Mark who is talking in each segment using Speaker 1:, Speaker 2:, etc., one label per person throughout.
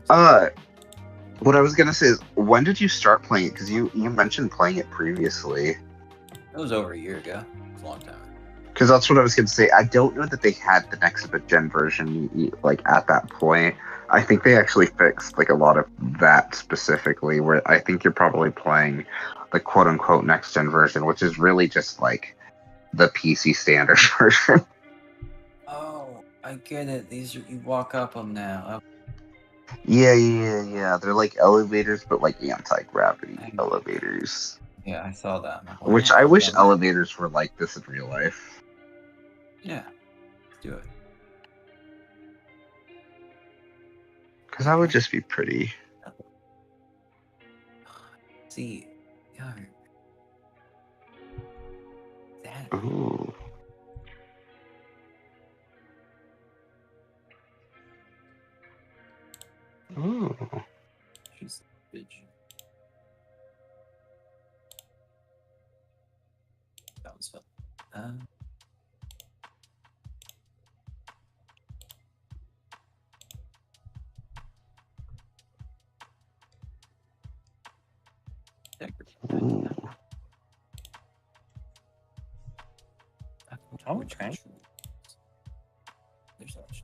Speaker 1: Uh, what I was gonna say is, when did you start playing it? Because you mentioned playing it previously.
Speaker 2: It was over a year ago. It's a long time.
Speaker 1: Because that's what I was gonna say. I don't know that they had the next gen version like at that point. I think they actually fixed like a lot of that specifically. Where I think you're probably playing the quote unquote next gen version, which is really just like the PC standard version.
Speaker 2: Oh, I get it. These are you walk up them now.
Speaker 1: Yeah. They're like elevators, but like anti-gravity elevators.
Speaker 2: Yeah, I saw that. I'm like, well,
Speaker 1: Which
Speaker 2: can't
Speaker 1: I
Speaker 2: click
Speaker 1: wish
Speaker 2: on that.
Speaker 1: elevators were like this in real life.
Speaker 2: Yeah, let's do it.
Speaker 1: Because that would just be pretty.
Speaker 2: See, yeah. That.
Speaker 1: Ooh. Ooh.
Speaker 2: She's a bitch. That was fun.
Speaker 1: Ooh.
Speaker 3: Okay.
Speaker 2: There's that shit.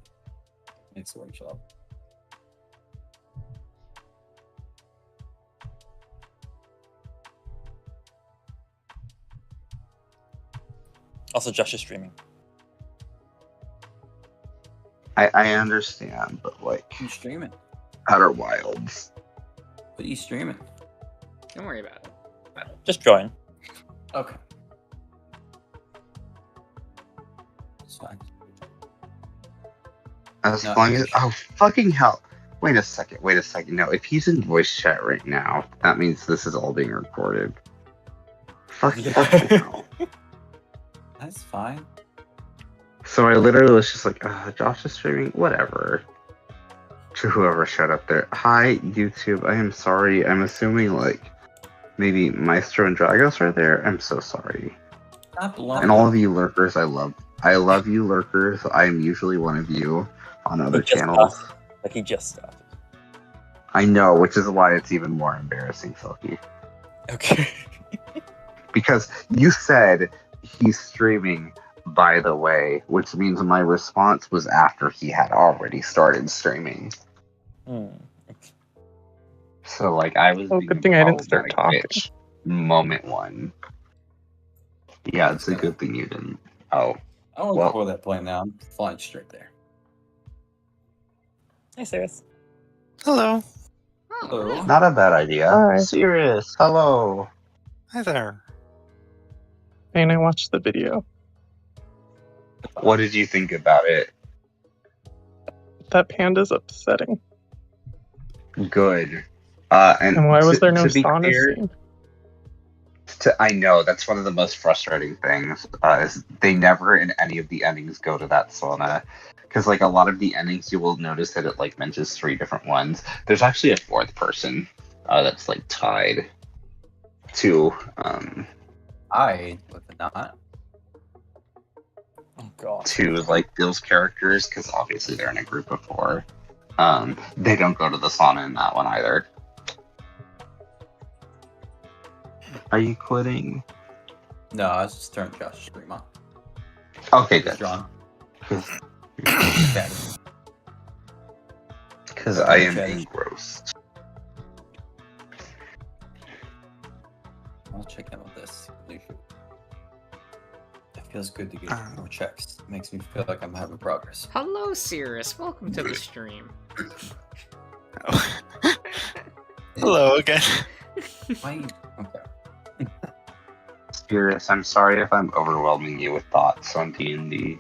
Speaker 2: It's the workshop.
Speaker 3: Also, Josh is streaming.
Speaker 1: I understand, but like
Speaker 2: You streaming?
Speaker 1: Outer Wilds.
Speaker 2: What are you streaming?
Speaker 4: Don't worry about it.
Speaker 3: Just join.
Speaker 2: Okay. It's fine.
Speaker 1: As
Speaker 2: No,
Speaker 1: long as fucking hell. Wait a second. No, if he's in voice chat right now, that means this is all being recorded. Fucking hell.
Speaker 2: That's fine.
Speaker 1: So I literally was just like, Josh is streaming, whatever. To whoever shut up there. Hi, YouTube. I am sorry. I'm assuming like maybe Maestro and Dragos are there. I'm so sorry.
Speaker 2: Stop blowing
Speaker 1: And all
Speaker 2: up.
Speaker 1: of you lurkers, I love you lurkers. I am usually one of you on other channels.
Speaker 3: Like he just started.
Speaker 1: I know, which is why it's even more embarrassing, Silky.
Speaker 3: Okay.
Speaker 1: Because you said he's streaming, by the way, which means my response was after he had already started streaming. So, like, I was.
Speaker 5: Oh, good thing I didn't start talking.
Speaker 1: Moment one. Yeah, it's a good thing you didn't. Oh.
Speaker 2: I don't want to that plane now. I'm flying straight there.
Speaker 3: Hey, Sirius.
Speaker 6: Hello.
Speaker 2: Hello.
Speaker 1: Not a bad idea.
Speaker 5: Hi.
Speaker 1: Sirius, hello.
Speaker 6: Hi there.
Speaker 5: And I watched the video.
Speaker 1: What did you think about it?
Speaker 5: That panda's upsetting.
Speaker 1: Good.
Speaker 5: And why was there no sauna scene?
Speaker 1: I know, that's one of the most frustrating things. Is they never in any of the endings go to that sauna. Because like a lot of the endings, you will notice that it like mentions 3 different ones. There's actually a 4th person that's like tied to
Speaker 2: I with the knot.
Speaker 3: Oh god.
Speaker 1: To like those characters, because obviously they're in a group of 4. They don't go to the sauna in that one either. Are you quitting?
Speaker 2: No, I was just turning Josh's stream on.
Speaker 1: Okay, good.
Speaker 2: John.
Speaker 1: Because I am engrossed.
Speaker 2: I'll check in with this. It feels good to get more checks. It makes me feel like I'm having progress.
Speaker 4: Hello, Cirrus. Welcome to the stream.
Speaker 6: Hello again.
Speaker 2: Why? Okay.
Speaker 1: Spirits, I'm sorry if I'm overwhelming you with thoughts on D&D.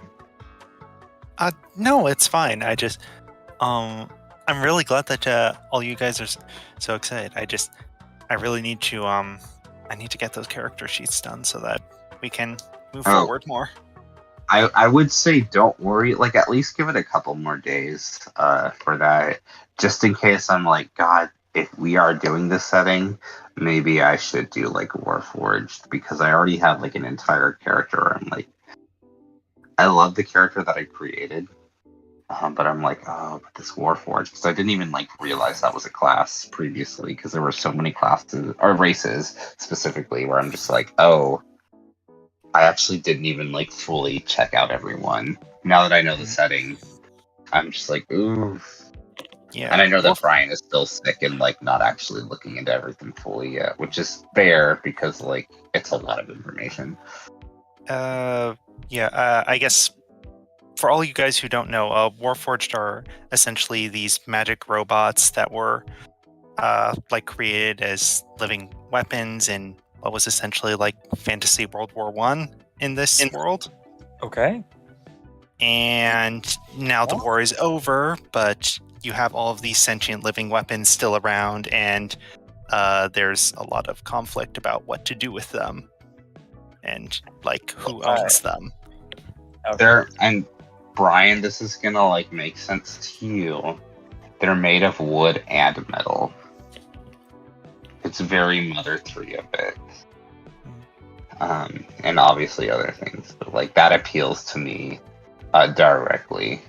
Speaker 6: No, it's fine. I just, I'm really glad that all you guys are so excited. I really need to, I need to get those character sheets done so that we can move forward more.
Speaker 1: I would say don't worry, like at least give it a couple more days for that, just in case I'm like, God, if we are doing this setting, maybe I should do like Warforged, because I already have like an entire character. I'm like, I love the character that I created, But I'm like, oh, but this Warforged, because I didn't even like realize that was a class previously, because there were so many classes or races specifically where I'm just like, oh, I actually didn't even like fully check out everyone. Now that I know the setting, I'm just like, ooh.
Speaker 6: Yeah.
Speaker 1: And I know that Brian is still sick and like not actually looking into everything fully yet, which is fair because like it's a lot of information.
Speaker 6: I guess for all you guys who don't know, Warforged are essentially these magic robots that were like created as living weapons in what was essentially like fantasy World War One in this world.
Speaker 3: Okay.
Speaker 6: And now the war is over, but you have all of these sentient living weapons still around, and there's a lot of conflict about what to do with them and like who owns them.
Speaker 1: Okay. And Brian, this is gonna like make sense to you. They're made of wood and metal. It's very Mother 3 a bit. And obviously other things, but like that appeals to me directly.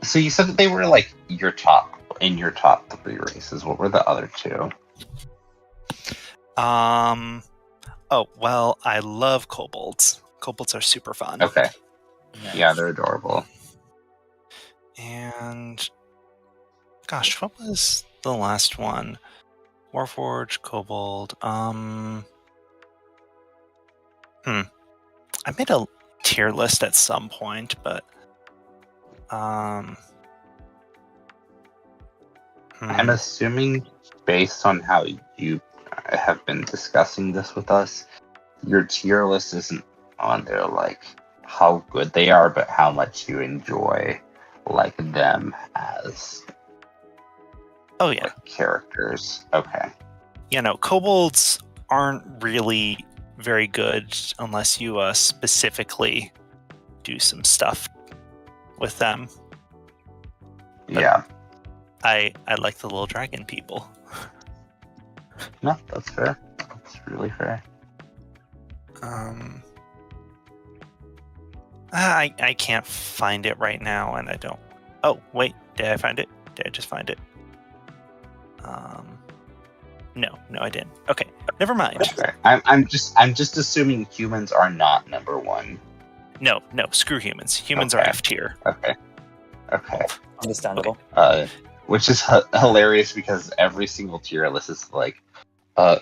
Speaker 1: So you said that they were like your top 3 races. What were the other 2?
Speaker 6: Oh well, I love kobolds. Kobolds are super fun.
Speaker 1: Okay.
Speaker 3: Nice.
Speaker 1: Yeah, they're adorable.
Speaker 6: And gosh, what was the last one? Warforged, kobold. I made a tier list at some point, but
Speaker 1: I'm assuming based on how you have been discussing this with us, your tier list isn't on there like how good they are, but how much you enjoy like them as like, characters. Okay.
Speaker 6: You know, kobolds aren't really very good unless you specifically do some stuff with them. But
Speaker 1: yeah.
Speaker 6: I like the little dragon people.
Speaker 1: No, that's fair. That's really fair.
Speaker 6: I can't find it right now, and I don't. Oh wait, did I find it? Did I just find it? No, I didn't. Okay, never mind.
Speaker 1: Okay. I'm just assuming humans are not number 1.
Speaker 6: No, screw humans. Humans are F tier.
Speaker 1: Okay.
Speaker 3: Understandable.
Speaker 1: Which is hilarious because every single tier list is like,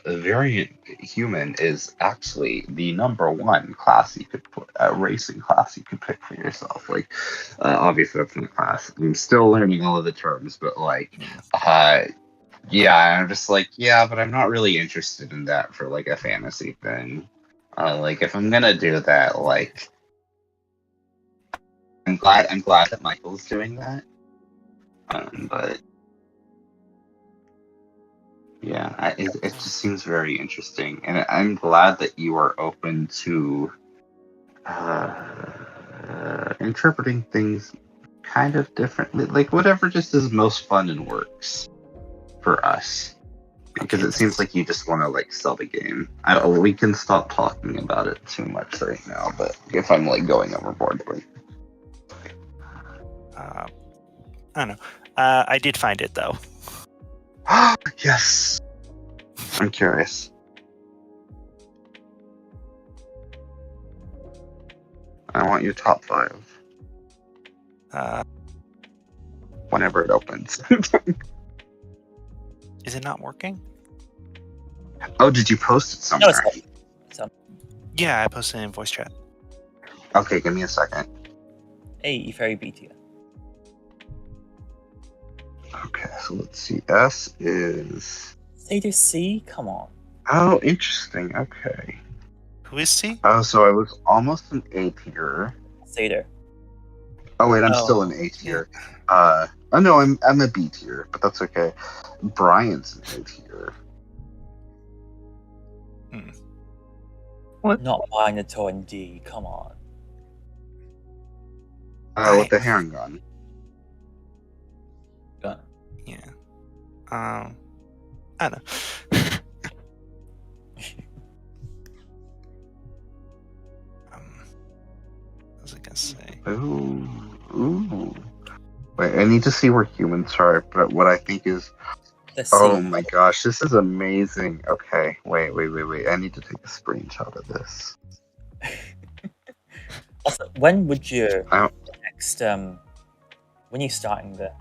Speaker 1: variant human is actually the number 1 class you could put, racing class you could pick for yourself. Like, obviously that's in the class. I'm still learning all of the terms, but like, yeah, I'm just like, yeah, but I'm not really interested in that for like a fantasy thing. Like, if I'm gonna do that, like, I'm glad that Michael's doing that. But yeah, it just seems very interesting, and I'm glad that you are open to interpreting things kind of differently, like whatever just is most fun and works for us. Because it seems like you just want to like sell the game. We can stop talking about it too much right now, but if I'm like going overboard, like,
Speaker 6: I don't know. I did find it though.
Speaker 1: Yes. I'm curious. I want your top 5. Whenever it opens.
Speaker 6: Is it not working?
Speaker 1: Oh, did you post it somewhere?
Speaker 3: No,
Speaker 6: yeah, I posted it in voice chat.
Speaker 1: Okay, give me a second.
Speaker 3: Hey, Fairy BT.
Speaker 1: Okay, so let's see. S is...
Speaker 3: Theta C? Come on.
Speaker 1: Oh, interesting. Okay.
Speaker 6: Who is C?
Speaker 1: Oh, so I was almost an A tier.
Speaker 3: Theta.
Speaker 1: Oh wait, I'm still an A tier. Oh no, I'm a B tier, but that's okay. Brian's an A tier.
Speaker 5: What?
Speaker 3: Not Minotaur and D. Come on.
Speaker 1: With the heron gun.
Speaker 6: Yeah. I don't know. What was I gonna say?
Speaker 1: Ooh. Ooh. Wait, I need to see where humans are, but what I think is...
Speaker 3: Let's
Speaker 1: Oh
Speaker 3: see.
Speaker 1: my gosh, this is amazing. Okay, wait. I need to take a screenshot of this.
Speaker 3: Also, when would you
Speaker 1: I don't-
Speaker 3: next when you starting the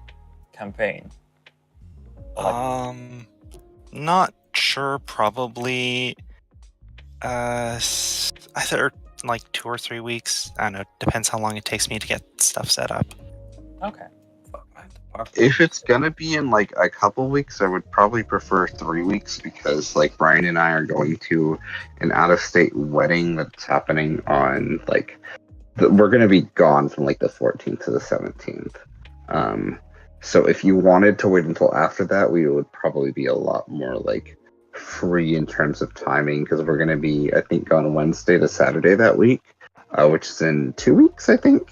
Speaker 3: campaign? Or, like,
Speaker 6: Not sure. Probably. Either like 2 or 3 weeks. I don't know. Depends how long it takes me to get stuff set up.
Speaker 3: okay.
Speaker 1: If it's gonna be in like a couple weeks, I would probably prefer 3 weeks because like Brian and I are going to an out-of-state wedding that's happening on like we're gonna be gone from like the 14th to the 17th. So if you wanted to wait until after that, we would probably be a lot more like free in terms of timing because we're gonna be I think on Wednesday to Saturday that week, which is in 2 weeks I think.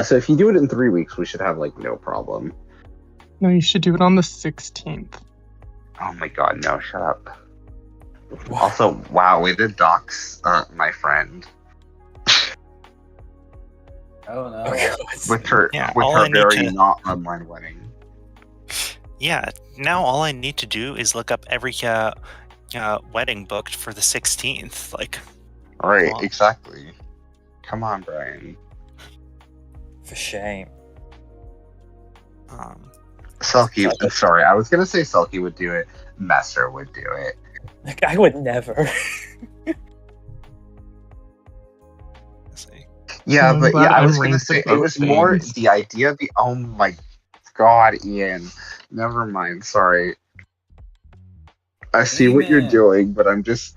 Speaker 1: So if you do it in 3 weeks, we should have like no problem.
Speaker 5: No, you should do it on the 16th.
Speaker 1: Oh my god, no, shut up. Also, wow, we did dox my friend
Speaker 2: Oh no.
Speaker 1: with her
Speaker 6: all I need
Speaker 1: very
Speaker 6: to-
Speaker 1: not online wedding.
Speaker 6: Yeah. Now all I need to do is look up every wedding booked for the 16th. Like,
Speaker 1: Right,
Speaker 6: Come on.
Speaker 1: exactly. Come on, Brian.
Speaker 3: For shame.
Speaker 1: Selkie, sorry, I was gonna say Selkie would do it. Messer would do it.
Speaker 3: Like, I would never.
Speaker 6: let's see.
Speaker 1: Yeah,
Speaker 5: I'm
Speaker 1: but
Speaker 5: glad
Speaker 1: yeah, I
Speaker 5: I'm
Speaker 1: was gonna
Speaker 5: ranked
Speaker 1: say
Speaker 5: at
Speaker 1: it
Speaker 5: both
Speaker 1: was more
Speaker 5: games.
Speaker 1: the idea of the. Oh my god, Ian. Never mind. Sorry. I see what you're
Speaker 2: Amen.
Speaker 1: doing, but I'm just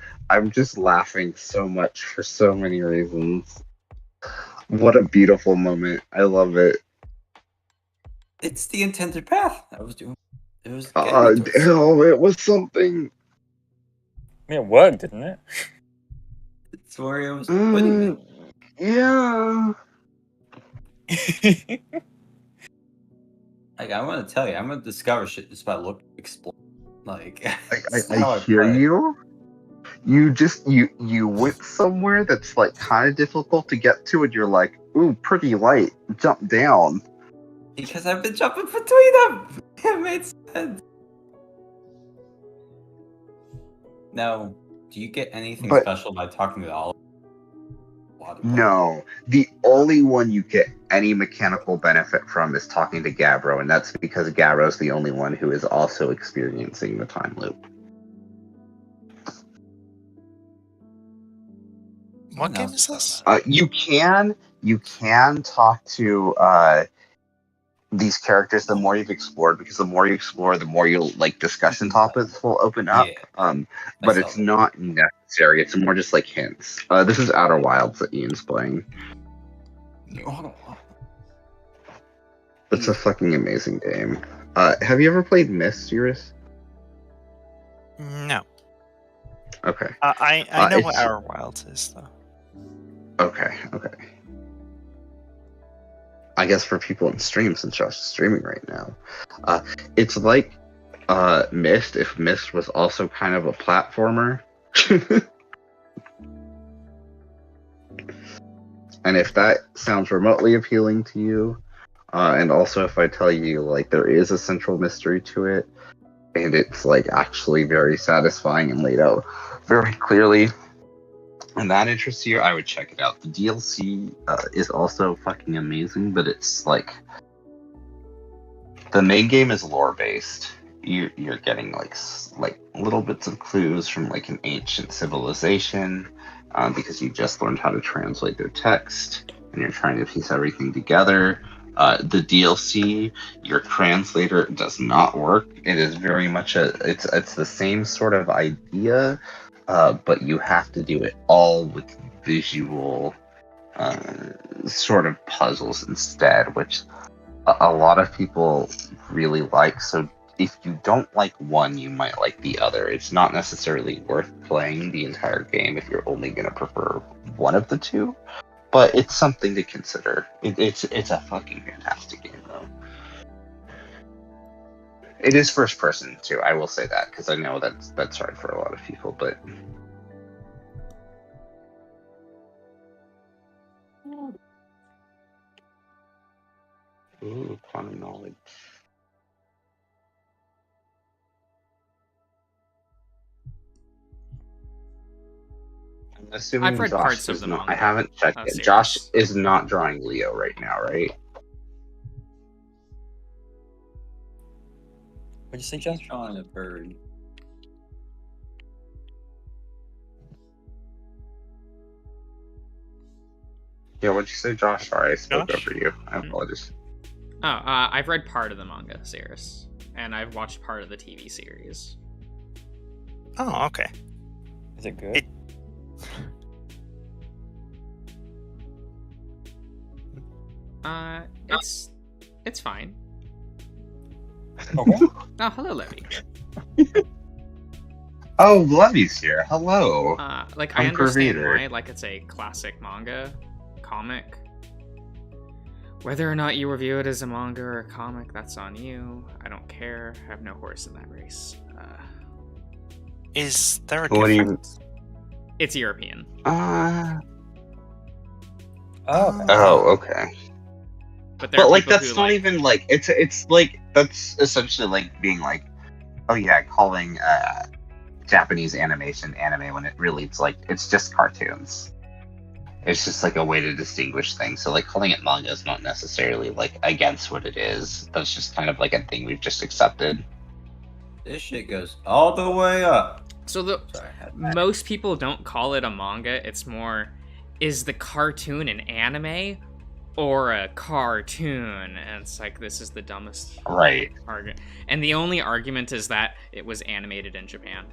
Speaker 1: laughing so much for so many reasons. What a beautiful moment. I love it.
Speaker 2: It's the intended path. I was doing. It was getting me towards-
Speaker 1: Oh, it was something.
Speaker 3: I mean, it worked, didn't it?
Speaker 2: It's where it was putting me.
Speaker 1: Yeah.
Speaker 2: Like I'm gonna tell you, I'm gonna discover shit just by looking, explore. Like
Speaker 1: I hear you. You went somewhere that's like kind of difficult to get to, and you're like, ooh, pretty light. Jump down.
Speaker 2: Because I've been jumping between them. It made sense. Now, do you get anything
Speaker 1: But-
Speaker 2: special by talking to all?
Speaker 1: No, the only one you get any mechanical benefit from is talking to Gabro, and that's because Gabro's the only one who is also experiencing the time loop.
Speaker 6: What game is this?
Speaker 1: You can talk to these characters the more you've explored, because the more you explore, the more you'll like discussion topics will open up.
Speaker 2: Yeah.
Speaker 1: But it's not necessary. It's more just like hints. This is Outer Wilds that Ian's playing. It's a fucking amazing game. Have you ever played Myst, Eurus?
Speaker 6: No.
Speaker 1: Okay.
Speaker 6: I know what
Speaker 1: it's-
Speaker 6: Outer Wilds is though.
Speaker 1: Okay. I guess for people in stream, since Josh is streaming right now, it's like Myst if Myst was also kind of a platformer. And if that sounds remotely appealing to you, and also if I tell you like there is a central mystery to it, and it's like actually very satisfying and laid out very clearly, and that interests you, I would check it out. The DLC is also fucking amazing, but it's like the main game is lore based. You're getting like little bits of clues from like an ancient civilization, because you just learned how to translate their text, and you're trying to piece everything together. The DLC, your translator does not work. It is very much it's the same sort of idea, but you have to do it all with visual sort of puzzles instead, which a lot of people really like. So if you don't like one, you might like the other. It's not necessarily worth playing the entire game if you're only going to prefer one of the two, but it's something to consider. It's a fucking fantastic game, though. It is first person too. I will say that because I know that's hard for a lot of people, but. assuming
Speaker 4: I've read
Speaker 1: Josh
Speaker 4: parts of
Speaker 1: is
Speaker 4: the
Speaker 1: not. I
Speaker 4: manga,
Speaker 1: haven't checked it.
Speaker 4: series.
Speaker 1: Josh is not drawing Leo right now, right?
Speaker 3: What'd you say, Josh?
Speaker 2: Drawing a bird.
Speaker 1: Yeah, what'd you say, Josh? Sorry, I spoke
Speaker 6: Josh?
Speaker 1: over you. I apologize.
Speaker 4: Oh, I've read part of the manga series, and I've watched part of the TV series.
Speaker 6: Oh, okay.
Speaker 3: Is it good?
Speaker 4: It's fine.
Speaker 3: Okay.
Speaker 4: Oh, hello, Levy.
Speaker 1: Oh, Levy's here. Hello.
Speaker 4: Like I
Speaker 1: I'm
Speaker 4: understand
Speaker 1: Pervader.
Speaker 4: why, like it's a classic manga, comic. Whether or not you review it as a manga or a comic, that's on you. I don't care. I have no horse in that race.
Speaker 6: Is there a
Speaker 1: What do you-
Speaker 6: difference?
Speaker 4: It's European.
Speaker 3: Oh, okay.
Speaker 1: Oh, okay.
Speaker 4: But there are
Speaker 1: But like,
Speaker 4: people
Speaker 1: that's
Speaker 4: who,
Speaker 1: not even like it's like that's essentially like being like, oh yeah, calling Japanese animation anime when it really it's just cartoons. It's just like a way to distinguish things. So like calling it manga is not necessarily like against what it is. That's just kind of like a thing we've just accepted.
Speaker 2: This shit goes all the way up.
Speaker 4: So the
Speaker 2: Sorry, I had
Speaker 4: most people don't call it a manga. It's more, is the cartoon an anime or a cartoon? And it's like, this is the dumbest
Speaker 1: Right.
Speaker 4: argument. And the only argument is that it was animated in Japan.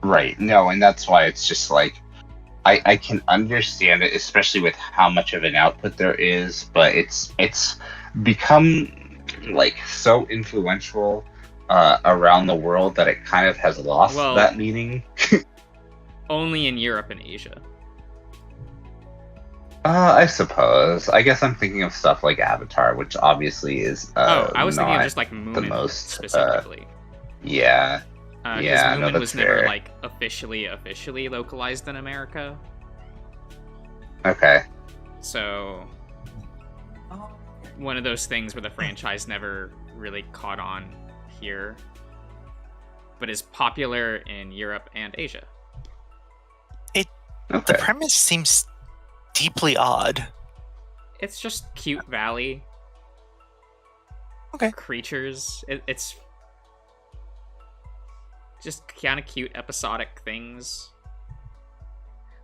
Speaker 1: Right. No, and that's why it's just like I can understand it, especially with how much of an output there is, but it's become like so influential around the world that it kind of has lost
Speaker 4: Well-
Speaker 1: that meaning.
Speaker 4: Only in Europe and Asia.
Speaker 1: I suppose. I guess I'm thinking of stuff like Avatar, which obviously is
Speaker 4: I was thinking of
Speaker 1: not-
Speaker 4: just like Moomin
Speaker 1: most,
Speaker 4: specifically.
Speaker 1: yeah.
Speaker 4: Because
Speaker 1: yeah, no,
Speaker 4: Moomin
Speaker 1: that's
Speaker 4: was never
Speaker 1: fair.
Speaker 4: like officially localized in America.
Speaker 1: Okay.
Speaker 4: So
Speaker 2: Oh,
Speaker 4: one of those things where the franchise never really caught on here, but is popular in Europe and Asia.
Speaker 1: Okay.
Speaker 6: The premise seems deeply odd.
Speaker 4: It's just cute valley.
Speaker 6: Okay.
Speaker 4: Creatures. It's just kind of cute episodic things.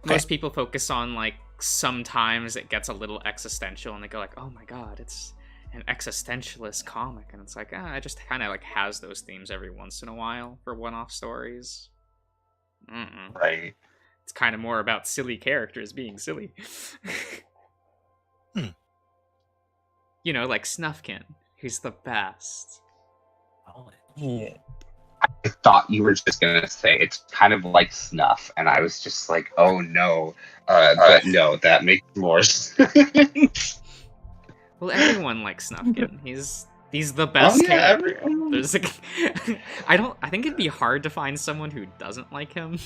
Speaker 6: Okay.
Speaker 4: Most people focus on like sometimes it gets a little existential and they go like, oh my god, it's an existentialist comic, and it's like, it just kind of like has those themes every once in a while for one-off stories.
Speaker 1: Right.
Speaker 4: It's kind of more about silly characters being silly. You know, like Snufkin, who's the best.
Speaker 2: oh,
Speaker 3: Yeah.
Speaker 1: I thought you were just gonna say it's kind of like Snuff, and I was just like, oh no. But no, that makes more sense.
Speaker 4: Well, everyone likes Snufkin. He's the best
Speaker 1: Oh, yeah,
Speaker 4: character.
Speaker 1: everyone.
Speaker 4: There's like, I think it'd be hard to find someone who doesn't like him.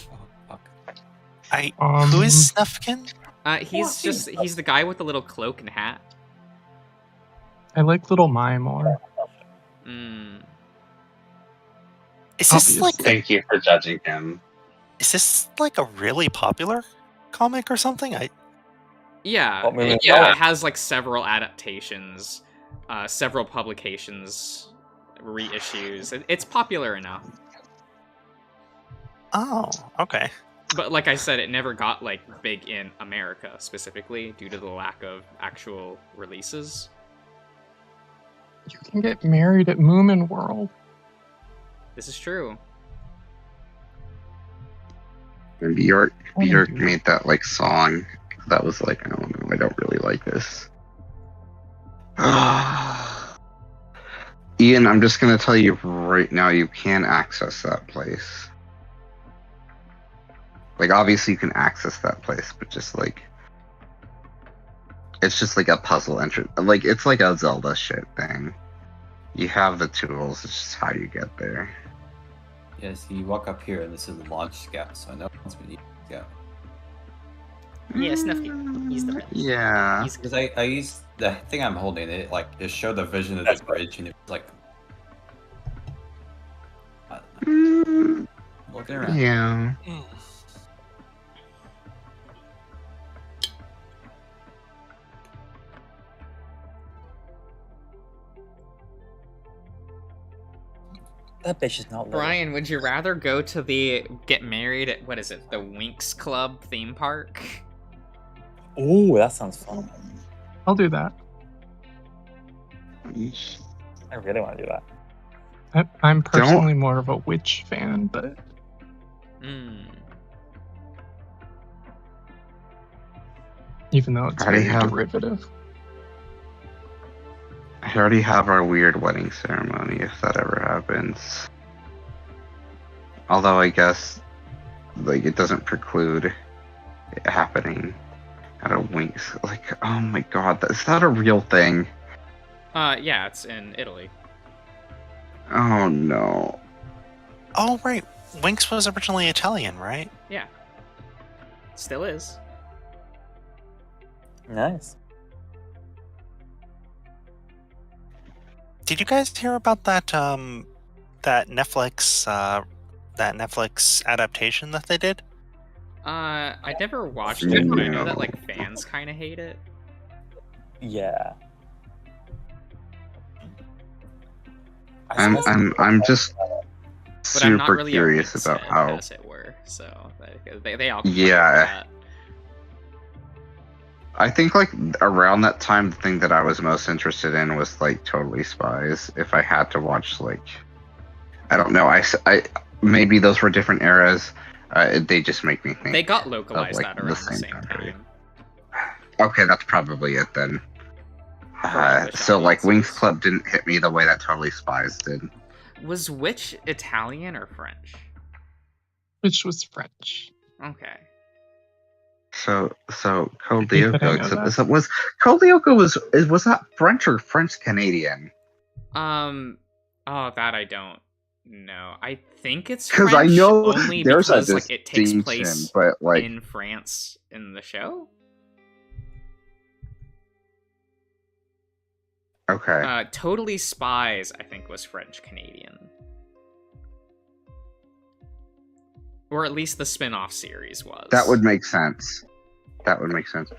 Speaker 2: fuck.
Speaker 6: Who is Snufkin?
Speaker 4: He's the guy with the little cloak and hat.
Speaker 5: I like Little Mai more.
Speaker 6: Is this like
Speaker 1: Thank you for judging him.
Speaker 6: is this like a really popular comic or something?
Speaker 4: Yeah,
Speaker 3: What movie?
Speaker 4: it has like several adaptations, several publications, reissues. It's popular enough.
Speaker 6: Oh, okay.
Speaker 4: But like I said, it never got like big in America specifically due to the lack of actual releases.
Speaker 5: You can get married at Moomin World.
Speaker 4: This is true.
Speaker 1: And Bjork
Speaker 5: Oh, dude.
Speaker 1: made that like song that was like, I don't know, I don't really like this. Ian, I'm just gonna tell you right now, you can access that place. Like, obviously you can access that place, but just like, it's just like a puzzle entrance. Like, it's like a Zelda shit thing. You have the tools, it's just how you get there.
Speaker 2: Yes, you walk up here and this is the launch scout, so I know it's been scout.
Speaker 4: Yeah, Snufkin. He's the best.
Speaker 1: Yeah.
Speaker 2: Because I used the thing I'm holding it, like, it showed the vision of the bridge and it was like, I don't know,
Speaker 1: Mm,
Speaker 2: looking around.
Speaker 1: yeah.
Speaker 3: That bitch is not little.
Speaker 4: Brian, would you rather go to the get married at, what is it, the Winx Club theme park?
Speaker 3: Ooh, that sounds fun.
Speaker 5: I'll do that.
Speaker 3: I really want to do that.
Speaker 5: I'm personally more of a witch fan, but
Speaker 4: Hmm.
Speaker 5: even though it's
Speaker 1: I already
Speaker 5: very
Speaker 1: have-
Speaker 5: derivative.
Speaker 1: I already have our weird wedding ceremony if that ever happens. Although I guess like it doesn't preclude it happening at a Winx. Like, oh my god, is that a real thing?
Speaker 4: Yeah, it's in Italy.
Speaker 1: Oh no.
Speaker 6: Oh right, Winx was originally Italian, right?
Speaker 4: Yeah. Still is.
Speaker 3: Nice.
Speaker 6: Did you guys hear about that that Netflix adaptation that they did?
Speaker 4: I never watched it, but I know that
Speaker 1: No.
Speaker 4: like fans kind of hate it.
Speaker 3: Yeah.
Speaker 1: I'm just
Speaker 4: But I'm not
Speaker 1: super
Speaker 4: really
Speaker 1: curious
Speaker 4: a Winx
Speaker 1: about
Speaker 4: head,
Speaker 1: how.
Speaker 4: as it were. So they all complain
Speaker 1: Yeah.
Speaker 4: about that.
Speaker 1: I think like around that time, the thing that I was most interested in was like Totally Spies. If I had to watch like, I don't know, I maybe those were different eras. They just make me think.
Speaker 4: They got localized
Speaker 1: like,
Speaker 4: that
Speaker 1: the
Speaker 4: around the
Speaker 1: same
Speaker 4: same
Speaker 1: country.
Speaker 4: time.
Speaker 1: Okay, that's probably it then.
Speaker 4: For Witch
Speaker 1: So like Winx
Speaker 4: audiences.
Speaker 1: Club didn't hit me the way that Totally Spies did.
Speaker 4: Was Witch Italian or French?
Speaker 5: Which was French.
Speaker 4: Okay.
Speaker 1: So Code
Speaker 5: hate that I know
Speaker 1: Lyoko.
Speaker 5: that.
Speaker 1: So was Code Lyoko was that French or French Canadian?
Speaker 4: Oh, that I don't know. I think it's
Speaker 1: Because
Speaker 4: French
Speaker 1: I know
Speaker 4: only
Speaker 1: there's
Speaker 4: because
Speaker 1: a
Speaker 4: like it takes
Speaker 1: distinction,
Speaker 4: place
Speaker 1: but like
Speaker 4: in France in the show.
Speaker 1: okay,
Speaker 4: Totally Spies, I think, was French Canadian. Or at least the spin-off series was.
Speaker 1: that would make sense. That would make sense.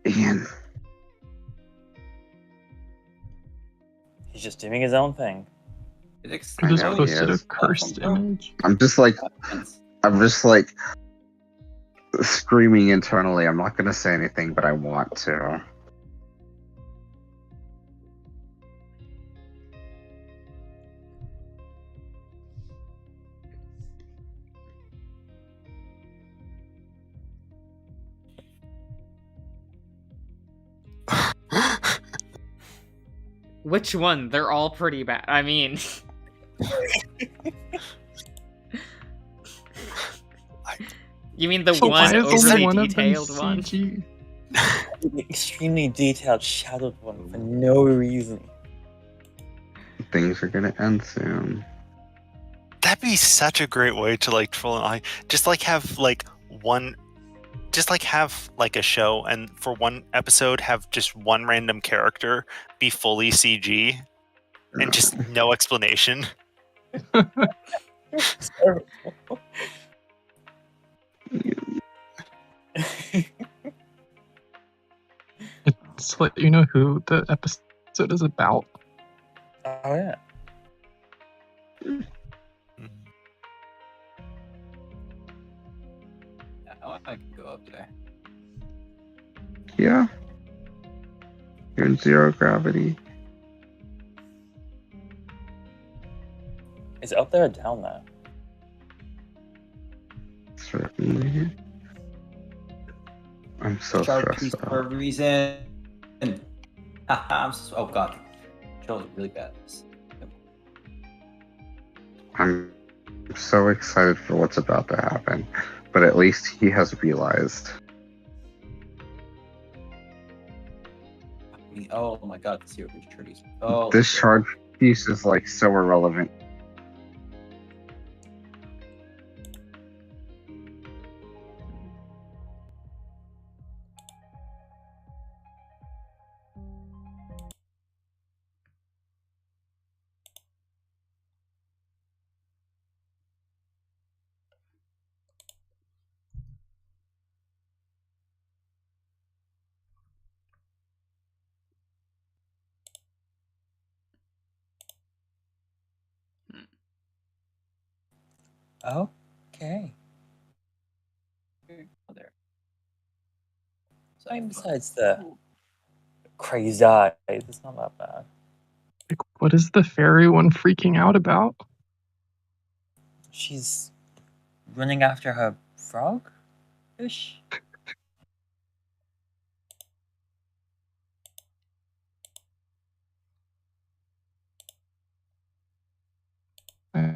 Speaker 1: Ian,
Speaker 3: He's just doing his own thing.
Speaker 2: It
Speaker 5: I just
Speaker 1: know he
Speaker 5: posted a
Speaker 1: is.
Speaker 5: cursed image.
Speaker 1: I'm just like screaming internally. I'm not gonna say anything, but I want to.
Speaker 4: Which one? They're all pretty bad. I mean... You mean the
Speaker 5: So
Speaker 4: one
Speaker 5: why is only
Speaker 4: overly
Speaker 5: one of them
Speaker 4: detailed one?
Speaker 5: CG?
Speaker 3: The extremely detailed shadowed one for no reason.
Speaker 1: Things are gonna end soon.
Speaker 6: That'd be such a great way to like troll an eye. Just like have like one, just like have like a show, and for one episode have just one random character be fully CG and just no explanation.
Speaker 3: It's terrible.
Speaker 5: It's to let you know who the episode is about.
Speaker 3: Oh yeah.
Speaker 2: I could go up there.
Speaker 1: Yeah. You're in zero gravity.
Speaker 3: Is it up there or down there?
Speaker 1: Certainly. I'm so
Speaker 2: Shark
Speaker 1: stressed
Speaker 2: for a
Speaker 1: out.
Speaker 2: reason. Oh god. Control's really bad.
Speaker 1: I'm so excited for what's about to happen, but at least he has realized.
Speaker 2: Oh my god, the zero trees. Oh,
Speaker 1: This charge piece is like so irrelevant.
Speaker 3: Okay.
Speaker 2: There.
Speaker 3: So I mean, besides the crazy eyes, it's not that bad.
Speaker 5: Like, what is the fairy one freaking out about?
Speaker 3: She's running after her frog? Ish.
Speaker 5: Uh,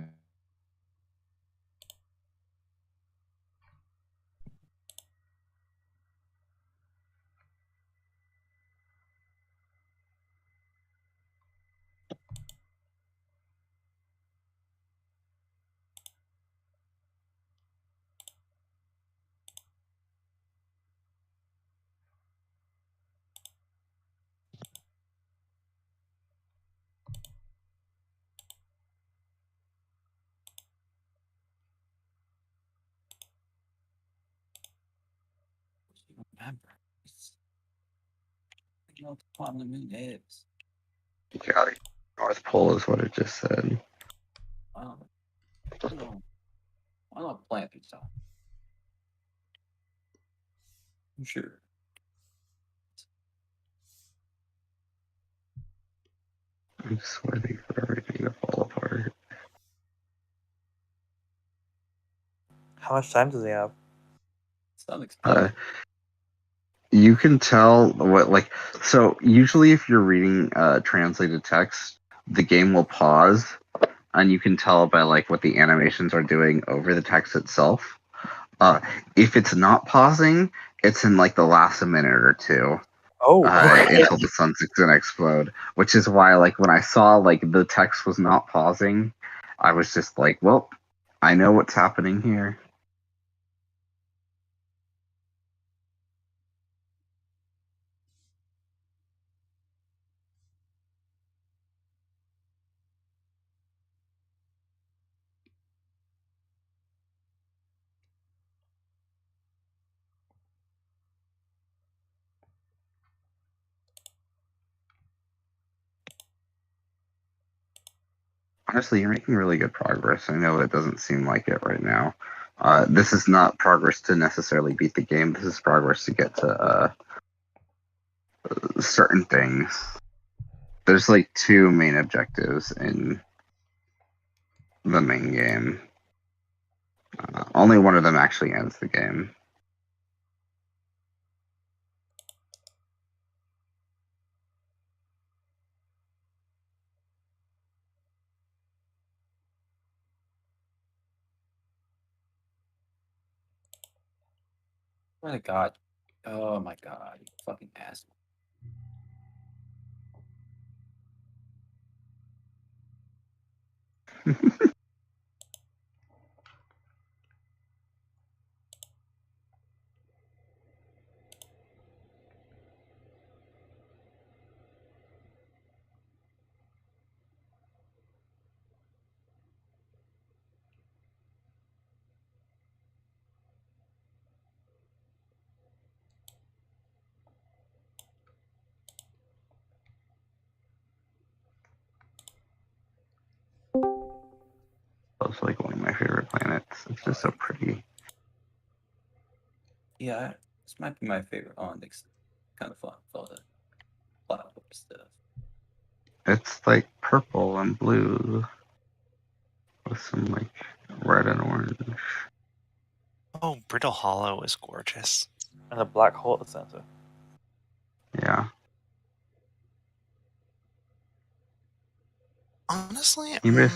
Speaker 2: Remember. You know what the quantum moon is.
Speaker 1: Yeah, North Pole is what it just said.
Speaker 2: Why not plant these stuff? Sure.
Speaker 1: I'm just waiting for everything to fall apart.
Speaker 3: How much time does he have?
Speaker 2: Some explode.
Speaker 1: You can tell what so usually if you're reading translated text, the game will pause and you can tell by like what the animations are doing over the text itself. If it's not pausing, it's in like the last minute or two.
Speaker 3: Oh, okay.
Speaker 1: Until the sun's gonna explode, which is why like when I saw like the text was not pausing, I was just like, well, I know what's happening here. Honestly, you're making really good progress. I know it doesn't seem like it right now. This is not progress to necessarily beat the game. This is progress to get to certain things. There's like two main objectives in the main game. Only one of them actually ends the game.
Speaker 2: Oh my god. Oh my god. You fucking asshole.
Speaker 1: It's like one of my favorite planets. It's just so pretty.
Speaker 2: Yeah, this might be my favorite Onyx. Kind of fun for all the platform stuff.
Speaker 1: It's like purple and blue with some like red and orange.
Speaker 6: Oh, Brittle Hollow is gorgeous.
Speaker 3: And a black hole at the center.
Speaker 1: Yeah.
Speaker 6: Honestly,
Speaker 1: You miss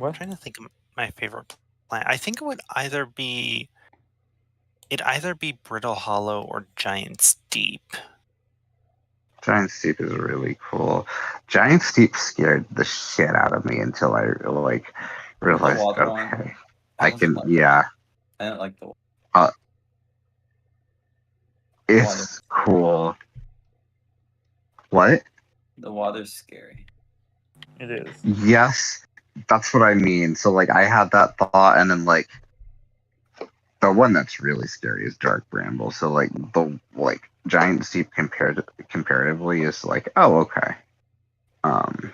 Speaker 6: I'm trying to think of my favorite planet. I think it'd either be Brittle Hollow or Giant's Deep.
Speaker 1: Giant Steep is really cool. Giant Steep scared the shit out of me until I like realized,
Speaker 2: water one?
Speaker 1: okay, I
Speaker 2: don't
Speaker 1: can,
Speaker 2: like
Speaker 1: yeah,
Speaker 2: I don't like the
Speaker 1: it's cool. What?
Speaker 2: the water's scary.
Speaker 3: It is.
Speaker 1: Yes, that's what I mean. So like, I had that thought, and then like, the one that's really scary is Dark Bramble. So like, the like Giant Steep comparatively is like, oh okay.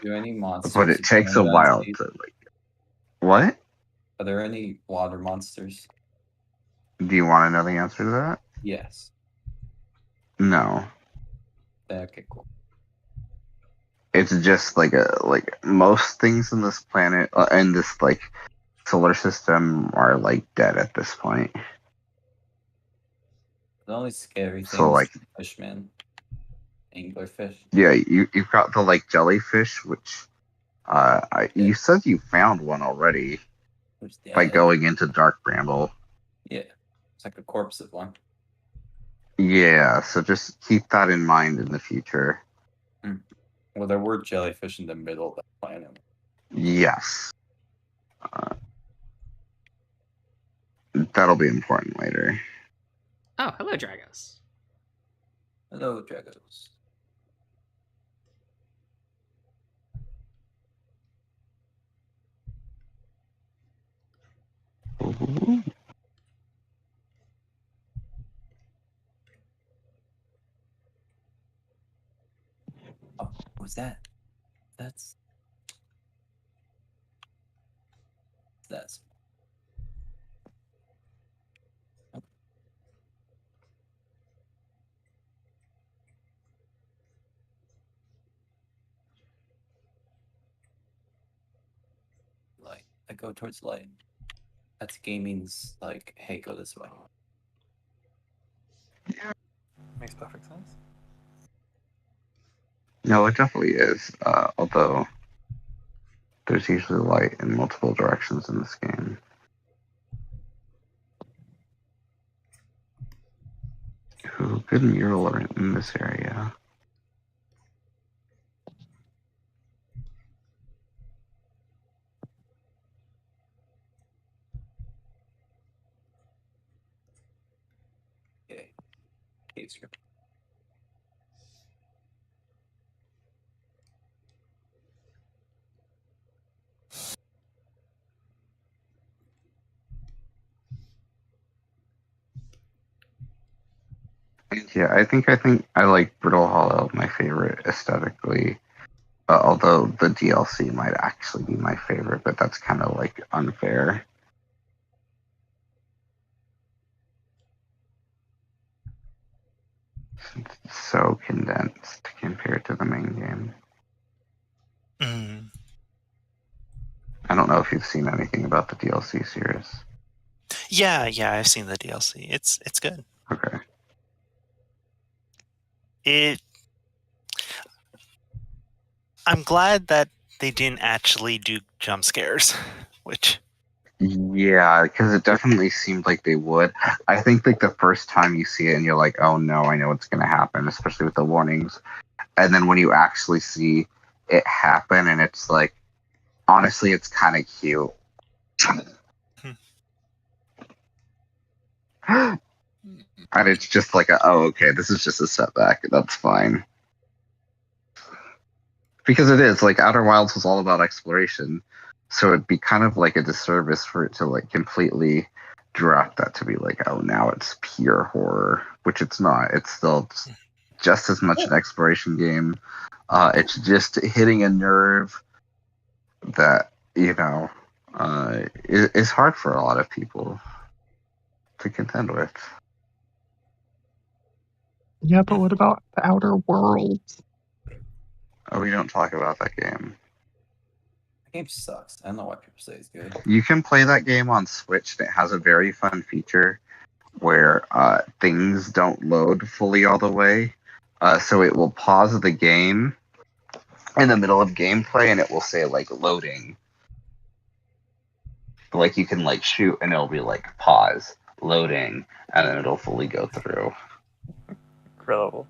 Speaker 2: Do any monsters?
Speaker 1: But it takes a
Speaker 2: join
Speaker 1: while
Speaker 2: Steep?
Speaker 1: to like. What?
Speaker 2: Are there any water monsters?
Speaker 1: Do you want to know the answer to that?
Speaker 2: Yes.
Speaker 1: No.
Speaker 2: Okay, cool.
Speaker 1: It's just like most things in this planet in this like solar system are like dead at this point.
Speaker 2: The only scary thing
Speaker 1: So,
Speaker 2: is
Speaker 1: like-
Speaker 2: fishman, anglerfish.
Speaker 1: Yeah, you've got the like jellyfish, which you said you found one already
Speaker 2: Which
Speaker 1: by going into Dark Bramble.
Speaker 2: Yeah, it's like a corpse of one.
Speaker 1: Yeah, so just keep that in mind in the future.
Speaker 2: Well, there were jellyfish in the middle of the planet.
Speaker 1: Yes. That'll be important later.
Speaker 4: Oh, hello, Dragos.
Speaker 2: Hello, Dragos.
Speaker 1: Ooh.
Speaker 2: Oh, what was that? That's light. I go towards light. That's gaming's like, hey, go this way.
Speaker 3: Makes perfect sense.
Speaker 1: No, it definitely is. Although there's usually light in multiple directions in this game. Ooh, good mural in this area.
Speaker 2: Okay. Cave script.
Speaker 1: Yeah, I think I like Brittle Hollow my favorite aesthetically. Although the DLC might actually be my favorite, but that's kind of like unfair. Since it's so condensed compared to the main game.
Speaker 6: Mm.
Speaker 1: I don't know if you've seen anything about the DLC series.
Speaker 6: Yeah, I've seen the DLC. It's good.
Speaker 1: Okay.
Speaker 6: I'm glad that they didn't actually do jump scares, which
Speaker 1: Yeah, because it definitely seemed like they would. I think like the first time you see it and you're like, oh no, I know what's going to happen, especially with the warnings. And then when you actually see it happen and it's like, honestly, it's kind of cute. And it's just like, oh, okay, this is just a setback. That's fine. Because it is, like, Outer Wilds was all about exploration. So it'd be kind of like a disservice for it to, like, completely drop that to be like, oh, now it's pure horror, which it's not. It's still just as much an exploration game. It's just hitting a nerve that, is hard for a lot of people to contend with.
Speaker 5: Yeah, but what about the Outer Worlds?
Speaker 1: Oh, we don't talk about that game.
Speaker 2: The game sucks. I don't know why people say it's good.
Speaker 1: You can play that game on Switch, and it has a very fun feature where things don't load fully all the way. So it will pause the game in the middle of gameplay, and it will say, like, loading. Like, you can, like, shoot, and it'll be, like, pause, loading, and then it'll fully go through.
Speaker 3: Incredible.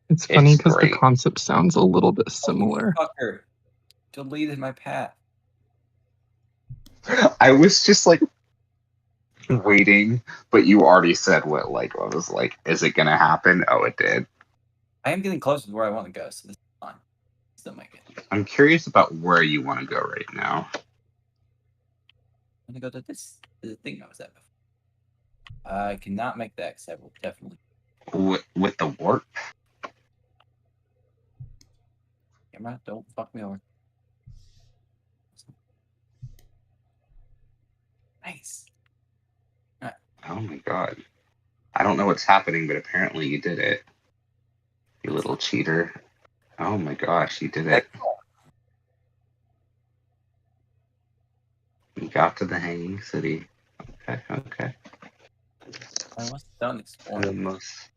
Speaker 5: It's funny
Speaker 1: It's
Speaker 5: because the
Speaker 1: great.
Speaker 5: concept sounds a little bit similar.
Speaker 2: Fucker deleted my path.
Speaker 1: I was just, like, waiting, but you already said what was like, is it gonna happen? Oh, it did.
Speaker 2: I am getting closer to where I want to go, so this is fine. Still make it.
Speaker 1: I'm curious about where you want to go right now.
Speaker 2: I'm gonna go to the thing I was at before. I cannot make that because I will definitely.
Speaker 1: With the warp?
Speaker 2: Camera, don't fuck me over. Nice.
Speaker 1: Oh my god. I don't know what's happening, but apparently you did it. You little cheater. Oh my gosh, you did it. You got to the Hanging City. Okay, okay.
Speaker 2: I was done
Speaker 1: The
Speaker 2: exploring.
Speaker 1: most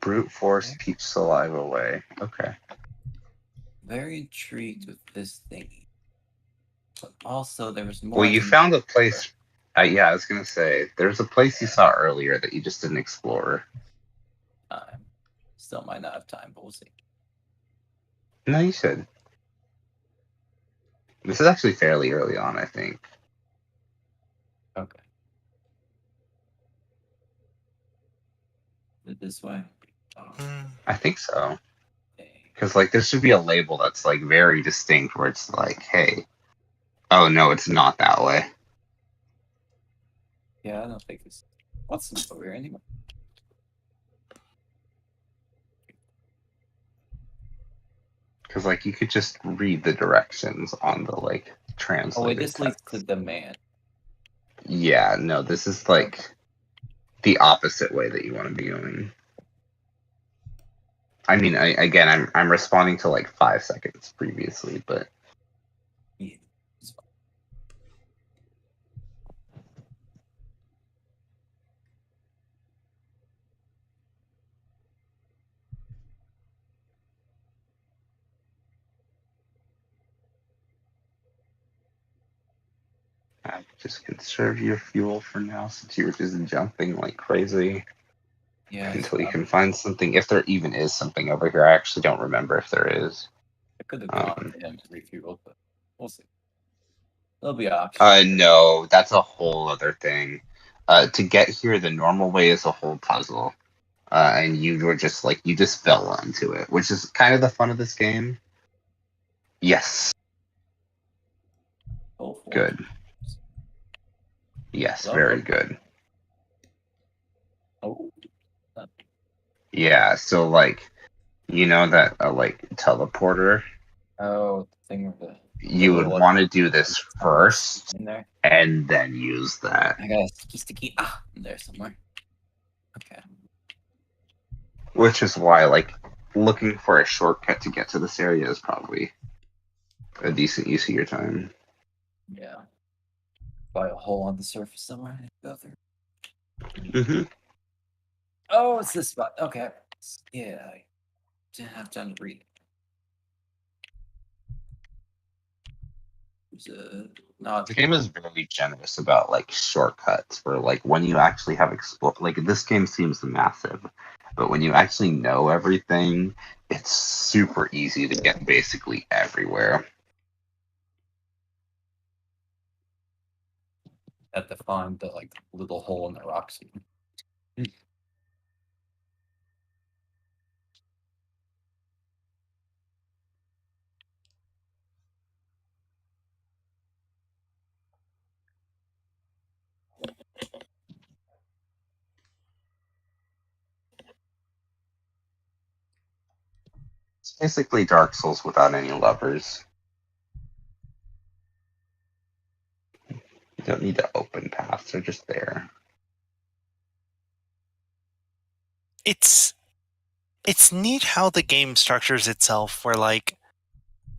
Speaker 1: brute force keeps saliva away. Okay.
Speaker 2: Very intrigued with this thingy. But also, there was more.
Speaker 1: Well, you
Speaker 2: than-
Speaker 1: found a place. Yeah, I was gonna say there's a place you saw earlier that you just didn't explore.
Speaker 2: time. Still might not have time, but we'll see.
Speaker 1: No, you should. This is actually fairly early on, I think.
Speaker 2: Okay. Is it this way? Oh,
Speaker 6: Hmm.
Speaker 1: I think so.
Speaker 2: dang.
Speaker 1: Because like there should be a label that's like very distinct where it's like, hey, oh no, it's not that way.
Speaker 2: Yeah, I don't think it's. What's not over here anymore?
Speaker 1: Because like you could just read the directions on the like
Speaker 2: Oh
Speaker 1: translated
Speaker 2: wait, this leads to
Speaker 1: text.
Speaker 2: the man.
Speaker 1: Yeah, no, this is like the opposite way that you want to be going. I mean, I'm responding to like 5 seconds previously, but
Speaker 2: Yeah. it's fine.
Speaker 1: just conserve your fuel for now since you were just jumping like crazy
Speaker 2: Yeah,
Speaker 1: until you can find something. If there even is something over here, I actually don't remember if there is.
Speaker 2: I could have gone to him to refuel, but we'll see. There'll be options.
Speaker 1: No, that's a whole other thing. To get here, the normal way is a whole puzzle. And you were just like, you just fell onto it, which is kind of the fun of this game. Yes,
Speaker 2: Go for it.
Speaker 1: good. Yes,
Speaker 2: Well,
Speaker 1: very good.
Speaker 2: Oh,
Speaker 1: Yeah, so like, you know that like teleporter,
Speaker 2: oh, the thing with the
Speaker 1: you would
Speaker 2: little,
Speaker 1: want to do this first
Speaker 2: in there.
Speaker 1: and then use that.
Speaker 2: I got a sticky in there somewhere. Okay.
Speaker 1: Which is why, like, looking for a shortcut to get to this area is probably a decent use of your time.
Speaker 2: Yeah. Probably a hole on the surface somewhere. I can go through.
Speaker 1: Mm-hmm.
Speaker 2: Oh, it's this spot. Okay. Yeah. I didn't have time to read. No,
Speaker 1: The game is very generous about like shortcuts for like when you actually have explore. Like this game seems massive, but when you actually know everything, it's super easy to get basically everywhere.
Speaker 2: had to find the like little hole in the rocks.
Speaker 1: It's basically Dark Souls without any levers. You don't need to open paths; they're just there.
Speaker 6: It's neat how the game structures itself where like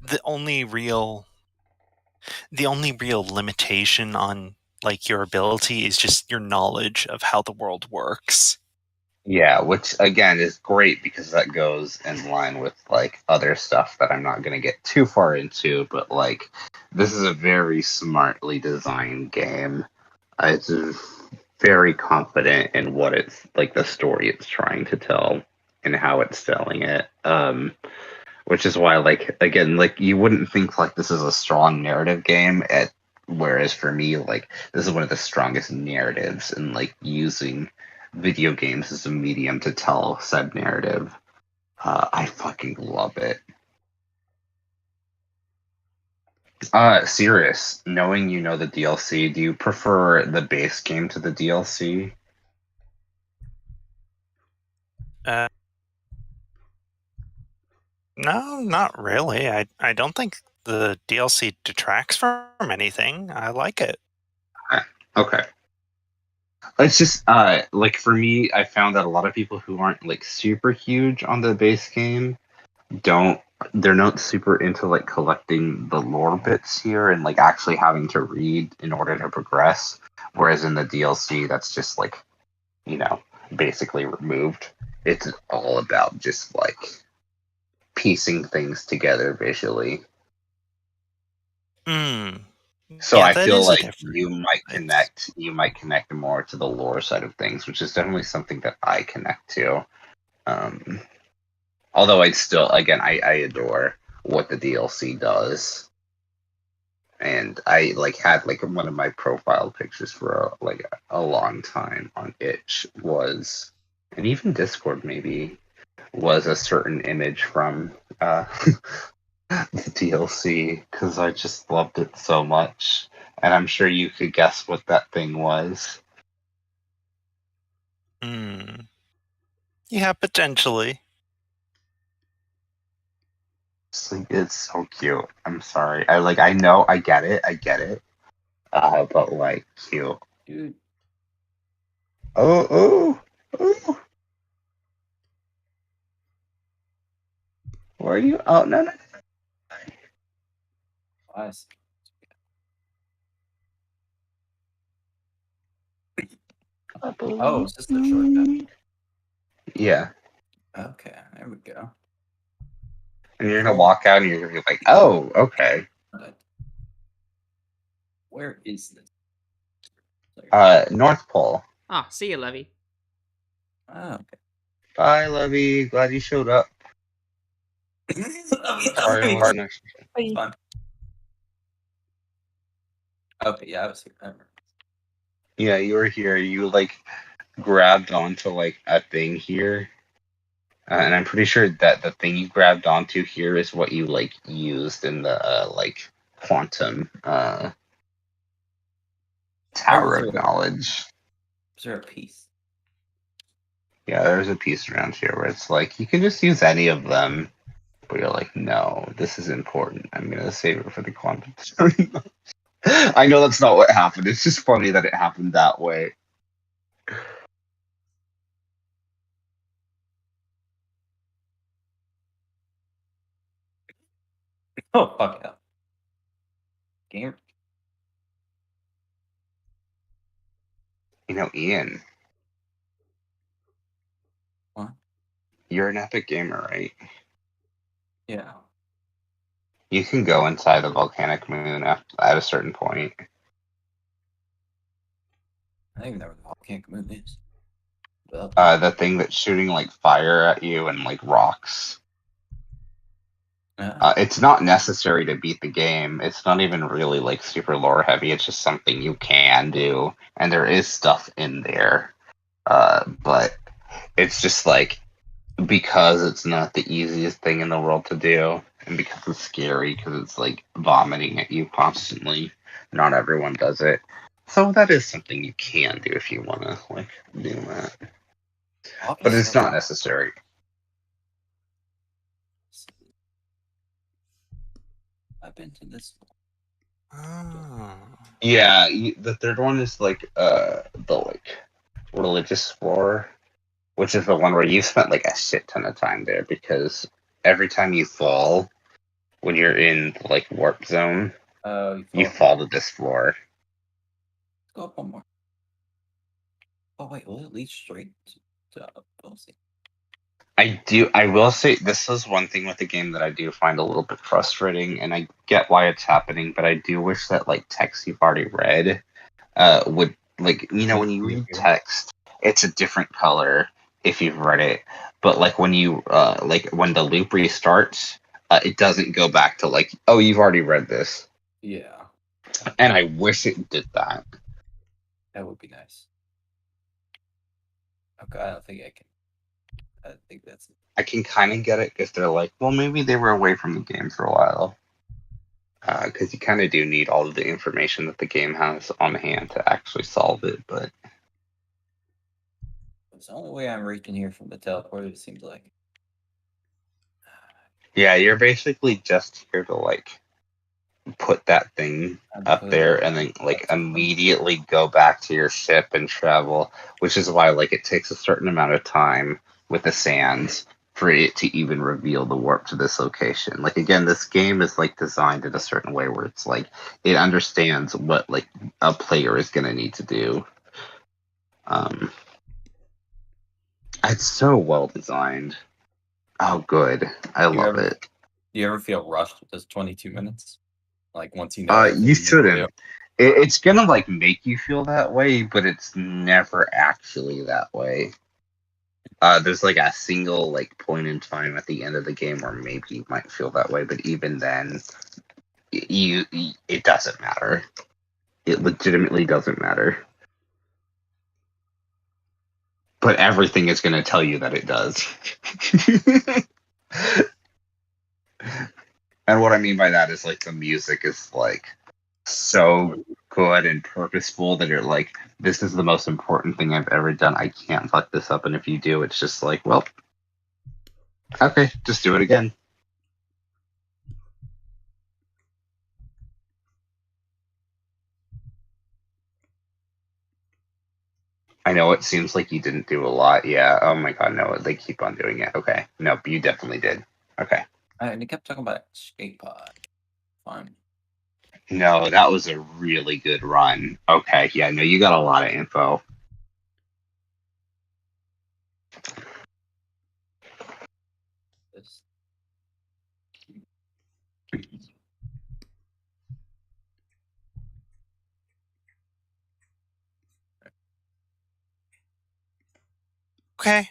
Speaker 6: the only real limitation on like your ability is just your knowledge of how the world works.
Speaker 1: Yeah, which again is great because that goes in line with like other stuff that I'm not going to get too far into, but like this is a very smartly designed game. It's very confident in what it's like the story it's trying to tell and how it's telling it. Which is why like again like you wouldn't think like this is a strong narrative game whereas for me like this is one of the strongest narratives and like using video games as a medium to tell said narrative. I fucking love it. Sirius, knowing you know the DLC, do you prefer the base game to the DLC?
Speaker 6: No, not really. I don't think the DLC detracts from anything. I like it.
Speaker 1: Okay. It's just like for me, I found that a lot of people who aren't like super huge on the base game they're not super into like collecting the lore bits here and like actually having to read in order to progress. Whereas in the DLC, that's just like, you know, basically removed. It's all about just like piecing things together visually.
Speaker 6: Hmm.
Speaker 1: So
Speaker 6: Yeah,
Speaker 1: I
Speaker 6: that
Speaker 1: feel
Speaker 6: is a
Speaker 1: like
Speaker 6: difference.
Speaker 1: you might connect more to the lore side of things, which is definitely something that I connect to. Um, although I still, again, I adore what the DLC does, and I like had like one of my profile pictures for like a long time on Itch was, and even Discord maybe was a certain image from the DLC because I just loved it so much. And I'm sure you could guess what that thing was.
Speaker 6: Hmm. Yeah, potentially.
Speaker 1: It's so cute. I'm sorry. I know I get it. But like cute.
Speaker 2: Dude,
Speaker 1: Oh. Where are you? Oh no.
Speaker 2: I see. Oh, is this the shortcut?
Speaker 1: Yeah.
Speaker 2: Okay, there we go.
Speaker 1: And you're gonna walk out and you're gonna be like, oh, okay.
Speaker 2: But where is this?
Speaker 1: North Pole.
Speaker 4: Ah, see you, Levy.
Speaker 2: Oh, okay.
Speaker 1: Bye, Levy. Glad you showed up. Sorry, I wasn't actually.
Speaker 2: It's fine. Okay, yeah, I was here. I remember.
Speaker 1: Yeah, you were here. You like grabbed onto like a thing here. And I'm pretty sure that the thing you grabbed onto here is what you like used in the like quantum tower
Speaker 2: was
Speaker 1: of
Speaker 2: there-
Speaker 1: knowledge.
Speaker 2: Is there a piece?
Speaker 1: Yeah, there's a piece around here where it's like you can just use any of them, but you're like, no, this is important. I'm gonna save it for the quantum tower. I know that's not what happened. It's just funny that it happened that way.
Speaker 2: Oh, fuck yeah. Game.
Speaker 1: You know, Ian,
Speaker 2: What?
Speaker 1: you're an epic gamer, right?
Speaker 2: Yeah.
Speaker 1: You can go inside the volcanic moon at a certain point.
Speaker 2: I don't even know where the volcanic moon is. Well,
Speaker 1: The thing that's shooting like fire at you and like rocks. It's not necessary to beat the game. It's not even really like super lore heavy. It's just something you can do, and there is stuff in there. But it's just like because it's not the easiest thing in the world to do, and because it's scary, because it's like vomiting at you constantly. Not everyone does it, so that is something you can do if you want to like do that. But it's not necessary.
Speaker 2: I've been to this one.
Speaker 6: Oh.
Speaker 1: Yeah, the third one is like the like religious floor, which is the one where you spent like a shit ton of time there because every time you fall when you're in like warp zone, you fall to this floor.
Speaker 2: Let's go up one more. Oh wait, will it lead straight to Bosie?
Speaker 1: I will say this is one thing with the game that I do find a little bit frustrating, and I get why it's happening, but I do wish that like text you've already read would like when you read text, it's a different color if you've read it, but like when you like when the loop restarts, it doesn't go back to like, oh, you've already read this.
Speaker 2: Yeah,
Speaker 1: And I wish it did that.
Speaker 2: that would be nice. Okay, I don't think I can. I think that's it.
Speaker 1: I can kind of get it because they're like, well, maybe they were away from the game for a while. Because you kind of do need all of the information that the game has on hand to actually solve it. But
Speaker 2: It's the only way I'm reaching here from the teleporter, it seems like.
Speaker 1: yeah, you're basically just here to like put that thing
Speaker 2: I'd
Speaker 1: up
Speaker 2: put
Speaker 1: there
Speaker 2: it-
Speaker 1: and then like
Speaker 2: that's fine.
Speaker 1: immediately go back to your ship and travel, which is why like it takes a certain amount of time with the sands for it to even reveal the warp to this location. Like again, this game is like designed in a certain way where it's like it understands what like a player is gonna need to do. Um it's so well designed. Oh good. I
Speaker 2: You
Speaker 1: love
Speaker 2: ever-
Speaker 1: it.
Speaker 2: Do you ever feel rushed with those 22 minutes? Like once you know everything
Speaker 1: You
Speaker 2: need to
Speaker 1: shouldn't.
Speaker 2: do?
Speaker 1: It's gonna like make you feel that way, but it's never actually that way. There's like a single like point in time at the end of the game where maybe you might feel that way, but even then, it doesn't matter. It legitimately doesn't matter. But everything is gonna tell you that it does. And what I mean by that is like the music is like so good and purposeful that you're like, this is the most important thing I've ever done. I can't fuck this up. And if you do, it's just like, well, okay, just do it again. I know it seems like you didn't do a lot. Yeah. Oh my god, no, they keep on doing it. Okay. Nope, you definitely did. Okay.
Speaker 2: And they kept talking about escape pod. Fine.
Speaker 1: No, that was a really good run. Okay, yeah, no, you got a lot of info.
Speaker 2: This-
Speaker 6: Okay.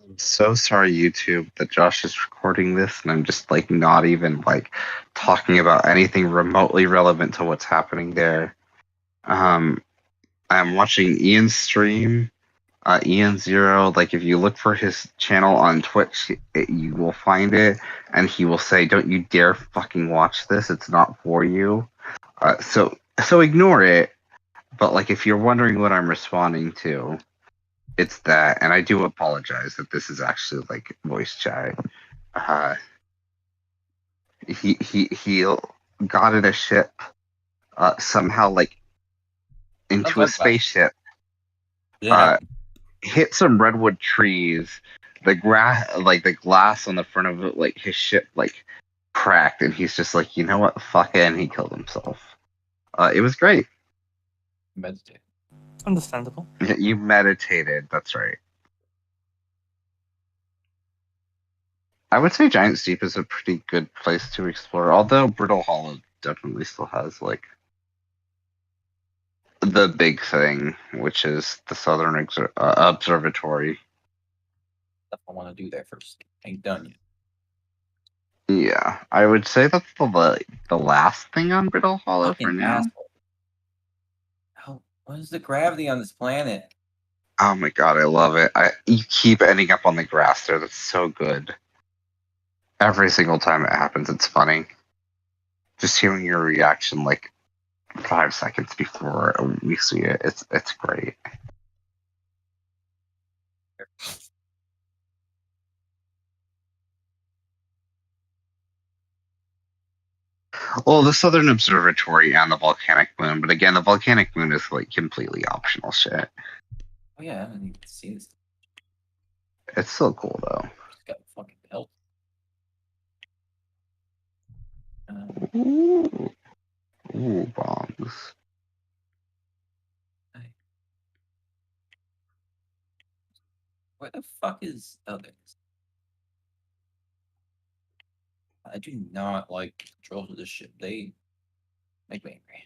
Speaker 1: I'm so sorry, YouTube, that Josh is recording this, and I'm just like not even like talking about anything remotely relevant to what's happening there. I'm watching Ian's stream. Ian Zero, like if you look for his channel on Twitch, you will find it, and he will say, "Don't you dare fucking watch this! It's not for you." So ignore it. But like, if you're wondering what I'm responding to, it's that, and I do apologize that this is actually like voice chat. Uh, he got in a ship, somehow like into a
Speaker 2: Sounds like
Speaker 1: spaceship.
Speaker 2: Yeah.
Speaker 1: Hit some redwood trees. The glass on the front of it, like his ship, like cracked, and he's just like, you know what, fuck it, and he killed himself. It was great.
Speaker 2: Meditate.
Speaker 3: Understandable.
Speaker 1: You meditated. That's right. I would say Giant Steep is a pretty good place to explore, although Brittle Hollow definitely still has like the big thing, which is the Southern Observatory.
Speaker 2: Stuff I want to do there first. Ain't done yet.
Speaker 1: Yeah, I would say that's the last thing on Brittle Hollow for
Speaker 2: Fucking
Speaker 1: now.
Speaker 2: asshole. What is the gravity on this planet?
Speaker 1: Oh my god, I love it. You keep ending up on the grass there. That's so good. Every single time it happens, it's funny. Just hearing your reaction like 5 seconds before we see it, it's great. Well, the Southern Observatory and the Volcanic Moon, but again, the Volcanic Moon is like completely optional shit.
Speaker 2: Oh yeah, I haven't even seen this.
Speaker 1: It's still cool though.
Speaker 2: Just got fucking belt.
Speaker 1: Ooh, ooh, bombs.
Speaker 2: Where the fuck is others? I do not like the controls of this ship. They make me angry.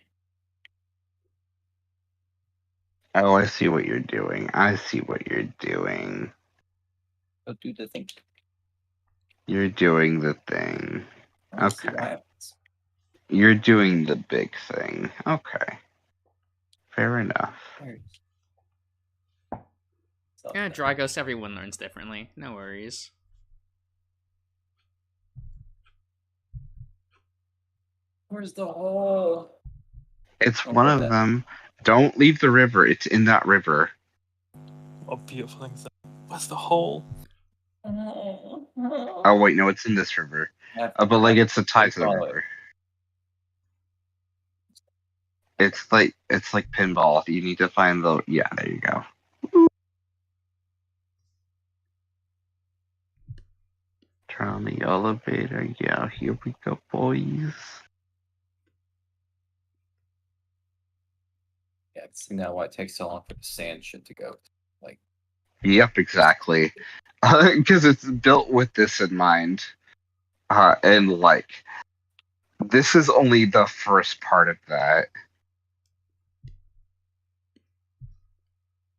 Speaker 1: Oh, I see what you're doing. I see what you're doing.
Speaker 2: Go do the thing.
Speaker 1: You're doing the thing.
Speaker 2: I wanna see
Speaker 1: Okay.
Speaker 2: what happens.
Speaker 1: You're doing the big thing. Okay. Fair enough.
Speaker 2: There it is. So,
Speaker 4: Yeah, Dragos, everyone learns differently. No worries.
Speaker 2: Where's the hole?
Speaker 1: It's
Speaker 2: Oh,
Speaker 1: one
Speaker 2: what
Speaker 1: of
Speaker 2: the-
Speaker 1: them. Don't leave the river. It's in that river.
Speaker 6: What beautiful things. What's the hole?
Speaker 1: Oh wait, no, it's in this river.
Speaker 2: Have
Speaker 1: But like it's a tie
Speaker 2: Please
Speaker 1: to the
Speaker 2: follow it.
Speaker 1: river. It's like pinball. You need to find the there you go. Turn on the elevator. Yeah, here we go, boys.
Speaker 2: Yeah, I can see now why it takes so long for the sand shit to go. Like,
Speaker 1: Yep, exactly. Because it's built with this in mind. And like this is only the first part of that.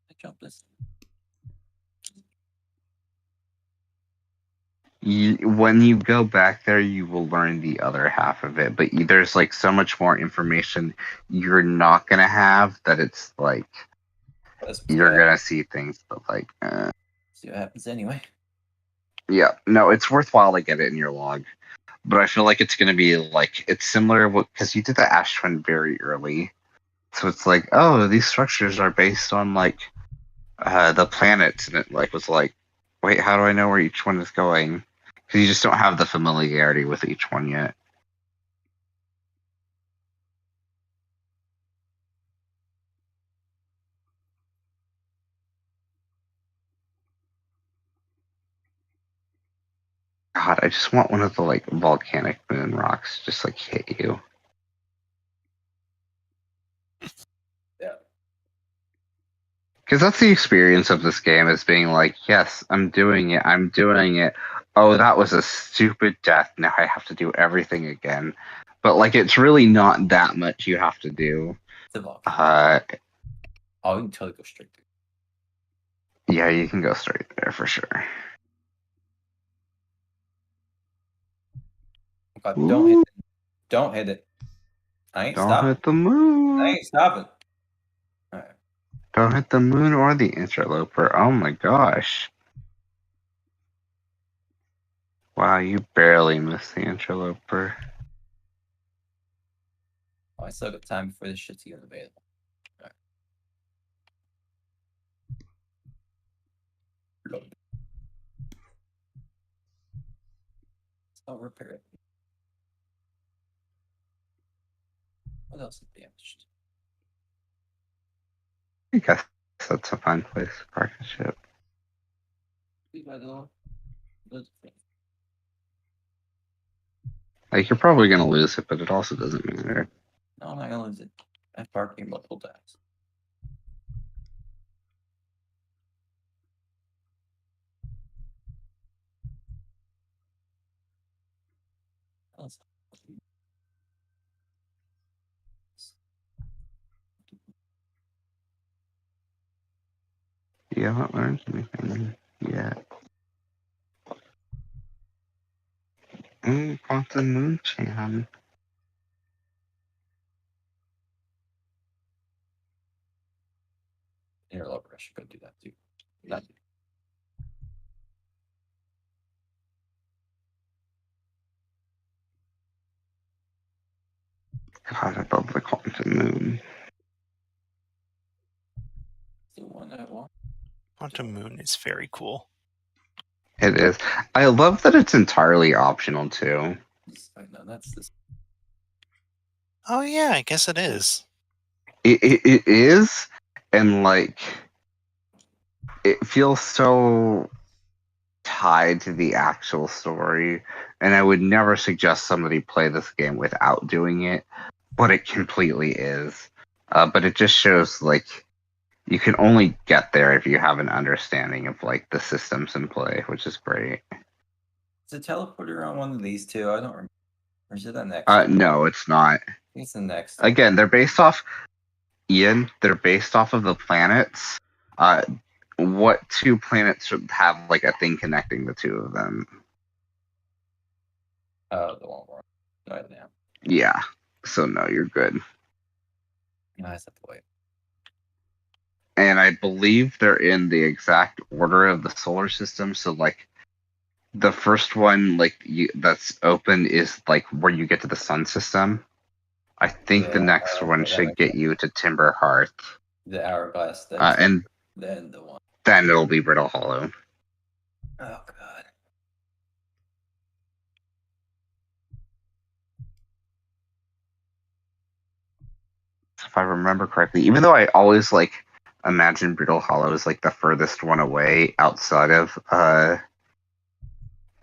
Speaker 2: I jump this.
Speaker 1: When you go back there, you will learn the other half of it. But there's like so much more information you're not gonna have that it's like
Speaker 2: Let's
Speaker 1: you're gonna see things, but like,
Speaker 2: see what happens anyway.
Speaker 1: yeah, no, it's worthwhile to get it in your log. But I feel like it's gonna be like it's similar because you did the Ash Twin very early, so it's like, oh, these structures are based on like the planets, and it like was like, wait, how do I know where each one is going? Because you just don't have the familiarity with each one yet. God, I just want one of the like volcanic moon rocks just like hit you.
Speaker 2: Yeah.
Speaker 1: Because that's the experience of this game is being like, yes, I'm doing it. Oh, that was a stupid death. Now I have to do everything again. But like, it's really not that much you have to do.
Speaker 2: It's a volcano.
Speaker 1: Oh,
Speaker 2: you can totally go straight through.
Speaker 1: Yeah, you can go straight there for sure.
Speaker 2: God, don't hit it. Don't hit it. I ain't
Speaker 1: Don't
Speaker 2: stopping.
Speaker 1: hit the moon.
Speaker 2: I ain't stopping. Alright.
Speaker 1: Don't hit the moon or the interloper. Oh my gosh. Wow, you barely missed the interloper.
Speaker 2: Oh, I still got time before this shit's even available. Alright. Load. I'll repair it. What else is damaged?
Speaker 1: I guess that's a fine place to park a ship.
Speaker 2: Leave by the door. Loads of things.
Speaker 1: Like, you're probably gonna lose it, but it also doesn't matter.
Speaker 2: No, I'm not gonna lose it. I've parked here multiple times. Let's-
Speaker 1: You haven't learned anything yet. Quantum Moon Chan.
Speaker 2: Interloper, I should go do that too. Not
Speaker 1: God, above the Quantum Moon.
Speaker 2: the one I want.
Speaker 6: Quantum Moon is very cool.
Speaker 1: It is. I love that it's entirely optional too.
Speaker 2: I know that's this.
Speaker 6: Oh yeah, I guess it is.
Speaker 1: It is, and like, it feels so tied to the actual story. And I would never suggest somebody play this game without doing it, but it completely is. But it just shows like you can only get there if you have an understanding of like the systems in play, which is great.
Speaker 2: Is a teleporter on one of these two? I don't remember. Or is it the next?
Speaker 1: No, it's not.
Speaker 2: I think it's the next.
Speaker 1: Again, they're based off Ian. They're based off of the planets. What two planets should have like a thing connecting the two of them?
Speaker 2: Oh, the one more. Right now.
Speaker 1: Yeah. So no, you're good.
Speaker 2: No, I just have to wait.
Speaker 1: And I believe they're in the exact order of the solar system. So like the first one, like that's open is like where you get to the sun system. I think the
Speaker 2: Yeah,
Speaker 1: next one
Speaker 2: that
Speaker 1: should
Speaker 2: makes
Speaker 1: get you to Timber Hearth,
Speaker 2: the hourglass. That's
Speaker 1: and
Speaker 2: then the one.
Speaker 1: then it'll be Brittle Hollow.
Speaker 2: Oh god.
Speaker 1: If I remember correctly, even though I always like imagine Brittle Hollow is like the furthest one away outside of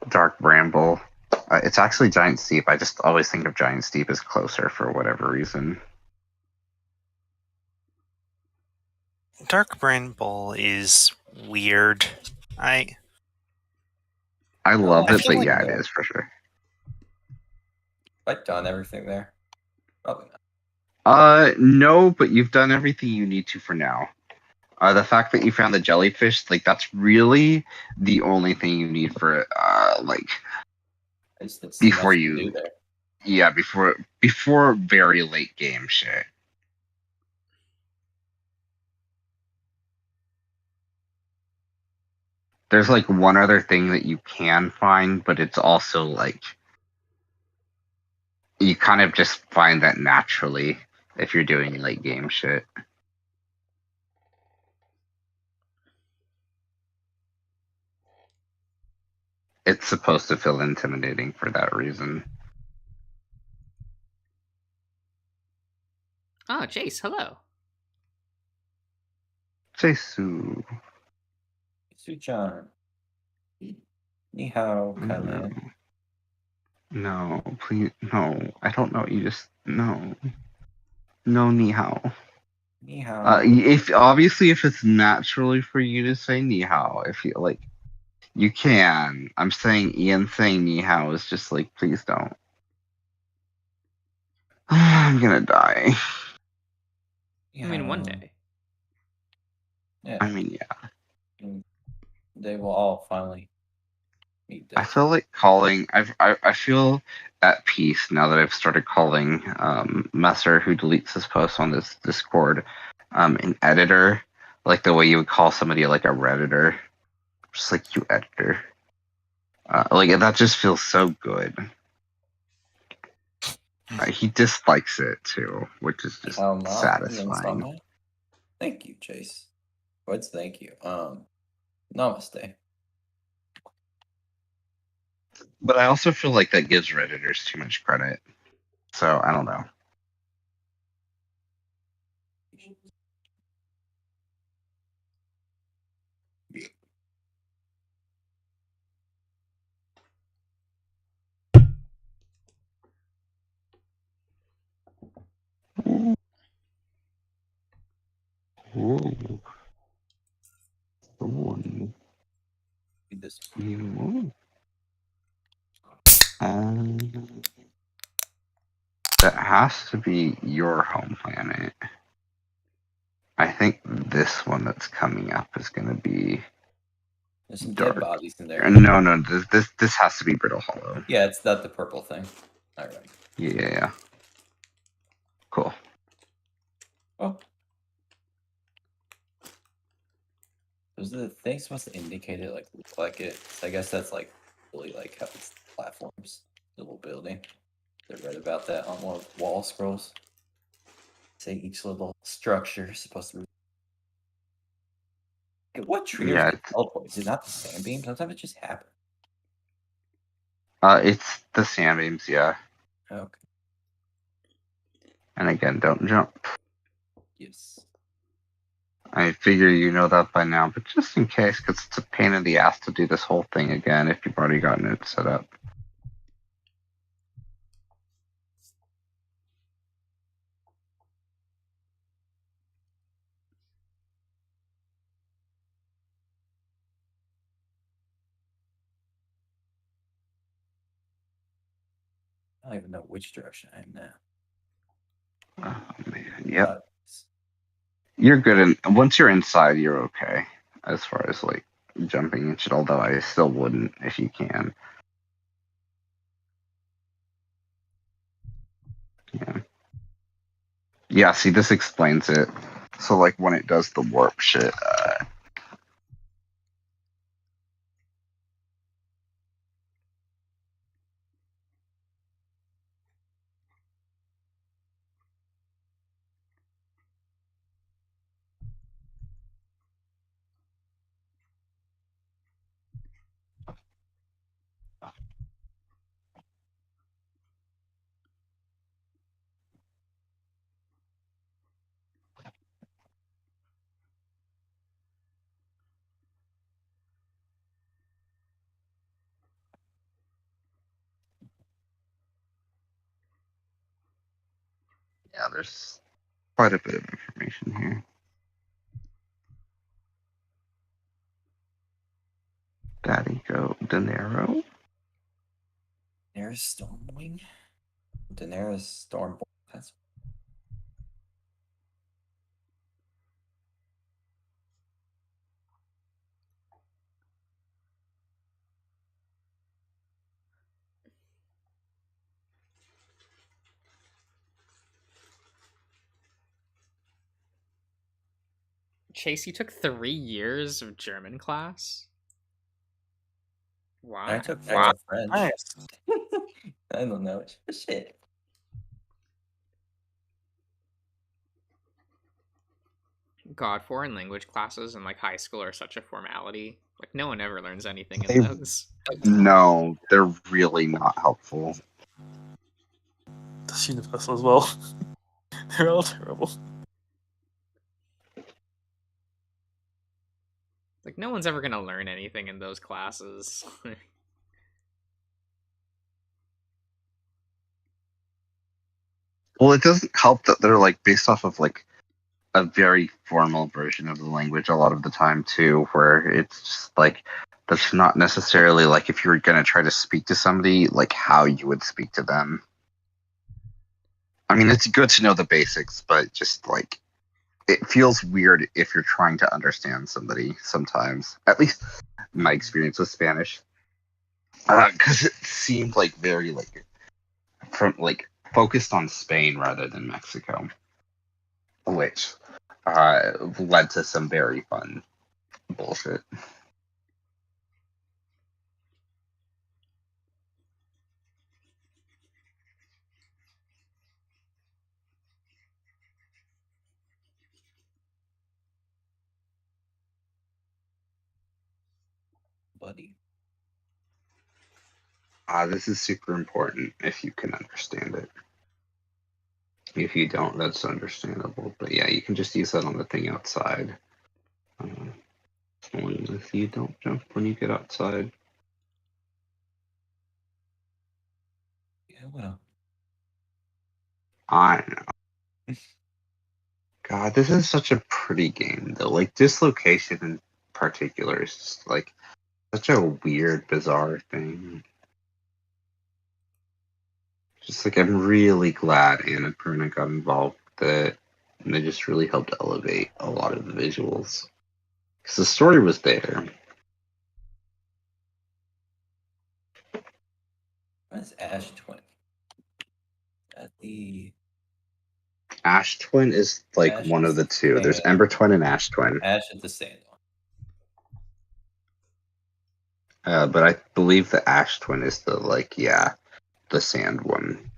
Speaker 1: Dark Bramble. It's actually Giant Steep. I just always think of Giant Steep as closer for whatever reason.
Speaker 6: Dark Bramble is weird. I
Speaker 1: love
Speaker 6: I
Speaker 1: it,
Speaker 6: feel
Speaker 1: but
Speaker 6: like
Speaker 1: yeah, it is for sure.
Speaker 2: I've done everything there. Probably not.
Speaker 1: No, but you've done everything you need to for now. The fact that you found the jellyfish, like that's really the only thing you need for like
Speaker 2: I just didn't see
Speaker 1: before
Speaker 2: much to
Speaker 1: you
Speaker 2: do there.
Speaker 1: yeah, before very late game shit. There's like one other thing that you can find, but it's also like you kind of just find that naturally if you're doing late game shit. It's supposed to feel intimidating for that reason.
Speaker 4: Oh, Jace, hello.
Speaker 1: Jesu.
Speaker 2: Suchan. Ni hao,
Speaker 1: No.
Speaker 2: Kailan.
Speaker 1: No, please, no. I don't know. You just no, no ni hao.
Speaker 2: Ni hao.
Speaker 1: If obviously if it's naturally for you to say ni hao, if you like, you can. I'm saying Ian saying ni hao is just like, please don't. I'm gonna die.
Speaker 2: Ni
Speaker 4: I mean, one
Speaker 2: hao.
Speaker 4: day.
Speaker 2: Yeah.
Speaker 1: I mean, yeah.
Speaker 2: They will all finally meet
Speaker 1: I
Speaker 2: death.
Speaker 1: feel like calling. I feel at peace now that I've started calling Messer, who deletes his posts on this Discord, an editor, like the way you would call somebody like a redditor, just like you editor. Like that just feels so good. He dislikes it too, which is just
Speaker 2: How ma? Ian
Speaker 1: satisfying.
Speaker 2: Sama? Thank you, Chase. What's thank you? Namaste.
Speaker 1: But I also feel like that gives redditors too much credit. So I don't know. Ooh. Ooh.
Speaker 2: Read this.
Speaker 1: Ooh. That has to be your home planet. I think this one that's coming up is going to be
Speaker 2: There's some
Speaker 1: dark.
Speaker 2: dead bodies in there.
Speaker 1: No, this has to be Brittle Hollow.
Speaker 2: Yeah, it's not the purple thing. All right.
Speaker 1: Yeah. Cool.
Speaker 2: Oh. Those are the things supposed to indicate it, like look like it. So I guess that's like really like how it's platforms, the little building. They read about that on one of the wall scrolls. Say each little structure is supposed to be. Hey, what triggers
Speaker 1: Yeah,
Speaker 2: the teleport? Is it not the sand beam? Sometimes it just happens.
Speaker 1: it's the sandbeams, yeah.
Speaker 2: Okay.
Speaker 1: And again, don't jump.
Speaker 2: Yes.
Speaker 1: I figure you know that by now, but just in case, because it's a pain in the ass to do this whole thing again if you've already gotten it set up.
Speaker 2: I don't even know which direction I am now.
Speaker 1: Oh, man. Yep.
Speaker 2: Uh,
Speaker 1: You're good. Once you're inside, you're okay. As far as like jumping and shit, although I still wouldn't if you can. Yeah. Yeah, see, this explains it. So, like, when it does the warp shit, Yeah, there's quite a bit of information here. Daddy Go Dinero.
Speaker 2: Daenerys Stormwing? Daenerys Stormborn. That's
Speaker 4: Chase, you took 3 years of German class? Wow.
Speaker 2: I took
Speaker 3: Wow.
Speaker 2: French.
Speaker 3: Nice.
Speaker 2: I don't know. Shit.
Speaker 4: God, foreign language classes in like high school are such a formality. Like no one ever learns anything
Speaker 1: They-
Speaker 4: in those.
Speaker 1: No, they're really not helpful.
Speaker 3: That's universal as well. They're all terrible.
Speaker 4: Like no one's ever gonna learn anything in those classes.
Speaker 1: Well, it doesn't help that they're like based off of like a very formal version of the language a lot of the time too, where it's just like that's not necessarily like if you were gonna try to speak to somebody like how you would speak to them. I mean, it's good to know the basics, but just like it feels weird if you're trying to understand somebody sometimes. At least my experience with Spanish, because it seemed like very like from like focused on Spain rather than Mexico, which led to some very fun bullshit.
Speaker 2: Buddy.
Speaker 1: This is super important if you can understand it. If you don't, that's understandable. But yeah, you can just use that on the thing outside. As long as you don't jump when you get outside.
Speaker 2: Yeah, well.
Speaker 1: I know. God, this is such a pretty game though. Like Dislocation in particular is just like such a weird, bizarre thing. Just like I'm really glad Annapurna got involved with it, and they just really helped elevate a lot of the visuals. Because the story was there.
Speaker 2: What's Ash Twin? At the
Speaker 1: Ash Twin is like
Speaker 2: Ash
Speaker 1: one of
Speaker 2: is
Speaker 1: the two. There's
Speaker 2: sand.
Speaker 1: Ember Twin and Ash Twin.
Speaker 2: Ash is the sand one.
Speaker 1: But I believe the Ash Twin is the the sand one.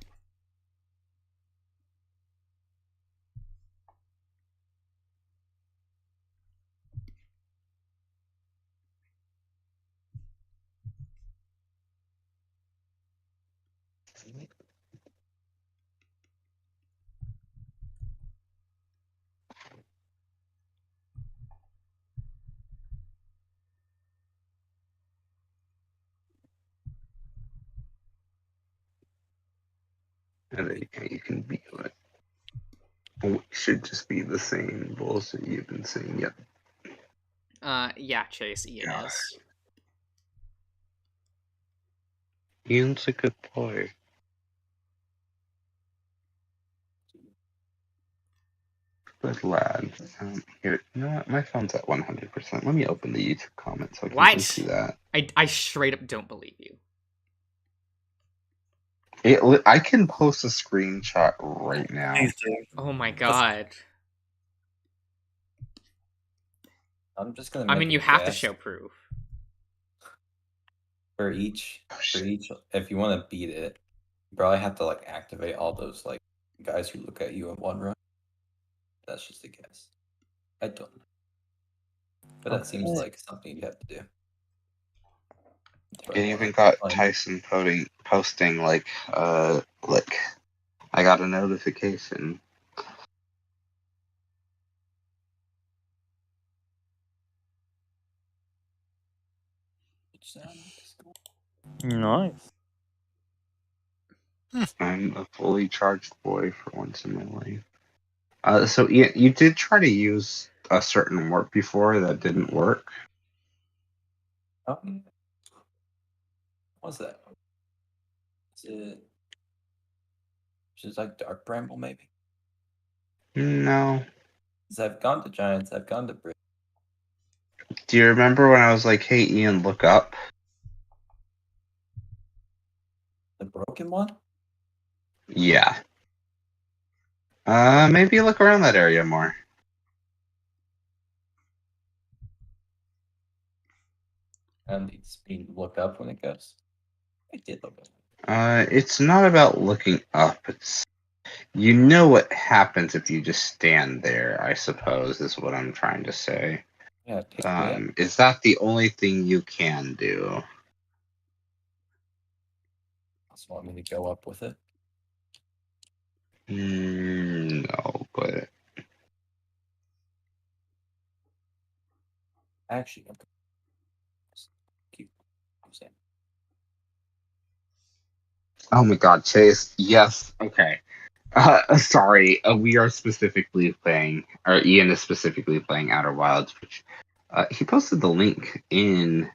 Speaker 1: And then you can be like, oh, it should just be the same bullshit you've been saying. Yep.
Speaker 4: Yeah, Chase, Ian
Speaker 1: Yeah.
Speaker 4: is.
Speaker 1: Ian's a good boy. Good lad. Here, you know what? My phone's at 100%. Let me open the YouTube comments so I can
Speaker 4: What?
Speaker 1: really see that.
Speaker 4: I straight up don't believe you.
Speaker 1: I can post a screenshot right now.
Speaker 3: Please do.
Speaker 4: Oh my god.
Speaker 2: I'm just gonna.
Speaker 4: I
Speaker 2: make
Speaker 4: mean,
Speaker 2: a
Speaker 4: you have to
Speaker 2: guess.
Speaker 4: show proof.
Speaker 2: For each, if you want to beat it, you probably have to like activate all those like guys who look at you in one run. That's just a guess. I don't know, but that seems
Speaker 3: Okay.
Speaker 2: like something you have to do.
Speaker 1: It even got Tyson posting like I got a notification.
Speaker 3: Nice.
Speaker 1: I'm a fully charged boy for once in my life. So yeah, you did try to use a certain warp before that didn't work.
Speaker 2: What's that? Is it? Just like Dark Bramble, maybe?
Speaker 1: No.
Speaker 2: Because I've gone to Giants, I've gone to Brit.
Speaker 1: Do you remember when I was like, "Hey, Ian, look up"?
Speaker 2: The broken one?
Speaker 1: Yeah. Maybe look around that area more.
Speaker 2: And it's being looked up when it goes. I did look up.
Speaker 1: It's not about looking up. It's you know what happens if you just stand there, I suppose, is what I'm trying to say.
Speaker 2: Yeah, take me up.
Speaker 1: Is that the only thing you can do?
Speaker 2: Just want me to go up with it.
Speaker 1: No, but
Speaker 2: Actually, okay. Keep saying.
Speaker 1: oh my god, Chase, yes, okay. Sorry, we are specifically playing, or Ian is specifically playing Outer Wilds, which he posted the link in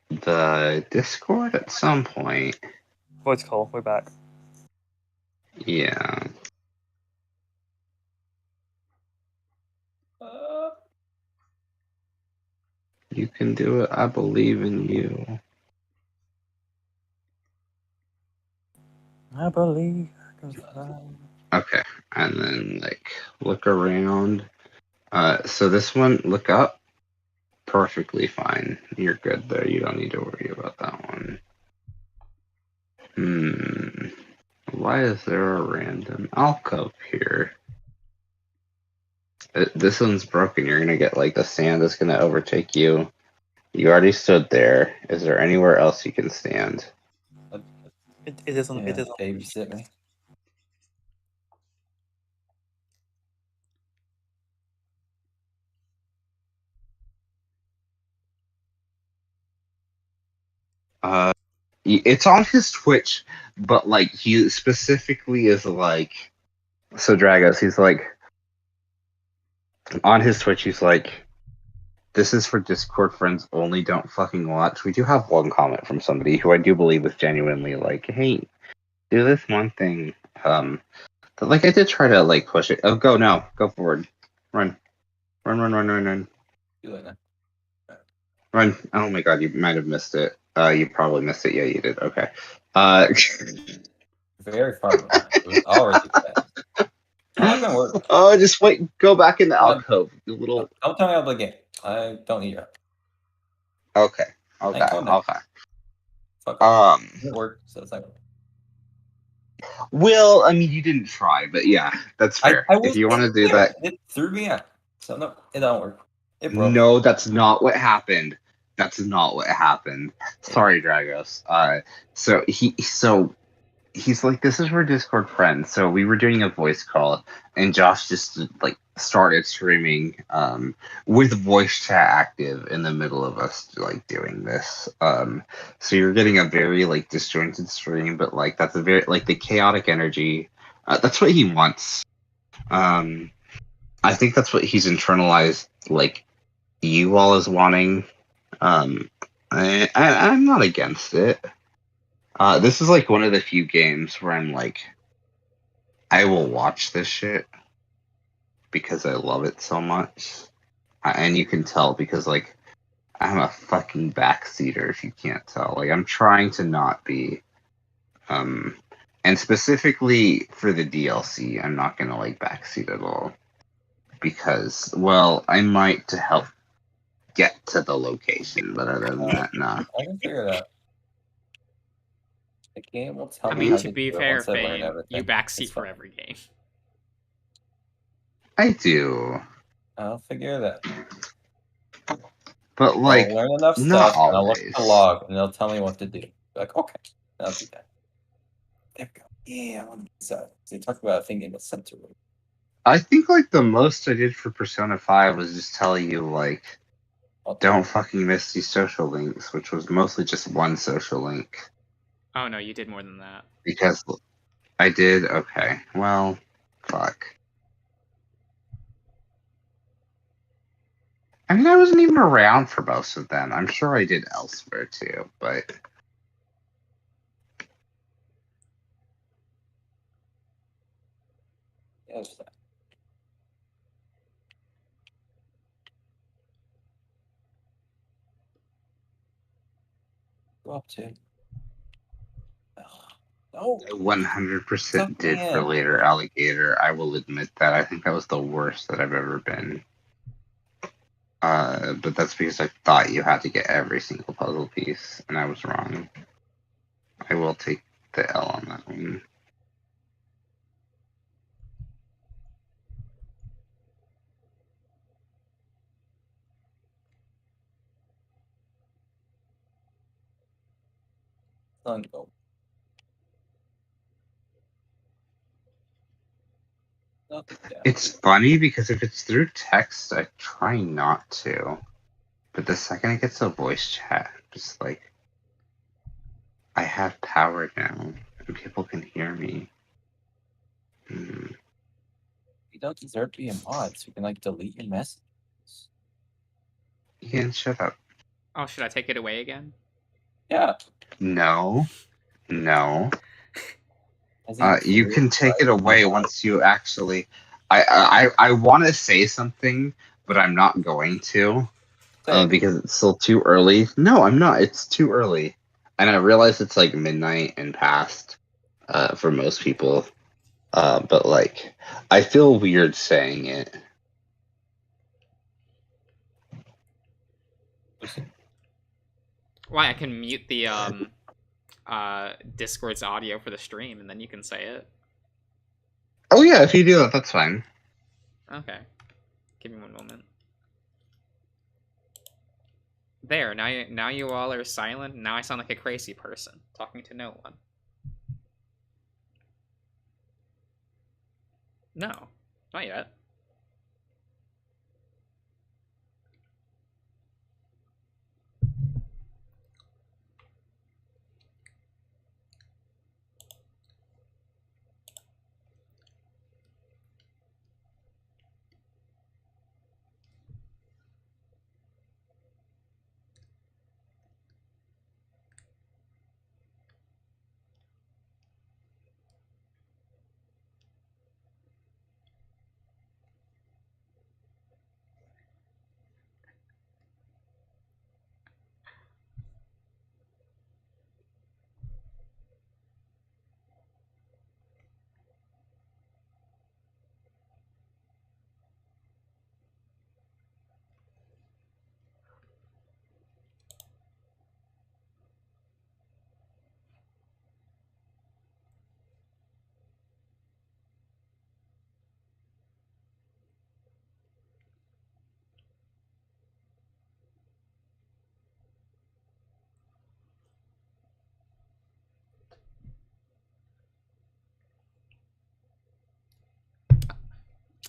Speaker 1: the Discord at some point.
Speaker 3: Voice call. We're back.
Speaker 1: Yeah. You can do it. I believe in you.
Speaker 3: I believe I can fly.
Speaker 1: Okay, and then like look around. So this one, look up. Perfectly fine. You're good there. You don't need to worry about that one. Why is there a random alcove here? This one's broken. You're gonna get like the sand that's gonna overtake you. You already stood there. Is there anywhere else you can stand?
Speaker 3: It isn't.
Speaker 2: Yeah,
Speaker 3: It isn't.
Speaker 2: babysit me.
Speaker 1: It's on his Twitch, but like he specifically is like, so Dragos, he's like, on his Twitch, he's like, this is for Discord friends only, don't fucking watch. We do have one comment from somebody who I do believe is genuinely like, hey, do this one thing. But like I did try to like push it. Oh, go now. Go forward. Run. Run.
Speaker 2: Do it now.
Speaker 1: Run. Oh my god, you might have missed it. You probably missed it. Yeah, you did. Okay.
Speaker 2: Very far behind. It was already bad. How long work?
Speaker 1: Oh, just wait. Go back in the alcove. The little.
Speaker 2: Don't tell me how to play game. I don't need your
Speaker 1: Okay.
Speaker 2: Hey, calm down.
Speaker 1: Okay.
Speaker 2: fuck off. It worked, so it's like
Speaker 1: Well, I mean, you didn't try, but yeah, that's fair.
Speaker 2: I
Speaker 1: If you want to do
Speaker 2: there.
Speaker 1: that,
Speaker 2: It threw me out. So no, it don't work. It broke.
Speaker 1: no, that's not what happened. That's not what happened. Sorry, Dragos. So he's like, this is for Discord friends. So we were doing a voice call, and Josh just like started streaming with voice chat active in the middle of us like doing this. So you're getting a very like disjointed stream, but like that's a very like the chaotic energy. That's what he wants. I think that's what he's internalized. Like you all is wanting. I'm not against it. This is like one of the few games where I'm like, I will watch this shit because I love it so much. And you can tell because like I'm a fucking backseater if you can't tell. Like I'm trying to not be. And specifically for the DLC, I'm not gonna like backseat at all. Because, well, I might to help get to the location, but other than that, nah.
Speaker 2: I can figure it out. The game will tell
Speaker 4: I
Speaker 2: me
Speaker 4: mean,
Speaker 2: how
Speaker 4: to be
Speaker 2: do it
Speaker 4: fair,
Speaker 2: once I learn
Speaker 4: Fane,
Speaker 2: everything.
Speaker 4: you backseat
Speaker 2: It's
Speaker 4: for
Speaker 2: fine.
Speaker 4: every game.
Speaker 1: I do.
Speaker 2: I'll figure it out.
Speaker 1: But like,
Speaker 2: I'll learn enough
Speaker 1: not
Speaker 2: stuff, and I'll look at the
Speaker 1: always.
Speaker 2: log, and they'll tell me what to do. Like, okay, I'll do that. There we go. Yeah, I want to do that. They talk about thinking about center.
Speaker 1: I think like the most I did for Persona 5 was just tell you like, don't fucking miss these social links, which was mostly just one social link.
Speaker 4: Oh no, you did more than that.
Speaker 1: Because I did. Okay. Well, fuck. I mean, I wasn't even around for most of them. I'm sure I did elsewhere too, but
Speaker 2: Yeah, it's that. Go up to. Ugh. No.
Speaker 1: I 100%
Speaker 2: Suck
Speaker 1: did
Speaker 2: me
Speaker 1: for
Speaker 2: in.
Speaker 1: later alligator. I will admit that. I think that was the worst that I've ever been. But that's because I thought you had to get every single puzzle piece, and I was wrong. I will take the L on that one.
Speaker 2: Sun go. Nothing down.
Speaker 1: It's funny because if it's through text, I try not to. But the second it gets a voice chat, just like I have power now, and people can hear me. Hmm.
Speaker 2: You don't deserve to be a mod, so you can like delete your messages.
Speaker 1: Ian, shut up.
Speaker 4: Oh, should I take it away again?
Speaker 2: Yeah.
Speaker 1: No. No.
Speaker 2: As in
Speaker 1: You
Speaker 2: clear,
Speaker 1: can take
Speaker 2: right?
Speaker 1: it away once you actually. I want to say something, but I'm not going to
Speaker 2: Say it.
Speaker 1: because it's still too early. No, I'm not. It's too early, and I realize it's like midnight and past for most people. But like, I feel weird saying it.
Speaker 4: Why? I can mute the Discord's audio for the stream, and then you can say it.
Speaker 1: Oh yeah, if you do that, that's fine.
Speaker 4: Okay. Give me one moment. There. Now you all are silent. Now I sound like a crazy person talking to no one. No, not yet.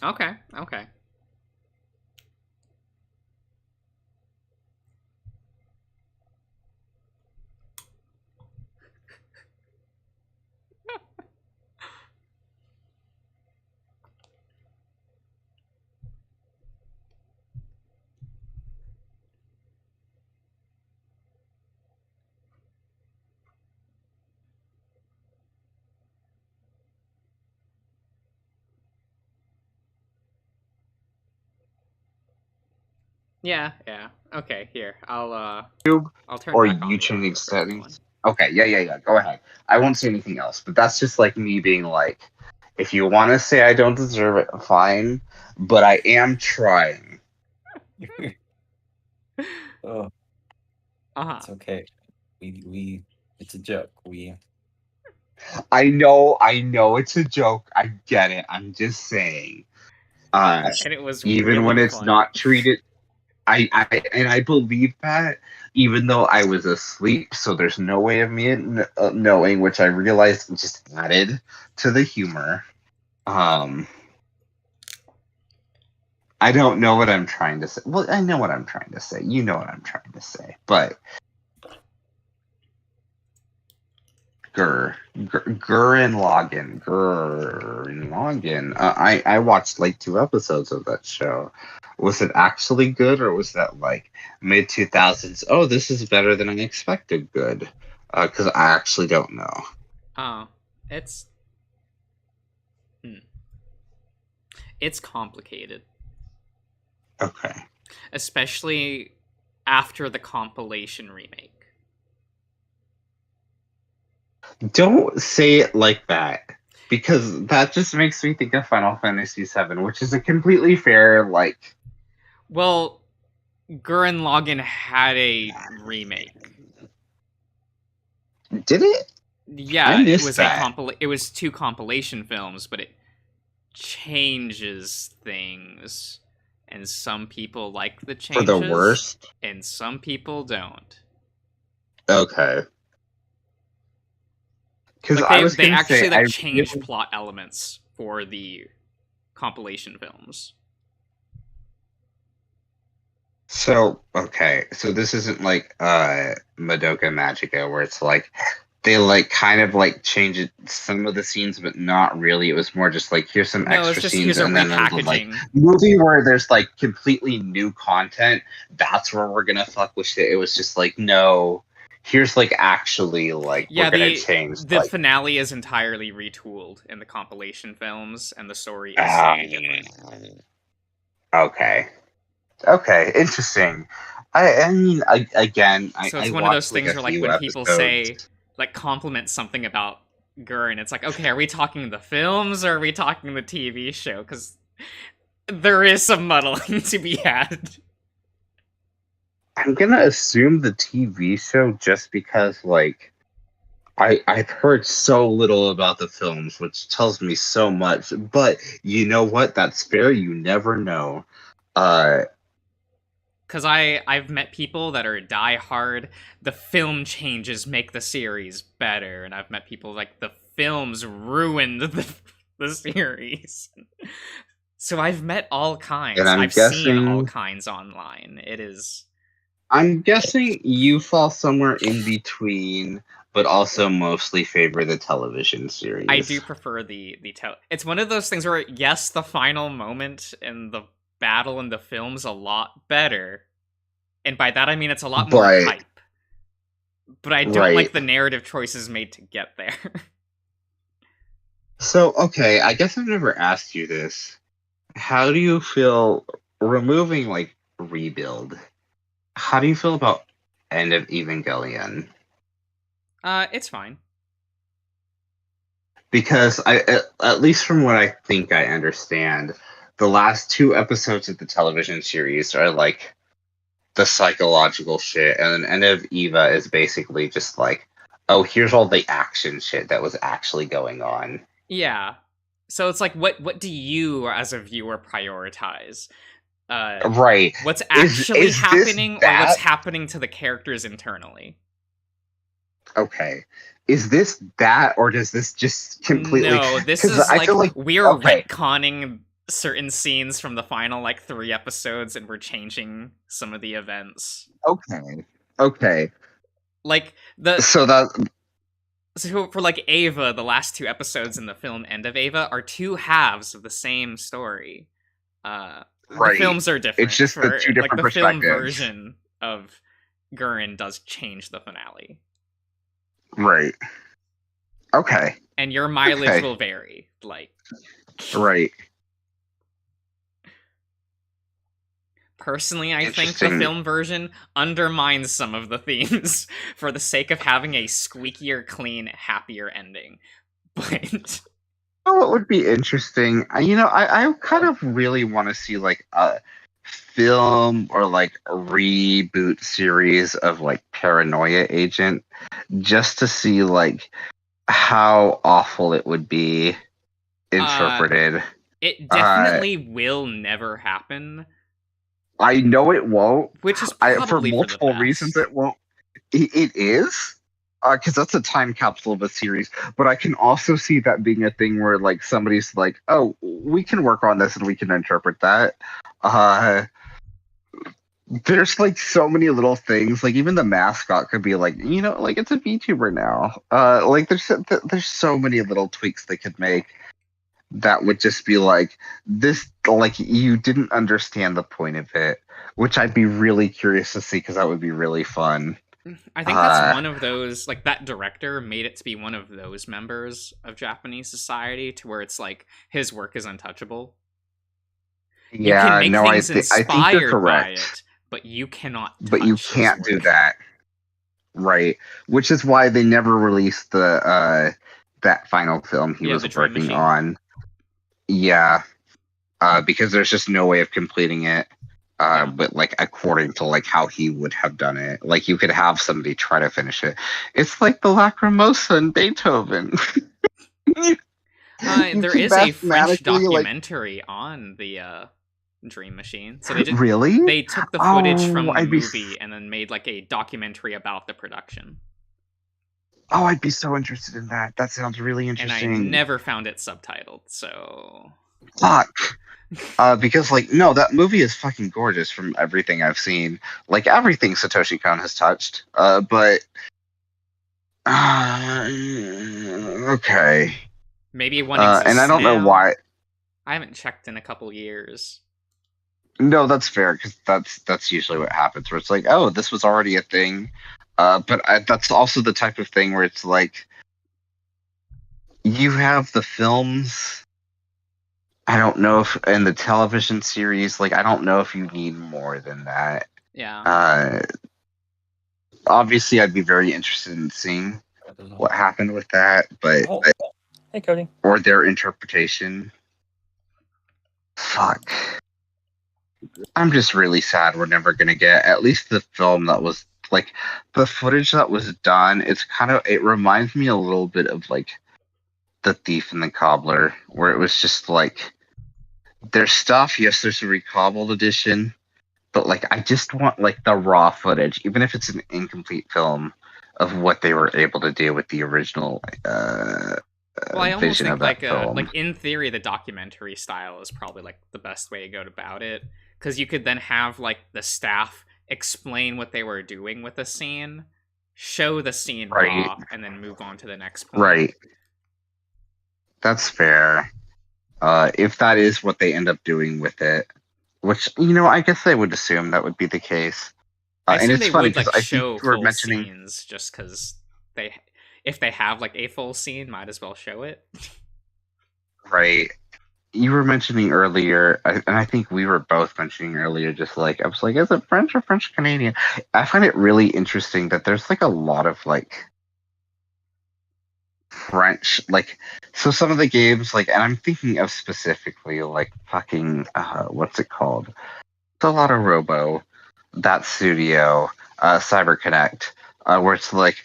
Speaker 4: Okay. Okay. Yeah. Yeah. Okay. Here, I'll turn
Speaker 1: Or
Speaker 4: back
Speaker 1: you
Speaker 4: on
Speaker 1: changing
Speaker 4: the first one.
Speaker 1: settings. Okay, yeah. Go ahead. I won't say anything else. But that's just like me being like, if you want to say I don't deserve it, fine. But I am trying.
Speaker 2: Oh,
Speaker 4: Uh-huh.
Speaker 2: it's okay. We it's a joke.
Speaker 1: I know it's a joke. I get it. I'm just saying.
Speaker 4: And it was
Speaker 1: Even
Speaker 4: really
Speaker 1: when it's
Speaker 4: funny.
Speaker 1: not treated, I believe that, even though I was asleep, so there's no way of me knowing, which I realized just added to the humor. I don't know what I'm trying to say. Well, I know what I'm trying to say. You know what I'm trying to say, but Gurren Lagann. I watched like 2 episodes of that show. Was it actually good, or was that like mid 2000s? Oh, this is better than I expected. Good, because I actually don't know.
Speaker 4: Oh, it's it's complicated,
Speaker 1: Okay,
Speaker 4: especially after the compilation remake.
Speaker 1: don't say it like that, because that just makes me think of Final Fantasy VII, which is a completely fair like.
Speaker 4: Well, Gurren Lagann had a remake.
Speaker 1: Did it?
Speaker 4: Yeah,
Speaker 1: I
Speaker 4: it
Speaker 1: missed
Speaker 4: was
Speaker 1: that.
Speaker 4: it was 2 compilation films, but it changes things, and some people like the
Speaker 1: For the
Speaker 4: changes,
Speaker 1: worst?
Speaker 4: and some people don't.
Speaker 1: Okay. Because
Speaker 4: Like
Speaker 1: I was
Speaker 4: they
Speaker 1: gonna
Speaker 4: actually
Speaker 1: say,
Speaker 4: like
Speaker 1: I
Speaker 4: changed
Speaker 1: really-
Speaker 4: plot elements for the compilation films.
Speaker 1: So okay, so this isn't like Madoka Magica where it's like they like kind of like change it, some of the scenes, but not really. It was more just like here's some
Speaker 4: No, it's
Speaker 1: extra
Speaker 4: just
Speaker 1: scenes,
Speaker 4: here's a
Speaker 1: and then there's like
Speaker 4: repackaging.
Speaker 1: movie where there's like completely new content. That's where we're gonna fuck with shit. It was just like no, here's like actually like
Speaker 4: Yeah,
Speaker 1: we're gonna change
Speaker 4: the
Speaker 1: like
Speaker 4: finale is entirely retooled in the compilation films, and the story is slightly different.
Speaker 1: Okay. Okay, interesting. I mean, again,
Speaker 4: So it's
Speaker 1: I
Speaker 4: one of those
Speaker 1: watched like
Speaker 4: things
Speaker 1: a
Speaker 4: where, like,
Speaker 1: few
Speaker 4: when people
Speaker 1: episodes.
Speaker 4: say, like, compliment something about Gurren, it's like, okay, are we talking the films or are we talking the TV show? Because there is some muddling to be had.
Speaker 1: I'm gonna assume the TV show just because, like, I've heard so little about the films, which tells me so much. But you know what? That's fair. You never know.
Speaker 4: Because I've met people that are diehard, the film changes make the series better, and I've met people like the films ruined the series. So I've met all kinds.
Speaker 1: And
Speaker 4: I've seen all kinds online. It is.
Speaker 1: I'm guessing you fall somewhere in between, but also mostly favor the television series.
Speaker 4: I do prefer the It's one of those things where yes, the final moment and the battle in the film's a lot better, and by that I mean it's a lot more
Speaker 1: But-
Speaker 4: hype. But I don't
Speaker 1: Right.
Speaker 4: like the narrative choices made to get there.
Speaker 1: So, okay, I guess I've never asked you this. How do you feel removing like Rebuild? How do you feel about End of Evangelion?
Speaker 4: It's fine.
Speaker 1: Because at least from what I think I understand, the last 2 episodes of the television series are like the psychological shit, and then End of Eva is basically just like, oh, here's all the action shit that was actually going on.
Speaker 4: Yeah. So it's like, what do you as a viewer prioritize?
Speaker 1: Right.
Speaker 4: What's actually
Speaker 1: is this
Speaker 4: happening, or
Speaker 1: that?
Speaker 4: what's happening to the characters internally?
Speaker 1: Okay. Is this that, or does this just completely?
Speaker 4: No, this
Speaker 1: 'cause
Speaker 4: is
Speaker 1: I
Speaker 4: like,
Speaker 1: feel like
Speaker 4: we're
Speaker 1: okay.
Speaker 4: retconning certain scenes from the final like 3 episodes, and we're changing some of the events.
Speaker 1: Okay.
Speaker 4: Like the
Speaker 1: So that
Speaker 4: so for like Ava, the last 2 episodes in the film End of Ava are 2 halves of the same story. The
Speaker 1: Right.
Speaker 4: films are different.
Speaker 1: It's just the 2 different
Speaker 4: like the film
Speaker 1: perspectives.
Speaker 4: version of Gurren does change the finale,
Speaker 1: right. Okay.
Speaker 4: and your mileage
Speaker 1: Okay.
Speaker 4: will vary. Like,
Speaker 1: Right.
Speaker 4: personally, I think the
Speaker 1: Interesting.
Speaker 4: film version undermines some of the themes for the sake of having a squeakier, clean, happier ending. But
Speaker 1: You know what would be interesting? I kind of really want to see like a film or like a reboot series of like Paranoia Agent, just to see like how awful it would be interpreted.
Speaker 4: it definitely will never happen,
Speaker 1: I know it won't.
Speaker 4: which is
Speaker 1: For
Speaker 4: probably
Speaker 1: multiple
Speaker 4: the
Speaker 1: reasons
Speaker 4: best.
Speaker 1: it won't. It is. Because that's a time capsule of a series, but I can also see that being a thing where like somebody's like, "Oh, we can work on this and we can interpret that." There's like so many little things. Like even the mascot could be like, like it's a VTuber now. Like there's so many little tweaks they could make that would just be like this. Like you didn't understand the point of it, which I'd be really curious to see because that would be really fun.
Speaker 4: I think that's one of those, like, that director made it to be one of those members of Japanese society to where it's like his work is untouchable. You can
Speaker 1: Yeah,
Speaker 4: make
Speaker 1: no,
Speaker 4: things
Speaker 1: I think you're
Speaker 4: inspired by
Speaker 1: correct,
Speaker 4: it, but you cannot
Speaker 1: but you
Speaker 4: touch his
Speaker 1: can't do
Speaker 4: work.
Speaker 1: that, right? Which is why they never released the that final film he
Speaker 4: Yeah,
Speaker 1: was
Speaker 4: the Dream
Speaker 1: working
Speaker 4: Machine.
Speaker 1: on. Yeah, because there's just no way of completing it.
Speaker 4: Yeah.
Speaker 1: But like according to like how he would have done it, like you could have somebody try to finish it. It's like the Lacrimosa in Beethoven. You
Speaker 4: There
Speaker 1: could
Speaker 4: is a French
Speaker 1: mathematically, like,
Speaker 4: documentary on the Dream Machine. So they
Speaker 1: really?
Speaker 4: took the footage from
Speaker 1: Oh,
Speaker 4: the
Speaker 1: I'd be
Speaker 4: movie and then made like a documentary about the production.
Speaker 1: oh, I'd be so interested in that. That sounds really
Speaker 4: And I
Speaker 1: interesting.
Speaker 4: never found it subtitled, so
Speaker 1: Fuck. Because like no, that movie is fucking gorgeous from everything I've seen. Like everything Satoshi Kon has touched. But okay.
Speaker 4: maybe one exists
Speaker 1: And I don't know
Speaker 4: now.
Speaker 1: why.
Speaker 4: I haven't checked in a couple years.
Speaker 1: No, that's fair because that's usually what happens. Where it's like, oh, this was already a thing. That's also the type of thing where it's like you have the films. I don't know if in the television series, like I don't know if you need more than that.
Speaker 4: Yeah.
Speaker 1: Obviously, I'd be very interested in seeing what happened with that, but
Speaker 3: Oh, hey, Cody.
Speaker 1: or their interpretation. Fuck. I'm just really sad we're never gonna get at least the film that was like the footage that was done. It reminds me a little bit of like The Thief and the Cobbler, where it was just like there's stuff. Yes, there's a recobbled edition, but like I just want like the raw footage, even if it's an incomplete film, of what they were able to do with the original
Speaker 4: Well, I almost
Speaker 1: vision
Speaker 4: think
Speaker 1: of that film.
Speaker 4: like in theory, the documentary style is probably like the best way to go about it, because you could then have like the staff explain what they were doing with the scene, show the scene
Speaker 1: Right.
Speaker 4: raw, and then move on to the next point.
Speaker 1: Right. That's fair. If that is what they end up doing with it, which I guess they would assume that would be the case.
Speaker 4: I
Speaker 1: And
Speaker 4: assume
Speaker 1: it's
Speaker 4: they
Speaker 1: funny
Speaker 4: would like
Speaker 1: because I
Speaker 4: show
Speaker 1: think you were
Speaker 4: full
Speaker 1: mentioning.
Speaker 4: scenes just because if they have like a full scene, might as well show it.
Speaker 1: Right. You were mentioning earlier, and I think we were both mentioning earlier, just like, I was like, is it French or French Canadian? I find it really interesting that there's like a lot of like French, like, so some of the games, like, and I'm thinking of specifically like fucking, what's it called? Solado Robo, that studio, CyberConnect, where it's like,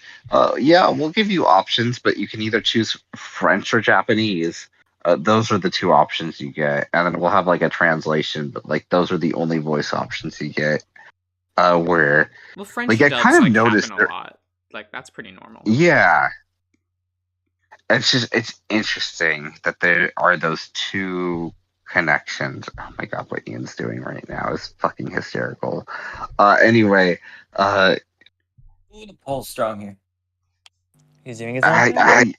Speaker 1: yeah, we'll give you options, but you can either choose French or Japanese. Those are the two options you get, and then we'll have like a translation, but like those are the only voice options you get. Where
Speaker 4: Well, French
Speaker 1: Like, I
Speaker 4: dubs
Speaker 1: kind of
Speaker 4: like
Speaker 1: noticed
Speaker 4: happen a
Speaker 1: there-
Speaker 4: lot. Like that's pretty normal.
Speaker 1: yeah, it's interesting that there are those two connections. Oh my god, what Ian's doing right now is fucking hysterical. Anyway,
Speaker 3: Ooh, the pull's strong here. He's doing his own thing.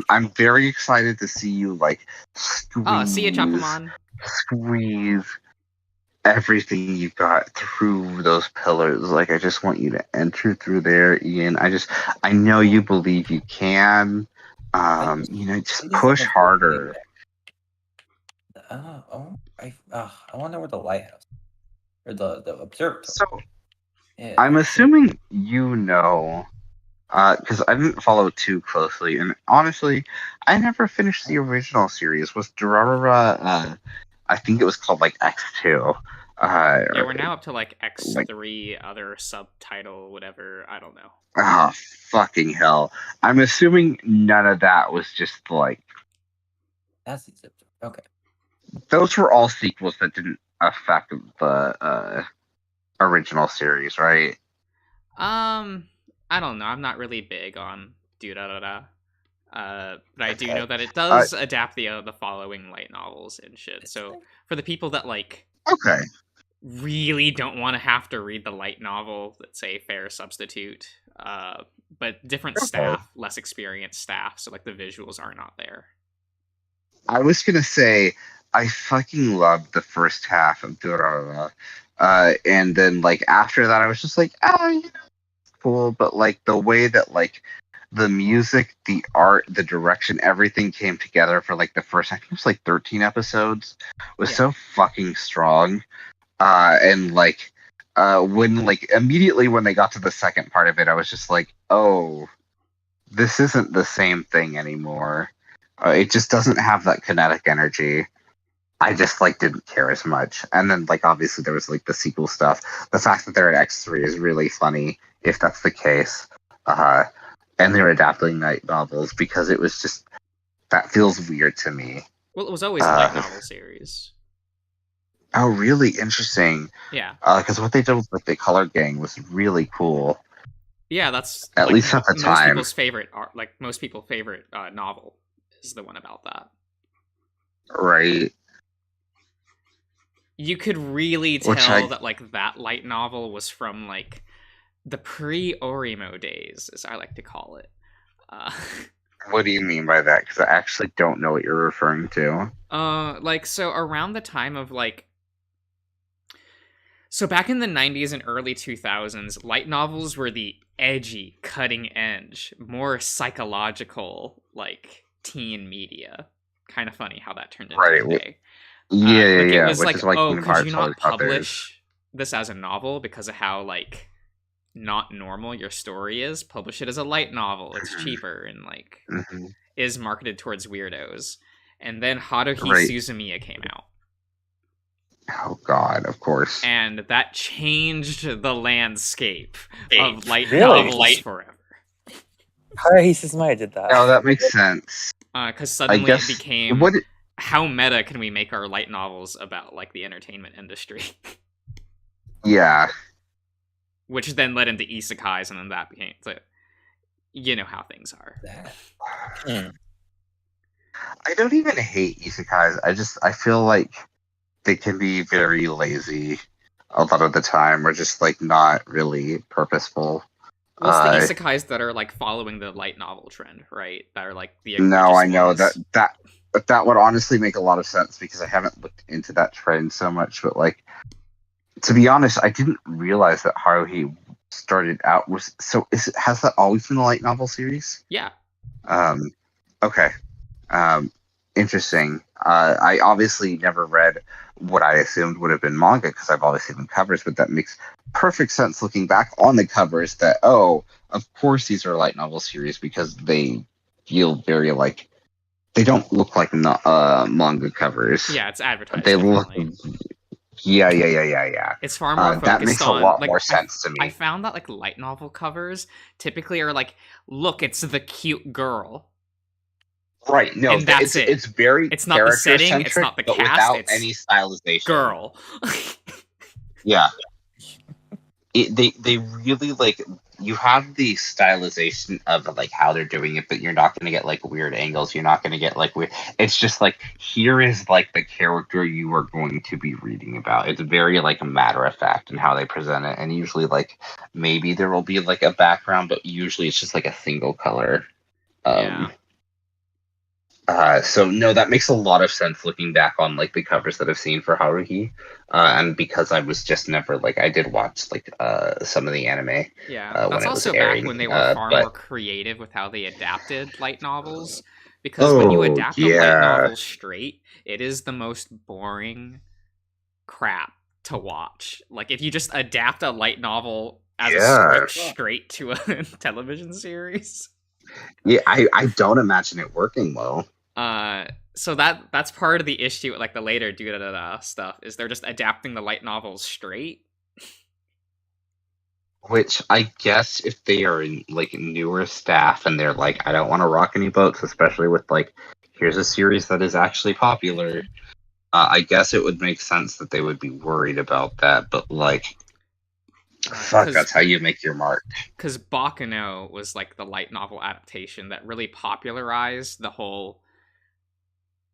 Speaker 1: I'm very excited to see you like squeeze,
Speaker 4: Oh, see you, Chapamon.
Speaker 1: squeeze everything you got through those pillars. Like I just want you to enter through there, Ian. I know you believe you can. Just push harder.
Speaker 3: I want to know where the lighthouse or the observatory.
Speaker 1: So
Speaker 3: Yeah.
Speaker 1: I'm assuming because I didn't follow too closely, and honestly, I never finished the original series. Was Durarara, I think it was called like X2.
Speaker 4: Yeah, we're now up to like X3, other subtitle, whatever. I don't know.
Speaker 1: Oh, fucking hell. I'm assuming none of that was just like,
Speaker 3: That's the zip. Okay.
Speaker 1: those were all sequels that didn't affect the original series, right?
Speaker 4: I don't know. I'm not really big on Durarara. But I do know that it does adapt the following light novels and shit. So for the people that like
Speaker 1: Okay.
Speaker 4: really don't want to have to read the light novel that's a fair substitute. But different
Speaker 1: Okay.
Speaker 4: staff, less experienced staff, so like the visuals are not there.
Speaker 1: I was gonna say I fucking loved the first half of Durarara. And then like after that I was just like, cool, but like the way that like the music, the art, the direction, everything came together for like the first, I think it was like 13 episodes, was
Speaker 4: Yeah.
Speaker 1: so fucking strong. And like when like immediately when they got to the second part of it, I was just like, oh, this isn't the same thing anymore. It just doesn't have that kinetic energy. I just like didn't care as much. And then like obviously there was like the sequel stuff. The fact that they're at X3 is really funny if that's the case. And they're adapting light novels because it was just that feels weird to me.
Speaker 4: Well, it was always a light novel series.
Speaker 1: Oh, really interesting.
Speaker 4: Yeah.
Speaker 1: Because what they did with like, the Color Gang was really cool.
Speaker 4: Yeah, that's
Speaker 1: At
Speaker 4: like,
Speaker 1: least at the
Speaker 4: most
Speaker 1: time.
Speaker 4: people's favorite art, like most people's favorite novel is the one about that.
Speaker 1: Right.
Speaker 4: You could really
Speaker 1: Which
Speaker 4: tell
Speaker 1: I-
Speaker 4: that like that light novel was from like the pre-Orimo days, as I like to call it.
Speaker 1: What do you mean by that? Because I actually don't know what you're referring to.
Speaker 4: Like so around the time of like, so back in the 90s and early 2000s, light novels were the edgy, cutting edge, more psychological like teen media. Kind of funny how that turned into
Speaker 1: Right,
Speaker 4: today.
Speaker 1: Yeah,
Speaker 4: It was
Speaker 1: which
Speaker 4: like,
Speaker 1: is why
Speaker 4: oh,
Speaker 1: Kingdom
Speaker 4: could you
Speaker 1: Hearts
Speaker 4: not
Speaker 1: always got theirs.
Speaker 4: publish this as a novel because of how like not normal your story is? Publish it as a light novel. It's
Speaker 1: Mhm.
Speaker 4: cheaper and like
Speaker 1: Mhm.
Speaker 4: is marketed towards weirdos. And then Haruhi
Speaker 1: Right.
Speaker 4: Suzumiya came out,
Speaker 1: Oh God, of course.
Speaker 4: and that changed the landscape of light
Speaker 3: Really?
Speaker 4: novels forever.
Speaker 3: Haruhi Suzumiya did that.
Speaker 1: Oh, that makes sense.
Speaker 4: Because
Speaker 1: I
Speaker 4: suddenly
Speaker 1: guess
Speaker 4: it became
Speaker 1: what.
Speaker 4: how meta can we make our light novels about like the entertainment industry?
Speaker 1: Yeah.
Speaker 4: Which then led into isekais, and then that became you know how things are.
Speaker 1: I don't even hate isekais. I feel like they can be very lazy a lot of the time, or just like not really purposeful.
Speaker 4: Well, it's the isekais that are like following the light novel trend, right? That are like the
Speaker 1: No,
Speaker 4: egregious
Speaker 1: I know
Speaker 4: ones.
Speaker 1: that would honestly make a lot of sense because I haven't looked into that trend so much. But like, to be honest, I didn't realize that Haruhi started out was so. Has that always been a light novel series?
Speaker 4: Yeah.
Speaker 1: Okay. Interesting. I obviously never read what I assumed would have been manga because I've always seen covers, but that makes perfect sense looking back on the covers that, oh, of course these are light novel series because they feel very like, they don't look like manga covers.
Speaker 4: Yeah, it's advertised.
Speaker 1: They look.
Speaker 4: differently.
Speaker 1: Yeah.
Speaker 4: It's far more focused
Speaker 1: That makes a
Speaker 4: on
Speaker 1: lot
Speaker 4: like
Speaker 1: more sense to me.
Speaker 4: I found that like light novel covers typically are like, look, it's the cute girl.
Speaker 1: Right, no,
Speaker 4: And that's it.
Speaker 1: It's very
Speaker 4: It's not the setting, it's
Speaker 1: character-centric,
Speaker 4: not the
Speaker 1: but
Speaker 4: cast,
Speaker 1: without
Speaker 4: it's
Speaker 1: any stylization.
Speaker 4: Girl.
Speaker 1: Yeah. They really like, you have the stylization of like how they're doing it, but you're not going to get like weird angles. You're not going to get like weird. It's just like, here is like the character you are going to be reading about. It's very like matter of fact in how they present it, and usually like maybe there will be like a background, but usually it's just like a single color.
Speaker 4: Yeah.
Speaker 1: So no, that makes a lot of sense looking back on like the covers that I've seen for Haruhi, and because I was just never like, I did watch like some of the anime.
Speaker 4: Yeah,
Speaker 1: when
Speaker 4: that's
Speaker 1: it was
Speaker 4: also
Speaker 1: airing,
Speaker 4: back when they were far
Speaker 1: but-
Speaker 4: more creative with how they adapted light novels. Because when you
Speaker 1: Oh,
Speaker 4: adapt a light
Speaker 1: yeah.
Speaker 4: novel straight, it is the most boring crap to watch. Like if you just adapt a light novel as
Speaker 1: Yeah.
Speaker 4: a script straight to a television series.
Speaker 1: Yeah, I don't imagine it working well.
Speaker 4: So that's part of the issue with like the later stuff is they're just adapting the light novels straight.
Speaker 1: Which I guess if they are in like newer staff and they're like, I don't want to rock any boats, especially with like, here's a series that is actually popular. I guess it would make sense that they would be worried about that, but like, fuck,
Speaker 4: 'cause-
Speaker 1: that's how you make your mark.
Speaker 4: Because Baccano was like the light novel adaptation that really popularized the whole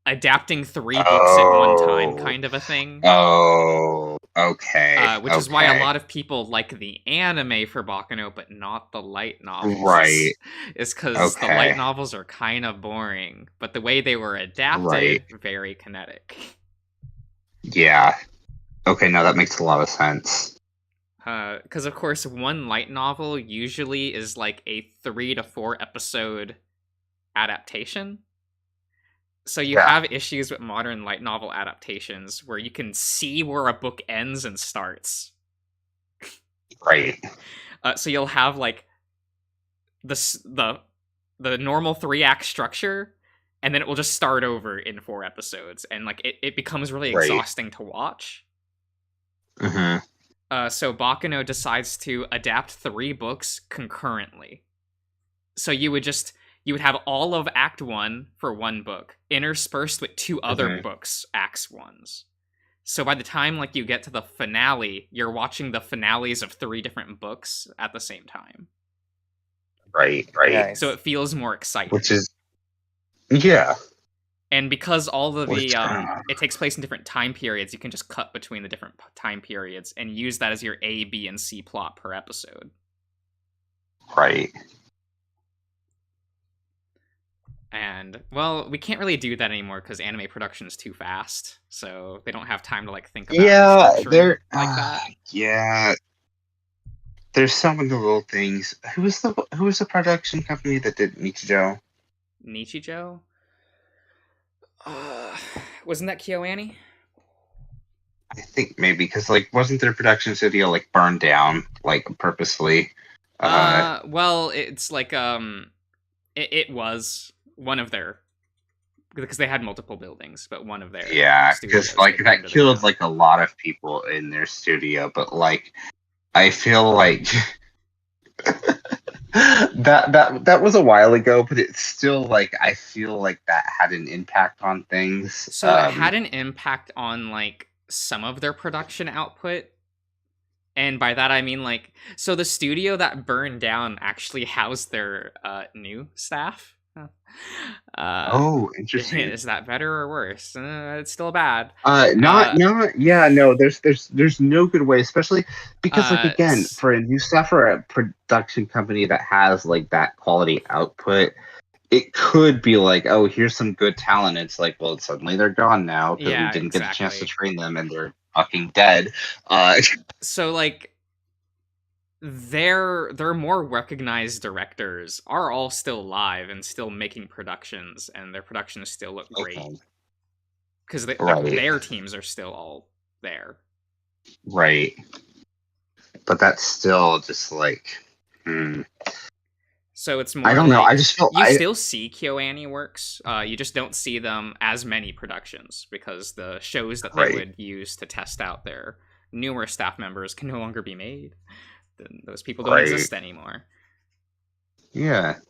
Speaker 4: adapting 3 books at one time
Speaker 1: Oh.
Speaker 4: kind of a thing.
Speaker 1: Oh, Okay.
Speaker 4: which is why a
Speaker 1: okay.
Speaker 4: lot of people like the anime for Baccano, but not the light novels.
Speaker 1: Right.
Speaker 4: Is because the light
Speaker 1: Okay.
Speaker 4: novels are kind of boring, but the way they were adapted,
Speaker 1: Right.
Speaker 4: very kinetic.
Speaker 1: Yeah. Okay, no, that makes a lot of sense.
Speaker 4: Because of course, one light novel usually is like a 3 to 4 episode adaptation. So you
Speaker 1: Yeah.
Speaker 4: have issues with modern light novel adaptations where you can see where a book ends and starts.
Speaker 1: Right.
Speaker 4: So you'll have like the normal 3-act structure, and then it will just start over in 4 episodes, and like it becomes really
Speaker 1: Right.
Speaker 4: exhausting to watch.
Speaker 1: Mm-hmm.
Speaker 4: So Baccano decides to adapt 3 books concurrently. So you would have all of Act 1 for one book, interspersed with 2 other
Speaker 1: Mhm.
Speaker 4: books, Acts 1s. So by the time like you get to the finale, you're watching the finales of 3 different books at the same time.
Speaker 1: Right. Right.
Speaker 3: Nice.
Speaker 4: So it feels more exciting.
Speaker 1: Which is, yeah.
Speaker 4: And because all of
Speaker 1: Which,
Speaker 4: the it takes place in different time periods, you can just cut between the different time periods and use that as your A, B, and C plot per episode.
Speaker 1: Right.
Speaker 4: And well, we can't really do that anymore because anime production is too fast, so they don't have time to like think about
Speaker 1: Yeah,
Speaker 4: restructuring
Speaker 1: there.
Speaker 4: like that.
Speaker 1: Yeah. There's so many little things. Who was the production company that did Nichijou?
Speaker 4: Nichijou? Wasn't that KyoAni?
Speaker 1: I think maybe because like wasn't their production studio like burned down like purposely?
Speaker 4: Well, it's like it was one of their, because they had multiple buildings, but one of their
Speaker 1: Yeah,
Speaker 4: studios
Speaker 1: because like
Speaker 4: they
Speaker 1: that
Speaker 4: burned to the
Speaker 1: killed
Speaker 4: ground.
Speaker 1: like a lot of people in their studio, but like I feel like that was a while ago, but it's still like I feel like that had an impact on things.
Speaker 4: So it had an impact on like some of their production output. And by that I mean like, so the studio that burned down actually housed their new staff.
Speaker 1: Oh, interesting.
Speaker 4: Is that better or worse? It's still bad.
Speaker 1: No. There's no good way, especially because like again,
Speaker 4: s-
Speaker 1: for a new staff or a production company that has like that quality output, it could be like, oh, here's some good talent. It's like, well, suddenly they're gone now because
Speaker 4: Yeah,
Speaker 1: we didn't get a chance to
Speaker 4: exactly.
Speaker 1: train them and they're fucking dead.
Speaker 4: So like their more recognized directors are all still live and still making productions, and their productions still look great
Speaker 1: Okay.
Speaker 4: because
Speaker 1: Right.
Speaker 4: their teams are still all there.
Speaker 1: Right. But that's still just like,
Speaker 4: So it's more
Speaker 1: I don't know.
Speaker 4: like,
Speaker 1: I just feel
Speaker 4: you still see KyoAni works. You just don't see them as many productions because the shows that they
Speaker 1: Right.
Speaker 4: would use to test out their newer staff members can no longer be made. Then those people don't
Speaker 1: Right.
Speaker 4: exist anymore.
Speaker 1: Yeah.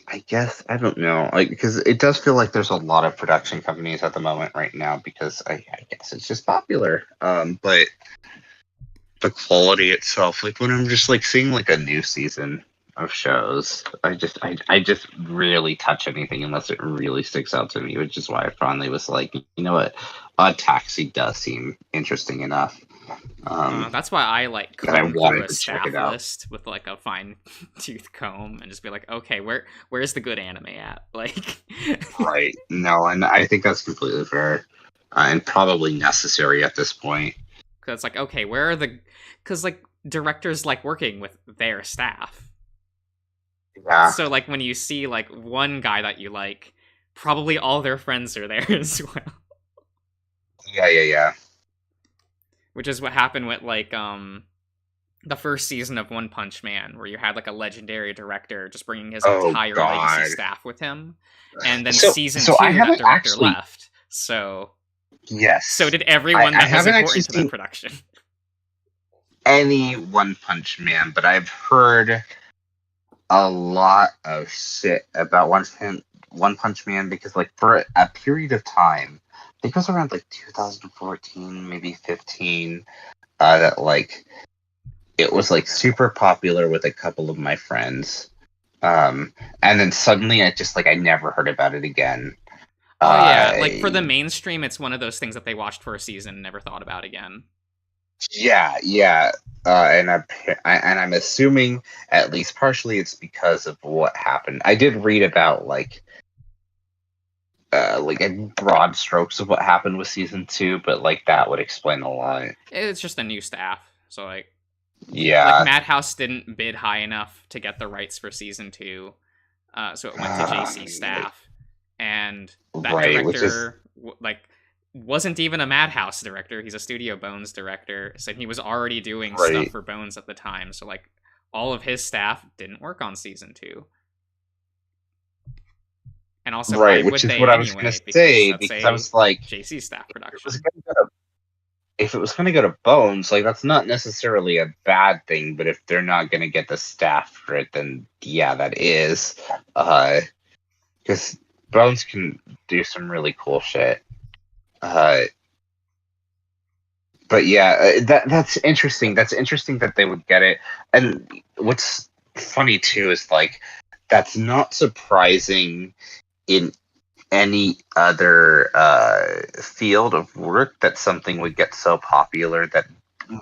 Speaker 1: I guess I don't know, like because it does feel like there's a lot of production companies at the moment right now because I guess it's just popular. But the quality itself, like when I'm just like seeing like a new season of shows, I just rarely touch anything unless it really sticks out to me, which is why I finally was like, you know what, Odd Taxi does seem interesting enough.
Speaker 4: That's why I like
Speaker 1: that I
Speaker 4: comb through
Speaker 1: wanted
Speaker 4: a
Speaker 1: to check
Speaker 4: staff
Speaker 1: it out.
Speaker 4: list with like a fine tooth comb and just be like, okay, where's the good anime at? Like,
Speaker 1: Right. No, and I think that's completely fair and probably necessary at this point.
Speaker 4: because it's like, okay, where are the, because like directors like working with their staff.
Speaker 1: Yeah.
Speaker 4: So like when you see like one guy that you like, probably all their friends are there as well.
Speaker 1: Yeah.
Speaker 4: Which is what happened with like the first season of One Punch Man, where you had like a legendary director just bringing his
Speaker 1: Oh,
Speaker 4: entire
Speaker 1: God.
Speaker 4: legacy staff with him, and then
Speaker 1: So-
Speaker 4: season
Speaker 1: so
Speaker 4: 2
Speaker 1: I
Speaker 4: that
Speaker 1: haven't
Speaker 4: director
Speaker 1: actually-
Speaker 4: left. So
Speaker 1: Yes.
Speaker 4: did everyone
Speaker 1: I
Speaker 4: that was
Speaker 1: haven't
Speaker 4: important
Speaker 1: actually
Speaker 4: to the
Speaker 1: seen-
Speaker 4: production.
Speaker 1: any One Punch Man, but I've heard a lot of shit about One Punch Man because, like, for a period of time, I think it was around like 2014, maybe 15, that like it was like super popular with a couple of my friends, and then suddenly I never heard about it again.
Speaker 4: Oh yeah, like for the mainstream, it's one of those things that they watched for a season and never thought about again.
Speaker 1: Yeah. And I'm assuming at least partially it's because of what happened. I did read about like in broad strokes of what happened with season 2, but like that would explain a lot.
Speaker 4: It's just a new staff, so like
Speaker 1: Yeah.
Speaker 4: Madhouse didn't bid high enough to get the rights for season 2, so it went to JC staff, and that
Speaker 1: Right, which is
Speaker 4: director wasn't even a Madhouse director. He's a Studio Bones director, so he was already doing stuff
Speaker 1: Right.
Speaker 4: for Bones at the time. So like all of his staff didn't work on season 2. And also, why
Speaker 1: right,
Speaker 4: would
Speaker 1: which is
Speaker 4: they
Speaker 1: what I was
Speaker 4: anyway?
Speaker 1: gonna say,
Speaker 4: that's
Speaker 1: because
Speaker 4: a
Speaker 1: I was like,
Speaker 4: JC staff production.
Speaker 1: if it was gonna go to Bones, like that's not necessarily a bad thing, but if they're not gonna get the staff for it, then yeah, that is. Because Bones can do some really cool shit. But yeah, that's interesting. That's interesting that they would get it. And what's funny too is like that's not surprising in any other field of work that something would get so popular that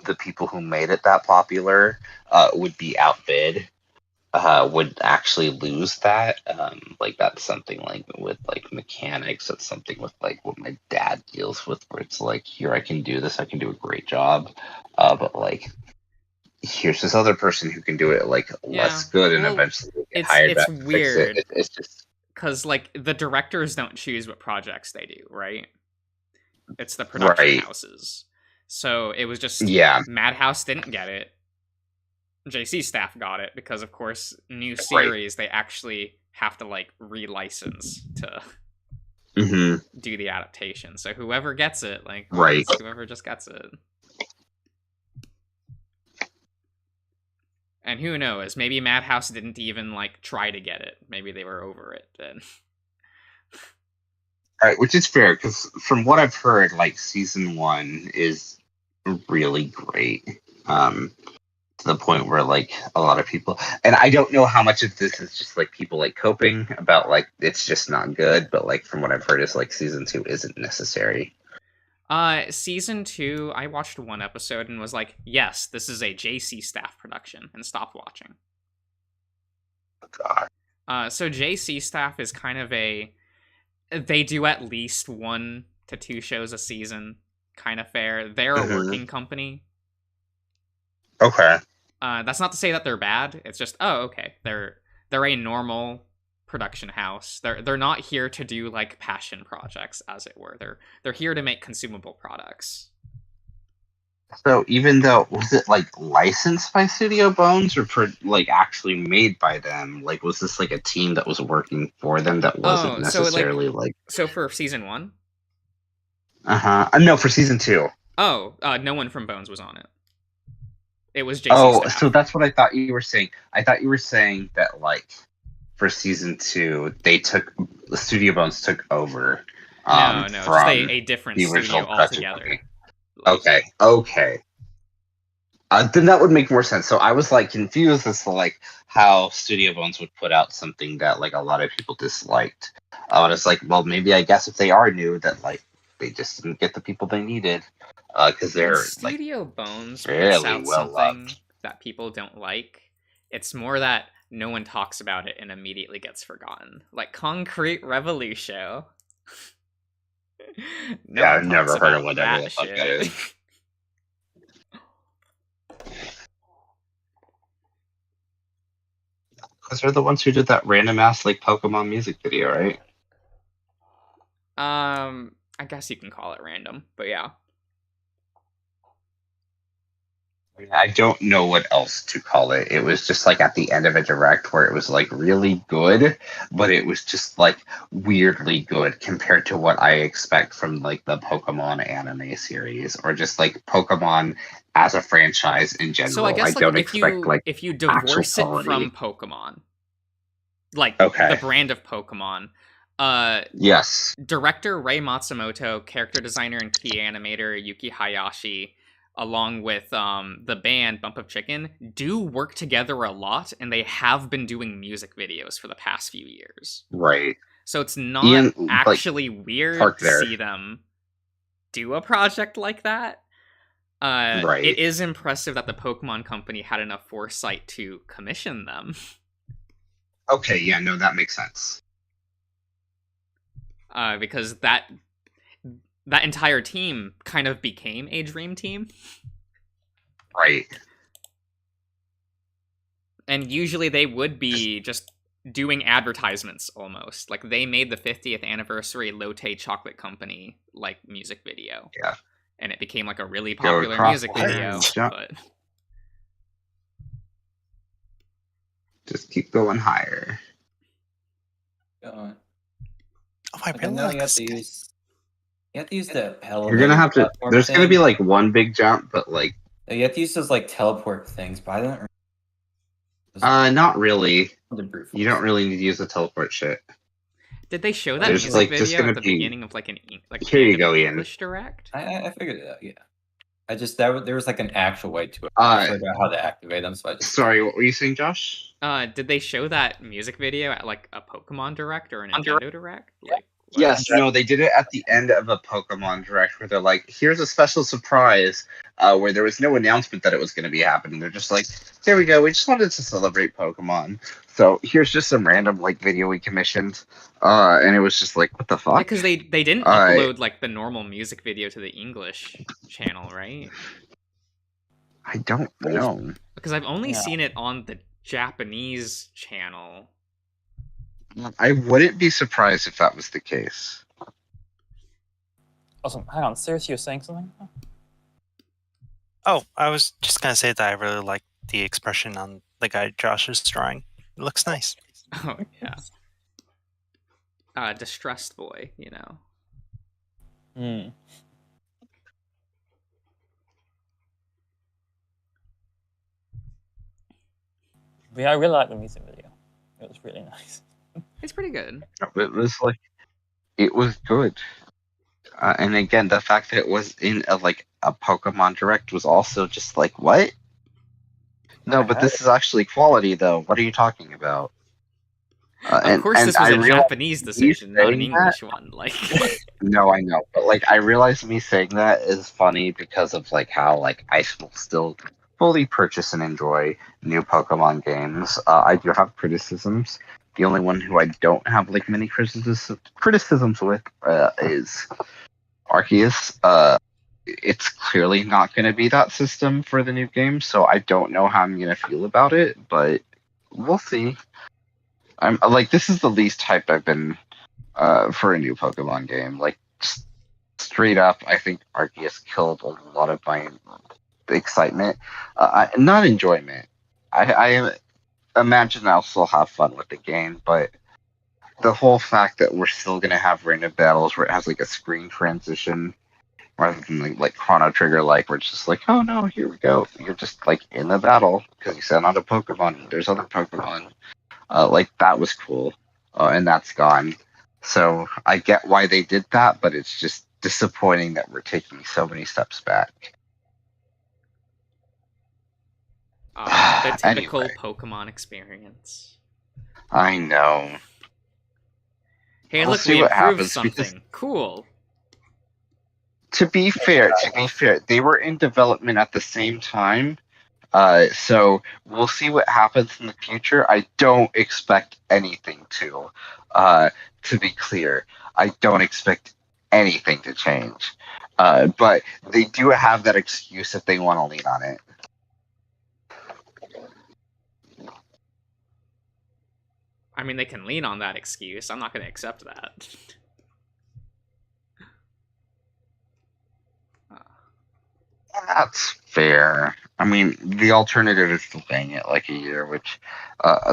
Speaker 1: the people who made it that popular would be outbid. Would actually lose that. Like that's something like with like mechanics. That's something with like what my dad deals with, where it's like, here I can do this, I can do a great job, but like here's this other person who can do it like less good, and
Speaker 4: well,
Speaker 1: eventually get
Speaker 4: it's
Speaker 1: hired back to fix
Speaker 4: weird.
Speaker 1: it. It's just
Speaker 4: Because like the directors don't choose what projects they do, right? It's the production
Speaker 1: Right.
Speaker 4: houses. So it was just
Speaker 1: yeah,
Speaker 4: Madhouse didn't get it. JC staff got it because, of course, new
Speaker 1: Right.
Speaker 4: series they actually have to like relicense to
Speaker 1: hmm
Speaker 4: do the adaptation. So whoever gets it, like
Speaker 1: Right.
Speaker 4: whoever just gets it. And who knows? Maybe Madhouse didn't even like try to get it. Maybe they were over it then.
Speaker 1: Right, which is fair because from what I've heard, like season 1 is really great. To the point where like a lot of people, and I don't know how much of this is just like people like coping about like it's just not good, but like from what I've heard is like season 2 isn't necessary.
Speaker 4: Season 2, I watched one episode and was like, yes, this is a JC staff production, and stopped watching.
Speaker 1: God.
Speaker 4: So JC staff is kind of they do at least 1 to 2 shows a season, kind of fair. They're a
Speaker 1: Mhm.
Speaker 4: working company.
Speaker 1: Okay.
Speaker 4: That's not to say that they're bad. It's just, oh, okay. They're a normal production house. They're not here to do like passion projects, as it were. They're here to make consumable products.
Speaker 1: So even though, was it like licensed by Studio Bones or like actually made by them? Like was this like a team that was working for them that wasn't necessarily like
Speaker 4: So for season 1?
Speaker 1: No, for season 2.
Speaker 4: Oh, no one from Bones was on it. It was JC
Speaker 1: Oh,
Speaker 4: staff.
Speaker 1: so that's what I thought you were saying. I thought you were saying that like for season 2 Studio Bones took over
Speaker 4: no, just
Speaker 1: from
Speaker 4: a different
Speaker 1: the
Speaker 4: studio
Speaker 1: original production
Speaker 4: altogether.
Speaker 1: company. Okay. Then that would make more sense. So I was like confused as to like how Studio Bones would put out something that like a lot of people disliked. And it's like, well, maybe I guess if they are new, that like they just didn't get the people they needed because
Speaker 4: When
Speaker 1: they're like
Speaker 4: Studio Bones puts
Speaker 1: fairly
Speaker 4: out
Speaker 1: well
Speaker 4: something
Speaker 1: loved.
Speaker 4: that people don't like, it's more that no one talks about it and immediately gets forgotten. Like Concrete Revolution. No
Speaker 1: Yeah,
Speaker 4: one
Speaker 1: I've never
Speaker 4: talks
Speaker 1: heard of
Speaker 4: about
Speaker 1: whatever the
Speaker 4: that
Speaker 1: fuck that
Speaker 4: shit.
Speaker 1: is. Because they're the ones who did that random ass like Pokemon music video, right?
Speaker 4: I guess you can call it random, but yeah.
Speaker 1: I don't know what else to call it. It was just like at the end of a direct where it was like really good, but it was just like weirdly good compared to what I expect from like the Pokemon anime series or just like Pokemon as a franchise in general.
Speaker 4: So I guess
Speaker 1: don't
Speaker 4: like if you divorce it
Speaker 1: quality.
Speaker 4: from Pokemon, like
Speaker 1: Okay.
Speaker 4: the brand of Pokemon,
Speaker 1: Yes.
Speaker 4: director Rei Matsumoto, character designer and key animator Yuki Hayashi, along with the band Bump of Chicken, do work together a lot, and they have been doing music videos for the past few years.
Speaker 1: Right.
Speaker 4: So it's not
Speaker 1: Ian, like,
Speaker 4: actually weird
Speaker 1: park
Speaker 4: to
Speaker 1: there.
Speaker 4: see them do a project like that.
Speaker 1: Right.
Speaker 4: It is impressive that the Pokemon Company had enough foresight to commission them.
Speaker 1: Okay, yeah, no, that makes sense.
Speaker 4: Because that entire team kind of became a dream team.
Speaker 1: Right.
Speaker 4: And usually they would be just doing advertisements almost. Like they made the 50th anniversary Lotte Chocolate Company like music video.
Speaker 1: Yeah.
Speaker 4: And it became like a really
Speaker 1: Go
Speaker 4: popular
Speaker 1: across
Speaker 4: music
Speaker 1: the
Speaker 4: video.
Speaker 1: hands, jump.
Speaker 4: But
Speaker 1: Just keep going higher.
Speaker 2: Go on.
Speaker 6: Oh, I
Speaker 2: But
Speaker 6: really
Speaker 2: then now
Speaker 6: like
Speaker 2: you have
Speaker 6: this
Speaker 2: to
Speaker 6: game.
Speaker 2: use. You have to use the
Speaker 1: You're gonna have to.
Speaker 2: platform
Speaker 1: There's gonna be
Speaker 2: thing.
Speaker 1: like one big jump, but like,
Speaker 2: You have to use those like teleport things, but I don't.
Speaker 1: not really.
Speaker 2: The brute
Speaker 1: You don't
Speaker 2: force.
Speaker 1: really need to use the teleport shit.
Speaker 4: did they show that
Speaker 2: There's,
Speaker 4: music
Speaker 1: like, just
Speaker 4: video
Speaker 1: gonna
Speaker 4: at the
Speaker 1: be-
Speaker 4: beginning of like like
Speaker 1: Here
Speaker 4: the
Speaker 1: you
Speaker 4: end of
Speaker 1: go,
Speaker 4: an
Speaker 1: Ian.
Speaker 4: English Direct?
Speaker 2: I figured it out. Yeah. I just there was like an actual way to it. I forgot how to activate them, so I just.
Speaker 1: Sorry, what were you saying, Josh?
Speaker 4: Did they show that music video at like a Pokemon Direct or a Nintendo Direct? Like, what?
Speaker 1: Yes, no, they did it at the end of a Pokemon Direct where they're like, here's a special surprise, where there was no announcement that it was going to be happening. They're just like, here we go, we just wanted to celebrate Pokemon. So here's just some random like video we commissioned. And it was just like, what the fuck?
Speaker 4: Because they didn't upload like the normal music video to the English channel, right?
Speaker 1: I don't know.
Speaker 4: Because I've only
Speaker 3: Yeah.
Speaker 4: seen it on the Japanese channel.
Speaker 1: I wouldn't be surprised if that was the case.
Speaker 3: Awesome. Hang on, seriously, you're saying something?
Speaker 6: Oh, I was just gonna say that I really like the expression on the guy Josh is drawing. It looks nice.
Speaker 4: Oh yeah. Distressed boy, you know.
Speaker 3: Hmm. But yeah, I really like the music video. It was really nice.
Speaker 4: It's pretty good.
Speaker 1: It was like, it was good. And again, the fact that it was in a Pokemon Direct was also just like, what? No, but this is actually quality, though. What are you talking about?
Speaker 4: Of course, this was a Japanese decision, not an
Speaker 1: saying
Speaker 4: English one. Like,
Speaker 1: No, I know, but I realize me saying that is funny because of how I will still fully purchase and enjoy new Pokemon games. I do have criticisms. The only one who I don't have many criticisms with is Arceus. It's clearly not going to be that system for the new game, so I don't know how I'm going to feel about it, but we'll see. I'm this is the least hyped I've been for a new Pokemon game. Just straight up, I think Arceus killed a lot of my excitement, not enjoyment. I imagine I'll still have fun with the game, but the whole fact that we're still gonna have random battles where it has a screen transition rather than Chrono Trigger, where it's just oh no, here we go. You're just in the battle because you sent out a Pokemon. There's other Pokemon. That was cool, and that's gone. So I get why they did that, but it's just disappointing that we're taking so many steps back.
Speaker 4: the typical
Speaker 1: Anyway.
Speaker 4: Pokemon experience.
Speaker 1: I know.
Speaker 4: Hey,
Speaker 1: We'll
Speaker 4: look,
Speaker 1: see
Speaker 4: we
Speaker 1: what
Speaker 4: improved
Speaker 1: happens,
Speaker 4: something.
Speaker 1: because-
Speaker 4: Cool.
Speaker 1: To be fair, they were in development at the same time. So we'll see what happens in the future. I don't expect anything to be clear. I don't expect anything to change. But they do have that excuse if they want to lean on it.
Speaker 4: I mean, they can lean on that excuse. I'm not going to accept that.
Speaker 1: That's fair. I mean, the alternative is delaying it a year, which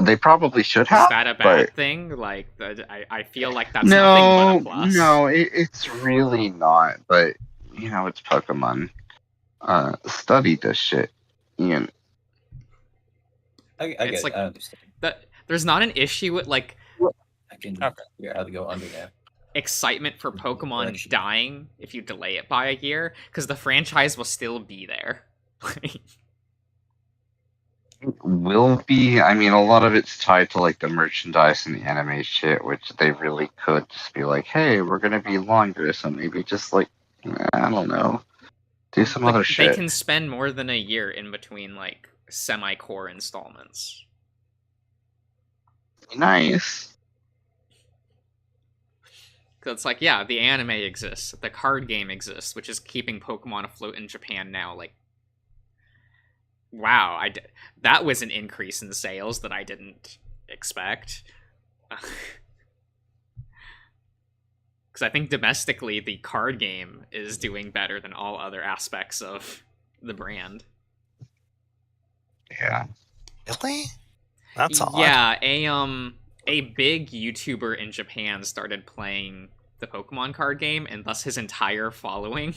Speaker 1: they probably should
Speaker 4: Is
Speaker 1: have.
Speaker 4: that a bad
Speaker 1: but
Speaker 4: thing? I feel like that's nothing but a plus.
Speaker 1: No, it's really not. But it's Pokemon. Study this shit, Ian.
Speaker 2: I get
Speaker 4: It's
Speaker 2: it. I understand.
Speaker 4: There's not an issue with
Speaker 2: I can
Speaker 3: Okay.
Speaker 2: figure out how to go under there.
Speaker 4: excitement for Pokemon
Speaker 2: Direction.
Speaker 4: dying if you delay it by a year, because the franchise will still be there.
Speaker 1: Will be. I mean, a lot of it's tied to like the merchandise and the anime shit, which they really could just be like, "Hey, we're gonna be longer, so maybe just like, I don't know, do some other
Speaker 4: Like they
Speaker 1: shit."
Speaker 4: can spend more than a year in between like semi-core installments.
Speaker 1: Nice.
Speaker 4: Cause it's like, yeah, the anime exists, the card game exists, which is keeping Pokemon afloat in Japan now. Like, wow, that was an increase in sales that I didn't expect. Because I think domestically, the card game is doing better than all other aspects of the brand.
Speaker 1: Yeah.
Speaker 6: Really? That's odd.
Speaker 4: Yeah, a big YouTuber in Japan started playing the Pokemon card game, and thus his entire following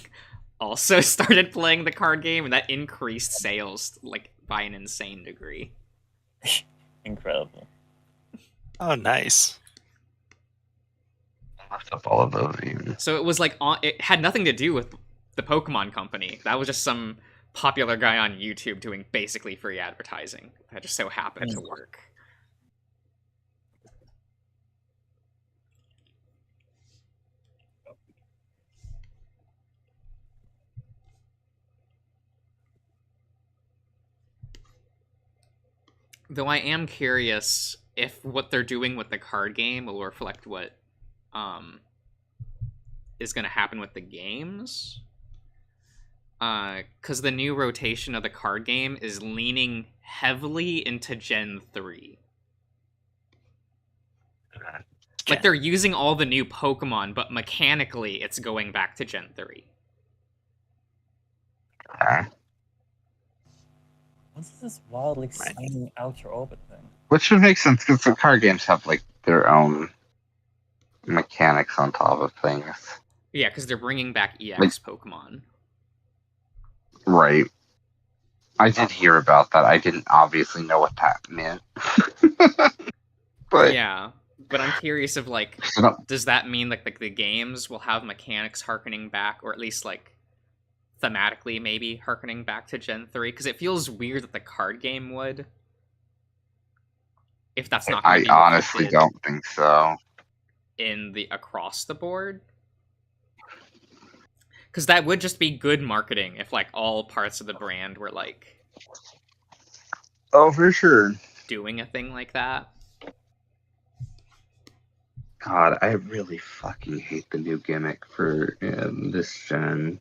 Speaker 4: also started playing the card game, and that increased sales like by an insane degree.
Speaker 3: Incredible.
Speaker 6: Oh, nice.
Speaker 1: I looked up all of those even.
Speaker 4: So it was like it had nothing to do with the Pokemon company. That was just some popular guy on YouTube doing basically free advertising. That just so happened to work. Though I am curious if what they're doing with the card game will reflect what is going to happen with the games. Because the new rotation of the card game is leaning heavily into Gen 3. Like, they're using all the new Pokemon, but mechanically, it's going back to Gen 3.
Speaker 3: What's this wildly exciting outer orbit thing?
Speaker 1: Which would make sense because the card games have like their own mechanics on top of things.
Speaker 4: Yeah, because they're bringing back EX Pokemon.
Speaker 1: Right. I did hear about that. I didn't obviously know what that meant. But
Speaker 4: yeah, but I'm curious of like, does that mean like the games will have mechanics harkening back, or at least like thematically maybe harkening back to Gen 3? Because it feels weird that the card game would. If that's not
Speaker 1: I honestly don't think so.
Speaker 4: In the across the board. Because that would just be good marketing if like all parts of the brand were like,
Speaker 1: oh, for sure,
Speaker 4: doing a thing like that.
Speaker 1: God, I really fucking hate the new gimmick for this gen.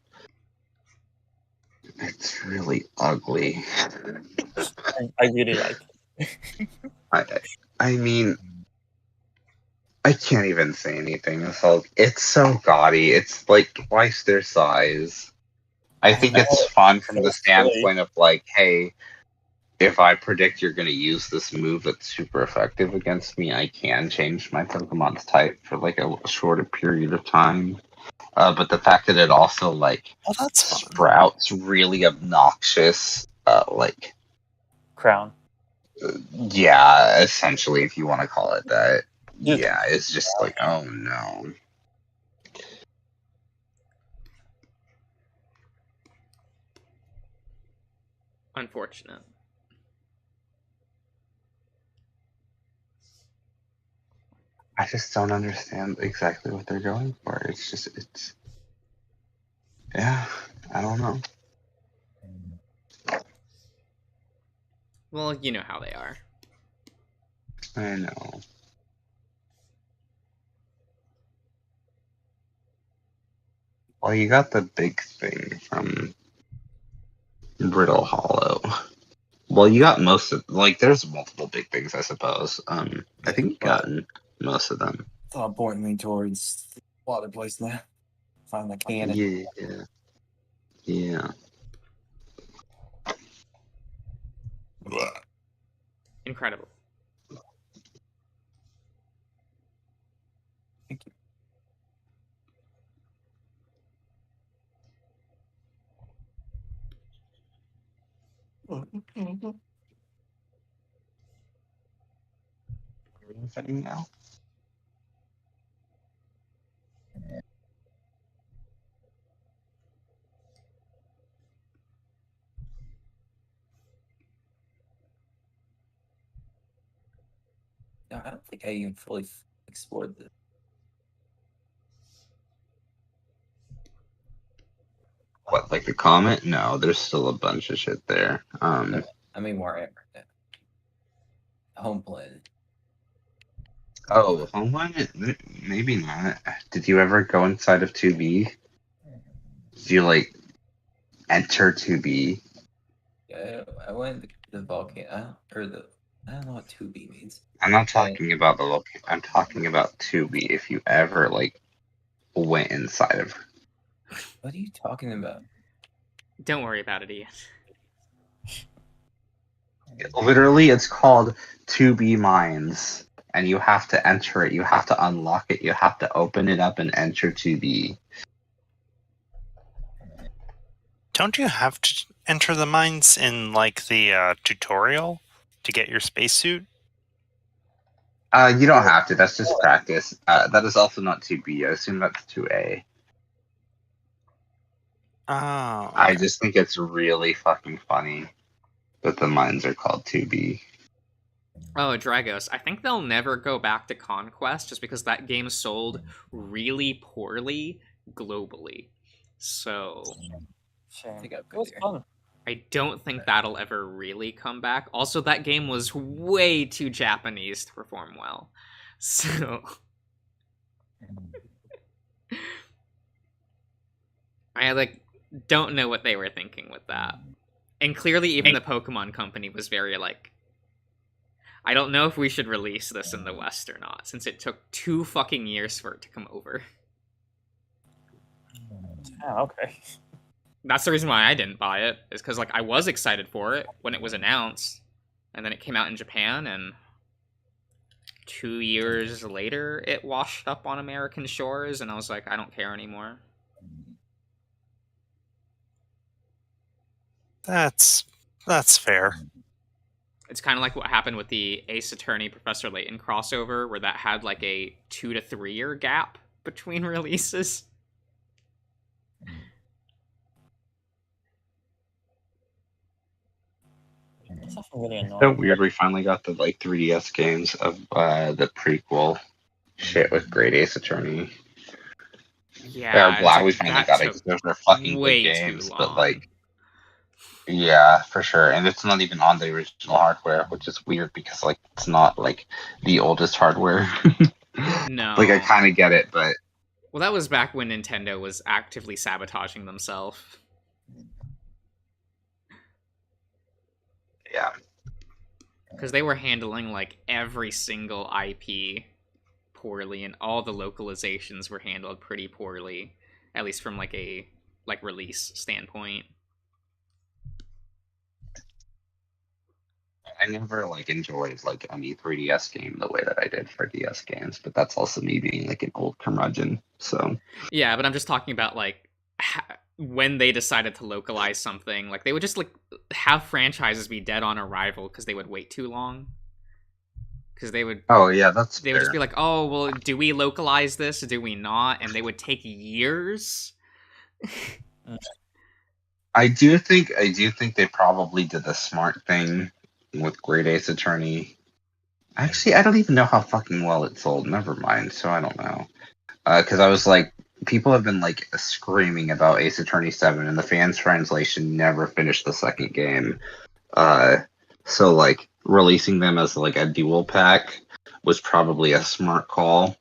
Speaker 1: It's really ugly.
Speaker 3: I really like it.
Speaker 1: I mean, I can't even say anything. It's so gaudy. It's like twice their size. I think it's fun from the standpoint of like, hey, if I predict you're going to use this move that's super effective against me, I can change my Pokemon's type for like a shorter period of time. But the fact that it also like sprouts really obnoxious, like
Speaker 3: crown.
Speaker 1: Yeah, essentially, if you want to call it that. Yeah, it's just like, oh no.
Speaker 4: Unfortunate.
Speaker 1: I just don't understand exactly what they're going for. It's. Yeah, I don't know.
Speaker 4: Well, you know how they are.
Speaker 1: I know. Well, you got the big thing from Brittle Hollow. Well, you got most of there's multiple big things, I suppose. I think you've gotten most of them.
Speaker 7: Thought pointing me towards the water place there. Find the cannon.
Speaker 1: Yeah.
Speaker 4: Incredible.
Speaker 7: Thank you.
Speaker 1: What are you setting now?
Speaker 2: No, I don't think I even fully explored this.
Speaker 1: What, like the comet? No, there's still a bunch of shit there.
Speaker 2: I mean, more Homeland.
Speaker 1: Oh, Homeland? Maybe not. Did you ever go inside of 2B? Did you like enter 2B?
Speaker 2: Yeah, I went to the volcano, I don't know what 2B means.
Speaker 1: I'm not talking about the location. I'm talking about 2B. If you ever like went inside of her.
Speaker 2: What are you talking about?
Speaker 4: Don't worry about it, Ian.
Speaker 1: Literally, it's called 2B Mines, and you have to enter it. You have to unlock it. You have to open it up and enter 2B.
Speaker 6: Don't you have to enter the mines in like the tutorial to get your spacesuit?
Speaker 1: You don't have to. That's just practice. That is also not 2B. I assume that's 2A.
Speaker 6: Oh,
Speaker 1: I just think it's really fucking funny that the mines are called 2B.
Speaker 4: Oh, Dragos. I think they'll never go back to Conquest just because that game sold really poorly globally. So
Speaker 3: Shame.
Speaker 2: I think I'm
Speaker 3: It
Speaker 2: good
Speaker 3: was
Speaker 2: here.
Speaker 3: fun.
Speaker 4: I don't think that'll ever really come back. Also, that game was way too Japanese to perform well. So I like don't know what they were thinking with that. And clearly even the Pokemon Company was very like, I don't know if we should release this in the West or not, since it took 2 fucking years for it to come over.
Speaker 3: Oh, okay.
Speaker 4: That's the reason why I didn't buy it, is because like I was excited for it when it was announced, and then it came out in Japan, and 2 years later it washed up on American shores, and I was like, I don't care anymore.
Speaker 6: that's fair.
Speaker 4: It's kind of like what happened with the Ace Attorney Professor Layton crossover, where that had like a 2 to 3 year gap between releases.
Speaker 3: It's nothing really
Speaker 1: So
Speaker 3: annoying.
Speaker 1: weird. We finally got the like 3DS games of the prequel shit with Great Ace Attorney.
Speaker 4: Yeah,
Speaker 1: I'm glad we
Speaker 4: it's like,
Speaker 1: finally
Speaker 4: that
Speaker 1: got it
Speaker 4: took
Speaker 1: because those are fucking
Speaker 4: way
Speaker 1: good
Speaker 4: too
Speaker 1: games.
Speaker 4: long.
Speaker 1: But like, yeah, for sure. And it's not even on the original hardware, which is weird because like it's not like the oldest hardware.
Speaker 4: No.
Speaker 1: Like I kind of get it, but
Speaker 4: Well, that was back when Nintendo was actively sabotaging themselves.
Speaker 1: yeah.
Speaker 4: Because they were handling like every single IP poorly, and all the localizations were handled pretty poorly, at least from like a release standpoint.
Speaker 1: I never like enjoyed like any 3DS game the way that I did for DS games, but that's also me being like an old curmudgeon. So
Speaker 4: Yeah, but I'm just talking about like when they decided to localize something, like they would just like have franchises be dead on arrival because they would wait too long. Because they would
Speaker 1: oh yeah, that's
Speaker 4: they would just
Speaker 1: fair.
Speaker 4: be like, oh well, do we localize this? Do we not? And they would take years.
Speaker 1: I do think they probably did the smart thing with Great Ace Attorney. Actually, I don't even know how fucking well it sold. Never mind. So I don't know. Because I was like, people have been like screaming about Ace Attorney 7, and the fans translation never finished the second game. So like releasing them as like a dual pack was probably a smart call.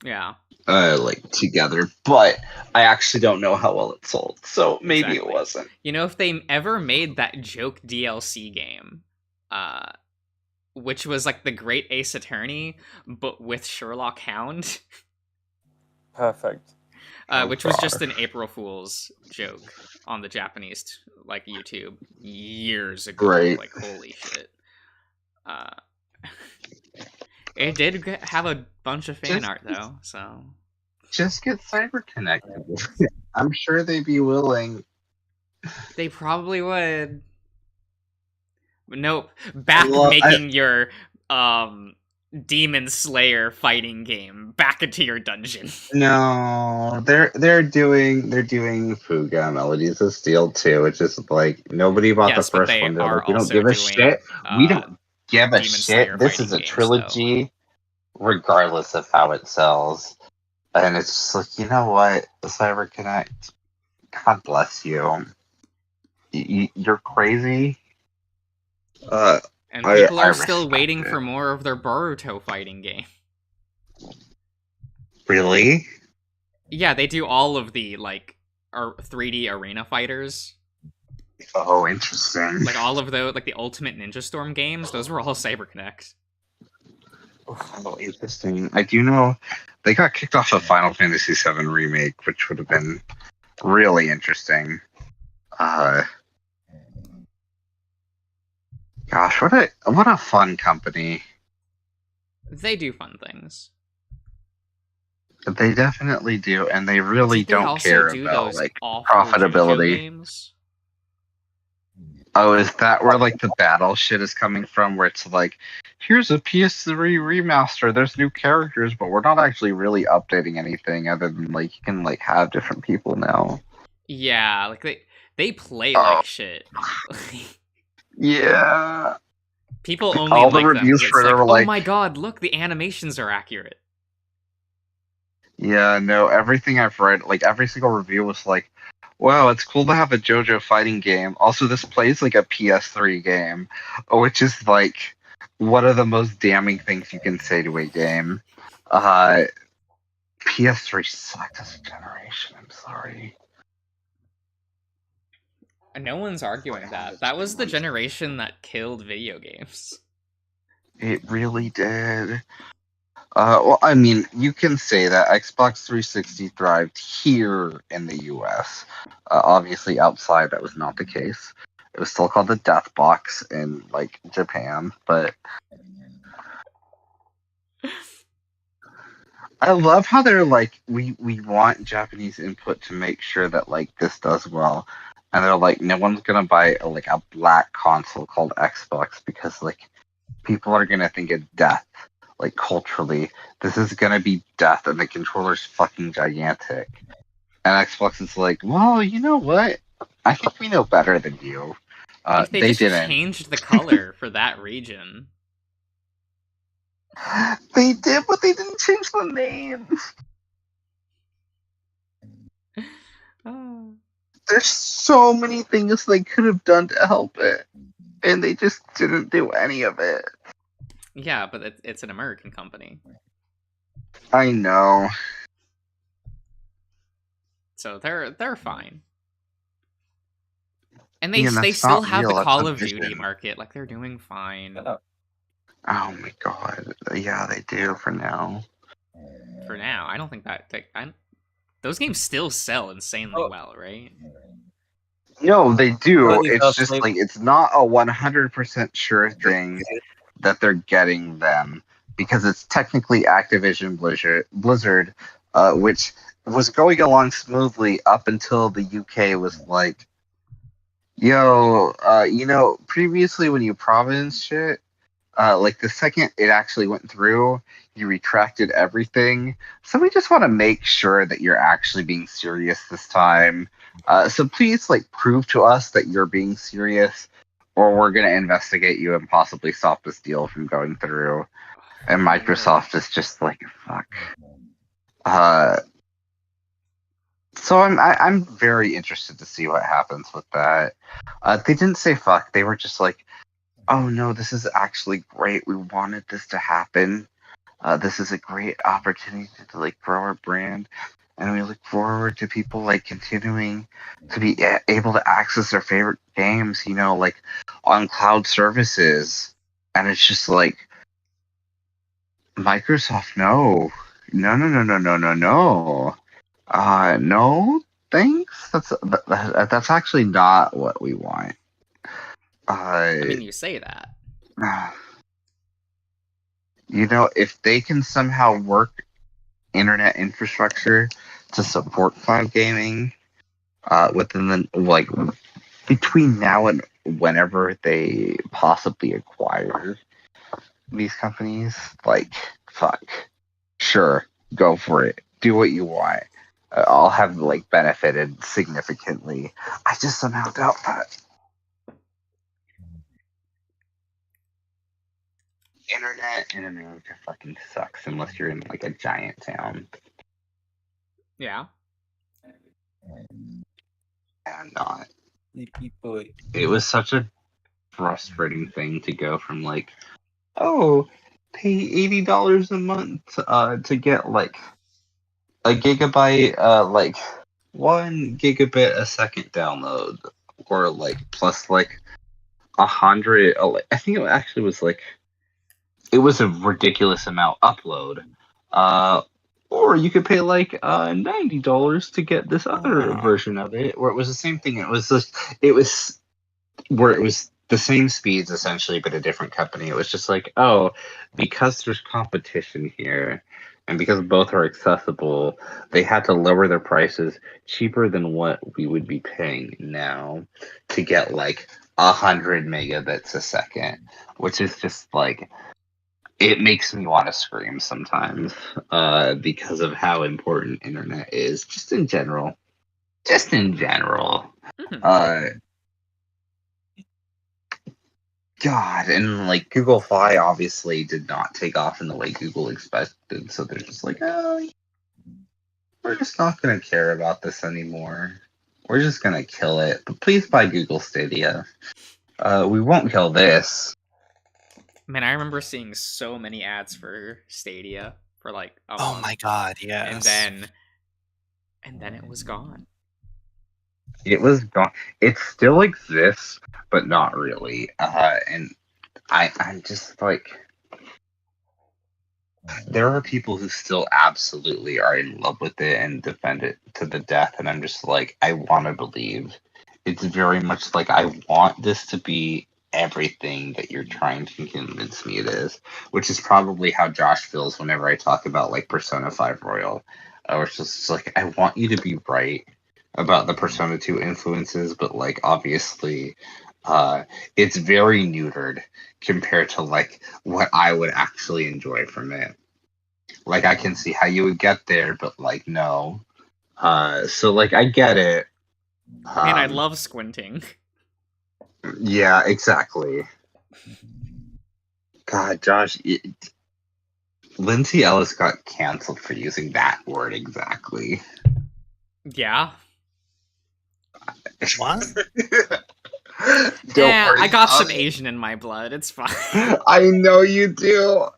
Speaker 4: Yeah.
Speaker 1: Like together, but I actually don't know how well it sold, so maybe
Speaker 4: Exactly.
Speaker 1: it wasn't.
Speaker 4: You know, if they ever made that joke DLC game, which was like the Great Ace Attorney, but with Sherlock Hound,
Speaker 3: Perfect.
Speaker 4: which was just an April Fool's joke on the Japanese like YouTube years ago.
Speaker 1: Right.
Speaker 4: Like holy shit. It did have a bunch of fan art though, so
Speaker 1: Just get Cyber connected. I'm sure they'd be willing.
Speaker 4: they probably would. But nope. Back
Speaker 1: Well,
Speaker 4: making your Demon Slayer fighting game back into your dungeon.
Speaker 1: No, they're doing Fuga Melodies of Steel too, which is like nobody bought
Speaker 4: Yes,
Speaker 1: the
Speaker 4: but
Speaker 1: first
Speaker 4: they
Speaker 1: one. They're
Speaker 4: are
Speaker 1: like, we don't
Speaker 4: also
Speaker 1: give a
Speaker 4: doing,
Speaker 1: shit. We don't give a
Speaker 4: Demon Slayer
Speaker 1: shit. This is
Speaker 4: fighting
Speaker 1: a
Speaker 4: games,
Speaker 1: trilogy. regardless of how it sells. And it's just like, you know what, CyberConnect, God bless you. You're crazy.
Speaker 4: And
Speaker 1: I
Speaker 4: people are still
Speaker 1: respect
Speaker 4: waiting
Speaker 1: it.
Speaker 4: for more of their Boruto fighting game.
Speaker 1: Really?
Speaker 4: Yeah, they do all of the, like, 3D arena fighters.
Speaker 1: Oh, interesting.
Speaker 4: Like, all of the, like, the Ultimate Ninja Storm games, those were all CyberConnect.
Speaker 1: Oh, interesting. I do know they got kicked off of Final Fantasy VII Remake, which would have been really interesting. Gosh, what a fun company.
Speaker 4: They do fun things.
Speaker 1: They definitely do, and they really
Speaker 4: Did they
Speaker 1: don't
Speaker 4: also
Speaker 1: care
Speaker 4: do
Speaker 1: about
Speaker 4: those
Speaker 1: like
Speaker 4: awful JoJo
Speaker 1: profitability.
Speaker 4: games?
Speaker 1: Oh, is that where like the battle shit is coming from? Where it's like, here's a PS3 remaster. There's new characters, but we're not actually really updating anything other than like you can like have different people now.
Speaker 4: Yeah, like they play
Speaker 1: Oh.
Speaker 4: like shit.
Speaker 1: Yeah.
Speaker 4: People
Speaker 1: Like,
Speaker 4: only
Speaker 1: all the
Speaker 4: like them 'cause
Speaker 1: reviews
Speaker 4: it's
Speaker 1: for it
Speaker 4: like,
Speaker 1: are
Speaker 4: oh
Speaker 1: like-
Speaker 4: my god, look, the animations are accurate.
Speaker 1: Yeah, no, everything I've read, like every single review was like, wow, it's cool to have a JoJo fighting game. Also, this plays like a PS3 game, which is like one of the most damning things you can say to a game. PS3 sucked as a generation, I'm sorry.
Speaker 4: No one's arguing that. That was the generation that killed video games.
Speaker 1: It really did. Well, I mean, you can say that Xbox 360 thrived here in the US. Obviously, outside that was not the case. It was still called the Death Box in like Japan, but I love how they're like, we want Japanese input to make sure that like this does well, and they're like, no one's gonna buy like a black console called Xbox because like people are gonna think it's death. Like culturally, this is gonna be death, and the controller's fucking gigantic. And Xbox is like, well, you know what? I think we know better than you.
Speaker 4: Like, they just
Speaker 1: didn't.
Speaker 4: changed the color for that region.
Speaker 1: They did, but they didn't change the name.
Speaker 4: Oh.
Speaker 1: There's so many things they could have done to help it, and they just didn't do any of it.
Speaker 4: Yeah, but it's an American company,
Speaker 1: I know.
Speaker 4: so they're fine. And they
Speaker 1: Ian,
Speaker 4: they
Speaker 1: that's
Speaker 4: still
Speaker 1: not
Speaker 4: have
Speaker 1: real,
Speaker 4: the
Speaker 1: that's
Speaker 4: Call
Speaker 1: a
Speaker 4: of Duty
Speaker 1: vision.
Speaker 4: market. Like, they're doing fine
Speaker 1: Oh my god. Yeah, they do for now.
Speaker 4: for now. I don't think that those games still sell insanely
Speaker 3: Oh.
Speaker 4: well, right?
Speaker 1: No, they do.
Speaker 3: Well, these
Speaker 1: It's just
Speaker 3: also-
Speaker 1: like it's not a 100% sure thing that they're getting them because it's technically Activision Blizzard, which was going along smoothly up until the UK was like, "Yo, previously when you province shit, like the second it actually went through, you retracted everything. So we just want to make sure that you're actually being serious this time. So please, like, prove to us that you're being serious, or we're gonna investigate you and possibly stop this deal from going through." And Microsoft is just like, fuck. So I'm very interested to see what happens with that. They didn't say fuck. They were just like, oh no, this is actually great. We wanted this to happen. This is a great opportunity to like grow our brand, and we look forward to people like continuing to be able to access their favorite games, like on cloud services. And it's just like, Microsoft, no, no, thanks. That's actually not what we want.
Speaker 4: I mean, you say that.
Speaker 1: If they can somehow work internet infrastructure to support cloud gaming, within the between now and whenever they possibly acquire these companies, fuck, sure, go for it, do what you want. I'll have benefited significantly. I just somehow doubt that. internet in America fucking sucks unless you're in like a giant town.
Speaker 4: Yeah.
Speaker 1: And not.
Speaker 7: Sleepy boy.
Speaker 1: It was such a frustrating thing to go from like, oh, pay $80 a month to get like a gigabyte, like 1 gigabit a second download, or like plus like 100. I think it actually was like it was a ridiculous amount upload. Or you could pay like $90 to get this other version of it, where it was the same thing. It was just it was where it was the same speeds essentially, but a different company. It was just like, oh, because there's competition here, and because both are accessible, they had to lower their prices cheaper than what we would be paying now to get like 100 megabits a second, which is just like it makes me want to scream sometimes because of how important internet is just in general. Just in general.
Speaker 4: Mhm.
Speaker 1: God, and like Google Fi obviously did not take off in the way Google expected, so they're just like, oh, we're just not going to care about this anymore. We're just going to kill it. But please buy Google Stadia. We won't kill this.
Speaker 4: Man, I remember seeing so many ads for Stadia for like a
Speaker 6: Oh
Speaker 4: month,
Speaker 6: my god, yes.
Speaker 4: and then it was gone.
Speaker 1: It was gone. It still exists, but not really. And I'm just like, there are people who still absolutely are in love with it and defend it to the death, and I'm just like, I want to believe. It's very much like I want this to be everything that you're trying to convince me it is, which is probably how Josh feels whenever I talk about like Persona 5 Royal. It's just like, I want you to be right about the Persona 2 influences, but like obviously it's very neutered compared to like what I would actually enjoy from it. Like I can see how you would get there, but like no. So like I get it.
Speaker 4: Man, I love squinting.
Speaker 1: Yeah, exactly. God, Josh, Lindsay Ellis got canceled for using that word exactly.
Speaker 4: Yeah.
Speaker 6: What?
Speaker 1: Don't
Speaker 4: Yeah,
Speaker 1: worry,
Speaker 4: I got some
Speaker 1: Tommy.
Speaker 4: Asian in my blood. It's fine.
Speaker 1: I know you do.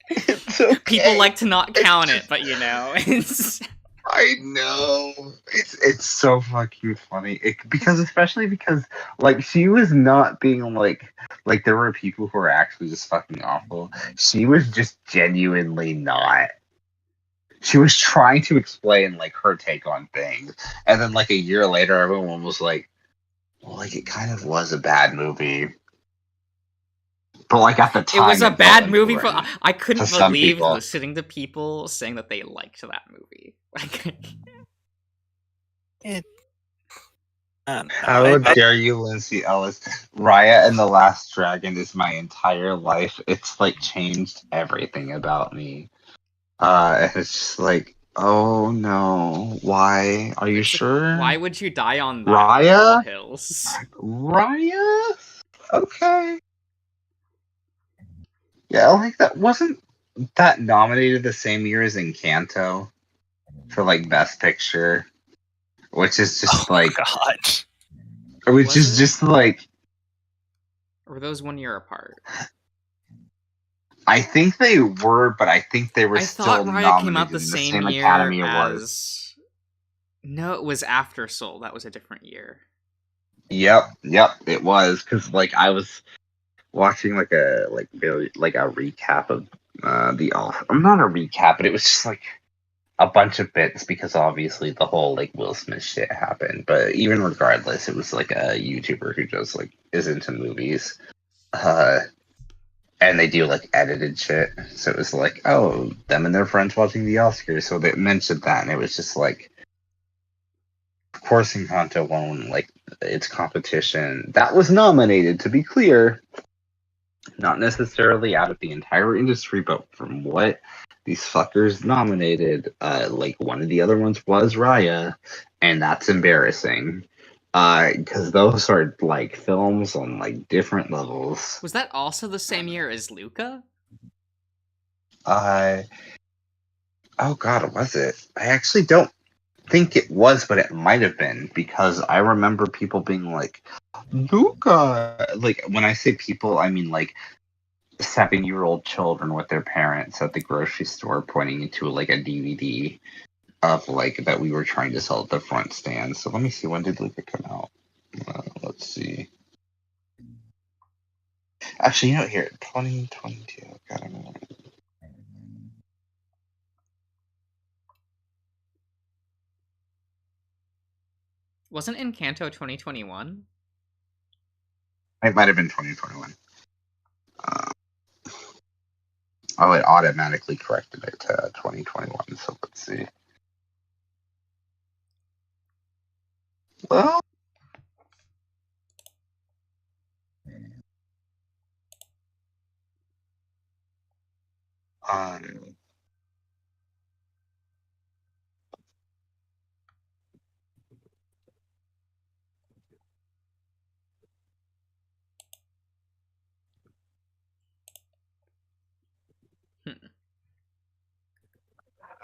Speaker 1: It's okay.
Speaker 4: People like to not count it, but you know, it's
Speaker 1: I know. It's so fucking funny. Especially because like she was not being like there were people who were actually just fucking awful. She was just genuinely not. She was trying to explain like her take on things, and then like a year later, everyone was like, "Well, like it kind of was a bad movie." But like at the
Speaker 4: it
Speaker 1: time,
Speaker 4: was a
Speaker 1: felt
Speaker 4: bad movie for
Speaker 1: important
Speaker 4: I couldn't
Speaker 1: to some
Speaker 4: believe
Speaker 1: people.
Speaker 4: listening to people saying that they liked that movie. Like
Speaker 1: How dare you, Lindsay Ellis? Raya and the Last Dragon is my entire life. It's like changed everything about me. And it's just like, oh no, why? Are you
Speaker 4: it's like,
Speaker 1: sure?
Speaker 4: why would you die on that
Speaker 1: Raya?
Speaker 4: hills?
Speaker 1: Raya? Okay. Yeah, like that wasn't that nominated the same year as Encanto for like Best Picture, which is just
Speaker 6: Oh
Speaker 1: like,
Speaker 6: god.
Speaker 1: which
Speaker 4: Was
Speaker 1: is
Speaker 4: it?
Speaker 1: just like.
Speaker 4: Or were those 1 year apart?
Speaker 1: I think they were, but I think they were
Speaker 4: I
Speaker 1: still
Speaker 4: thought Raya came out
Speaker 1: nominated
Speaker 4: the
Speaker 1: in the
Speaker 4: same
Speaker 1: same
Speaker 4: year
Speaker 1: Academy Awards.
Speaker 4: as. No, it was after Soul. That was a different year.
Speaker 1: Yep, it was because like I was watching like a recap of the off. I'm not a recap, but it was just like a bunch of bits because obviously the whole like Will Smith shit happened. But even regardless, it was like a YouTuber who just like is into movies. And they do like edited shit. So it was like, oh, them and their friends watching the Oscars. So they mentioned that, and it was just like, of course, Encanto won like its competition. That was nominated, to be clear. Not necessarily out of the entire industry, but from what these fuckers nominated, like one of the other ones was Raya, and that's embarrassing. Because those are like films on like different levels.
Speaker 4: Was that also the same year as Luca?
Speaker 1: Oh God, was it? I actually don't think it was, but it might have been because I remember people being like, "Luca!" Like when I say people, I mean like 7-year-old children with their parents at the grocery store pointing into like a DVD of like that we were trying to sell at the front stand. So let me see, when did Luca come out? Let's see. Actually, you know, here, 2022. God, I don't know.
Speaker 4: Wasn't Encanto 2021?
Speaker 1: It might have been 2021. Oh, it automatically corrected it to 2021. So let's see. Well, um,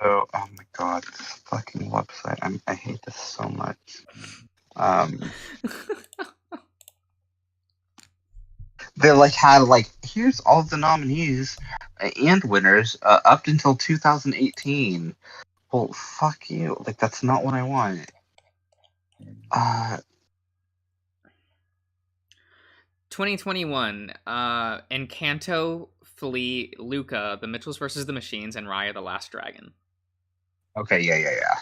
Speaker 1: oh my God, this fucking website. I hate this so much. They like had like here's all the nominees and winners up until 2018. Well, fuck you. Like that's not what I want.
Speaker 4: 2021. Encanto, Flea, Luca, The Mitchells versus the Machines, and Raya the Last Dragon.
Speaker 1: Okay, yeah.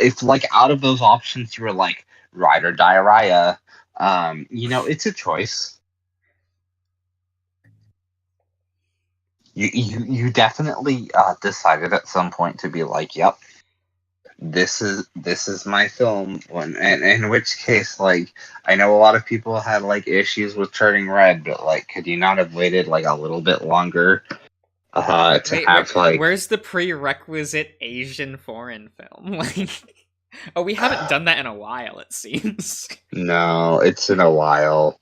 Speaker 1: If like out of those options you were like Ride or Die Raya, you know, it's a choice. You definitely decided at some point to be like, yep, this is my film. And in which case, like, I know a lot of people had like issues with Turning Red, but like, could you not have waited like a little bit longer to
Speaker 4: Wait,
Speaker 1: have like?
Speaker 4: where's the prerequisite Asian foreign film? Like, oh, we haven't done that in a while, it seems.
Speaker 1: No, it's been a while.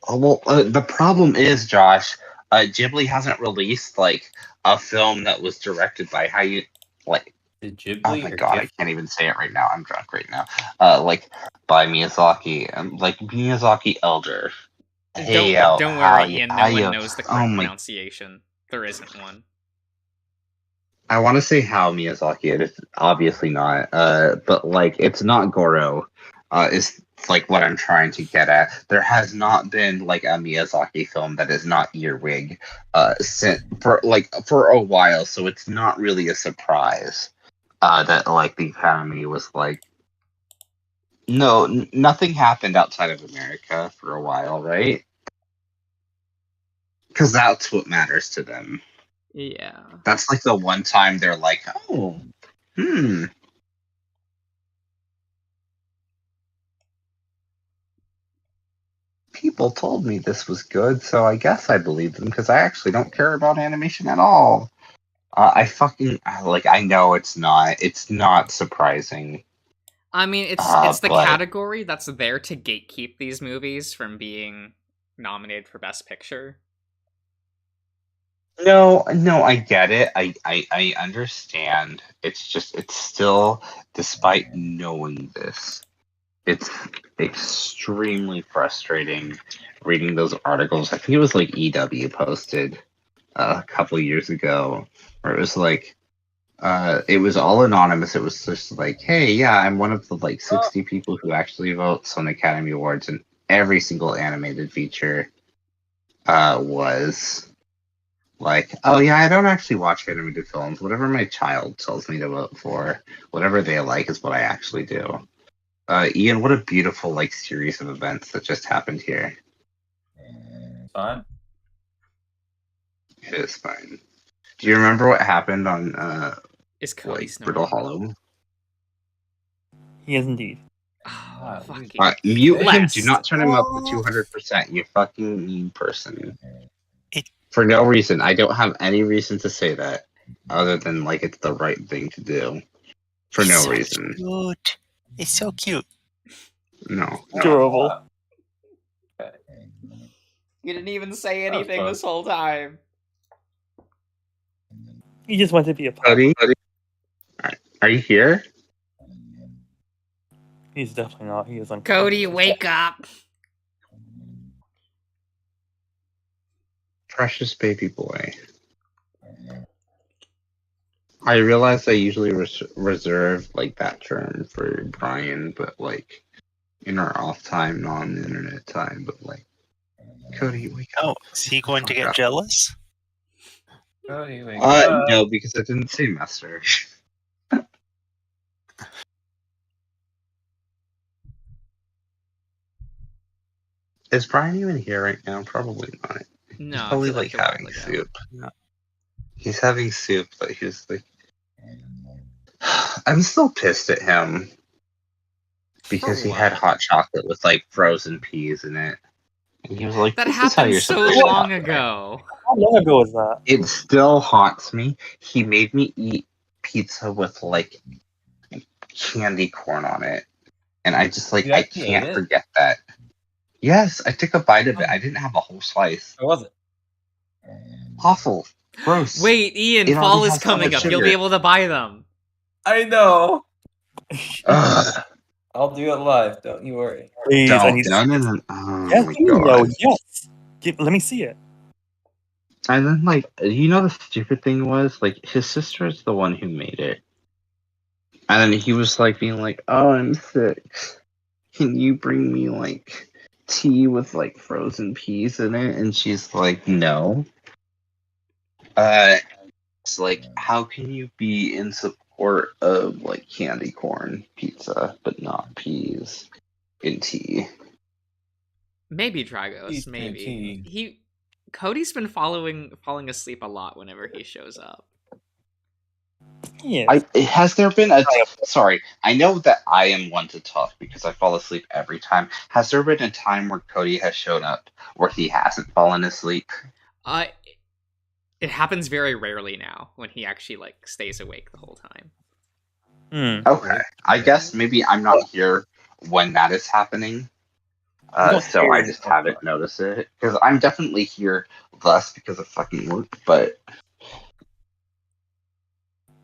Speaker 1: Oh, well, the problem is, Josh, Ghibli hasn't released like a film that was directed by how you like.
Speaker 2: Did Ghibli
Speaker 1: Oh my
Speaker 2: or
Speaker 1: God, I
Speaker 2: Ghibli?
Speaker 1: can't even say it right now. I'm drunk right now. Like by Miyazaki, like Miyazaki Elder.
Speaker 4: Don't worry, Ian. No one knows the correct pronunciation. There isn't one.
Speaker 1: I want to say how Miyazaki. It's obviously not. But like, it's not Goro. Is like what I'm trying to get at. There has not been like a Miyazaki film that is not Earwig, for a while. So it's not really a surprise. That like the Academy was like, no, nothing happened outside of America for a while, right? Because that's what matters to them.
Speaker 4: Yeah.
Speaker 1: That's like the one time they're like, oh, people told me this was good, so I guess I believe them because I actually don't care about animation at all. I fucking like. I know it's not surprising.
Speaker 4: I mean, it's the
Speaker 1: But
Speaker 4: category that's there to gatekeep these movies from being nominated for Best Picture.
Speaker 1: no, I get it. I understand. It's just it's still, despite knowing this, it's extremely frustrating reading those articles. I think it was like EW posted a couple years ago where it was like it was all anonymous. It was just like, hey, yeah, I'm one of the like 60 people who actually votes on Academy Awards, and every single animated feature was like, oh yeah, I don't actually watch animated films. Whatever my child tells me to vote for, whatever they like is what I actually do. Ian, what a beautiful like series of events that just happened here.
Speaker 2: Fine.
Speaker 1: It is fine. Do you remember what happened on
Speaker 4: Is Cody
Speaker 1: Brittle
Speaker 4: snoring?
Speaker 1: Hollow?
Speaker 3: He is indeed.
Speaker 4: Oh, fucking
Speaker 1: Mute him. Do
Speaker 4: blessed.
Speaker 1: not turn him up to 200%. You fucking mean person.
Speaker 6: It-
Speaker 1: For no reason. I don't have any reason to say that other than like it's the right thing to do. For
Speaker 6: It's
Speaker 1: no
Speaker 6: so
Speaker 1: reason.
Speaker 6: Cute. It's so cute.
Speaker 1: No.
Speaker 3: Adorable.
Speaker 2: Okay.
Speaker 4: You didn't even say
Speaker 2: anything
Speaker 4: this whole time.
Speaker 3: He just wants to be a pop.
Speaker 1: Cody, are you here?
Speaker 3: He's definitely not. He is unconscious.
Speaker 4: Cody, wake up!
Speaker 1: Precious baby boy. I realize I usually reserve like that term for Brian, but like in our off time, non-internet time. But like, Cody, wake up.
Speaker 6: Oh, is he going to get jealous?
Speaker 2: Cody, wake up.
Speaker 1: No, because I didn't say master. Is Brian even here right now? Probably not.
Speaker 4: No,
Speaker 1: He's probably
Speaker 4: he
Speaker 1: like
Speaker 4: left a while
Speaker 1: having
Speaker 4: ago.
Speaker 1: soup. He's having soup, but he's like, I'm still pissed at him because
Speaker 4: For
Speaker 1: he had
Speaker 4: what?
Speaker 1: hot chocolate with like frozen peas in it, and he was like,
Speaker 4: That
Speaker 1: "This is how
Speaker 4: happened
Speaker 1: you're
Speaker 4: so
Speaker 1: supposed to
Speaker 4: long
Speaker 1: have it."
Speaker 4: ago.
Speaker 3: How long ago was that?
Speaker 1: It still haunts me. He made me eat pizza with like candy corn on it, and I just like
Speaker 2: You
Speaker 1: I
Speaker 2: actually
Speaker 1: can't
Speaker 2: ate it?
Speaker 1: forget that. Yes, I took a bite of it. I didn't have a whole slice.
Speaker 2: How was it?
Speaker 1: Awful, gross.
Speaker 4: Wait, Ian,
Speaker 1: It
Speaker 4: fall
Speaker 1: already
Speaker 4: is
Speaker 1: has so
Speaker 4: coming
Speaker 1: much
Speaker 4: up. You'll
Speaker 1: sugar.
Speaker 4: be able to buy them.
Speaker 2: I know.
Speaker 1: Ugh.
Speaker 2: I'll do it live. Don't you worry.
Speaker 3: Please, I need
Speaker 1: Don't,
Speaker 3: to
Speaker 1: no,
Speaker 3: see
Speaker 1: no,
Speaker 3: it.
Speaker 1: no. Oh
Speaker 3: Yes,
Speaker 1: my
Speaker 3: you know,
Speaker 1: god.
Speaker 3: yes. Let me see it.
Speaker 1: And then, like, you know, the stupid thing was, like, his sister is the one who made it. And then he was, like, being like, oh, I'm sick. Can you bring me, like, tea with, like, frozen peas in it? And she's like, no. It's like, how can you be in support of, like, candy corn pizza, but not peas in tea?
Speaker 4: Maybe Dragos,
Speaker 2: He's
Speaker 4: maybe. Cody's been falling asleep a lot whenever he shows up.
Speaker 3: Yes.
Speaker 1: Has there been a sorry? I know that I am one to talk because I fall asleep every time. Has there been a time where Cody has shown up where he hasn't fallen asleep?
Speaker 4: It happens very rarely now when he actually like stays awake the whole time.
Speaker 1: Okay, I guess maybe I'm not here when that is happening, so I just haven't noticed it. Because I'm definitely here less because of fucking work, but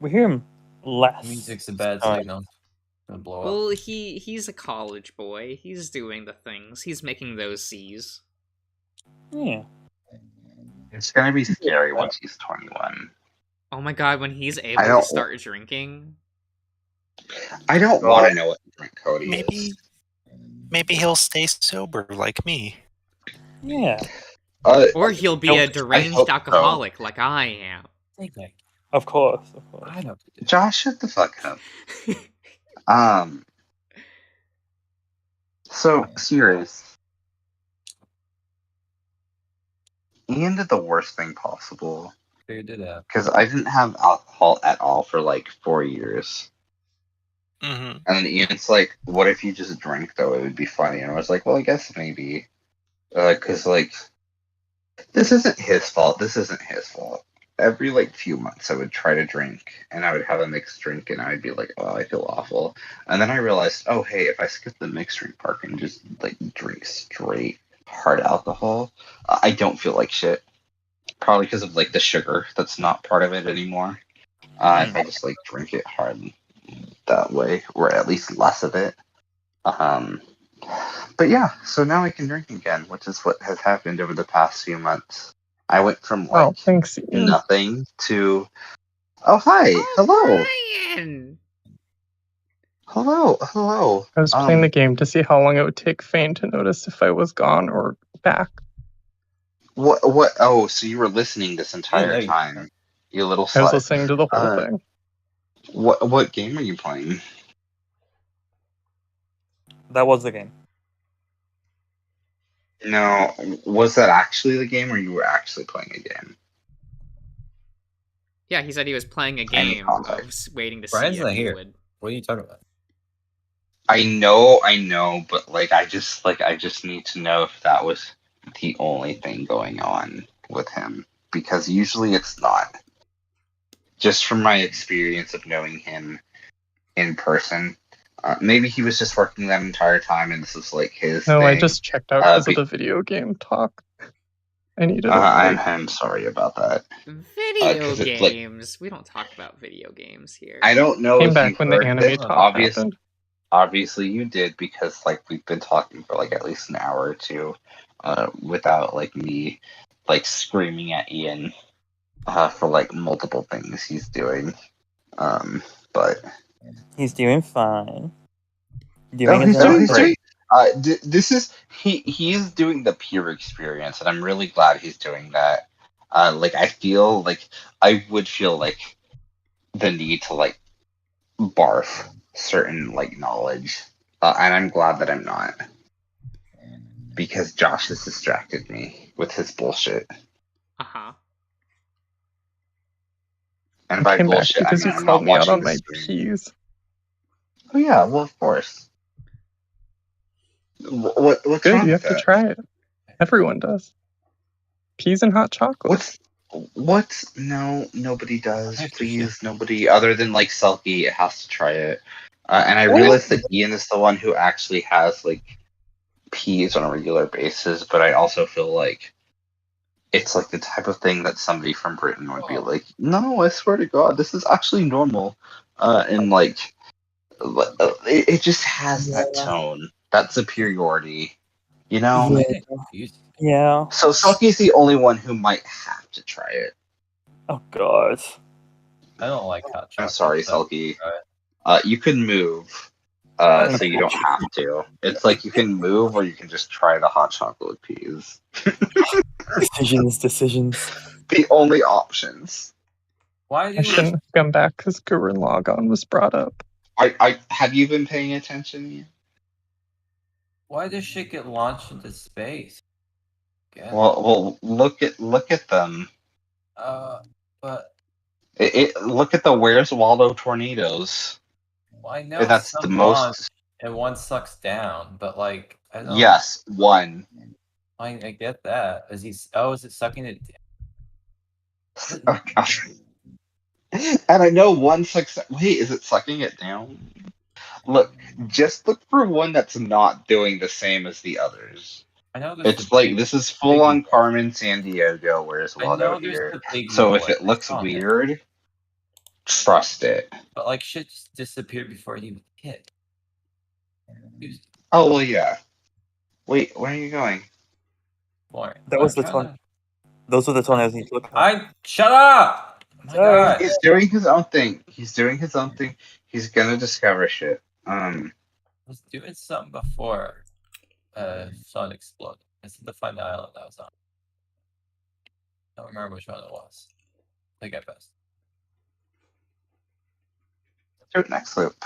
Speaker 3: We hear him less.
Speaker 2: Music's a bad
Speaker 3: Oh.
Speaker 2: signal. Gonna blow up.
Speaker 4: Well, he's a college boy. He's doing the things. He's making those C's.
Speaker 3: Yeah.
Speaker 1: it's gonna be scary once he's 21.
Speaker 4: Oh my god, when he's able to
Speaker 1: don't-
Speaker 4: start drinking.
Speaker 1: I don't want to know what drink Cody is.
Speaker 6: Maybe he'll stay sober like me.
Speaker 3: Yeah.
Speaker 4: Or he'll be
Speaker 1: I
Speaker 4: a
Speaker 1: hope
Speaker 4: deranged
Speaker 1: so.
Speaker 4: alcoholic like I am.
Speaker 3: Of course. Of course.
Speaker 2: I know.
Speaker 1: Josh, shut the fuck up. So serious. Ian did the worst thing possible
Speaker 2: Who did that?
Speaker 1: because I didn't have alcohol at all for like 4 years,
Speaker 6: Hmm.
Speaker 1: and then Ian's like, "What if you just drink though? It would be funny." And I was like, "Well, I guess maybe," because like this isn't his fault. This isn't his fault. Every like few months, I would try to drink, and I would have a mixed drink, and I would be like, "Oh, I feel awful." And then I realized, oh, hey, if I skip the mixed drink part and just like drink straight hard alcohol, I don't feel like shit. Probably because of like the sugar that's not part of it anymore. If I just like drink it hard that way, or at least less of it. But yeah, so now I can drink again, which is what has happened over the past few months. I went from like
Speaker 5: Oh, thanks, Ian.
Speaker 1: nothing to hi, hello,
Speaker 4: Brian!
Speaker 1: hello.
Speaker 5: I was playing the game to see how long it would take Fane to notice if I was gone or back.
Speaker 1: What? Oh, so you were listening this entire time, you little
Speaker 5: I was
Speaker 1: slut.
Speaker 5: listening to the whole thing.
Speaker 1: What game are you playing?
Speaker 3: That was the game.
Speaker 1: No, was that actually the game, or you were actually playing a game?
Speaker 4: Yeah, he said he was playing a
Speaker 1: Any
Speaker 4: game.
Speaker 1: context.
Speaker 4: I was waiting to
Speaker 2: Brian's
Speaker 4: see
Speaker 2: not
Speaker 4: if he
Speaker 2: here.
Speaker 4: would.
Speaker 2: What are you talking about?
Speaker 1: I know, but like I just need to know if that was the only thing going on with him, because usually it's not. Just from my experience of knowing him in person, maybe he was just working that entire time, and this was like his.
Speaker 5: No,
Speaker 1: thing.
Speaker 5: I just checked out because of the video game talk. I needed a
Speaker 1: I'm,
Speaker 5: break.
Speaker 1: I'm sorry about that.
Speaker 4: Video
Speaker 1: 'cause it's like-
Speaker 4: games. We don't talk about video games here.
Speaker 1: I don't know
Speaker 5: Came
Speaker 1: if
Speaker 5: back
Speaker 1: you
Speaker 5: when the
Speaker 1: heard
Speaker 5: anime
Speaker 1: this.
Speaker 5: talk happened.
Speaker 1: Obviously you did, because like we've been talking for like at least an hour or two, without like me like screaming at Ian for like multiple things he's doing. But
Speaker 3: He's doing fine. Doing his
Speaker 5: he's
Speaker 3: own
Speaker 5: doing
Speaker 3: thing.
Speaker 5: great.
Speaker 1: This is he is doing the pure experience, and I'm really glad he's doing that. Like I feel like I would feel like the need to like barf certain like knowledge, and I'm glad that I'm not, because Josh has distracted me with his bullshit.
Speaker 4: Uh-huh.
Speaker 1: And
Speaker 5: I
Speaker 1: by
Speaker 5: came back
Speaker 1: bullshit, I
Speaker 5: because
Speaker 1: mean
Speaker 5: you
Speaker 1: I'm
Speaker 5: called
Speaker 1: not
Speaker 5: me out
Speaker 1: watching
Speaker 5: on
Speaker 1: the
Speaker 5: my
Speaker 1: stream.
Speaker 5: peas.
Speaker 1: Oh yeah, well of course. What's
Speaker 5: Good,
Speaker 1: wrong
Speaker 5: you
Speaker 1: with
Speaker 5: have to
Speaker 1: that?
Speaker 5: try it. Everyone does. Peas and hot chocolate.
Speaker 1: What's no, nobody does.
Speaker 7: Extra
Speaker 1: Please, nobody other than like Selkie has to try it. And I realize that Ian is the one who actually has like peas on a regular basis, but I also feel like it's like the type of thing that somebody from Britain would be like, no, I swear to God, this is actually normal. And like, it just has that tone, that superiority, you know?
Speaker 3: Yeah.
Speaker 1: So Selkie's the only one who might have to try it.
Speaker 3: Oh god.
Speaker 2: I don't like hot chocolate.
Speaker 1: I'm sorry,
Speaker 2: so-
Speaker 1: Selkie.
Speaker 2: Alright.
Speaker 1: You can move, so you don't have to. It's like you can move, or you can just try the hot chocolate peas.
Speaker 3: Decisions.
Speaker 1: The only options.
Speaker 2: Why
Speaker 5: I
Speaker 2: do
Speaker 5: shouldn't have come back because Gurren Lagann was brought up.
Speaker 1: I have you been paying attention, Ian?
Speaker 2: why does shit get launched into space? Yeah.
Speaker 1: Well, look at them.
Speaker 2: But
Speaker 1: Look at the Where's Waldo tornadoes.
Speaker 2: I know
Speaker 1: And that's
Speaker 2: some
Speaker 1: the
Speaker 2: launch
Speaker 1: most.
Speaker 2: and one sucks down, but like I don't.
Speaker 1: Yes, one.
Speaker 2: I get that. Is it sucking it down?
Speaker 1: Oh, gosh. And I know one sucks. Wait, is it sucking it down? Look, just look for one that's not doing the same as the others.
Speaker 2: I know there's
Speaker 1: It's
Speaker 2: the
Speaker 1: like
Speaker 2: big-
Speaker 1: this is full on Carmen San Diego, where's
Speaker 2: I
Speaker 1: Waldo
Speaker 2: know there's
Speaker 1: here.
Speaker 2: the big
Speaker 1: So if
Speaker 2: noise.
Speaker 1: it looks
Speaker 2: I saw it.
Speaker 1: weird, trust it.
Speaker 2: But like shit just disappeared before it even hit.
Speaker 1: Oh well, yeah. Wait, where are you going?
Speaker 2: Boring.
Speaker 3: That was
Speaker 2: I'm
Speaker 3: the
Speaker 2: trying
Speaker 3: ton- Those were the tornadoes you look at.
Speaker 2: I shut up! Oh my
Speaker 3: Sorry.
Speaker 2: god.
Speaker 1: He's doing his own thing. He's doing his own thing. He's gonna discover shit.
Speaker 2: I was doing something before Sun exploded. It's the Fun Island I was on. I don't remember which one it was. I think I passed.
Speaker 1: do it next loop.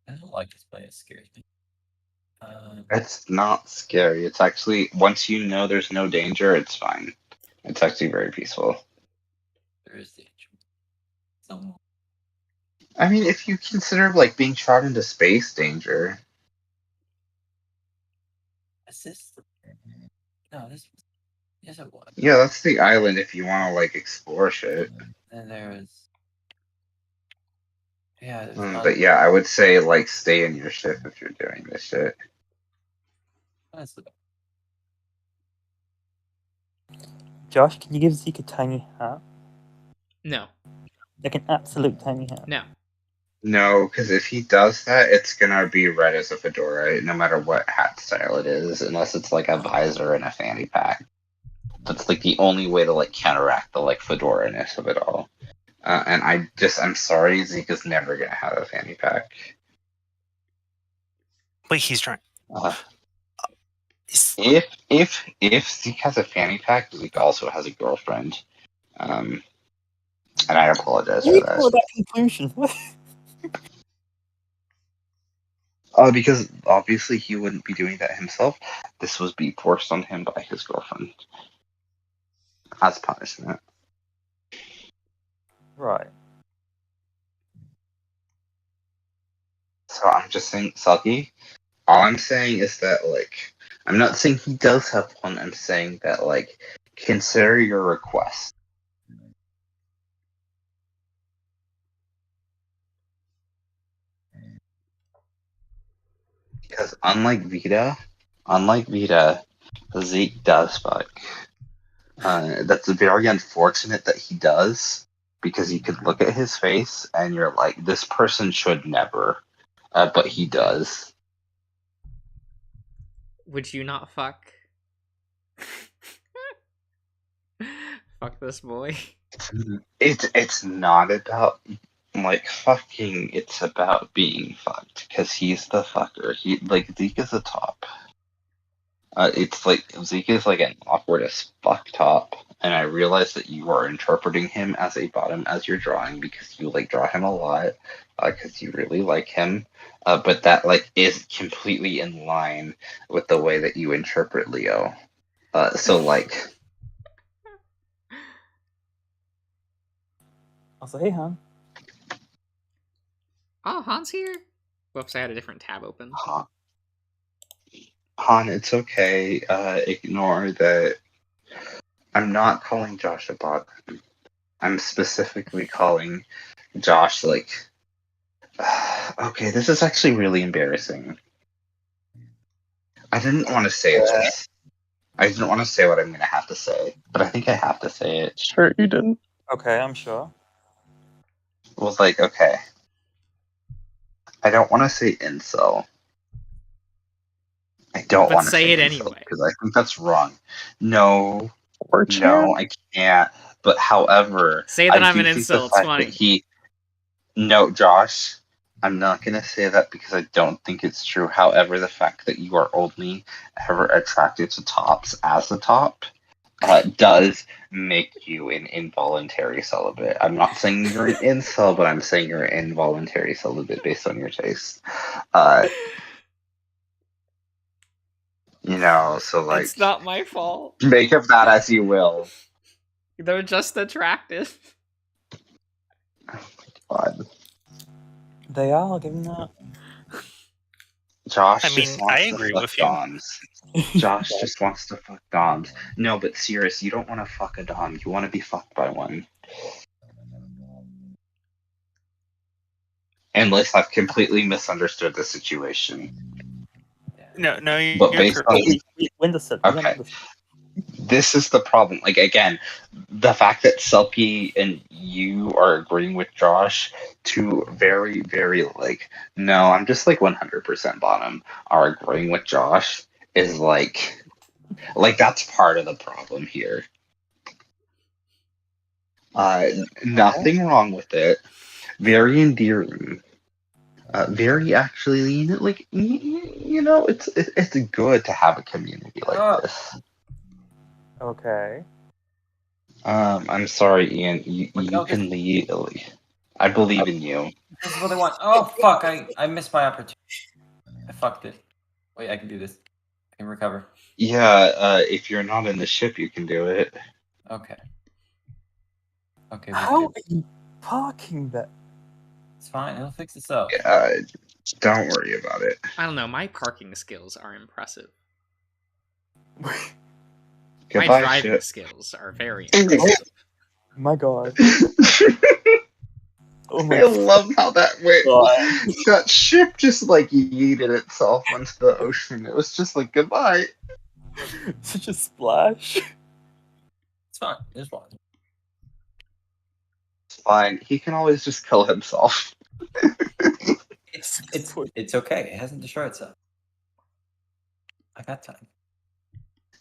Speaker 2: I don't like this play, it scares me.
Speaker 1: It's not scary. It's actually, once you know there's no danger, it's fine. It's actually very peaceful.
Speaker 2: There is danger. So,
Speaker 1: I mean, if you consider like being shot into space danger.
Speaker 2: is this? No, this was. Yes, it was.
Speaker 1: Yeah, that's the island if you want to like explore shit.
Speaker 2: And there was. Yeah, there's
Speaker 1: But yeah, I would say like stay in your ship if you're doing this shit.
Speaker 2: That's the
Speaker 3: Josh, can you give Zeke a tiny hat?
Speaker 4: No.
Speaker 3: Like an absolute tiny hat.
Speaker 4: No.
Speaker 1: No, because if he does that, it's gonna be red as a fedora, no matter what hat style it is, unless it's like a visor and a fanny pack. That's like the only way to like counteract the like fedora-ness of it all. And I'm sorry, Zeke is never gonna have a fanny pack.
Speaker 6: Wait, he's trying.
Speaker 1: Uh,
Speaker 6: Is-
Speaker 1: if Zeke has a fanny pack, Zeke also has a girlfriend. And I apologize
Speaker 3: You
Speaker 1: for
Speaker 3: call
Speaker 1: that.
Speaker 3: that conclusion.
Speaker 1: Because obviously he wouldn't be doing that himself. This was being forced on him by his girlfriend as punishment.
Speaker 3: Right.
Speaker 1: So I'm just saying, Saki, all I'm saying is that, like, I'm not saying he does have one. I'm saying that, like, consider your request. Because unlike Vita, Zeke does fuck. That's very unfortunate that he does, because you could look at his face and you're like, this person should never, but he does.
Speaker 4: Would you not fuck? Fuck this boy.
Speaker 1: It's not about like fucking. It's about being fucked, because he's the fucker. He like Zeke is the top. It's like Zeke is like an awkward as fuck top, and I realize that you are interpreting him as a bottom as you're drawing, because you like draw him a lot, because you really like him. But that like is completely in line with the way that you interpret Leo. So like.
Speaker 3: Also, hey, Han.
Speaker 4: Oh, Han's here. Whoops, I had a different tab open.
Speaker 1: Han, it's okay. Ignore that. I'm not calling Josh a bot. I'm specifically calling Josh like. Okay, this is actually really embarrassing. I didn't want to say this. I didn't want to say what I'm going to have to say, but I think I have to say it.
Speaker 5: Sure, you didn't.
Speaker 3: Okay, I'm sure.
Speaker 1: Well, like, okay. I don't want to say incel. I don't
Speaker 4: But
Speaker 1: want to
Speaker 4: say it
Speaker 1: incel,
Speaker 4: anyway.
Speaker 1: because I think that's wrong. No,
Speaker 5: Or
Speaker 1: no, I can't. But however,
Speaker 4: Say that
Speaker 1: I
Speaker 4: I'm
Speaker 1: do
Speaker 4: an
Speaker 1: think the
Speaker 4: incel, it's
Speaker 1: fact
Speaker 4: funny.
Speaker 1: that No, Josh, I'm not gonna say that because I don't think it's true. However, the fact that you are only ever attracted to tops as a top does make you an involuntary celibate. I'm not saying you're an incel, but I'm saying you're an involuntary celibate based on your taste. So like,
Speaker 4: It's not my fault.
Speaker 1: make of that as you will.
Speaker 4: They're just attractive.
Speaker 1: God.
Speaker 3: They are, given that.
Speaker 1: Josh
Speaker 6: I
Speaker 1: just
Speaker 6: mean,
Speaker 1: wants
Speaker 6: I
Speaker 1: to
Speaker 6: agree
Speaker 1: fuck
Speaker 6: with you.
Speaker 1: doms. Josh just wants to fuck doms. No, but serious, you don't want to fuck a dom. You want to be fucked by one. Unless I've completely misunderstood the situation.
Speaker 6: No,
Speaker 1: But
Speaker 6: you're
Speaker 1: based
Speaker 6: correct.
Speaker 1: on
Speaker 3: Winterson.
Speaker 1: Okay. This is the problem. Like, again, the fact that Selkie and you are agreeing with Josh to very, very, like, no, I'm just like 100% bottom, are agreeing with Josh is like that's part of the problem here. Nothing wrong with it. Very endearing. Very actually, it's good to have a community like this.
Speaker 3: Okay.
Speaker 1: I'm sorry, Ian. You
Speaker 7: No,
Speaker 1: can lead. I believe in you.
Speaker 7: This is what they want. Oh fuck! I missed my opportunity. I fucked it. Wait, I can do this. I can recover.
Speaker 1: Yeah, if you're not in the ship, you can do it.
Speaker 7: Okay. Okay.
Speaker 3: How are you parking that?
Speaker 7: It's fine. It'll fix itself.
Speaker 1: Don't worry about it.
Speaker 4: I don't know, my parking skills are impressive. My
Speaker 1: Goodbye,
Speaker 4: driving
Speaker 1: ship.
Speaker 4: skills are very impressive.
Speaker 3: My god. Oh my
Speaker 1: I love how that went.
Speaker 3: god.
Speaker 1: That ship just like yeeted itself onto the ocean. It was just like goodbye.
Speaker 3: Such a splash.
Speaker 7: It's fine. It's fine.
Speaker 1: It's fine. He can always just kill himself.
Speaker 7: It's okay. It hasn't destroyed itself. I got time.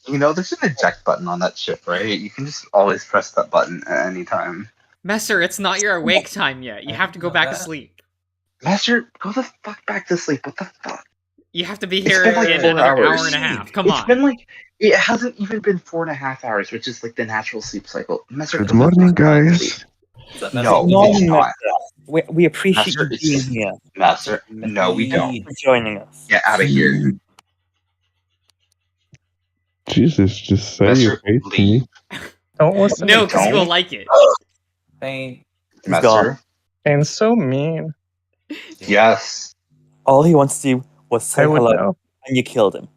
Speaker 1: There's an eject button on that ship, right? You can just always press that button at any time.
Speaker 4: Messer, it's not your awake time yet. You have to go back to sleep.
Speaker 1: Master, go the fuck back to sleep. What the fuck?
Speaker 4: You have to be
Speaker 1: It's
Speaker 4: here
Speaker 1: been like
Speaker 4: in
Speaker 1: 4
Speaker 4: another hour
Speaker 1: hours.
Speaker 4: and a half. Come
Speaker 1: It's
Speaker 4: on.
Speaker 1: been like, it hasn't even been 4.5 hours, which is like the natural sleep cycle. Master,
Speaker 8: Good
Speaker 1: go the
Speaker 8: morning,
Speaker 1: fuck back to
Speaker 8: guys.
Speaker 1: sleep.
Speaker 7: What's up,
Speaker 1: No,
Speaker 3: Good morning,
Speaker 1: it's not.
Speaker 3: We appreciate
Speaker 1: Master,
Speaker 3: you being
Speaker 1: it's-
Speaker 3: here.
Speaker 1: Master, no, we don't.
Speaker 3: Thank you for joining us.
Speaker 1: Get out of here.
Speaker 8: Jesus, just say
Speaker 1: Master,
Speaker 8: you hate
Speaker 1: leave.
Speaker 8: me.
Speaker 5: Don't listen
Speaker 4: No,
Speaker 5: to
Speaker 4: because you
Speaker 1: Don't.
Speaker 4: will like it.
Speaker 7: Bane.
Speaker 3: He's
Speaker 1: Master,
Speaker 5: Kane's so mean.
Speaker 1: yes.
Speaker 3: All he wants to do was say
Speaker 5: I would
Speaker 3: hello,
Speaker 5: know.
Speaker 3: and you killed him.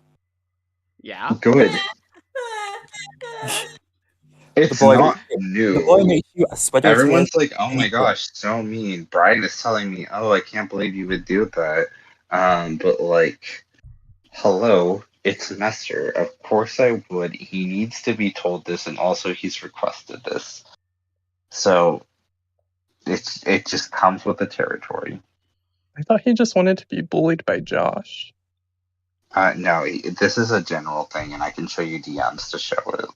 Speaker 4: Yeah.
Speaker 1: Good. It's
Speaker 3: boy-
Speaker 1: not
Speaker 3: The
Speaker 1: new.
Speaker 3: boy makes you a sweater.
Speaker 1: Everyone's like, oh my gosh, so mean. Brian is telling me, oh, I can't believe you would do that. But like, Hello, it's Messer. Of course I would. He needs to be told this, and also he's requested this. So it just comes with the territory.
Speaker 5: I thought he just wanted to be bullied by Josh.
Speaker 1: No, this is a general thing, and I can show you DMs to show it.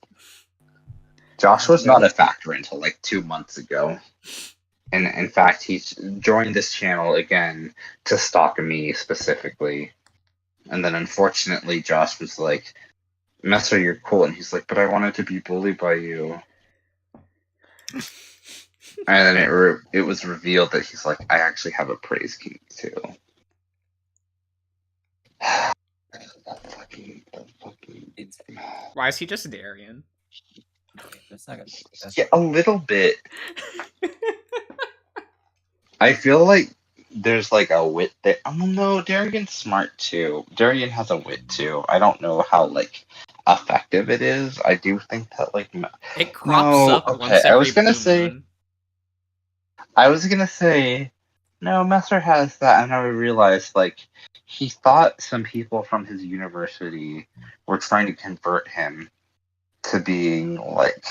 Speaker 1: Josh was not a factor until like 2 months ago. And in fact, he's joined this channel again to stalk me specifically. And then unfortunately, Josh was like, Messer, you're cool. And he's like, but I wanted to be bullied by you. And then it was revealed that he's like, I actually have a praise key too. That fucking.
Speaker 4: Why is he just Darian?
Speaker 7: That's not gonna. That's
Speaker 1: Yeah, a little bit. I feel like there's like a wit that. Oh no, Darian's smart too. Darian has a wit too. I don't know how like effective it is. I do think that like.
Speaker 4: It crops
Speaker 1: No,
Speaker 4: up
Speaker 1: okay,
Speaker 4: once
Speaker 1: I
Speaker 4: every
Speaker 1: was gonna
Speaker 4: blue
Speaker 1: say-
Speaker 4: moon.
Speaker 1: I was gonna say, no, Messer has that, and I realized like he thought some people from his university were trying to convert him to being like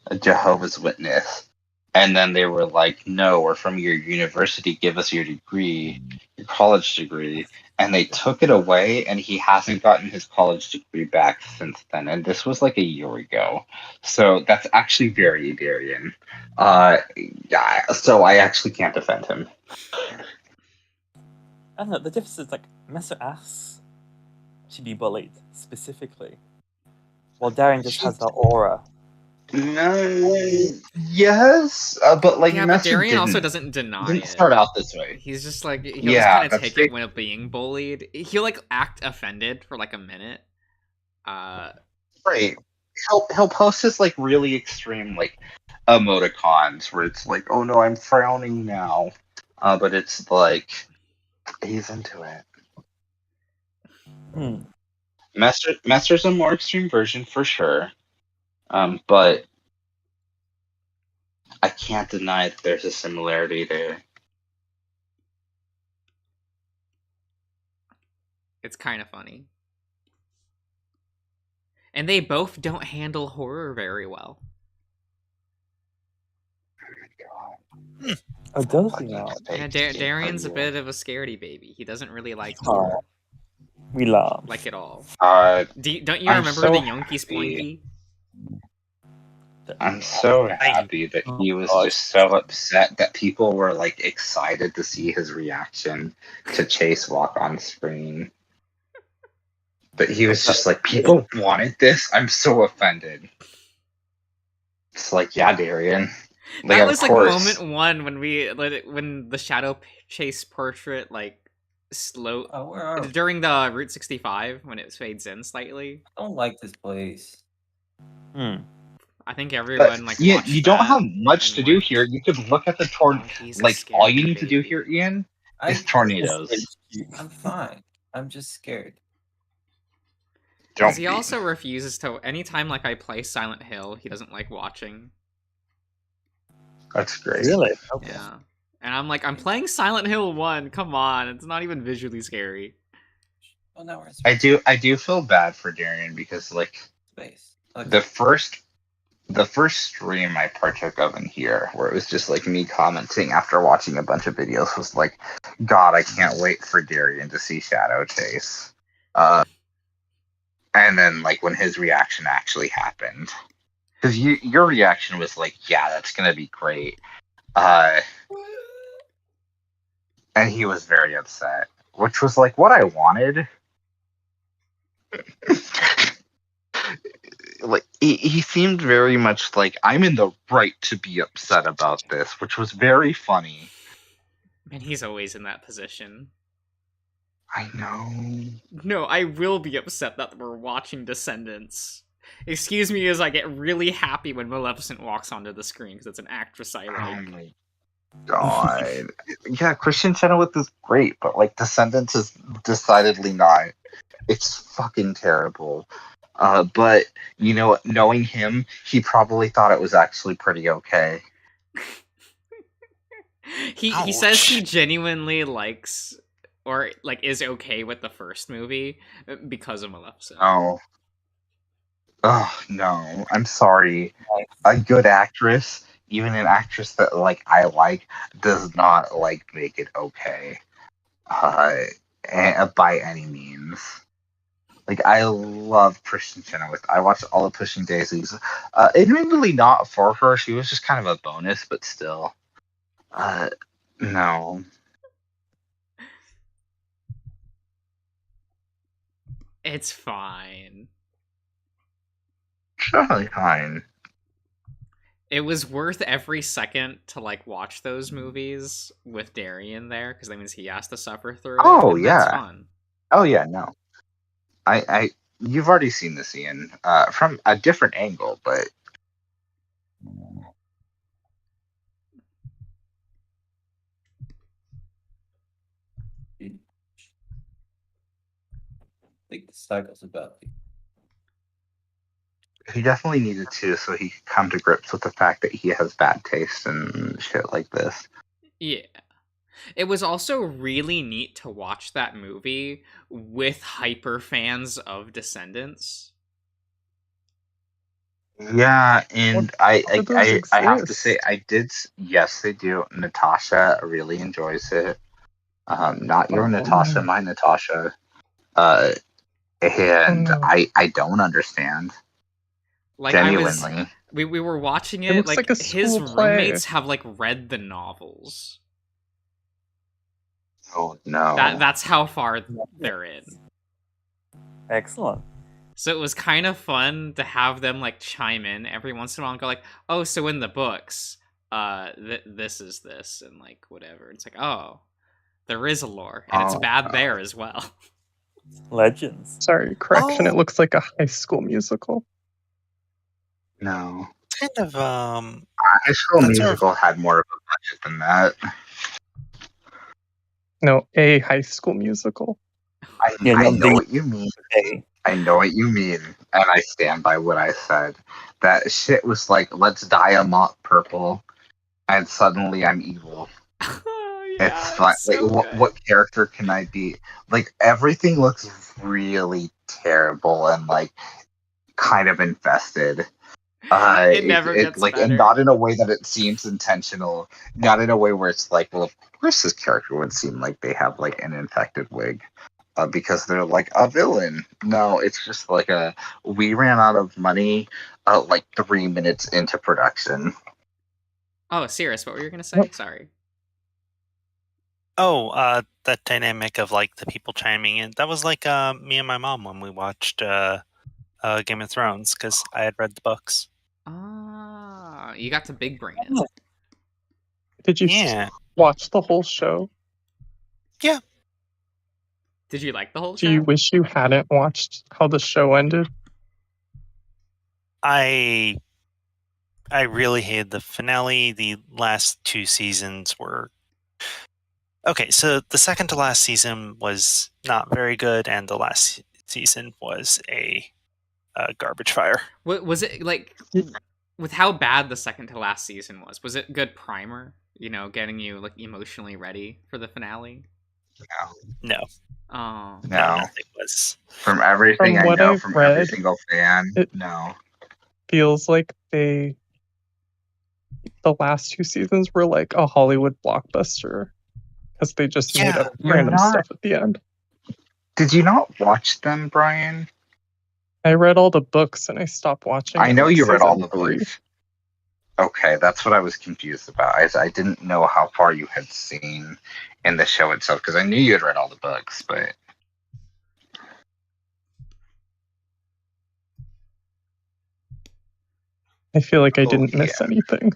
Speaker 1: a Jehovah's Witness. And then they were like, no, we're from your university, give us your degree, your college degree. And they took it away, and he hasn't gotten his college degree back since then. And this was like a year ago. So that's actually very Darian. Yeah, so I actually can't defend him.
Speaker 3: I don't know, the difference is like Messer asks to be bullied specifically, while Darian just has that aura.
Speaker 1: No, yes, but like
Speaker 4: Yeah, but
Speaker 1: Messer
Speaker 4: Darian also
Speaker 1: didn't-
Speaker 4: doesn't deny
Speaker 1: didn't
Speaker 4: it.
Speaker 1: start out this way.
Speaker 4: He's just like he'll
Speaker 1: Yeah,
Speaker 4: just kind of
Speaker 1: that's
Speaker 4: take
Speaker 1: the-
Speaker 4: it when being bullied. He'll like act offended for like a minute.
Speaker 1: Right. He'll post his like really extreme like emoticons where it's like, oh no, I'm frowning now. But it's like he's into it.
Speaker 3: Hmm.
Speaker 1: Messer's a more extreme version for sure. But I can't deny that there's a similarity there.
Speaker 4: It's kind of funny. And they both don't handle horror very well.
Speaker 3: Oh, does he
Speaker 1: Fucking
Speaker 3: now?
Speaker 4: Yeah,
Speaker 1: fake
Speaker 4: Darian's a
Speaker 1: you.
Speaker 4: bit of a scaredy baby. He doesn't really like
Speaker 3: Oh.
Speaker 4: horror,
Speaker 3: We laugh.
Speaker 4: like at all. Don't you
Speaker 1: I'm
Speaker 4: remember
Speaker 1: so
Speaker 4: the Yonky
Speaker 1: happy.
Speaker 4: Splinky?
Speaker 1: I'm so happy that he was just so upset that people were like excited to see his reaction to Chase walk on screen. But he was just like, people wanted this? I'm so offended. It's like, yeah, Darian. Like,
Speaker 4: That
Speaker 1: of
Speaker 4: was like
Speaker 1: course.
Speaker 4: moment one when the Shadow Chase portrait like slow
Speaker 7: Oh, where are we?
Speaker 4: during the Route 65 when it fades in slightly.
Speaker 7: I don't like this place.
Speaker 3: Hmm.
Speaker 4: I think
Speaker 1: But
Speaker 4: everyone like
Speaker 1: yeah,
Speaker 4: watched
Speaker 1: you don't
Speaker 4: that
Speaker 1: have much
Speaker 4: and
Speaker 1: to do
Speaker 4: went,
Speaker 1: here. You could look at the tornado.
Speaker 4: "Oh, he's a
Speaker 1: Like, all
Speaker 4: scaredy
Speaker 1: you need to do
Speaker 4: baby."
Speaker 1: here, Ian,
Speaker 7: I,
Speaker 1: is tornadoes.
Speaker 7: I'm fine. I'm just scared.
Speaker 1: Don't
Speaker 4: Because he
Speaker 1: be.
Speaker 4: also refuses to. Anytime like I play Silent Hill, he doesn't like watching.
Speaker 1: That's great.
Speaker 3: Really? Okay.
Speaker 4: Yeah, and I'm like, I'm playing Silent Hill 1. Come on, it's not even visually scary.
Speaker 7: Oh, now we're in
Speaker 1: I do feel bad for Darian because like
Speaker 7: space. Like,
Speaker 1: the first stream I partook of in here, where it was just like me commenting after watching a bunch of videos, was like, God, I can't wait for Darian to see Shadow Chase. And then like when his reaction actually happened, because your reaction was like, yeah, that's gonna be great. And he was very upset, which was like what I wanted. Like he seemed very much like I'm in the right to be upset about this, which was very funny.
Speaker 4: And he's always in that position.
Speaker 1: I know.
Speaker 4: No, I will be upset that we're watching Descendants. Excuse me as I get really happy when Maleficent walks onto the screen because it's an actress I
Speaker 1: Oh
Speaker 4: like.
Speaker 1: my god. Yeah, Christian Chenoweth is great, but like Descendants is decidedly not. It's fucking terrible. But you know, knowing him, he probably thought it was actually pretty okay.
Speaker 4: He says he
Speaker 6: Ouch.
Speaker 4: genuinely likes or like is okay with the first movie because of Maleficent.
Speaker 1: Oh. Oh no. I'm sorry. A good actress, even an actress that like I like, does not like make it okay. By any means. Like I love Kristen Chenoweth. I watched all of Pushing Daisies. Admittedly not for her. She was just kind of a bonus, but still. No.
Speaker 4: It's fine.
Speaker 1: Totally fine.
Speaker 4: It was worth every second to like watch those movies with Darian there because that means he has to suffer through it.
Speaker 1: Oh,
Speaker 4: and that's
Speaker 1: yeah.
Speaker 4: fun.
Speaker 1: Oh yeah, no. You've already seen this, Ian, from a different angle, but
Speaker 2: I think the cycle's about to.
Speaker 1: he definitely needed to so he could come to grips with the fact that he has bad taste and shit like this.
Speaker 4: Yeah. It was also really neat to watch that movie with hyper fans of Descendants.
Speaker 1: Yeah, and I
Speaker 5: do those
Speaker 1: have to say
Speaker 5: exist?
Speaker 1: I did. Yes, they do. Natasha really enjoys it. Not your
Speaker 5: Oh,
Speaker 1: Natasha,
Speaker 5: no.
Speaker 1: my Natasha. And
Speaker 5: no.
Speaker 1: I don't understand.
Speaker 4: Like
Speaker 1: Genuinely.
Speaker 4: we were watching
Speaker 5: It
Speaker 4: it,
Speaker 5: looks like a
Speaker 4: his
Speaker 5: school play.
Speaker 4: roommates have like read the novels.
Speaker 1: Oh no.
Speaker 4: That's how far they're in.
Speaker 3: Excellent.
Speaker 4: So it was kind of fun to have them like chime in every once in a while and go like, "Oh, so in the books, this is this," and like whatever. It's like, oh, there is a lore, and it's
Speaker 1: Oh,
Speaker 4: bad
Speaker 1: no.
Speaker 4: there as well.
Speaker 3: Legends.
Speaker 5: Sorry, correction.
Speaker 6: Oh.
Speaker 5: It looks like a High School Musical.
Speaker 1: No.
Speaker 6: Kind of
Speaker 1: High School
Speaker 6: That's sort of-
Speaker 1: Musical had more of a budget than that.
Speaker 5: No, a High School Musical.
Speaker 1: I
Speaker 3: Yeah, no,
Speaker 1: know
Speaker 3: the-
Speaker 1: what you mean.
Speaker 3: Hey,
Speaker 1: I know what you mean, and I stand by what I said. That shit was like, let's dye a mock purple, and suddenly I'm evil. It's fun.
Speaker 4: so
Speaker 1: Like,
Speaker 4: good.
Speaker 1: what character can I be? Like, everything looks really terrible and like kind of infested.
Speaker 4: It never gets
Speaker 1: like,
Speaker 4: better.
Speaker 1: and not in a way that it seems intentional. Not in a way where it's like, well, of course this character would seem like they have like an infected wig. Because they're like a villain. No, it's just like we ran out of money like 3 minutes into production.
Speaker 4: Oh, Sirius, what were you gonna say?
Speaker 5: Yep.
Speaker 4: Sorry.
Speaker 6: that dynamic of like the people chiming in. That was like me and my mom when we watched Game of Thrones because I had read the books.
Speaker 4: Ah, you got to big brain it.
Speaker 3: Oh.
Speaker 5: Did you
Speaker 6: Yeah.
Speaker 5: watch the whole show?
Speaker 4: Did you like the whole
Speaker 5: Do
Speaker 4: show?
Speaker 5: you wish you hadn't watched how the show ended?
Speaker 6: I really hated the finale. The last 2 seasons were okay. So the second to last season was not very good, and the last season was a garbage fire.
Speaker 4: Was it like with how bad the second to last season was? Was it good primer? You know, getting you like emotionally ready for the finale.
Speaker 6: No,
Speaker 4: Oh,
Speaker 1: No.
Speaker 6: nothing was.
Speaker 1: From everything
Speaker 5: From
Speaker 1: I
Speaker 5: what
Speaker 1: know
Speaker 5: I've
Speaker 1: from every
Speaker 5: read,
Speaker 1: single fan,
Speaker 5: it-
Speaker 1: no.
Speaker 5: Feels like the last 2 seasons were like a Hollywood blockbuster because they just made
Speaker 6: Yeah,
Speaker 5: up
Speaker 1: you're
Speaker 5: random
Speaker 1: not-
Speaker 5: stuff at the end.
Speaker 1: Did you not watch them, Brian?
Speaker 5: I read all the books and I stopped watching.
Speaker 1: I know
Speaker 5: like
Speaker 1: you read all
Speaker 5: season
Speaker 1: the
Speaker 5: 3.
Speaker 1: books. Okay, that's what I was confused about. I didn't know how far you had seen in the show itself because I knew you had read all the books, but
Speaker 5: I feel like I
Speaker 1: Oh,
Speaker 5: didn't miss
Speaker 1: yeah.
Speaker 5: anything,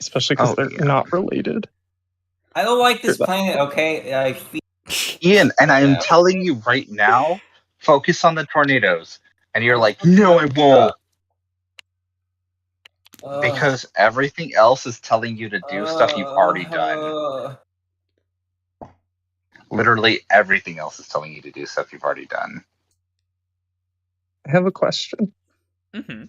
Speaker 5: especially because
Speaker 1: Oh,
Speaker 5: they're
Speaker 1: yeah.
Speaker 5: not related.
Speaker 7: I don't like this
Speaker 5: Sure.
Speaker 7: planet, okay? I feel
Speaker 1: Ian, and I'm
Speaker 7: Yeah.
Speaker 1: telling you right now, focus on the tornadoes. And you're like, no, I won't. Because everything else is telling you to do stuff you've already done. Literally everything else is telling you to do stuff you've already done.
Speaker 5: I have a question.
Speaker 4: hmm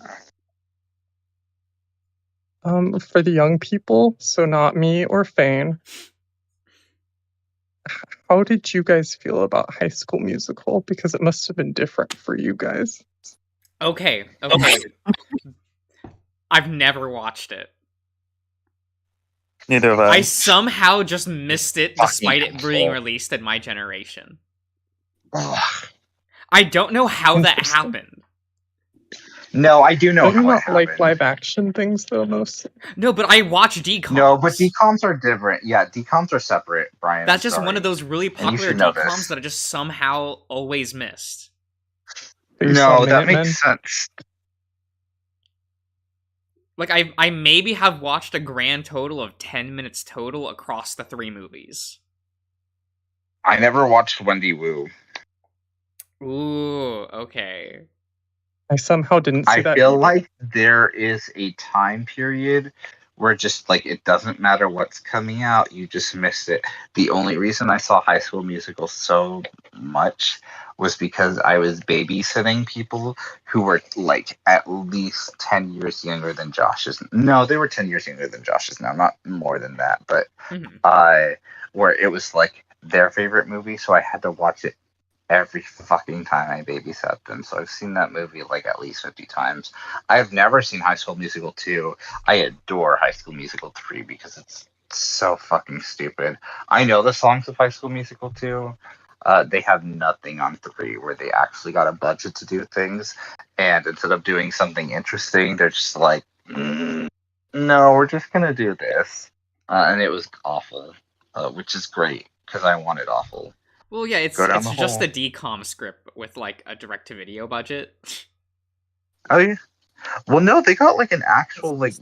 Speaker 5: For the young people, so not me or Fane, how did you guys feel about High School Musical? Because it must have been different for you guys.
Speaker 4: Okay. I've never watched it.
Speaker 3: Neither of
Speaker 4: I
Speaker 3: us.
Speaker 4: somehow just missed it despite it being
Speaker 1: awful.
Speaker 4: released in my generation.
Speaker 1: Ugh.
Speaker 4: I don't know how that
Speaker 5: Interesting.
Speaker 4: happened.
Speaker 1: No, I do know
Speaker 5: I do
Speaker 1: how it
Speaker 5: not like
Speaker 1: happened.
Speaker 5: live action things though most.
Speaker 4: No, but I watch DComs.
Speaker 1: No, but decoms are different. Yeah, decoms are separate, Brian.
Speaker 4: That's
Speaker 1: I'm
Speaker 4: just one
Speaker 1: sorry.
Speaker 4: of those really
Speaker 1: you
Speaker 4: popular
Speaker 1: should know
Speaker 4: DComs
Speaker 1: this.
Speaker 4: that I just somehow always missed.
Speaker 5: So you saw
Speaker 1: No, that
Speaker 5: Minutemen?
Speaker 1: makes sense.
Speaker 4: Like I maybe have watched a grand total of 10 minutes total across the 3 movies.
Speaker 1: I never watched Wendy Wu.
Speaker 4: Ooh, okay.
Speaker 5: I somehow didn't see
Speaker 1: I
Speaker 5: that.
Speaker 1: feel
Speaker 5: either.
Speaker 1: like there is a time period where just like it doesn't matter what's coming out, you just missed it. The only reason I saw High School Musical so much was because I was babysitting people who were like at least 10 years younger than Josh's. No, they were 10 years younger than Josh's now, not more than that, but where it was like their favorite movie, so I had to watch it every fucking time I babysat them. So I've seen that movie like at least 50 times. I've never seen High School Musical 2. I adore High School Musical 3 because it's so fucking stupid. I know the songs of High School Musical 2. They have nothing on 3 where they actually got a budget to do things. And instead of doing something interesting, they're just like, no, we're just going to do this. And it was awful, which is great because I want it awful.
Speaker 4: Well, yeah, it's
Speaker 1: Go down the
Speaker 4: just
Speaker 1: hole.
Speaker 4: a DCOM script with like a direct-to-video budget.
Speaker 1: Oh yeah. Well, no, they got like an actual like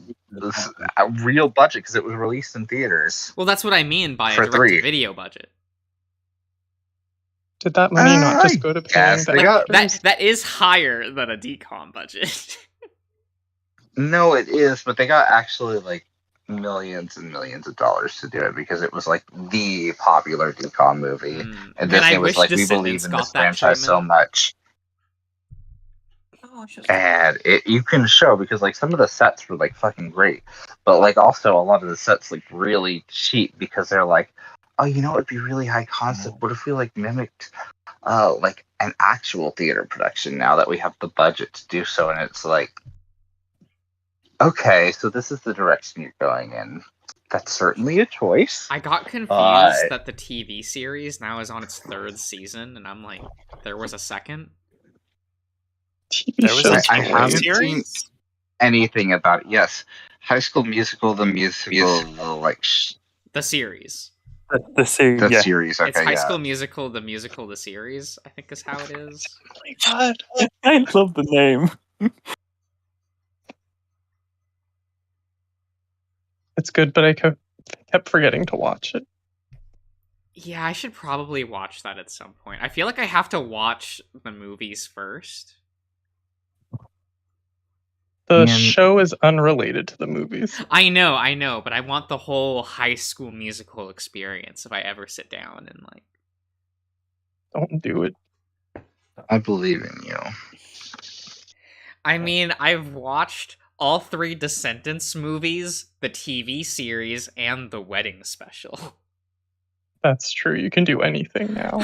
Speaker 1: a real budget because it was released in theaters.
Speaker 4: Well, that's what I mean by a
Speaker 1: For 3.
Speaker 4: direct-to-video budget.
Speaker 5: Did that money not just
Speaker 1: I
Speaker 5: go to paying
Speaker 1: guess
Speaker 5: the
Speaker 1: they got-
Speaker 5: actors?
Speaker 4: That is higher than a DCOM budget.
Speaker 1: No, it is, but they got actually like millions and millions of dollars to do it because it was like the popular DCOM movie, and
Speaker 4: Man, I
Speaker 1: Disney was
Speaker 4: wish
Speaker 1: like, "We
Speaker 4: Descendants
Speaker 1: believe in
Speaker 4: got
Speaker 1: this
Speaker 4: that
Speaker 1: franchise so
Speaker 4: treatment.
Speaker 1: much."
Speaker 7: Oh, it's just
Speaker 1: And you can show because like some of the sets were like fucking great, but like also a lot of the sets like really cheap because they're like, oh, you know, it'd be really high concept. What if we like mimicked like an actual theater production now that we have the budget to do so? And it's like, okay, so this is the direction you're going in. That's certainly a choice.
Speaker 4: I got confused that the TV series now is on its 3rd season, and I'm like, there was a second?
Speaker 5: TV
Speaker 6: There was
Speaker 5: shows
Speaker 6: a
Speaker 1: I
Speaker 6: TV
Speaker 1: haven't seen
Speaker 6: series?
Speaker 1: anything about it. Yes, High School Musical, the musical, like
Speaker 4: The series.
Speaker 3: The series,
Speaker 1: the
Speaker 3: yeah.
Speaker 1: series. Okay,
Speaker 4: It's High
Speaker 1: yeah.
Speaker 4: School Musical, the series, I think is how it is.
Speaker 3: God, I love the name.
Speaker 5: It's good, but I kept forgetting to watch it.
Speaker 4: Yeah, I should probably watch that at some point. I feel like I have to watch the movies first.
Speaker 5: The
Speaker 1: Man.
Speaker 5: show is unrelated to the movies.
Speaker 4: I know, but I want the whole High School Musical experience if I ever sit down and like.
Speaker 5: Don't do it.
Speaker 1: I believe in you.
Speaker 4: I mean, I've watched all 3 Descendants movies, the TV series, and the wedding special.
Speaker 5: That's true. You can do anything now.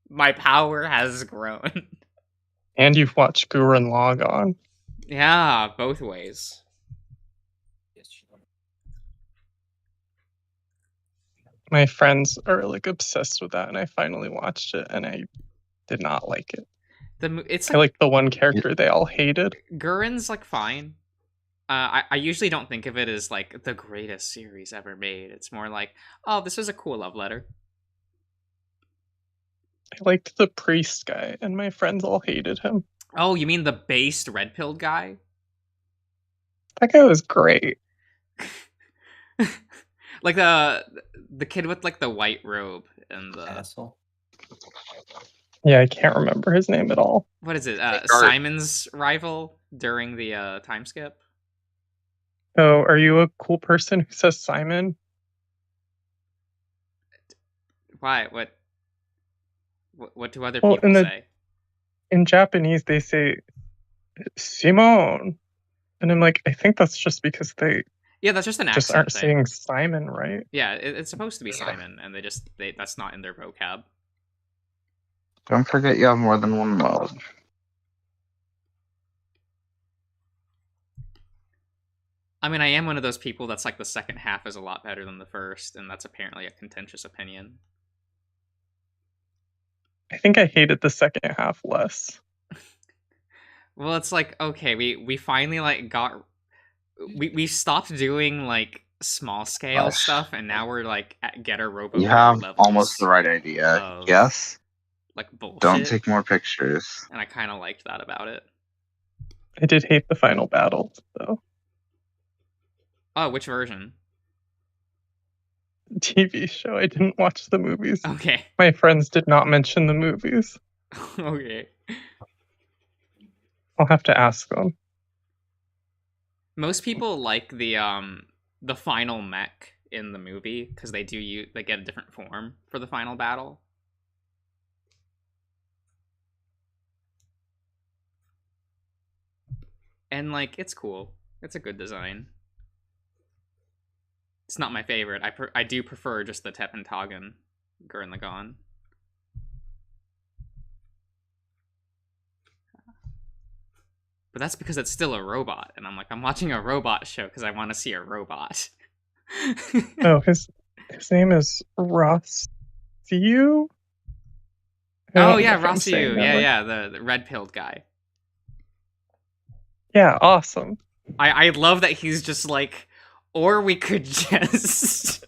Speaker 4: My power has grown.
Speaker 5: And you've watched Gurren Lagann.
Speaker 4: Yeah, both ways.
Speaker 5: My friends are like obsessed with that, and I finally watched it, and I did not like it.
Speaker 4: It's
Speaker 5: I like the one character they all hated.
Speaker 4: Gurren's like fine. I usually don't think of it as like the greatest series ever made. It's more like, oh, this is a cool love letter.
Speaker 5: I liked the priest guy, and my friends all hated him.
Speaker 4: Oh, you mean the based red pilled guy?
Speaker 5: That guy was great.
Speaker 4: Like the kid with like the white robe and the
Speaker 7: asshole.
Speaker 5: Yeah, I can't remember his name at all.
Speaker 4: what is it?
Speaker 1: Guard.
Speaker 4: Simon's rival during the time skip.
Speaker 5: Oh, are you a cool person who says Simon?
Speaker 4: Why? What do other
Speaker 5: Well,
Speaker 4: people say?
Speaker 5: In Japanese, they say Simon. And I'm like, I think that's just because they
Speaker 4: Yeah, that's just an
Speaker 5: Just
Speaker 4: accent
Speaker 5: aren't
Speaker 4: thing.
Speaker 5: saying Simon right.
Speaker 4: Yeah, it's supposed to be
Speaker 1: Yeah.
Speaker 4: Simon, and that's not in their vocab.
Speaker 1: Don't forget you have more than one mode.
Speaker 4: I mean, I am one of those people that's like the second half is a lot better than the first, and that's apparently a contentious opinion.
Speaker 5: I think I hated the second half less.
Speaker 4: Well, it's like, okay, we finally like got we stopped doing like small scale
Speaker 1: Gosh.
Speaker 4: stuff, and now we're like at Getter Robo
Speaker 1: You
Speaker 4: Getter
Speaker 1: have
Speaker 4: levels
Speaker 1: almost the right idea.
Speaker 4: of
Speaker 1: Yes.
Speaker 4: like bullshit.
Speaker 1: Don't take more pictures.
Speaker 4: And I kind of liked that about it.
Speaker 5: I did hate the final battle, though.
Speaker 4: Oh, which version?
Speaker 5: TV show. I didn't watch the movies.
Speaker 4: Okay.
Speaker 5: My friends did not mention the movies.
Speaker 4: Okay.
Speaker 5: I'll have to ask them.
Speaker 4: Most people like the final mech in the movie because they get a different form for the final battle. And like it's cool. It's a good design. It's not my favorite. I do prefer just the Tepentagon Gurren Lagann. But that's because it's still a robot, and I'm like, I'm watching a robot show because I want to see a robot.
Speaker 5: Oh, his name is Ross Siu?
Speaker 4: Oh yeah, Rossiu. Yeah, the red-pilled guy.
Speaker 5: Yeah, awesome.
Speaker 4: I love that he's just like, or we could just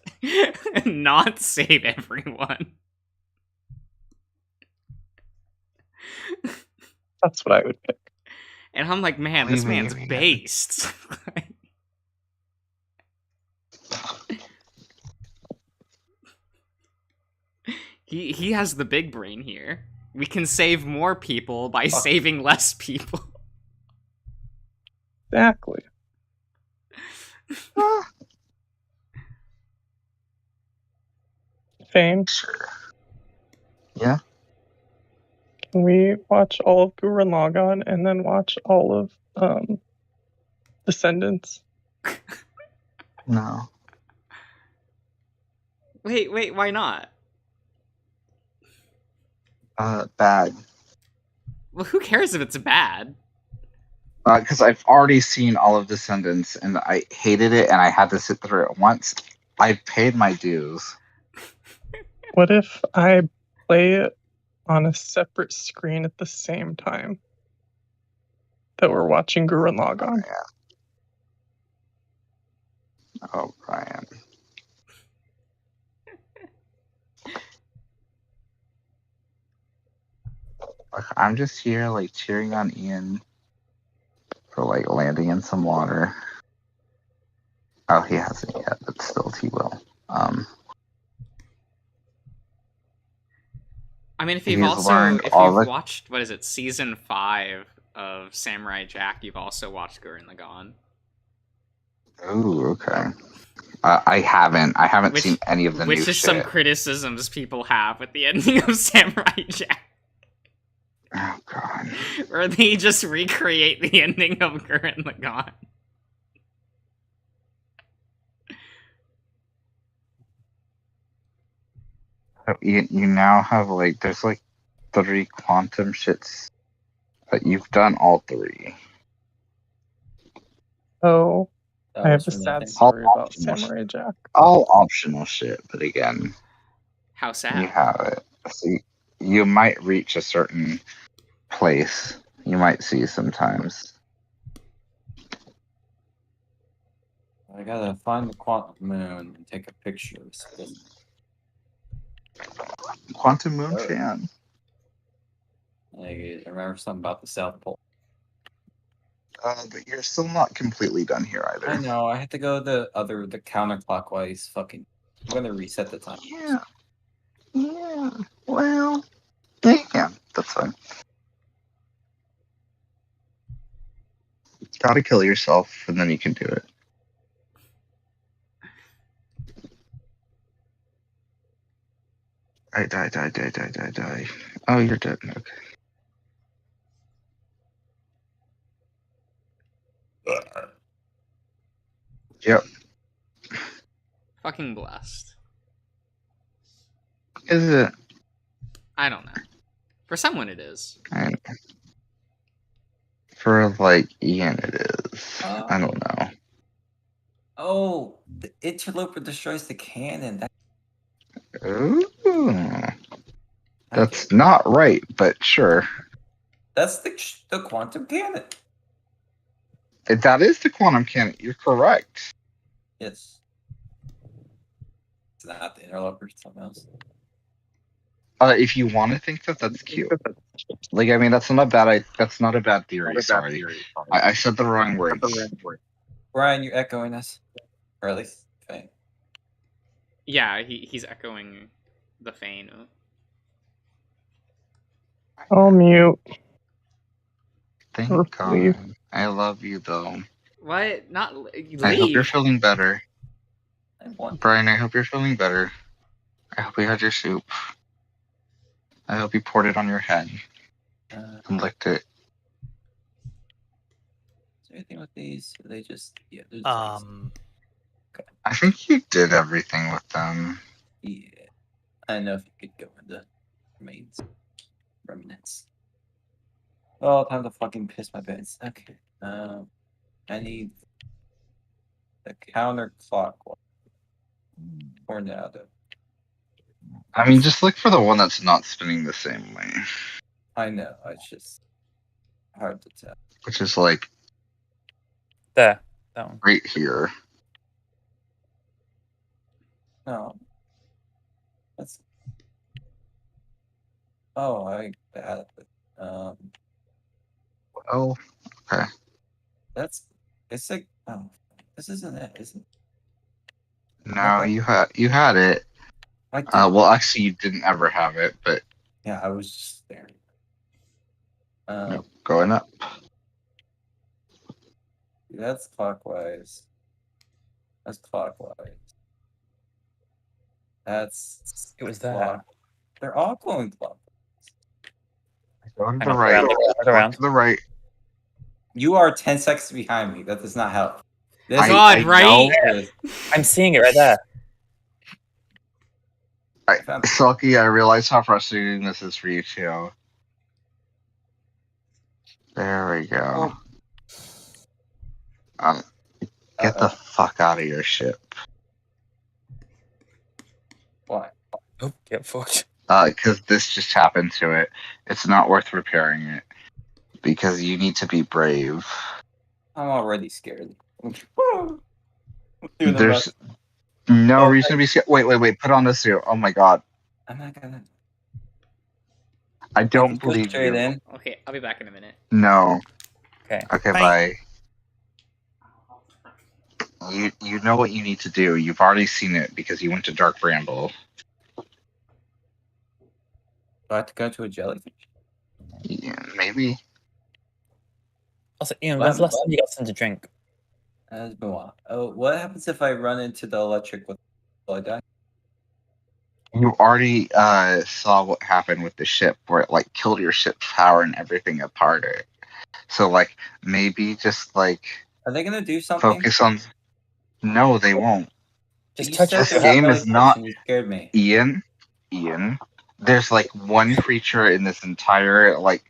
Speaker 4: not save everyone.
Speaker 5: That's what I would pick.
Speaker 4: And I'm like, man, this man's based. He has the big brain here. We can save more people by saving less people.
Speaker 5: Exactly. Fane,
Speaker 1: Sure. Yeah.
Speaker 5: can we watch all of Gurren Lagann and then watch all of Descendants?
Speaker 1: No.
Speaker 4: Wait, why not?
Speaker 1: Bad.
Speaker 4: Well, who cares if it's bad?
Speaker 1: Because I've already seen all of Descendants and I hated it, and I had to sit through it once. I paid my dues.
Speaker 5: What if I play it on a separate screen at the same time that we're watching Gurren Lagann?
Speaker 1: Oh, Brian. Look, I'm just here, like, cheering on Ian for, like, landing in some water. Oh, he hasn't yet, but still he will.
Speaker 4: I mean, if you've
Speaker 1: He's learned
Speaker 4: if
Speaker 1: all
Speaker 4: you've
Speaker 1: the-
Speaker 4: watched, what is it, season 5 of Samurai Jack, you've also watched Gurren Lagann.
Speaker 1: Ooh, okay. I haven't. I haven't
Speaker 4: Which-
Speaker 1: seen any of the new
Speaker 4: Which is some
Speaker 1: shit.
Speaker 4: criticisms people have with the ending of Samurai Jack.
Speaker 1: Oh, God.
Speaker 4: Where they just recreate the ending of Gurren Lagann.
Speaker 1: You now have, like, there's, like, 3 quantum shits. But you've done all 3.
Speaker 5: Oh,
Speaker 7: That
Speaker 5: I have
Speaker 7: was
Speaker 5: a
Speaker 7: for
Speaker 5: sad
Speaker 7: nothing.
Speaker 5: story
Speaker 1: All
Speaker 5: about
Speaker 1: optional
Speaker 5: Samurai Jack.
Speaker 1: All optional shit, but again,
Speaker 4: How
Speaker 1: you
Speaker 4: sad.
Speaker 1: have it. So you might reach a certain place. You might see sometimes.
Speaker 7: I gotta find the quantum moon and take a picture.
Speaker 1: Quantum Moon
Speaker 7: Oh.
Speaker 1: fan.
Speaker 7: I remember something about the South Pole.
Speaker 1: But you're still not completely done here either.
Speaker 7: I know. I had to go the counterclockwise. Fucking. I'm gonna reset the time.
Speaker 1: Yeah. Yeah. Well, yeah, you can. That's fine. Gotta kill yourself, and then you can do it. Die. Oh, you're dead. Okay. Yep.
Speaker 4: Fucking blessed.
Speaker 1: Is it?
Speaker 4: I don't know. For someone, it is.
Speaker 1: For like Ian, it is. I don't know.
Speaker 7: Oh, the interloper destroys the cannon.
Speaker 1: Ooh, that's not right, but sure.
Speaker 7: That's the quantum cannon.
Speaker 1: That is the quantum cannon. You're correct.
Speaker 7: Yes. It's not the interloper. It's something else.
Speaker 1: If you want to think that, that's cute. Like, I mean, that's not bad. That's not a bad theory. Sorry, I said the wrong words.
Speaker 7: Brian, you're echoing us, or at least Fane.
Speaker 4: Yeah, he's echoing the Fane.
Speaker 5: I'll mute.
Speaker 1: Thank
Speaker 5: Or
Speaker 1: God.
Speaker 5: leave.
Speaker 1: I love you, though.
Speaker 4: What? Not leave.
Speaker 1: I hope you're feeling better.
Speaker 7: I want.
Speaker 1: Brian, I hope you're feeling better. I hope you had your soup. I hope you poured it on your head and licked it.
Speaker 7: Is there anything with these? Are they just there's
Speaker 1: I think you did everything with them.
Speaker 7: yeah. I don't know if you could go into remnants. Oh, time to fucking piss my pants. Okay. I need the counterclockwise tornado.
Speaker 1: I mean, just look for the one that's not spinning the same way.
Speaker 7: I know. It's just hard to tell.
Speaker 1: Which is like
Speaker 3: There. That one.
Speaker 1: right here.
Speaker 7: No. That's. Oh, I bad.
Speaker 1: Oh,
Speaker 7: That's. It's like. Oh, this isn't it, is it?
Speaker 1: no, you had it. Well, actually, you didn't ever have it, but
Speaker 7: Yeah, I was just staring.
Speaker 1: no, going up.
Speaker 7: That's clockwise. That's clockwise. That's.
Speaker 3: It was there.
Speaker 7: They're all going clockwise.
Speaker 1: Going to
Speaker 3: Hang
Speaker 1: the
Speaker 3: on,
Speaker 1: right.
Speaker 3: around, around.
Speaker 1: To the right.
Speaker 7: You are 10 seconds behind me. That does not help. This
Speaker 4: God,
Speaker 1: I
Speaker 4: right?
Speaker 1: know.
Speaker 3: I'm seeing it right there.
Speaker 1: Sulky, I realize how frustrating this is for you too. There we go. Get the fuck out of your ship.
Speaker 7: Why?
Speaker 3: Oh, get fucked.
Speaker 1: Because this just happened to it. It's not worth repairing it. Because you need to be brave.
Speaker 7: I'm already scared.
Speaker 1: There's no reason to be scared. Wait. Put on the suit. Oh my god.
Speaker 7: I'm not gonna.
Speaker 1: I don't
Speaker 7: Go
Speaker 1: believe
Speaker 7: straight
Speaker 1: you.
Speaker 7: in.
Speaker 4: Okay, I'll be back in a minute.
Speaker 1: No.
Speaker 3: Okay.
Speaker 1: Okay,
Speaker 6: Bye.
Speaker 1: bye. You know what you need to do. You've already seen it because you went to Dark Bramble.
Speaker 7: Do I have to go to a jellyfish?
Speaker 1: Yeah, maybe.
Speaker 3: Also, Ian, when's the last time you got something to drink?
Speaker 7: That's been a while. Oh, what happens if I run into the electric with will I die?
Speaker 1: You already saw what happened with the ship, where it like killed your ship's power and everything apart. So like maybe just like
Speaker 7: Are they gonna do something?
Speaker 1: focus on. No, they won't.
Speaker 3: Just
Speaker 7: You
Speaker 3: touch
Speaker 7: said
Speaker 3: it.
Speaker 1: This
Speaker 7: they have
Speaker 1: game is
Speaker 7: jellyfish
Speaker 1: not-
Speaker 7: and you scared me.
Speaker 1: Ian. There's like one creature in this entire like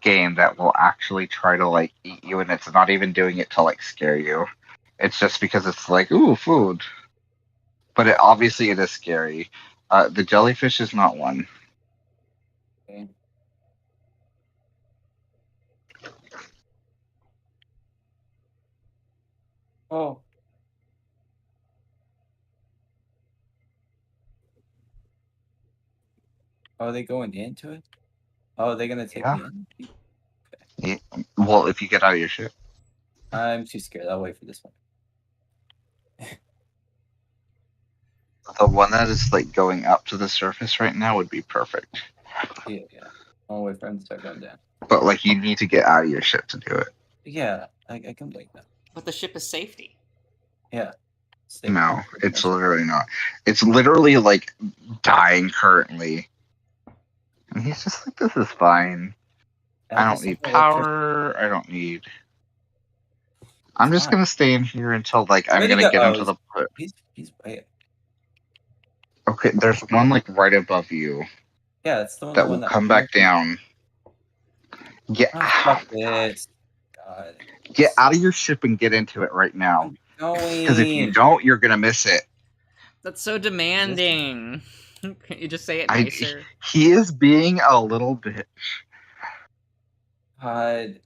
Speaker 1: game that will actually try to like eat you, and it's not even doing it to like scare you. It's just because it's like, ooh, food. But obviously it is scary. The jellyfish is not one.
Speaker 7: Okay. Oh. Are they going into it? Oh, are they gonna take me in?
Speaker 1: Yeah. Well, if you get out of your ship.
Speaker 7: I'm too scared. I'll wait for this one.
Speaker 1: The one that is like going up to the surface right now would be perfect.
Speaker 7: Yeah. I'll wait for him to start going down.
Speaker 1: But like you need to get out of your ship to do it.
Speaker 7: Yeah, I can wait now.
Speaker 4: But the ship is safety.
Speaker 7: Yeah. Stay
Speaker 1: No, it's literally not. It's literally like dying currently. And he's just like, this is fine. I don't need power. I don't need. I'm just
Speaker 7: fine.
Speaker 1: gonna stay in here until like I'm
Speaker 7: Where'd he
Speaker 1: gonna
Speaker 7: go?
Speaker 1: get
Speaker 7: Oh,
Speaker 1: into the.
Speaker 7: He's wait.
Speaker 1: Okay, there's one like right above you
Speaker 7: Yeah, it's the one
Speaker 1: that will come back down. Get
Speaker 7: Oh, fuck this. God.
Speaker 1: get out of your ship and get into it right now. Because if you
Speaker 7: Going.
Speaker 1: don't, you're gonna miss it.
Speaker 4: That's so demanding. Can you just say it
Speaker 1: I-
Speaker 4: nicer?
Speaker 1: He is being a little bit.
Speaker 7: God.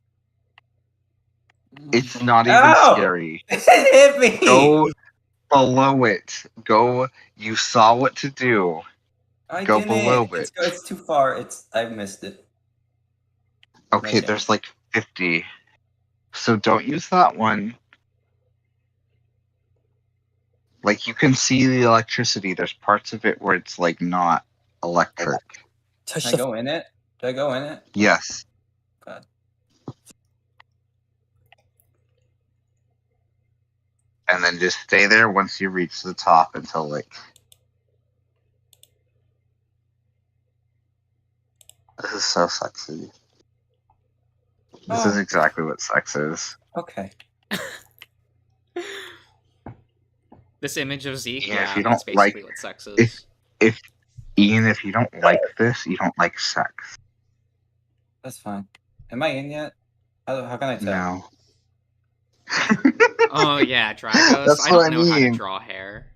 Speaker 1: It's not even
Speaker 7: Ow!
Speaker 1: scary.
Speaker 7: It hit me.
Speaker 1: Go below it. Go. You saw what to do.
Speaker 7: I
Speaker 1: go
Speaker 7: didn't.
Speaker 1: below it.
Speaker 7: It's too far. I missed it.
Speaker 1: Okay,
Speaker 7: Okay.
Speaker 1: there's like 50. So don't use that one. Like you can see the electricity. There's parts of it where it's like not electric.
Speaker 3: Touch
Speaker 7: Can I
Speaker 3: the
Speaker 7: go in it? Do I go in it?
Speaker 1: Yes.
Speaker 7: God.
Speaker 1: And then just stay there once you reach the top until like. This is so sexy. This is exactly what sex is.
Speaker 7: Okay.
Speaker 4: This image of Zeke,
Speaker 1: Yeah, if
Speaker 4: yeah,
Speaker 1: you
Speaker 4: that's
Speaker 1: don't like-
Speaker 4: basically what sex is.
Speaker 1: if Ian, if you don't like this, you don't like sex.
Speaker 7: That's fine. Am I in yet? How can I tell?
Speaker 1: No.
Speaker 4: Oh yeah, Dragos.
Speaker 1: That's
Speaker 4: I
Speaker 1: what
Speaker 4: don't
Speaker 1: I
Speaker 4: know how to
Speaker 1: mean.
Speaker 4: draw hair.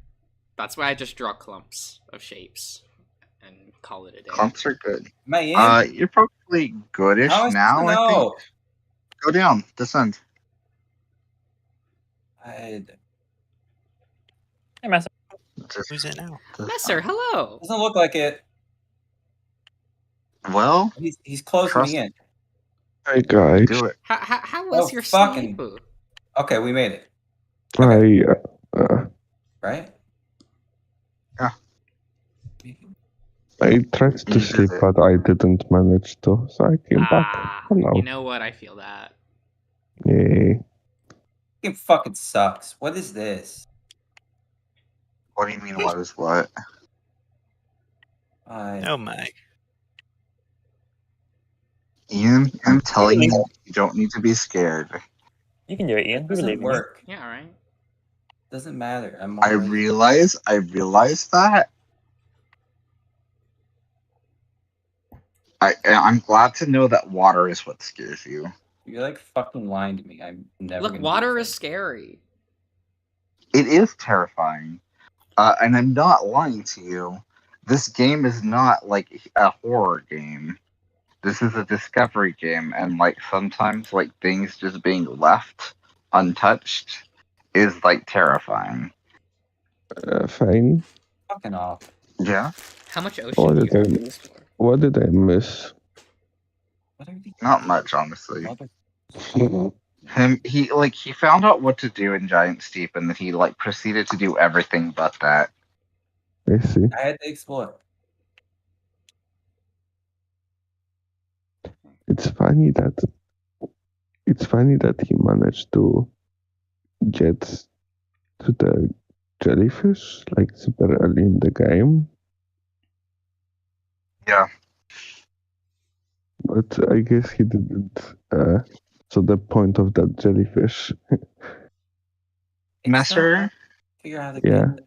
Speaker 4: That's why I just draw clumps of shapes and call it a day.
Speaker 1: Clumps are good.
Speaker 7: Am I in?
Speaker 1: You're probably goodish
Speaker 7: How am I supposed
Speaker 1: now.
Speaker 7: to
Speaker 1: I think.
Speaker 7: know?
Speaker 1: Go down. Descend.
Speaker 7: It
Speaker 3: Hey, Master.
Speaker 1: Just,
Speaker 6: Who's it now?
Speaker 4: Messer, hello.
Speaker 7: doesn't look like it.
Speaker 1: Well,
Speaker 7: He's closing
Speaker 1: Trust-
Speaker 7: me in.
Speaker 8: Hi guys.
Speaker 1: do it.
Speaker 4: How was
Speaker 7: Oh,
Speaker 4: your
Speaker 7: fucking-
Speaker 4: sleep?
Speaker 7: Okay, we made it. Right?
Speaker 8: I tried to
Speaker 1: You
Speaker 8: sleep,
Speaker 1: did it.
Speaker 8: but I didn't manage to, so I came back. Hello.
Speaker 4: You know what? I feel that.
Speaker 8: Yay.
Speaker 7: It fucking sucks. What is this?
Speaker 1: What do you mean? What is what?
Speaker 6: Oh my.
Speaker 1: Ian, I'm telling you, you don't need to be scared.
Speaker 3: You can do it, Ian. We
Speaker 7: Doesn't
Speaker 3: believe in you.
Speaker 7: work.
Speaker 4: Yeah, all right.
Speaker 7: Doesn't matter. I'm
Speaker 1: I
Speaker 7: already-
Speaker 1: realize that. I'm glad to know that water is what scares you.
Speaker 7: You're like fucking lying to me. I'm never.
Speaker 4: Look,
Speaker 7: gonna do
Speaker 4: water
Speaker 7: this.
Speaker 4: is scary.
Speaker 1: It is terrifying. And I'm not lying to you. This game is not like a horror game. This is a discovery game, and like sometimes like things just being left untouched is like terrifying.
Speaker 8: Fine.
Speaker 7: Fucking off.
Speaker 1: Yeah.
Speaker 4: How much
Speaker 8: What
Speaker 4: ocean do
Speaker 8: did
Speaker 4: you
Speaker 8: I
Speaker 4: have to
Speaker 8: miss?
Speaker 4: explore?
Speaker 8: What did I miss?
Speaker 7: What are these?
Speaker 1: Not much, honestly.
Speaker 7: Mother-
Speaker 1: He found out what to do in Giant Steep, and then he like proceeded to do everything but that.
Speaker 8: I see.
Speaker 7: I had to explore.
Speaker 8: It's funny that he managed to get to the jellyfish like super early in the game.
Speaker 1: Yeah.
Speaker 8: But I guess he didn't. So the point of that jellyfish.
Speaker 1: Messer,
Speaker 7: Figure out how to
Speaker 8: Yeah.
Speaker 7: get it.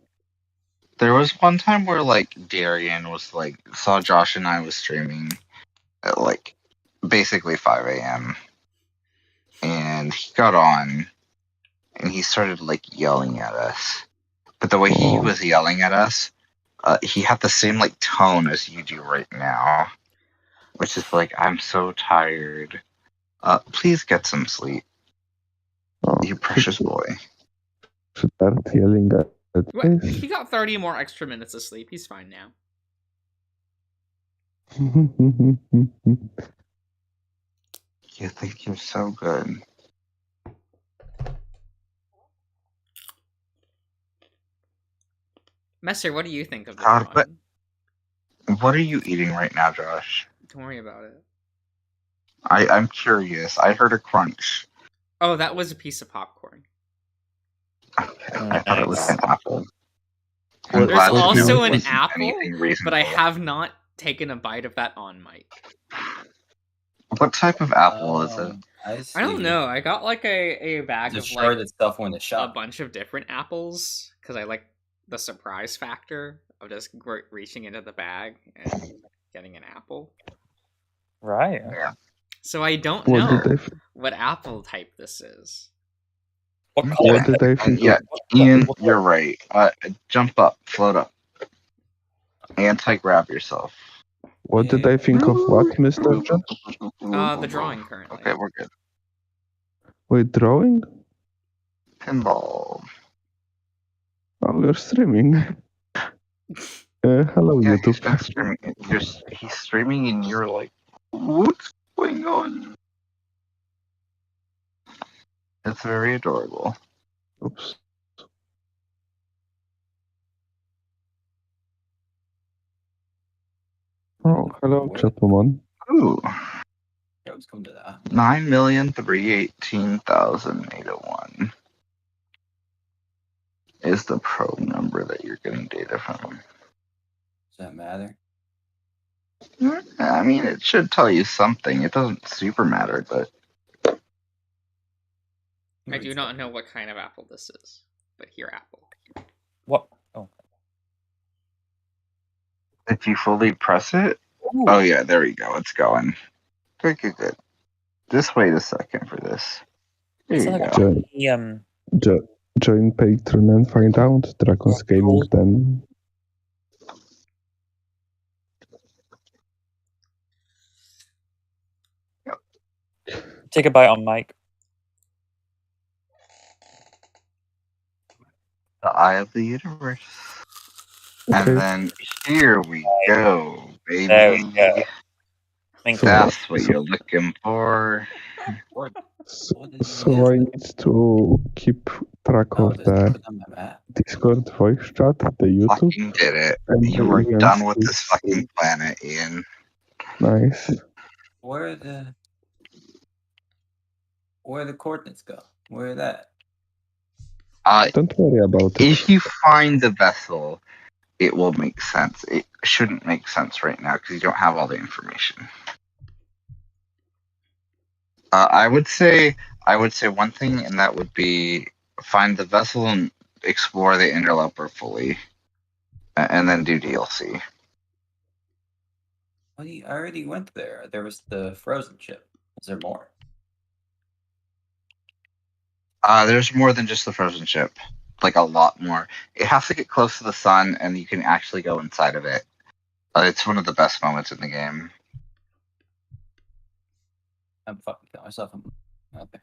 Speaker 1: there was one time where like Darian was like saw Josh and I was streaming at like basically 5 a.m. and he got on and he started like yelling at us. But the way he
Speaker 8: Oh.
Speaker 1: was yelling at us, he had the same like tone as you do right now, which is like, I'm so tired. Please get some sleep,
Speaker 8: Oh,
Speaker 1: you precious boy.
Speaker 8: should start yelling at
Speaker 4: What?
Speaker 8: this.
Speaker 4: He got 30 more extra minutes of sleep. He's fine now.
Speaker 1: You think you're so good.
Speaker 4: Messer, what do you think of the
Speaker 1: God,
Speaker 4: drawing?
Speaker 1: What are you eating right now, Josh?
Speaker 4: Don't worry about it.
Speaker 1: I'm curious. I heard a crunch.
Speaker 4: Oh, that was a piece of popcorn.
Speaker 1: Okay, I thought it was an apple.
Speaker 3: There's
Speaker 1: glad to know
Speaker 4: also
Speaker 1: it
Speaker 4: an
Speaker 1: wasn't
Speaker 4: apple,
Speaker 1: anything
Speaker 4: But I
Speaker 1: reasonable.
Speaker 4: have not taken a bite of that on mic.
Speaker 1: What type of apple is it?
Speaker 4: I don't know. I got like a bag
Speaker 7: It
Speaker 4: of
Speaker 7: shard
Speaker 4: like
Speaker 7: itself when the
Speaker 4: a
Speaker 7: shop.
Speaker 4: bunch of different apples because I like the surprise factor of just reaching into the bag and getting an apple.
Speaker 3: Right.
Speaker 1: Yeah.
Speaker 4: So I don't
Speaker 8: What
Speaker 4: know
Speaker 8: did I f-
Speaker 4: what apple type this is.
Speaker 3: What
Speaker 1: Okay.
Speaker 3: color?
Speaker 8: What did I
Speaker 1: And
Speaker 8: think
Speaker 1: yeah,
Speaker 8: of?
Speaker 1: Ian,
Speaker 3: what-
Speaker 1: you're right. Jump up, float up. Anti-grab yourself.
Speaker 8: What did I think of what, Mr. John?
Speaker 4: The drawing currently.
Speaker 1: Okay, we're good.
Speaker 8: Wait, drawing?
Speaker 1: Pinball.
Speaker 8: Oh, we're streaming. Hello,
Speaker 1: Yeah,
Speaker 8: YouTube.
Speaker 1: he's been streaming. He's streaming, and you're like, what's going on? It's very adorable.
Speaker 8: Oops. Oh, hello, gentlemen.
Speaker 1: Ooh,
Speaker 7: Yeah, let's come to that.
Speaker 1: 9,318,801 is the probe number that you're getting data from.
Speaker 7: Does that matter?
Speaker 1: I mean, it should tell you something. It doesn't super matter, but
Speaker 4: I do not know what kind of apple this is, but here apple.
Speaker 3: What? Oh.
Speaker 1: if you fully press it,
Speaker 3: Ooh.
Speaker 1: oh yeah, there we go. It's going. Good. Just wait a second for this. There
Speaker 3: Is
Speaker 1: you
Speaker 3: it like
Speaker 1: go.
Speaker 8: Join Patreon and find out. Dragon's Gaming then.
Speaker 3: Take a bite on Mike.
Speaker 1: The Eye of the Universe.
Speaker 8: Okay.
Speaker 1: And then here we go, baby.
Speaker 3: There we go. Thank you.
Speaker 1: That's what you're looking for.
Speaker 8: So I need to keep track
Speaker 7: Oh,
Speaker 8: of
Speaker 7: this
Speaker 8: the
Speaker 7: is on my map.
Speaker 8: Discord voice chat, the YouTube.
Speaker 1: Fucking did it.
Speaker 8: And
Speaker 1: You
Speaker 8: the
Speaker 1: were
Speaker 8: events
Speaker 1: done with this
Speaker 8: is-
Speaker 1: fucking planet, Ian.
Speaker 8: Nice.
Speaker 7: Where the coordinates go? Where that?
Speaker 8: Don't worry about it.
Speaker 1: If you find the vessel, it will make sense. It shouldn't make sense right now because you don't have all the information. I would say one thing, and that would be find the vessel and explore the interloper fully, and then do DLC.
Speaker 7: I already went there. There was the frozen ship. Is there more?
Speaker 1: There's more than just the frozen ship, like a lot more. It has to get close to the sun, and you can actually go inside of it. It's one of the best moments in the game.
Speaker 7: I'm fucking killing myself. Okay.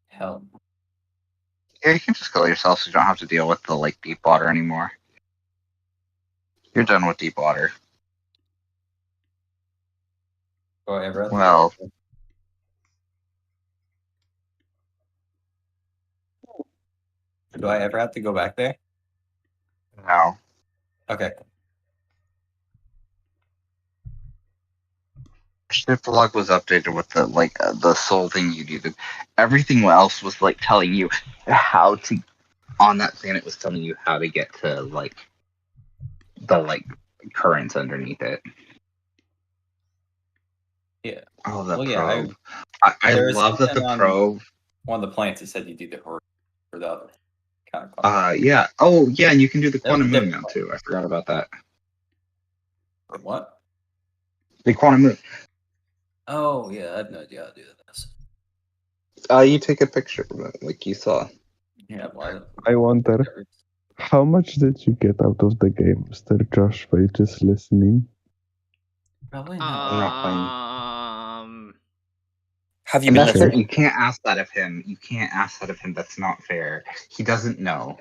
Speaker 7: Hell.
Speaker 1: Yeah, you can just kill yourself, so you don't have to deal with the like deep water anymore. You're done with deep water.
Speaker 7: Do I ever have to
Speaker 1: Well.
Speaker 7: go? Do I ever have to go back there?
Speaker 1: No.
Speaker 7: Okay.
Speaker 1: Ship log was updated with the sole thing you needed. Everything else was like telling you how to on that planet was telling you how to get to like the like currents underneath it.
Speaker 7: Yeah.
Speaker 1: Oh, the
Speaker 7: Well,
Speaker 1: probe.
Speaker 7: yeah,
Speaker 1: I
Speaker 7: there was
Speaker 1: love that the
Speaker 7: something on-
Speaker 1: probe.
Speaker 7: One of the planets that said you do the horror for the other. Kind of
Speaker 1: Yeah. Oh, yeah, and you can do the
Speaker 7: That was
Speaker 1: quantum moon
Speaker 7: different.
Speaker 1: now too. I forgot about that.
Speaker 7: What?
Speaker 1: The quantum moon.
Speaker 7: Oh yeah, I have no idea how to do this.
Speaker 1: You take a picture of it, like you saw.
Speaker 7: Yeah, well,
Speaker 8: I wonder, how much did you get out of the game, Mr. Josh, by just listening?
Speaker 7: probably not.
Speaker 3: Have you
Speaker 1: And
Speaker 3: been
Speaker 1: that's
Speaker 3: listening?
Speaker 1: it. You can't ask that of him. You can't ask that of him. That's not fair. He doesn't know.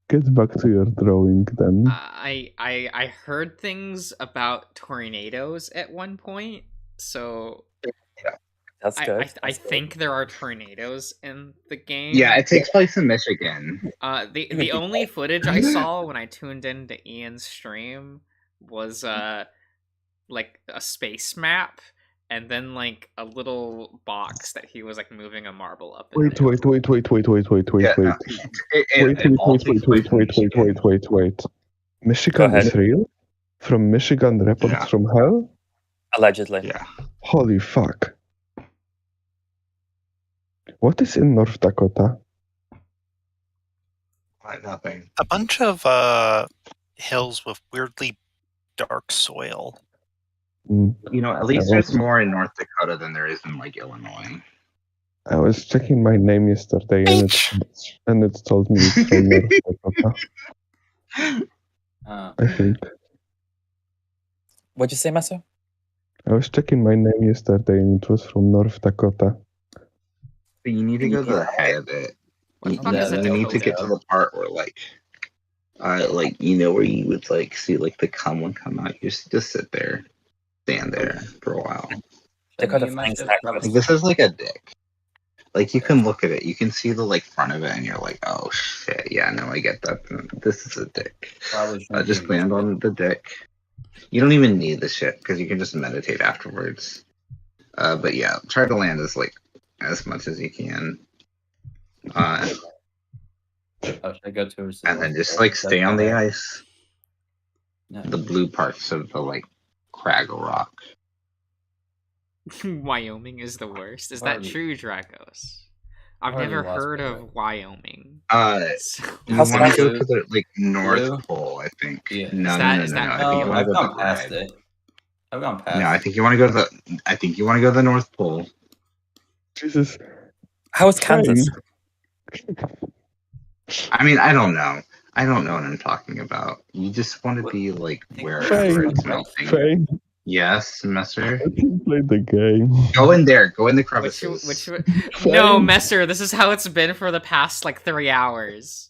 Speaker 8: Get back to your drawing then.
Speaker 4: I heard things about tornadoes at one point, so
Speaker 3: That's good.
Speaker 4: I think there are tornadoes in the game.
Speaker 1: Yeah, it takes place in Michigan.
Speaker 4: The only footage I saw when I tuned into Ian's stream was like a space map and then like a little box that he was like moving a marble up. and
Speaker 8: Wait.
Speaker 4: down.
Speaker 1: Yeah,
Speaker 8: Wait. Michigan
Speaker 3: ahead.
Speaker 8: is real? From Michigan Reports
Speaker 1: Yeah.
Speaker 8: from Hell?
Speaker 3: Allegedly.
Speaker 1: Yeah.
Speaker 8: Holy fuck. What is in North Dakota?
Speaker 1: Nothing.
Speaker 6: A bunch of hills with weirdly dark soil.
Speaker 8: Mm.
Speaker 1: You know, at least there's more in North Dakota than there is in like Illinois.
Speaker 8: I was checking my name yesterday, and it told me it's from North Dakota. I think
Speaker 3: What'd you say, Master?
Speaker 8: I was checking my name yesterday, and it was from North Dakota.
Speaker 1: But you need to go to the head of it.
Speaker 4: What the
Speaker 1: You,
Speaker 4: fuck is a
Speaker 1: you need to get to
Speaker 4: Dakota?
Speaker 1: the part where like you know, where you would like see like the cum one come out. You just sit there, stand there for a while.
Speaker 3: Dakota Fangs
Speaker 1: Like this is like a dick. Like you can look at it, you can see the like front of it, and you're like, oh shit, yeah, no, I get that. This is a dick.
Speaker 7: Probably
Speaker 1: Just land on the dick. You don't even need the shit because you can just meditate afterwards. But yeah, try to land as much as you can.
Speaker 7: Should I go towards
Speaker 1: And then just like stay on the ice. The blue parts of the like Craggle Rock.
Speaker 4: Wyoming is the worst. Is that
Speaker 7: Already-
Speaker 4: true, Dracos? I've
Speaker 7: already
Speaker 4: never
Speaker 7: lost
Speaker 4: heard
Speaker 7: my
Speaker 4: of Wyoming.
Speaker 1: You
Speaker 3: How's
Speaker 1: want to go
Speaker 7: blue?
Speaker 1: to the like North
Speaker 7: Blue?
Speaker 1: Pole, I think.
Speaker 7: Yeah.
Speaker 1: No,
Speaker 4: Is
Speaker 1: no,
Speaker 4: that-
Speaker 1: no,
Speaker 4: is
Speaker 1: no,
Speaker 4: that-
Speaker 1: no. I think you
Speaker 7: No,
Speaker 1: want
Speaker 7: I've
Speaker 1: to go
Speaker 7: gone
Speaker 1: to
Speaker 7: past
Speaker 1: red.
Speaker 7: it. I've gone past.
Speaker 1: No, I think you want to go to the. I think you want to go to the North Pole.
Speaker 8: Jesus.
Speaker 3: How is Kansas?
Speaker 1: I mean, I don't know. I don't know what I'm talking about. You just want to be like wherever it's melting.
Speaker 8: Fane,
Speaker 1: Yes, Messer.
Speaker 8: let him play the game.
Speaker 1: Go in there. Go in the
Speaker 4: Which,
Speaker 1: crevices.
Speaker 4: no, Messer, this is how it's been for the past like 3 hours.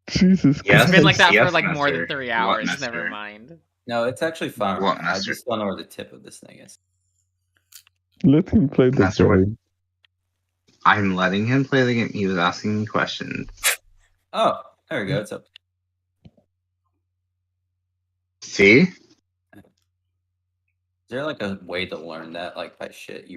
Speaker 8: Jesus
Speaker 1: Yes,
Speaker 4: It's been like that
Speaker 1: yes,
Speaker 4: for like more than
Speaker 1: Messer.
Speaker 4: 3
Speaker 1: What,
Speaker 4: hours.
Speaker 1: Messer?
Speaker 4: Never mind.
Speaker 7: No, it's actually fine.
Speaker 1: What,
Speaker 7: I
Speaker 1: Master?
Speaker 7: just don't know where the tip of this thing is.
Speaker 8: Let him play the
Speaker 1: That's what-
Speaker 8: game.
Speaker 1: I'm letting him play the game. He was asking me questions.
Speaker 7: Oh, there we go. It's up.
Speaker 1: See?
Speaker 7: Is there like a way to learn that, like by shit?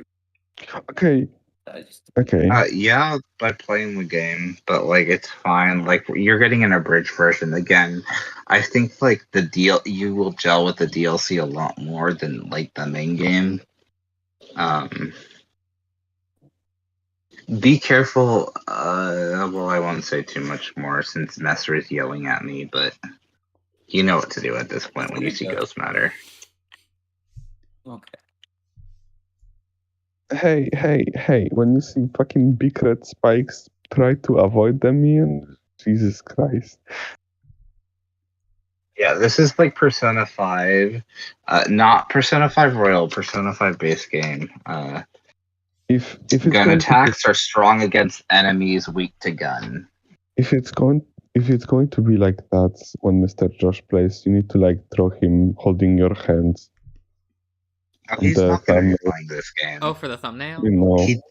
Speaker 8: Okay,
Speaker 7: I just
Speaker 8: okay.
Speaker 1: Yeah, by playing the game, but like it's fine. Like you're getting an abridged version again. I think like you will gel with the DLC a lot more than like the main game. Be careful. Well, I won't say too much more since Messer is yelling at me, but you know what to do at this point when you see Ghost Matter.
Speaker 7: okay.
Speaker 8: Hey, when you see fucking big red spikes, try to avoid them, Ian. Jesus Christ.
Speaker 1: Yeah, this is like Persona 5, not Persona 5 Royal, Persona 5 base game.
Speaker 8: If it's
Speaker 1: Gun
Speaker 8: going
Speaker 1: attacks are strong against enemies, weak to gun.
Speaker 8: if it's going to be like that when Mr. Josh plays, you need to like throw him holding your hands.
Speaker 1: Oh, he's
Speaker 8: The
Speaker 1: not going to be
Speaker 8: thumbnail.
Speaker 1: playing this game.
Speaker 4: Oh, for the thumbnail?
Speaker 8: You know,
Speaker 1: He-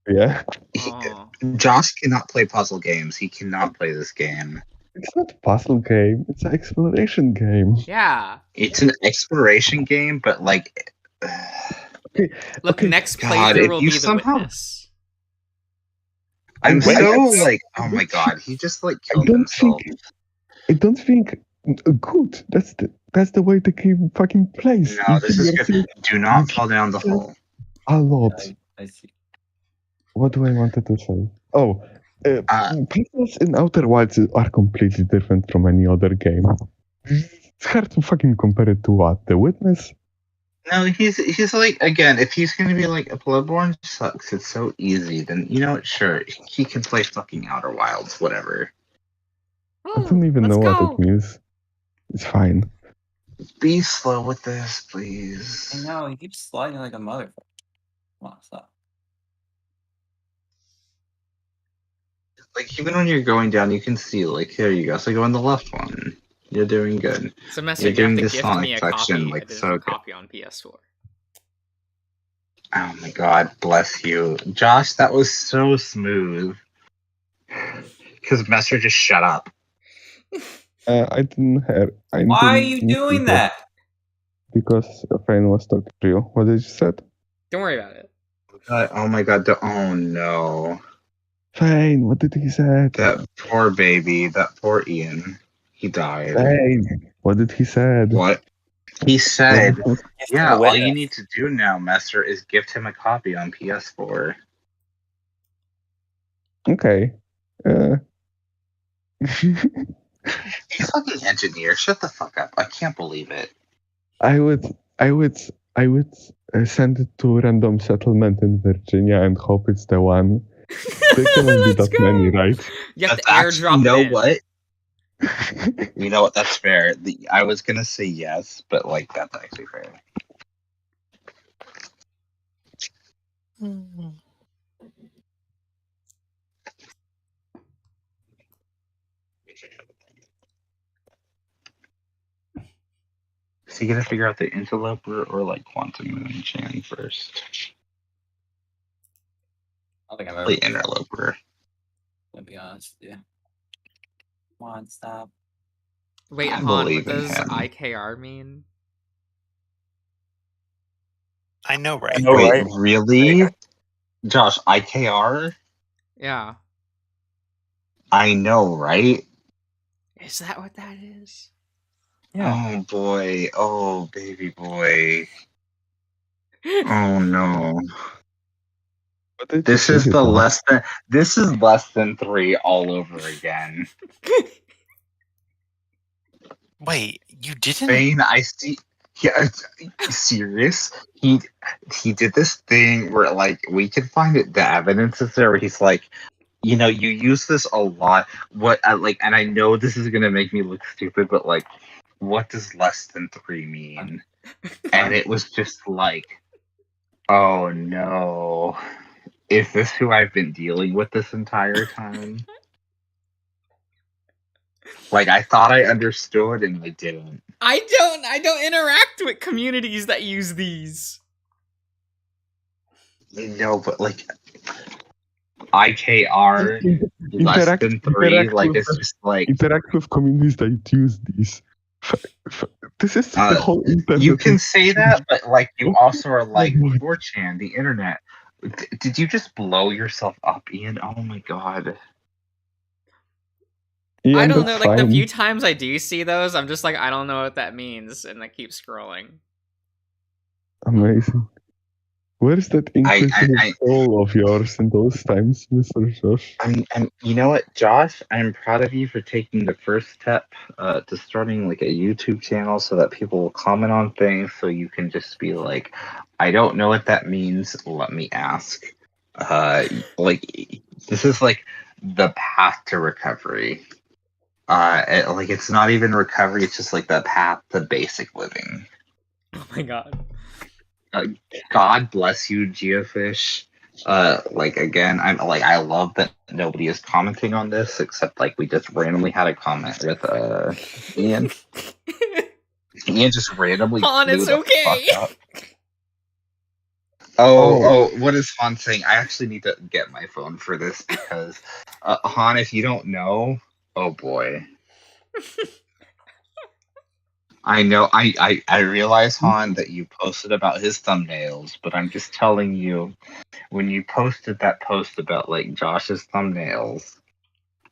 Speaker 8: yeah.
Speaker 4: Oh.
Speaker 1: Josh cannot play puzzle games. He cannot play this game.
Speaker 8: It's not a puzzle game. It's an exploration game.
Speaker 4: Yeah.
Speaker 1: It's an exploration game, but like,
Speaker 4: Look,
Speaker 8: Okay,
Speaker 4: next
Speaker 1: God,
Speaker 4: playthrough
Speaker 1: if
Speaker 4: will
Speaker 1: you
Speaker 4: be the
Speaker 1: somehow-
Speaker 4: witness.
Speaker 1: I'm
Speaker 8: Wait,
Speaker 1: so
Speaker 8: I-
Speaker 1: like, oh my God, he just like
Speaker 8: I
Speaker 1: killed
Speaker 8: don't
Speaker 1: himself.
Speaker 8: think good. That's the way the game fucking plays.
Speaker 1: No,
Speaker 8: You
Speaker 1: this
Speaker 8: kill
Speaker 1: is
Speaker 8: yourself
Speaker 1: good. Do not fall down the hole.
Speaker 8: a lot.
Speaker 7: I see.
Speaker 8: What do I wanted to say? Oh,
Speaker 1: Uh,
Speaker 8: puzzles in Outer Wilds are completely different from any other game. It's hard to fucking compare it to what? The Witness?
Speaker 1: No, he's like, again, if he's gonna be like, a Bloodborne sucks, it's so easy, then you know what, sure, he can play fucking Outer Wilds, whatever.
Speaker 8: I don't even know what it means. It's fine.
Speaker 1: Be slow with this,
Speaker 7: I
Speaker 1: please.
Speaker 7: know, he keeps sliding like a motherfucker. Come on, stop.
Speaker 1: Like, even when you're going down, you can see, like, there you go, so go on the left one. You're doing good.
Speaker 4: So, Messer,
Speaker 1: You're
Speaker 4: you have
Speaker 1: doing
Speaker 4: to
Speaker 1: this
Speaker 4: gift
Speaker 1: Sonic
Speaker 4: me a
Speaker 1: section,
Speaker 4: copy,
Speaker 1: like,
Speaker 4: a
Speaker 1: so
Speaker 4: digital
Speaker 1: good.
Speaker 4: copy on PS4.
Speaker 1: Oh my God, bless you. Josh, that was so smooth. Because Messer just shut up.
Speaker 8: I didn't hear.
Speaker 7: Why are you doing that?
Speaker 8: Because Fane was talking to you. What did you said?
Speaker 4: Don't worry about it.
Speaker 1: Oh my God, oh no.
Speaker 8: Fane, what did he say?
Speaker 1: That poor baby, that poor Ian. He died.
Speaker 8: Fane, what did he said?
Speaker 1: What? He said,
Speaker 3: Gift
Speaker 1: yeah,
Speaker 3: him a
Speaker 1: all you
Speaker 3: witness.
Speaker 1: need to do now, Messer, is gift him a copy on PS4.
Speaker 8: Okay.
Speaker 1: you fucking engineer? Shut the fuck up. I can't believe it.
Speaker 8: I would send it to random settlement in Virginia and hope it's the one. There cannot be
Speaker 4: Let's
Speaker 8: that many,
Speaker 4: go.
Speaker 8: right?
Speaker 4: You have to
Speaker 1: That's
Speaker 4: airdrop
Speaker 1: you know
Speaker 4: it in.
Speaker 1: what? You know what? That's fair. I was gonna say yes, but like that's actually fair. So you gotta figure out the interloper or like quantum moon first.
Speaker 7: I don't think I've
Speaker 1: The
Speaker 7: ever.
Speaker 1: interloper.
Speaker 7: To be honest, yeah. Come on, stop.
Speaker 4: Wait,
Speaker 1: I
Speaker 4: Han, what
Speaker 1: believe in
Speaker 4: does
Speaker 1: him.
Speaker 4: IKR mean?
Speaker 6: I know, right?
Speaker 3: know,
Speaker 1: Wait,
Speaker 3: right?
Speaker 1: really? Josh, IKR?
Speaker 4: Yeah.
Speaker 1: I know, right?
Speaker 4: Is that what that is?
Speaker 3: Yeah.
Speaker 1: Oh boy. Oh baby boy. Oh no.
Speaker 8: What did you
Speaker 1: This is
Speaker 8: think
Speaker 1: the
Speaker 8: it
Speaker 1: this is less than 3 all over again.
Speaker 6: Wait, you didn't?
Speaker 1: Bane, I see. Yeah, serious. He did this thing where like we can find it. The evidence is there. Where he's like, you know, you use this a lot. What like, and I know this is gonna make me look stupid, but like, what does less than 3 mean? And it was just like, oh no, is this who I've been dealing with this entire time? Like I thought I understood, and I didn't.
Speaker 4: I don't interact with communities that use these.
Speaker 1: No, but like IKR less
Speaker 8: Interact-
Speaker 1: than 3,
Speaker 8: interact
Speaker 1: like
Speaker 8: with
Speaker 1: it's
Speaker 8: the-
Speaker 1: just like
Speaker 8: Interact with communities that use these. This is the whole internet.
Speaker 1: you can say that, but like you also are like
Speaker 8: my-
Speaker 1: 4chan, the internet. Did you just blow yourself up, Ian? Oh my god.
Speaker 8: Yeah,
Speaker 4: I don't
Speaker 8: that's
Speaker 4: know, like the
Speaker 8: fine.
Speaker 4: few times I do see those, I'm just like, I don't know what that means, and I keep scrolling.
Speaker 8: Amazing. Where's that inquisitive soul of yours in those times, Mr. Josh?
Speaker 1: And you know what, Josh? I'm proud of you for taking the first step to starting like a YouTube channel so that people will comment on things, so you can just be like, I don't know what that means. Let me ask. Like this is like the path to recovery. Like it's not even recovery; it's just like the path to basic living.
Speaker 4: Oh my god.
Speaker 1: God bless you, Geofish. Like again, I love that nobody is commenting on this except like we just randomly had a comment with Ian. Ian just randomly.
Speaker 4: Han,
Speaker 1: blew
Speaker 4: it's
Speaker 1: the
Speaker 4: okay.
Speaker 1: fuck up. Oh, what is Han saying? I actually need to get my phone for this because Han, if you don't know, oh boy. I know. I realize, Han, that you posted about his thumbnails, but I'm just telling you, when you posted that post about like Josh's thumbnails,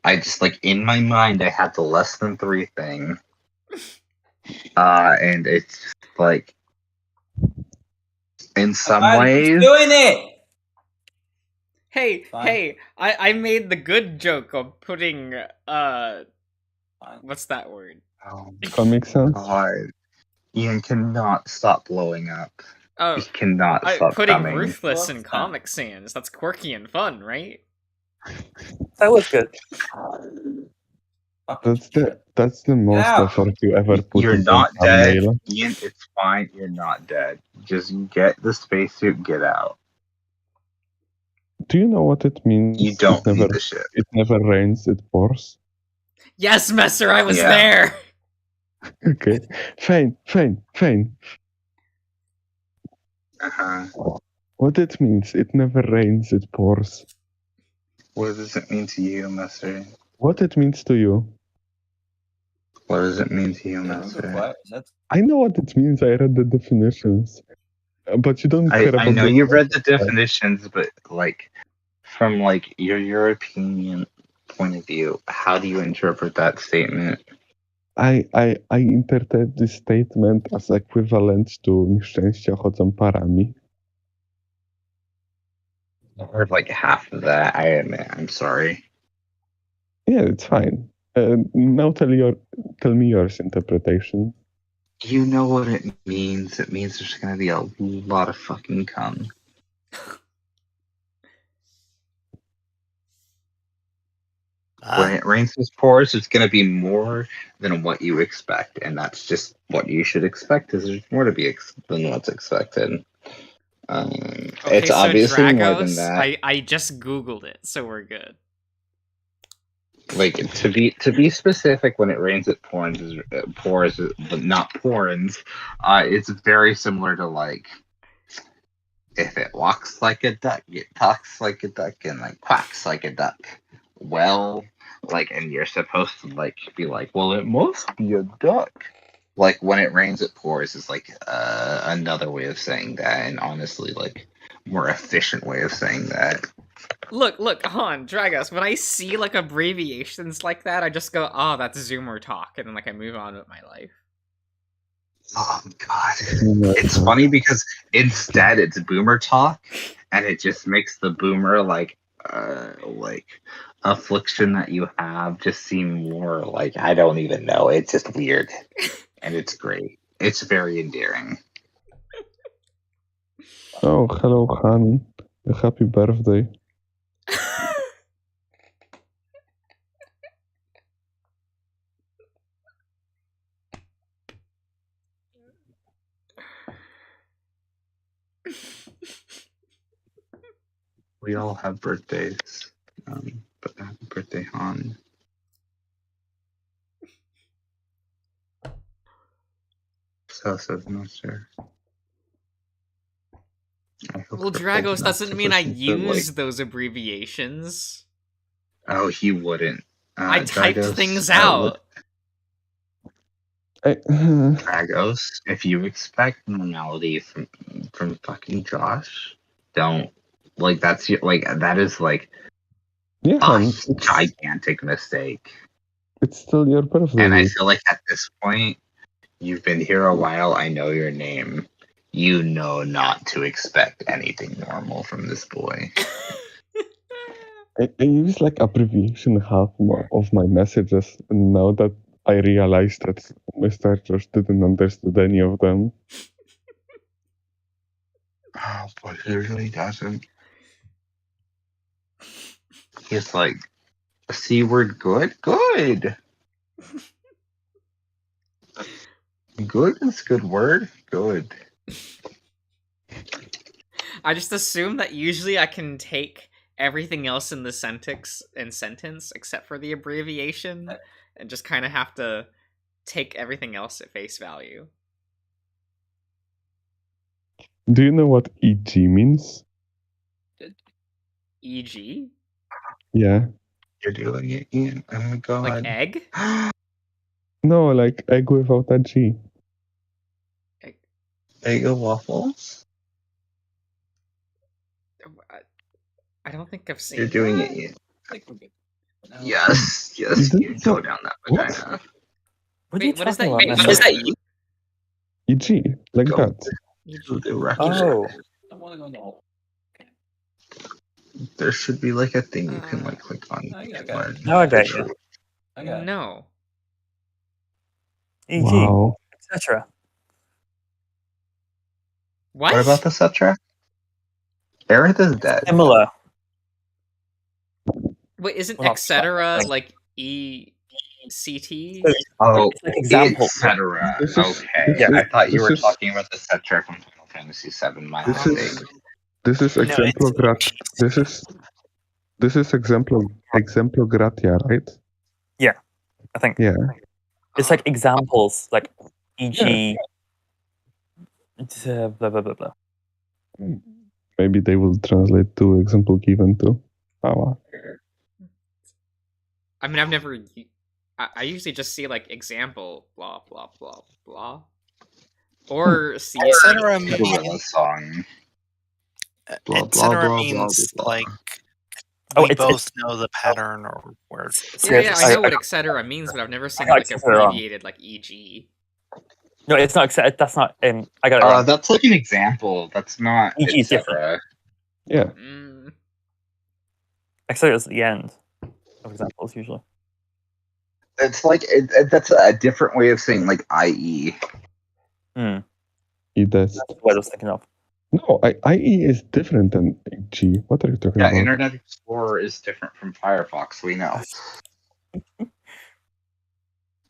Speaker 1: I just like in my mind I had the less than 3 thing, and it's just like in some ways.
Speaker 7: Doing it.
Speaker 4: Hey,
Speaker 7: Fine.
Speaker 4: hey, I made the good joke of putting what's that word?
Speaker 1: Oh
Speaker 8: Comic Sans?
Speaker 1: God, Ian cannot stop blowing up.
Speaker 4: Oh,
Speaker 1: He cannot stop
Speaker 4: putting
Speaker 1: coming.
Speaker 4: Ruthless in
Speaker 7: What's that?
Speaker 4: Comic Sans. That's quirky and fun, right?
Speaker 3: That was good.
Speaker 8: That's the most
Speaker 7: Ow.
Speaker 8: effort you ever put
Speaker 1: You're
Speaker 8: into
Speaker 1: not
Speaker 8: a
Speaker 1: dead,
Speaker 8: thumbnail.
Speaker 1: Ian. It's fine. You're not dead. Just get the spacesuit. Get out.
Speaker 8: Do you know what it means?
Speaker 1: You don't
Speaker 8: it never,
Speaker 1: need the ship.
Speaker 8: It never rains, it pours.
Speaker 4: Yes, Messer, I was
Speaker 1: Yeah.
Speaker 4: there.
Speaker 8: Okay. Fine.
Speaker 1: Uh-huh.
Speaker 8: What it means, it never rains, it pours.
Speaker 1: What does it mean to you, Master?
Speaker 8: What it means to you?
Speaker 1: What does it mean to you,
Speaker 7: Yeah,
Speaker 1: Master?
Speaker 7: what? That's
Speaker 8: I know what it means, I read the definitions. But you don't care about
Speaker 1: I know
Speaker 8: the-
Speaker 1: you've read the definitions, but like from like your European point of view, how do you interpret that statement?
Speaker 8: I interpret this statement as equivalent to nieszczęścia chodzą parami.
Speaker 1: Or like half of that. I admit. I'm sorry.
Speaker 8: Yeah, it's fine. Now tell me yours interpretation.
Speaker 1: You know what it means. It means there's gonna be a lot of fucking cum. When it rains with pores, it's gonna be more than what you expect, and that's just what you should expect. Is there's more to be than what's expected.
Speaker 4: Okay,
Speaker 1: It's
Speaker 4: so
Speaker 1: obviously more than
Speaker 4: Dragos,
Speaker 1: that.
Speaker 4: I just googled it, so we're good.
Speaker 1: Like to be specific, when it rains at pores, but not porins, it's very similar to like if it walks like a duck, it talks like a duck, and like quacks like a duck. Well, like, and you're supposed to like be like, well, it must be a duck. Like when it rains, it pours is like another way of saying that, and honestly, like more efficient way of saying that.
Speaker 4: Look, Han, Dragos, when I see like abbreviations like that, I just go, oh, that's Zoomer talk, and then like I move on with my life.
Speaker 1: Oh god, it's funny because instead it's boomer talk, and it just makes the boomer like affliction that you have just seem more like I don't even know. It's just weird, and it's great. It's very endearing.
Speaker 8: Oh, hello, Han. A happy birthday.
Speaker 1: We all have birthdays, but happy birthday, Han. So says Master.
Speaker 4: Well, Dragos doesn't mean I use those abbreviations.
Speaker 1: Oh, he wouldn't.
Speaker 4: I typed
Speaker 1: Dragos,
Speaker 4: things out.
Speaker 1: Dragos, if you expect normality from fucking Josh, don't like that's like that is like
Speaker 8: Yeah,
Speaker 1: a gigantic mistake.
Speaker 8: It's still your birthday.
Speaker 1: And I feel like at this point, you've been here a while. I know your name. You know not to expect anything normal from this boy.
Speaker 8: I use like abbreviation half of my messages, and now that I realized that Mr. Josh didn't understand any of them.
Speaker 1: Oh, but he really doesn't. He's like, C word good? Good. Good is a good word? Good.
Speaker 4: I just assume that usually I can take everything else in the sentence except for the abbreviation and just kind of have to take everything else at face value.
Speaker 8: Do you know what EG means?
Speaker 4: E.g.?
Speaker 8: Yeah.
Speaker 1: You're doing it, Ian. Oh my god.
Speaker 4: Like egg?
Speaker 8: No, like egg without a G.
Speaker 1: Eggo waffles?
Speaker 4: I don't think I've seen
Speaker 1: You're doing
Speaker 4: that.
Speaker 1: it, Ian.
Speaker 7: Like we're good. No.
Speaker 1: Yes, you go down that vagina.
Speaker 3: What are you
Speaker 4: Wait, what is
Speaker 3: talking
Speaker 4: that?
Speaker 3: about?
Speaker 4: What
Speaker 3: Mr.
Speaker 4: is that?
Speaker 8: EG, like
Speaker 1: Go.
Speaker 8: that.
Speaker 1: To the record.
Speaker 3: Oh,
Speaker 7: I want to go in the hole.
Speaker 1: There should be like a thing you can like click on.
Speaker 7: I got it.
Speaker 3: now I get you.
Speaker 7: I got it.
Speaker 4: No.
Speaker 3: EG,
Speaker 8: Wow.
Speaker 3: etc.
Speaker 4: What?
Speaker 1: What about the subtract? Aerith is dead.
Speaker 3: Similar.
Speaker 4: Wait, isn't
Speaker 3: Well, not
Speaker 4: etc.
Speaker 3: like-
Speaker 4: like E-C-T?
Speaker 1: Oh,
Speaker 3: It's like example.
Speaker 1: etc.
Speaker 8: This is-
Speaker 1: Okay,
Speaker 8: this
Speaker 1: I
Speaker 8: is-
Speaker 1: thought you
Speaker 8: this
Speaker 1: were
Speaker 8: is-
Speaker 1: talking about the subtract from Final Fantasy VII. My
Speaker 8: This
Speaker 1: mistake.
Speaker 8: This is
Speaker 6: No, it's-
Speaker 8: exemplo This is exemplo gratia, right?
Speaker 3: I think
Speaker 8: Yeah.
Speaker 3: it's like examples, like e.g. Blah blah blah blah.
Speaker 8: Maybe they will translate to example given to. Oh,
Speaker 4: I mean, I've never. I usually just see like example, blah blah blah blah, or see
Speaker 6: Etc.
Speaker 1: Gorilla
Speaker 6: means,
Speaker 1: song. Blah, blah,
Speaker 6: etc.
Speaker 1: blah,
Speaker 6: means
Speaker 1: blah, blah.
Speaker 6: like
Speaker 3: Oh,
Speaker 6: we
Speaker 3: it's-
Speaker 6: both know the pattern or where.
Speaker 4: Yeah, I know
Speaker 3: I-
Speaker 4: what etc. means, but I've never seen
Speaker 3: got
Speaker 4: like
Speaker 3: etc. wrong.
Speaker 4: abbreviated like EG.
Speaker 3: No, it's not. That's not. I got it wrong.
Speaker 1: That's like an example. That's not
Speaker 3: EG is
Speaker 1: etc.
Speaker 8: yeah.
Speaker 4: Mm,
Speaker 3: Etc. is the end of examples usually.
Speaker 1: It's like that's a different way of saying like IE.
Speaker 8: It does.
Speaker 3: That's what I was thinking of.
Speaker 8: No, IE is different than G. What are you talking
Speaker 1: Yeah,
Speaker 8: about?
Speaker 1: Internet Explorer is different from Firefox. We know.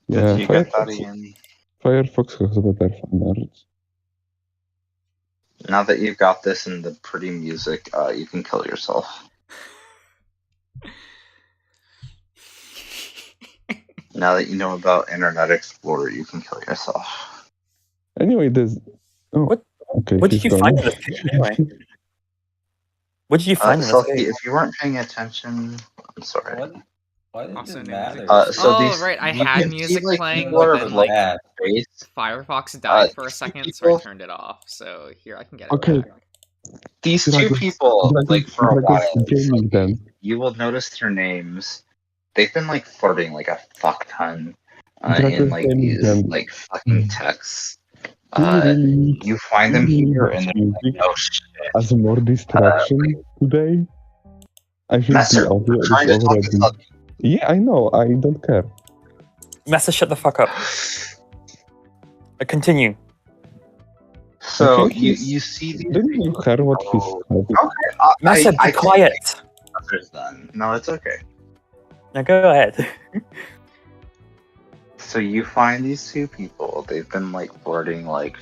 Speaker 8: Yeah,
Speaker 1: Did you get that, Ian?
Speaker 8: Firefox has better functions.
Speaker 1: Now that you've got this and the pretty music, you can kill yourself. Now that you know about Internet Explorer, you can kill yourself.
Speaker 8: Anyway, there's. Oh,
Speaker 3: What-
Speaker 8: okay.
Speaker 3: What did
Speaker 8: he's
Speaker 3: you find
Speaker 8: gone.
Speaker 3: in this cave anyway? What did you find in this
Speaker 1: Selkie,
Speaker 3: cave?
Speaker 1: if you weren't paying attention, I'm sorry.
Speaker 7: What? Why did
Speaker 4: Also
Speaker 7: it
Speaker 4: new
Speaker 7: matter?
Speaker 4: music.
Speaker 1: So
Speaker 4: oh,
Speaker 1: these-
Speaker 4: right, I
Speaker 1: you
Speaker 4: had
Speaker 1: can see,
Speaker 4: music
Speaker 1: like,
Speaker 4: playing,
Speaker 1: people are
Speaker 4: but then, like,
Speaker 7: bad.
Speaker 1: Face.
Speaker 4: Firefox died for a
Speaker 1: these
Speaker 4: second, so I
Speaker 1: people-
Speaker 4: turned it off. So here, I can get it
Speaker 8: Okay.
Speaker 4: back.
Speaker 1: These two
Speaker 8: Dragons-
Speaker 1: people, like for a
Speaker 8: Dragons
Speaker 1: while,
Speaker 8: gaming then.
Speaker 1: you will notice their names. They've been like flirting like a fuck ton in
Speaker 8: Dragons
Speaker 1: like
Speaker 8: gaming
Speaker 1: these
Speaker 8: then.
Speaker 1: like fucking texts.
Speaker 8: Do you really
Speaker 1: You find them
Speaker 8: really
Speaker 1: here
Speaker 8: use
Speaker 1: and they're
Speaker 8: music
Speaker 1: like, oh shit.
Speaker 8: as more distraction today? I think
Speaker 1: Messer,
Speaker 8: the audio
Speaker 1: I'm trying
Speaker 8: is
Speaker 1: to talk
Speaker 8: already.
Speaker 1: to Selkie.
Speaker 8: Yeah, I know. I don't care.
Speaker 3: Master, shut the fuck up. Continue.
Speaker 1: So
Speaker 8: Okay,
Speaker 1: you see these
Speaker 8: Didn't you hear what he said?
Speaker 3: Master, be quiet.
Speaker 1: Then. No, it's okay.
Speaker 3: Now go ahead.
Speaker 1: So you find these two people. They've been like flirting like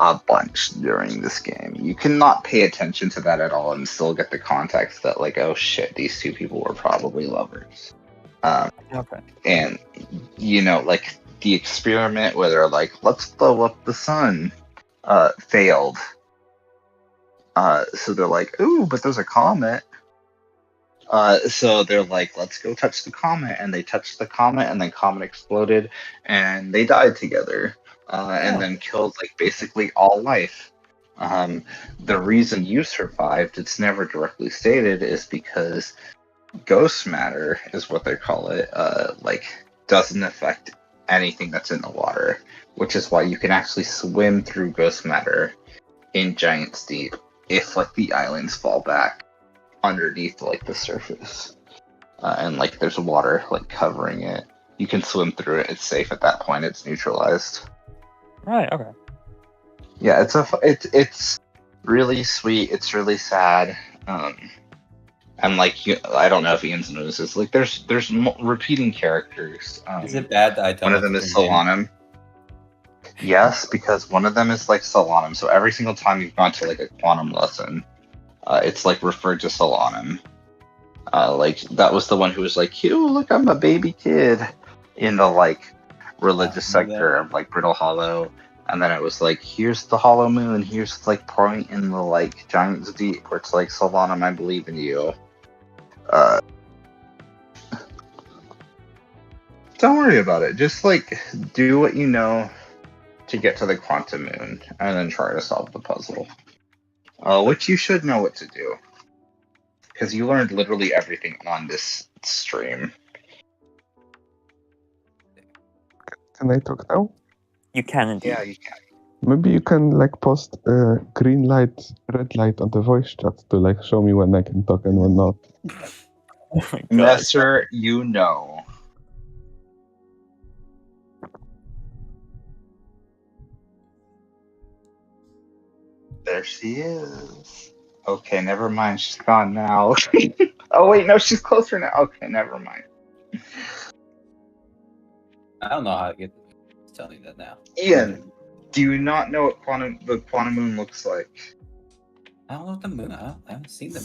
Speaker 1: a bunch during this game. You cannot pay attention to that at all and still get the context that like, oh shit, these two people were probably lovers.
Speaker 3: Okay.
Speaker 1: And you know, like the experiment where they're like, let's blow up the sun, failed. So they're like, ooh, but there's a comet. So they're like, let's go touch the comet, and they touched the comet, and then comet exploded, and they died together, and then killed like basically all life. The reason you survived, it's never directly stated, is because ghost matter is what they call it. Like doesn't affect anything that's in the water, which is why you can actually swim through ghost matter in Giant's Deep if like the islands fall back underneath like the surface, and like there's water like covering it. You can swim through it. It's safe at that point. It's neutralized.
Speaker 3: Right, okay.
Speaker 1: Yeah, it's really sweet. It's really sad. And like I don't know if Ian's noticed this. Like there's repeating characters.
Speaker 7: Is it bad that I don't
Speaker 1: One of them is Solanum. Yes, because one of them is like Solanum. So every single time you've gone to like a quantum lesson, it's like referred to Solanum. Like that was the one who was like, "You look, I'm a baby kid," in the like religious sector of like Brittle Hollow. And then it was like, "Here's the Hollow Moon. Here's like point in the like Giant's Deep, where it's like Solanum, I believe in you." Don't worry about it. Just like do what you know to get to the quantum moon, and then try to solve the puzzle. Which you should know what to do, because you learned literally everything on this stream.
Speaker 8: Can I talk now?
Speaker 3: You can indeed.
Speaker 1: Yeah, you can.
Speaker 8: Maybe you can like post green light, red light on the voice chat to like show me when I can talk and when not.
Speaker 3: Oh my god.
Speaker 1: Messer, you know. There she is. Okay, never mind. She's gone now. Oh wait, no, she's closer now. Okay, never mind.
Speaker 7: I don't know how to get tell you that now.
Speaker 1: Ian, do you not know what the quantum moon looks like?
Speaker 7: I don't know what the moon. I haven't seen them.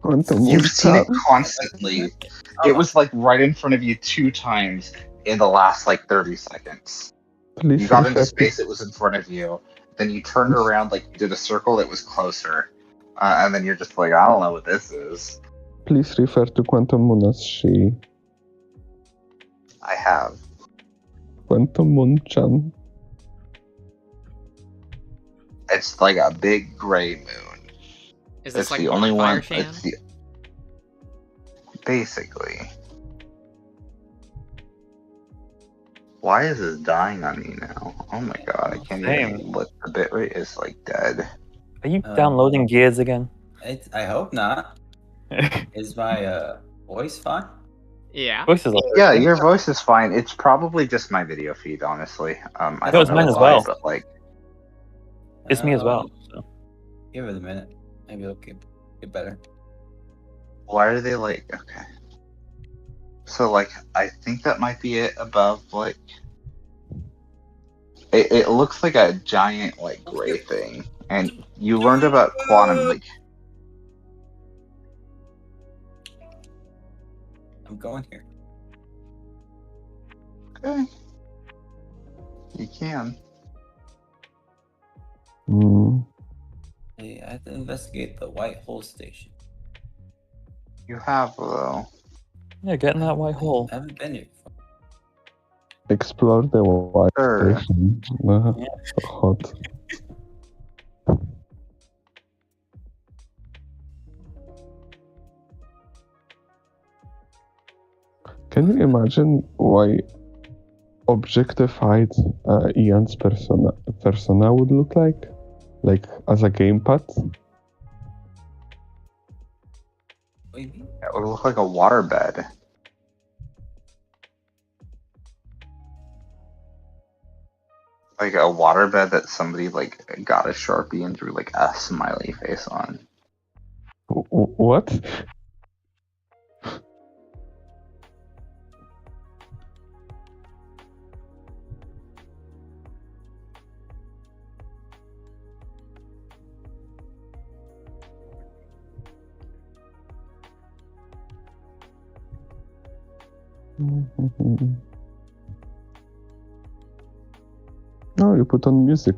Speaker 8: Quantum
Speaker 1: You've
Speaker 8: Moon
Speaker 1: seen it
Speaker 8: Chat.
Speaker 1: constantly. It was like right in front of you 2 times in the last like 30 seconds.
Speaker 8: Please
Speaker 1: You got
Speaker 8: refer
Speaker 1: into
Speaker 8: to-
Speaker 1: space, it was in front of you. Then you turned around, like you did a circle, it was closer. And then you're just like, I don't know what this is.
Speaker 8: Please refer to Quantum Moon as she.
Speaker 1: I have.
Speaker 8: Quantum Moon-chan.
Speaker 1: It's like a big gray moon.
Speaker 4: Is this
Speaker 1: It's
Speaker 4: like
Speaker 1: the only
Speaker 4: Fire
Speaker 1: one.
Speaker 4: Chan?
Speaker 1: It's the basically. Why is this dying on me now? Oh my god, I can't even
Speaker 3: Same.
Speaker 1: look. The bitrate is like dead.
Speaker 3: Are you downloading Gears again?
Speaker 7: I hope not. Is my voice fine?
Speaker 4: Yeah.
Speaker 3: Voice is
Speaker 1: Yeah, your voice is fine. It's probably just my video feed, honestly. I
Speaker 3: thought it
Speaker 1: don't
Speaker 3: was
Speaker 1: know
Speaker 3: mine as
Speaker 1: why,
Speaker 3: well.
Speaker 1: but like,
Speaker 3: It's me as well. So.
Speaker 7: Give it a minute. Maybe it'll get better.
Speaker 1: why are they like? Okay. So like, I think that might be it above like. It looks like a giant like gray thing, and you learned about quantum like.
Speaker 7: I'm going here.
Speaker 1: Okay. You can.
Speaker 7: Hey, I have to investigate the White Hole Station.
Speaker 1: You have though.
Speaker 3: Yeah, get in that white hole.
Speaker 7: I haven't been here before.
Speaker 8: Explore the white
Speaker 1: Sure.
Speaker 8: station.
Speaker 3: Yeah.
Speaker 8: Hot. Can you imagine why objectified Ian's persona would look like? Like as a gamepad?
Speaker 7: What do you mean?
Speaker 1: It would look like a waterbed. Like a waterbed that somebody like got a Sharpie and drew like a smiley face on.
Speaker 8: What? No, you put on music.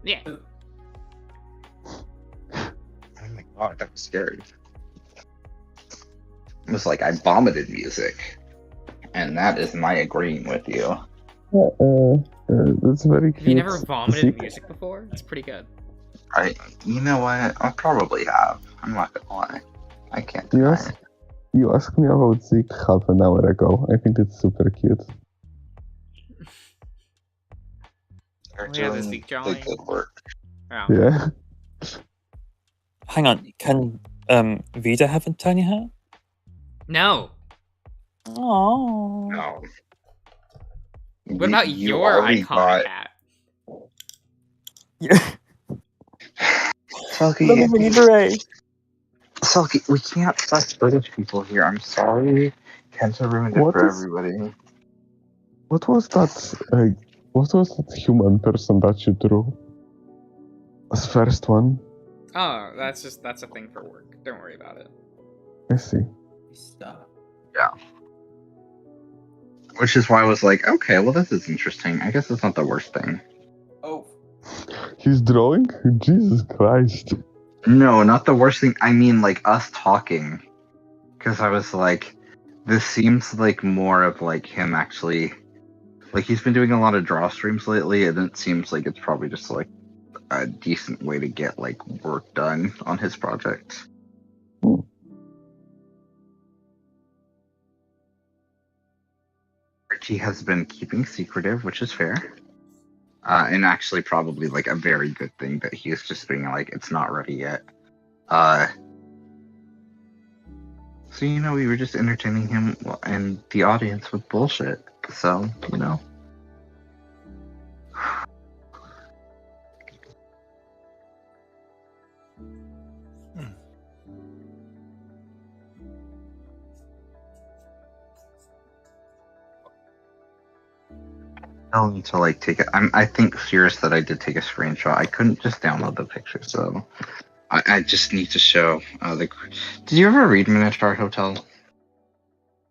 Speaker 4: Yeah.
Speaker 1: Oh my god, that was scary. It was like I vomited music. And that is my agreeing with you.
Speaker 8: That's very cute.
Speaker 4: Have you never vomited
Speaker 8: Zeke.
Speaker 4: music before? It's pretty good.
Speaker 1: You know what? I probably have. I'm not gonna lie. I can't
Speaker 8: You
Speaker 1: deny
Speaker 8: asked, you asked me about Zeke half an hour ago. I think it's super cute.
Speaker 1: it.
Speaker 4: Yeah, the Zeke
Speaker 1: They
Speaker 4: drawing.
Speaker 1: good work.
Speaker 4: Oh.
Speaker 8: Yeah.
Speaker 3: Hang on, can Vida have a tiny hat?
Speaker 4: No.
Speaker 3: Oh.
Speaker 1: No.
Speaker 4: What about
Speaker 1: You
Speaker 4: your
Speaker 1: already
Speaker 4: iconic
Speaker 1: got-
Speaker 4: hat?
Speaker 3: Yeah.
Speaker 1: Selkie,
Speaker 3: Let me beret.
Speaker 1: Selkie, we can't trust British people here. I'm sorry. Kenta ruined it
Speaker 8: What
Speaker 1: for
Speaker 8: is-
Speaker 1: everybody.
Speaker 8: What was that? What was that human person that you drew? As first one?
Speaker 4: Oh, that's a thing for work. Don't worry about it.
Speaker 8: I see.
Speaker 7: Stop.
Speaker 1: Which is why I was like, okay, well, this is interesting. I guess it's not the worst thing.
Speaker 7: Oh,
Speaker 8: He's drawing? Jesus Christ.
Speaker 1: No, not the worst thing. I mean, like, us talking. Because I was like, this seems like more of, like, him actually... Like, he's been doing a lot of draw streams lately, and it seems like it's probably just, like, a decent way to get, like, work done on his project. He has been keeping secretive, which is fair. And actually probably, like, a very good thing that he is just being like, it's not ready yet. So, you know, we were just entertaining him and the audience with bullshit. So, you know. I'll need to, like, take it. I think serious that I did take a screenshot. I couldn't just download the picture, so I just need to show the. Did you ever read Miniature Hotel?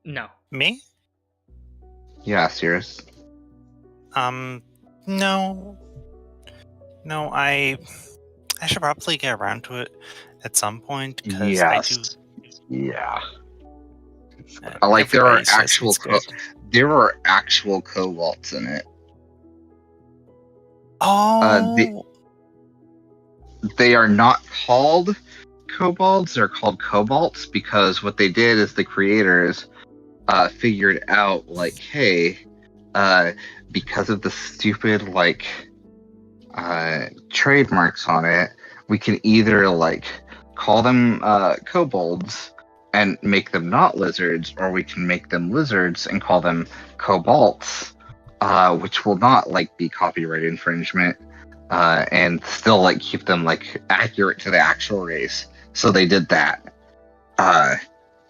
Speaker 4: No.
Speaker 6: Me?
Speaker 1: Yeah, serious.
Speaker 6: No. No, I should probably get around to it at some point because I do.
Speaker 1: Yeah.
Speaker 6: uh,
Speaker 1: Like there are
Speaker 6: everybody says
Speaker 1: actual
Speaker 6: it's good.
Speaker 1: there are actual cobalts in it.
Speaker 6: Oh,
Speaker 1: They are not called kobolds, they're called cobalts because what they did is the creators figured out like, hey, because of the stupid like trademarks on it, we can either like call them kobolds and make them not lizards, or we can make them lizards and call them kobolds, which will not like be copyright infringement, and still like keep them like accurate to the actual race. So they did that,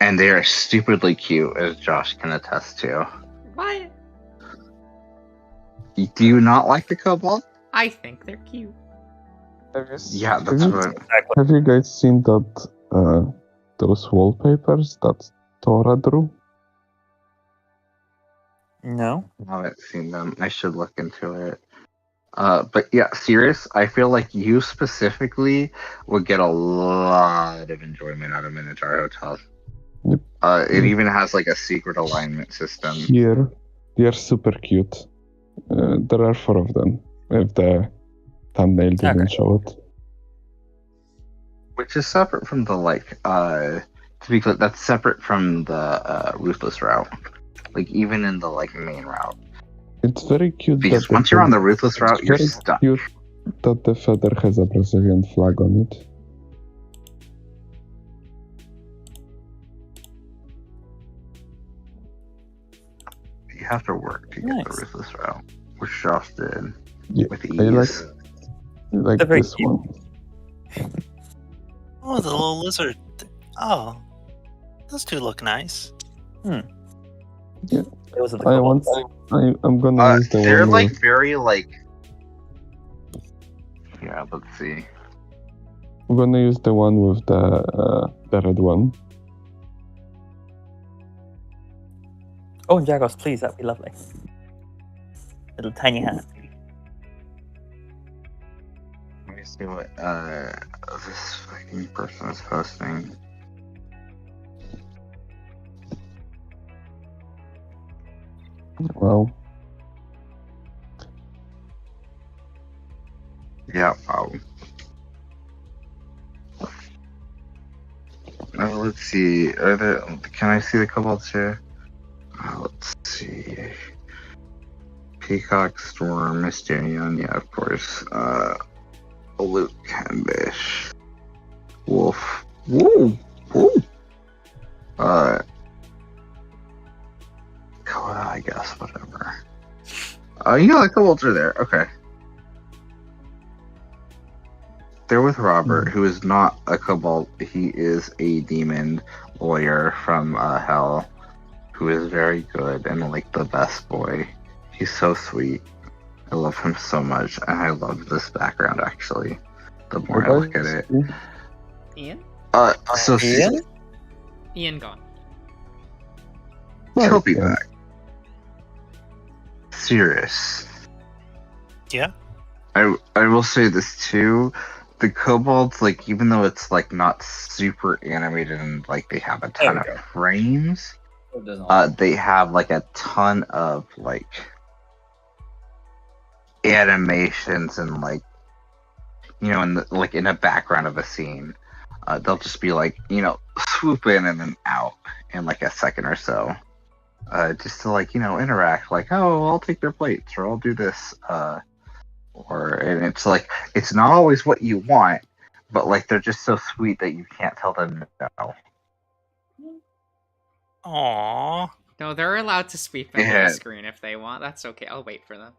Speaker 1: and they are stupidly cute, as Josh can attest to.
Speaker 4: What?
Speaker 1: Do you not like the kobold?
Speaker 4: I think they're cute.
Speaker 1: Yeah, that's what.
Speaker 8: Have you guys seen that those wallpapers that Tora drew?
Speaker 3: No.
Speaker 1: I haven't seen them. I should look into it. But yeah, serious. I feel like you specifically would get a lot of enjoyment out of Minotaur Hotel.
Speaker 8: Yep.
Speaker 1: It even has like a secret alignment system.
Speaker 8: Here, they are super cute. There are 4 of them. If the thumbnail didn't
Speaker 3: Okay.
Speaker 8: show it.
Speaker 1: Which is separate from the like to be clear, that's separate from the ruthless route. Like even in the like main route.
Speaker 8: It's very cute.
Speaker 1: Because
Speaker 8: that
Speaker 1: once you're on the ruthless route, you're
Speaker 8: very
Speaker 1: stuck.
Speaker 8: cute that the feather has a Brazilian flag on it.
Speaker 1: You have to work to get
Speaker 3: Nice.
Speaker 1: the ruthless route, which Josh did
Speaker 8: Yeah,
Speaker 1: with
Speaker 8: I
Speaker 1: ease.
Speaker 8: like
Speaker 3: They're very
Speaker 8: this
Speaker 3: cute.
Speaker 8: one.
Speaker 6: Oh, the little lizard. Oh, those two look nice.
Speaker 3: Those are the
Speaker 8: I want.
Speaker 3: kobolds.
Speaker 8: I'm gonna use the
Speaker 1: They're
Speaker 8: one
Speaker 1: like
Speaker 8: with,
Speaker 1: very like. Yeah, let's see.
Speaker 8: I'm gonna use the one with the red one.
Speaker 3: Oh, Jagos, please, that'd be lovely. Little tiny hat.
Speaker 1: Let me see what this fucking person is posting.
Speaker 8: Wow.
Speaker 1: Yeah. Let's see. Are there? Can I see the kobolds here? Let's see. Peacock Storm, Mysterion, yeah, of course. Luke Cambish, Wolf. Woo! Woo! I guess whatever. Yeah, the kobolds are there. Okay. They're with Robert, who is not a kobold. He is a demon lawyer from Hell, who is very good and like the best boy. He's so sweet. I love him so much, and I love this background actually. The more I look at it.
Speaker 4: Ian?
Speaker 1: So
Speaker 3: Ian?
Speaker 4: Ian gone.
Speaker 1: He'll be back. Serious.
Speaker 6: Yeah.
Speaker 1: I will say this too. The kobolds, like, even though it's like not super animated and like they have a ton
Speaker 3: There
Speaker 1: of
Speaker 3: we go.
Speaker 1: frames,
Speaker 2: It doesn't
Speaker 1: they have like a ton of like animations and like, you know, in the, like in a background of a scene, they'll just be like, you know, swoop in and then out in like a second or so, just to like, you know, interact. Like, oh, I'll take their plates or I'll do this, and it's like it's not always what you want, but like they're just so sweet that you can't tell them no.
Speaker 6: Aww.
Speaker 4: No, they're allowed to sweep into
Speaker 1: Yeah.
Speaker 4: the screen if they want. That's okay. I'll wait for them.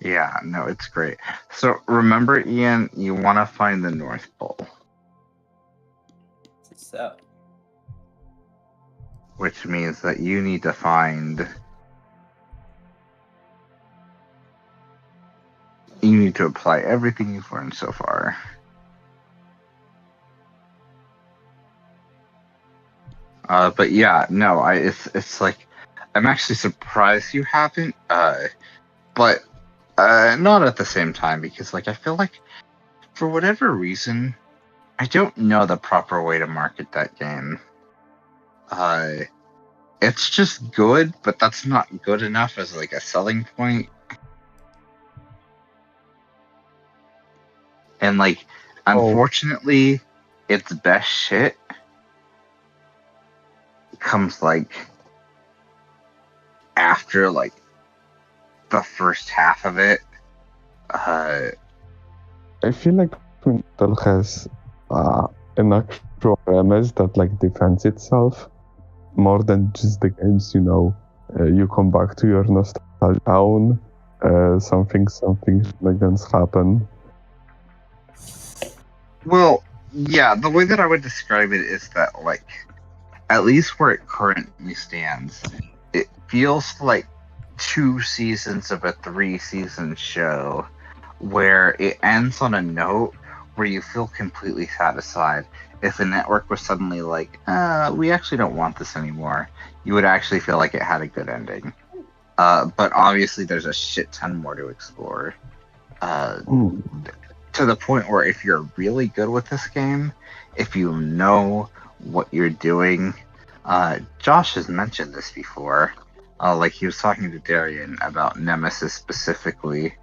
Speaker 1: Yeah, no, it's great. So remember, Ian, you want to find the North Pole,
Speaker 2: So,
Speaker 1: which means that you need to find. You need to apply everything you've learned so far. But yeah, no, it's like I'm actually surprised you haven't. But not at the same time, because like I feel like for whatever reason, I don't know the proper way to market that game. It's just good, but that's not good enough as like a selling point. And like, unfortunately, its best shit comes like after like the first half of it.
Speaker 8: I feel like Quintel has an actual central premise that like defends itself more than just the games. You come back to your nostalgia town. Something shenanigans happen.
Speaker 1: Well, yeah, the way that I would describe it is that, like, at least where it currently stands, it feels like 2 seasons of a 3-season show where it ends on a note where you feel completely satisfied. If the network was suddenly like, we actually don't want this anymore, you would actually feel like it had a good ending. But obviously there's a shit ton more to explore. To the point where if you're really good with this game, if you know what you're doing, Josh has mentioned this before. Like he was talking to Darian about Nemesis specifically.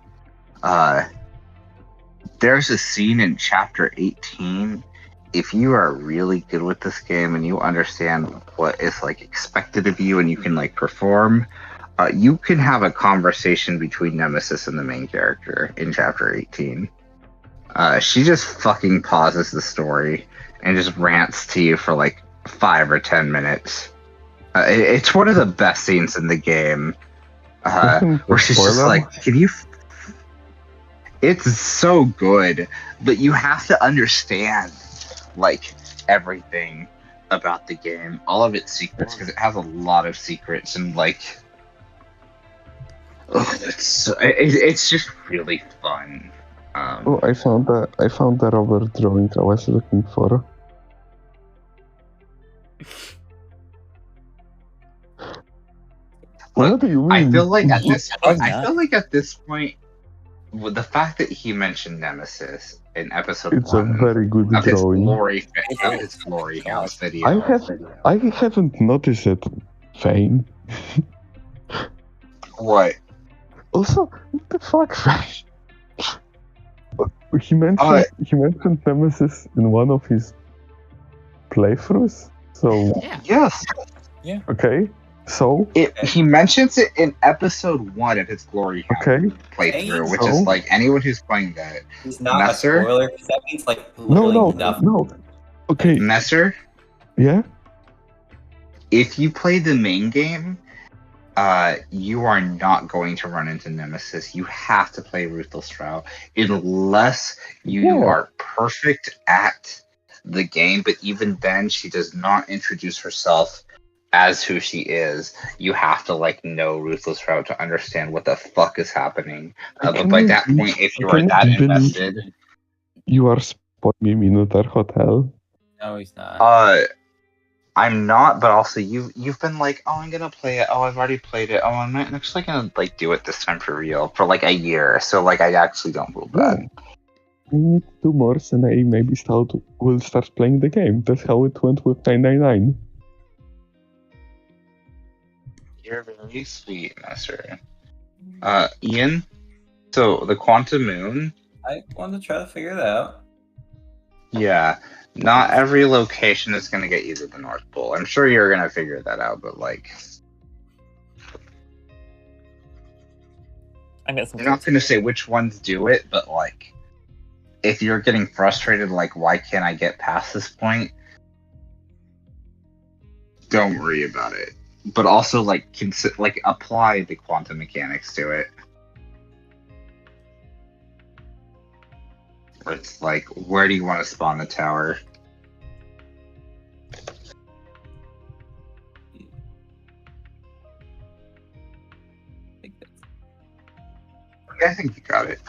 Speaker 1: There's a scene in chapter 18. If you are really good with this game and you understand what is like expected of you and you can like perform, you can have a conversation between Nemesis and the main character in chapter 18. She just fucking pauses the story and just rants to you for like 5 or 10 minutes. It's one of the best scenes in the game. Where she's just like, can you... It's so good, but you have to understand like everything about the game, all of its secrets, because it has a lot of secrets and like... it's just really fun.
Speaker 8: I found the rubber drawing I was looking for. What do you mean?
Speaker 1: I feel like at this
Speaker 2: not.
Speaker 1: point, with the fact that he mentioned Nemesis in episode
Speaker 8: It's
Speaker 1: 1
Speaker 8: a very good
Speaker 1: of his
Speaker 8: drawing.
Speaker 1: glory house video.
Speaker 8: I haven't noticed it, Fane.
Speaker 1: What?
Speaker 8: Also, what the fuck, Fane? He mentioned Nemesis in one of his playthroughs. So
Speaker 4: Yeah.
Speaker 1: Yes.
Speaker 8: okay, so
Speaker 1: He mentions it in episode 1 of his glory house
Speaker 8: okay,
Speaker 1: playthrough, which
Speaker 8: So?
Speaker 1: is like anyone who's playing that.
Speaker 7: It's not
Speaker 1: Messer?
Speaker 7: a spoiler, because that means like literally nothing.
Speaker 8: no. Okay,
Speaker 1: Messer,
Speaker 8: yeah.
Speaker 1: if you play the main game, you are not going to run into Nemesis. You have to play Ruthless Trow unless you
Speaker 8: Yeah.
Speaker 1: are perfect at the game. But even then, she does not introduce herself as who she is. You have to like know Ruthless Trow to understand what the fuck is happening. But by that point, if you are that invested,
Speaker 8: You are spot me Minotaur Hotel.
Speaker 7: No, he's not.
Speaker 1: I'm not, but also you've been like, oh, I'm gonna play it. Oh, I've already played it. Oh, I'm not actually gonna like do it this time for real for like a year. So like, I actually don't feel bad.
Speaker 8: I need 2 more and I maybe will start playing the game. That's how it went with 999.
Speaker 1: You're very sweet, Master. Ian. So the Quantum Moon.
Speaker 7: I wanted to try to figure it out.
Speaker 1: Yeah. Not every location is gonna get you to the North Pole. I'm sure you're gonna figure that out, but like,
Speaker 3: I got some.
Speaker 1: I'm not gonna say which ones do it, but like, if you're getting frustrated, like, why can't I get past this point? Don't worry about it. But also, like, apply the quantum mechanics to it. Where it's like, where do you want to spawn the tower? I think you got it.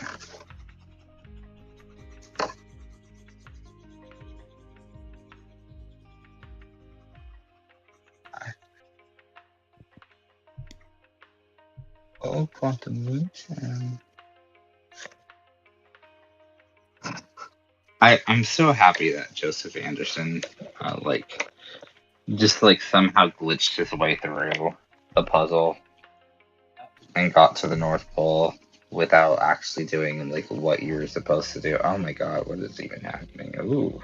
Speaker 1: Oh, quantum motion. I'm so happy that Joseph Anderson, just somehow glitched his way through the puzzle and got to the North Pole without actually doing what you were supposed to do. Oh my god, what is even happening? Ooh.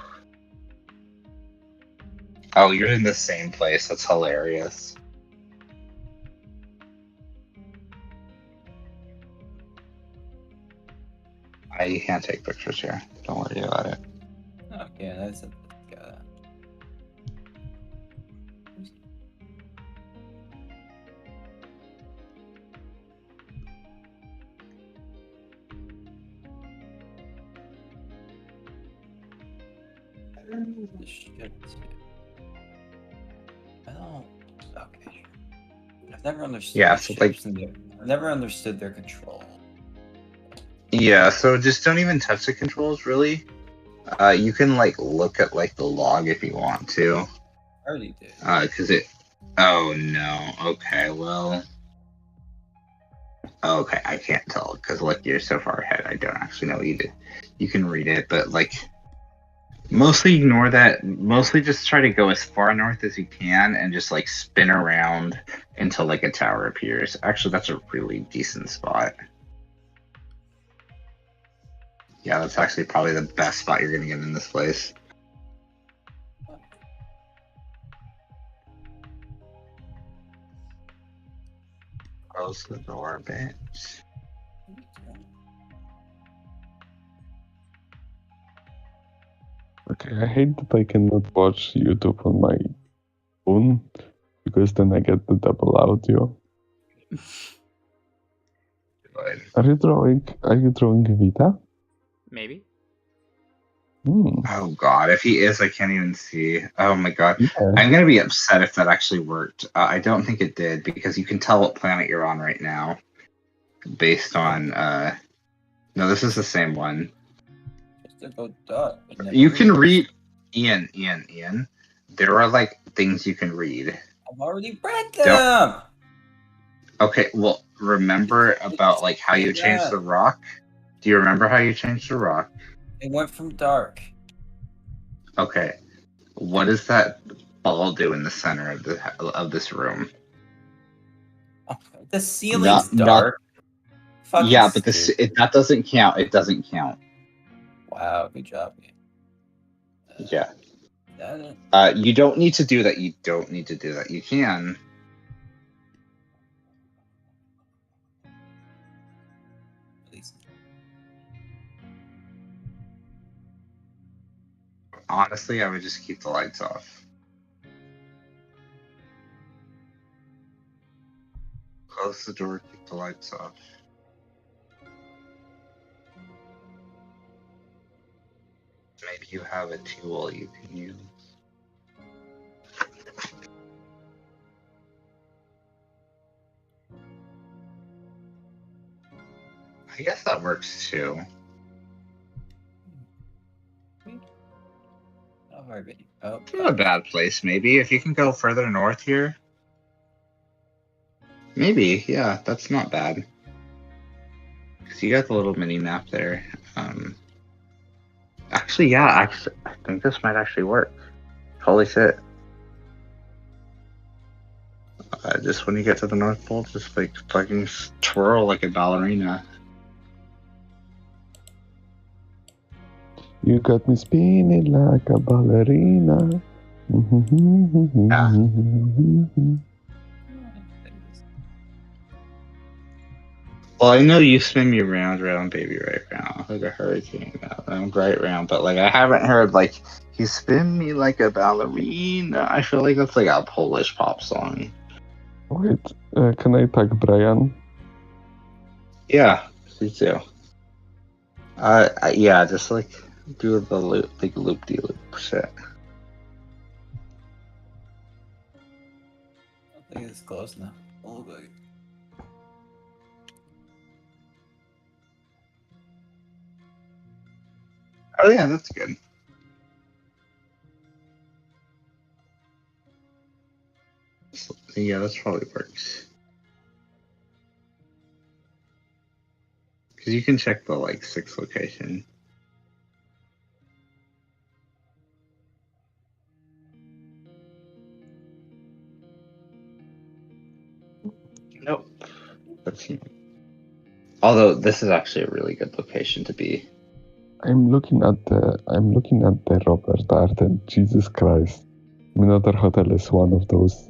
Speaker 1: Oh, you're in the same place. That's hilarious. I can't take pictures here. Don't worry about it.
Speaker 7: Okay, that's The ship. I don't. Okay. I've never understood.
Speaker 1: Yeah,
Speaker 7: the
Speaker 1: so, like-
Speaker 7: ships and I've never understood their control.
Speaker 1: Yeah, so just don't even touch the controls, really. You can, like, look at, like, the log if you want to.
Speaker 7: I already did.
Speaker 1: Because it... Oh, no. Okay, well... Okay, I can't tell, because, like, you're so far ahead, I don't actually know what you did. You can read it, but, like... Mostly ignore that. Mostly just try to go as far north as you can and just, like, spin around until, like, a tower appears. Actually, that's a really decent spot. Yeah, that's actually probably the best spot you're gonna get in this place. Close the door, bitch.
Speaker 8: Okay, I hate that I cannot watch YouTube on my phone because then I get the double audio.
Speaker 1: Good.
Speaker 8: Are you drawing Vita?
Speaker 4: Maybe.
Speaker 1: Oh god, if he is, I can't even see. Oh my god.
Speaker 8: Yeah.
Speaker 1: I'm gonna be upset if that actually worked. I don't think it did because you can tell what planet you're on right now based on no, this is the same one.
Speaker 7: Just to go dot.
Speaker 1: You can read Ian. There are like things you can read.
Speaker 7: I've already read them.
Speaker 1: Okay, well remember about like how you changed the rock? Do you remember how you changed the rock?
Speaker 7: It went from dark.
Speaker 1: Okay. What does that ball do in the center of this room?
Speaker 7: The ceiling's
Speaker 1: Not-
Speaker 7: dark. Fucking
Speaker 1: Yeah, but
Speaker 7: stupid.
Speaker 1: that doesn't count. It doesn't count.
Speaker 7: Wow, good job.
Speaker 1: Yeah.
Speaker 7: That-
Speaker 1: You don't need to do that. You don't need to do that. You can.
Speaker 7: please.
Speaker 1: Honestly, I would just keep the lights off. Close the door, keep the lights off. Maybe you have a tool you can use. I guess that works too.
Speaker 7: Not very big. Oh,
Speaker 1: It's not a bad place, maybe. If you can go further north here. Maybe, yeah, that's not bad. Because you got the little mini map there. Actually, yeah, I think this might actually work. Holy shit. Just when you get to the North Pole, just like fucking twirl like a ballerina.
Speaker 8: You got me spinning like a ballerina.
Speaker 1: Well, I know you spin me round, baby, right round, like a hurricane, right round. But like, I haven't heard like you spin me like a ballerina. I feel like that's like a Polish pop song.
Speaker 8: Wait, can I tag Brian?
Speaker 1: Yeah, me too. Yeah, just like do the loop, like loop-de-loop shit.
Speaker 7: I think it's close now. A little bit.
Speaker 1: Oh yeah, that's good. Yeah, that's probably works. Because you can check the like 6 location. Nope. That's although this is actually a really good location to be.
Speaker 8: I'm looking at the Robert Art and Jesus Christ. Minotaur Hotel is one of those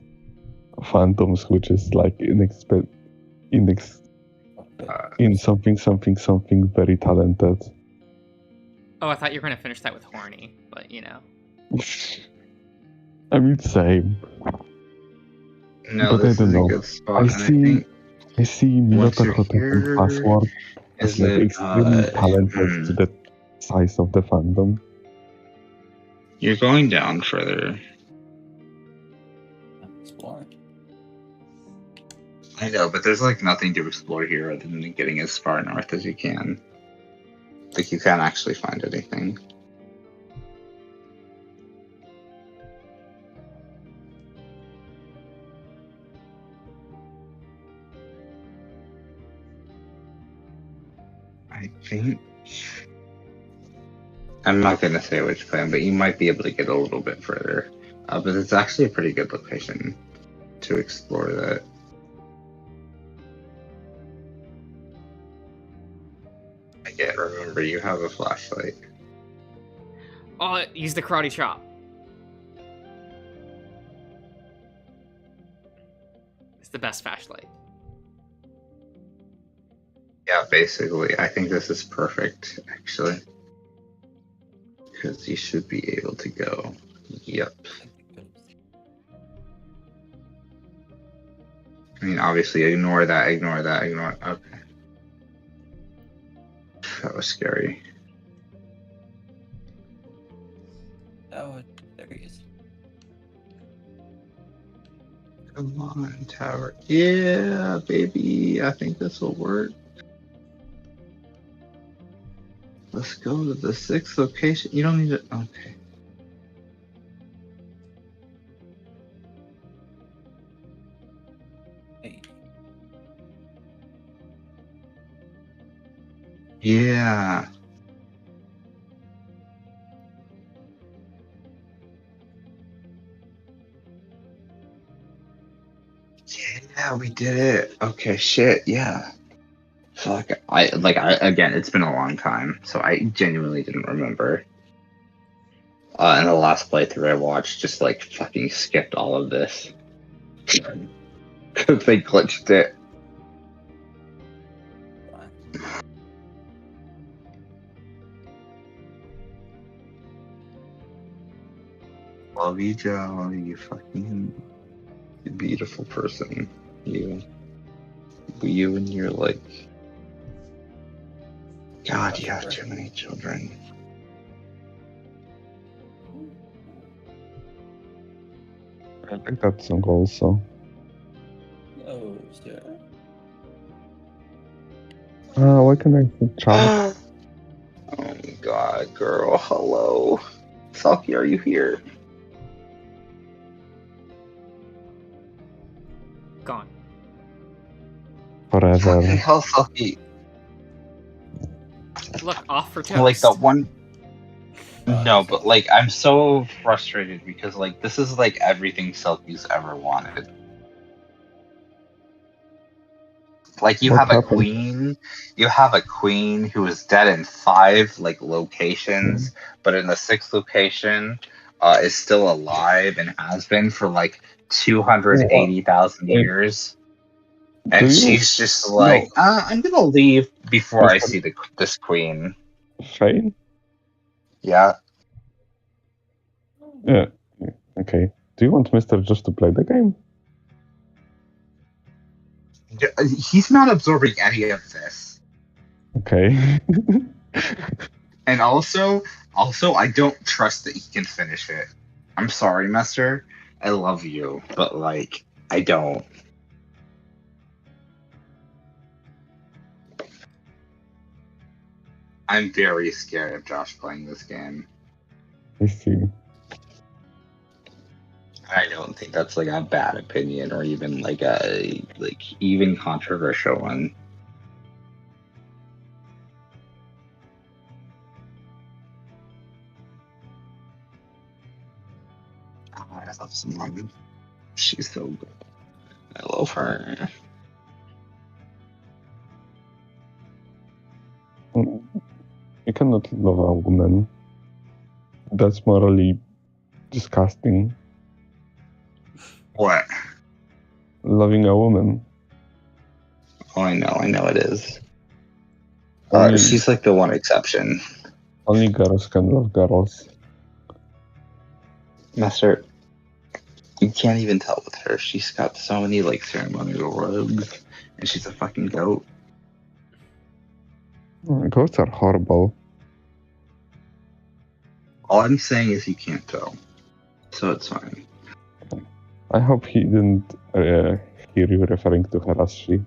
Speaker 8: phantoms which is like in something very talented.
Speaker 4: Oh, I thought you were going to finish that with horny, but you know.
Speaker 8: I mean, same.
Speaker 1: No,
Speaker 8: But I
Speaker 1: this
Speaker 8: don't
Speaker 1: is a
Speaker 8: know.
Speaker 1: good spot.
Speaker 8: I
Speaker 1: and
Speaker 8: see
Speaker 1: once
Speaker 8: Minotaur
Speaker 1: you're
Speaker 8: Hotel and
Speaker 1: here,
Speaker 8: Password
Speaker 1: is
Speaker 8: as like
Speaker 1: it,
Speaker 8: extremely talented to the size of the fandom.
Speaker 1: You're going down further.
Speaker 2: Explore.
Speaker 1: I know, but there's like nothing to explore here other than getting as far north as you can. Like, you can't actually find anything. I think... I'm not going to say which plan, but you might be able to get a little bit further. But it's actually a pretty good location to explore that. Again, remember, you have a flashlight.
Speaker 4: Oh, use the karate chop. It's the best flashlight.
Speaker 1: Yeah, basically. I think this is perfect, actually. Because you should be able to go. Yep. I mean, obviously, ignore that. Okay. That was scary.
Speaker 2: Oh, there he is.
Speaker 1: Come on, tower. Yeah, baby. I think this will work. Let's go to the 6th location. You don't need to. Okay.
Speaker 2: Hey,
Speaker 1: Yeah. Yeah, we did it. Okay, shit. Yeah. Fuck. Again, it's been a long time, so I genuinely didn't remember. And the last playthrough I watched just like fucking skipped all of this. Because they glitched it. Love you, Joe. You fucking beautiful person. You and your like. God, you have too many children.
Speaker 8: I like that song also.
Speaker 2: oh, sir.
Speaker 8: Why can I see child?
Speaker 1: Oh my god, girl. Hello. Saki, are you here?
Speaker 4: Gone.
Speaker 8: Forever.
Speaker 1: What the hell, Saki?
Speaker 4: Look, off for toast.
Speaker 1: Like the one. No, but like I'm so frustrated because like this is like everything Selkie's ever wanted. Like you
Speaker 8: What
Speaker 1: have a
Speaker 8: happened?
Speaker 1: queen who is dead in 5 like locations, but in the 6th location is still alive and has been for like 280,000 years. And
Speaker 8: Do you-
Speaker 1: she's just like, I'm gonna leave before I
Speaker 8: Mr.
Speaker 1: see this queen.
Speaker 8: Shane?
Speaker 1: Yeah.
Speaker 8: Yeah. Okay. Do you want Mr. just to play the game?
Speaker 1: He's not absorbing any of this.
Speaker 8: Okay.
Speaker 1: And also, I don't trust that he can finish it. I'm sorry, Mester. I love you, but like, I don't. I'm very scared of Josh playing this game.
Speaker 8: I see.
Speaker 1: I don't think that's like a bad opinion or even like a even controversial one. Oh, I love Simone. She's so good. I love her.
Speaker 8: You cannot love a woman. That's morally disgusting.
Speaker 1: What?
Speaker 8: Loving a woman.
Speaker 1: Oh, I know it is.
Speaker 8: Only,
Speaker 1: She's like the one exception.
Speaker 8: only girls can love girls.
Speaker 1: Master, you can't even tell with her. She's got so many like ceremonial robes, and she's a fucking goat.
Speaker 8: Goats are horrible.
Speaker 1: All I'm saying is you can't tell, so it's fine.
Speaker 8: I hope he didn't hear you referring to her as she.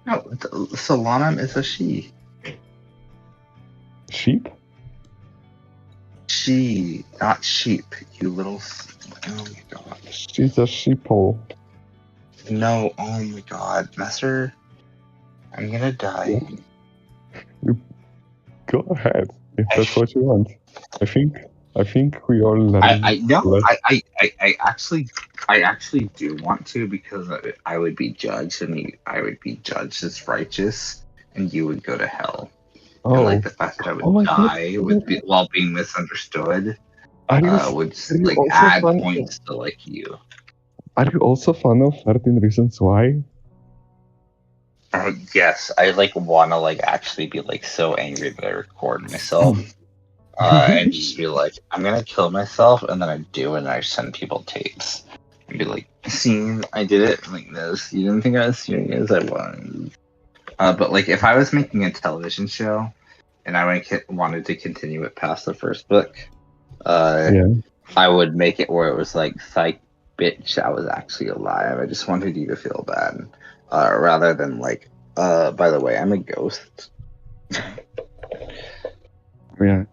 Speaker 1: No, Solanum is a she.
Speaker 8: Sheep?
Speaker 1: She, not sheep. You little. Oh my god.
Speaker 8: She's a sheeple.
Speaker 1: No. Oh my god, Messer. I'm gonna die.
Speaker 8: Go ahead, if that's what you want. I think we all learn.
Speaker 1: I no.
Speaker 8: less-
Speaker 1: I actually do want to, because I would be judged, and I would be judged as righteous, and you would go to hell. And
Speaker 8: Oh,
Speaker 1: like the fact that I
Speaker 8: Oh my
Speaker 1: would
Speaker 8: God.
Speaker 1: die while being misunderstood
Speaker 8: are you,
Speaker 1: would
Speaker 8: are you
Speaker 1: like
Speaker 8: also
Speaker 1: add
Speaker 8: fan-
Speaker 1: points to like you.
Speaker 8: are you also fan of 13 Reasons Why?
Speaker 1: Yes, I like want to like actually be like so angry that I record myself, and just be like, I'm gonna kill myself, and then I do, and I send people tapes and be like, see, I did it like this. You didn't think I was serious? I was. But like, if I was making a television show, and I wanted to continue it past the first book,
Speaker 8: Yeah.
Speaker 1: I would make it where it was like, psych, bitch, I was actually alive. I just wanted you to feel bad. Rather than like, by the way, I'm a ghost.
Speaker 8: Yeah.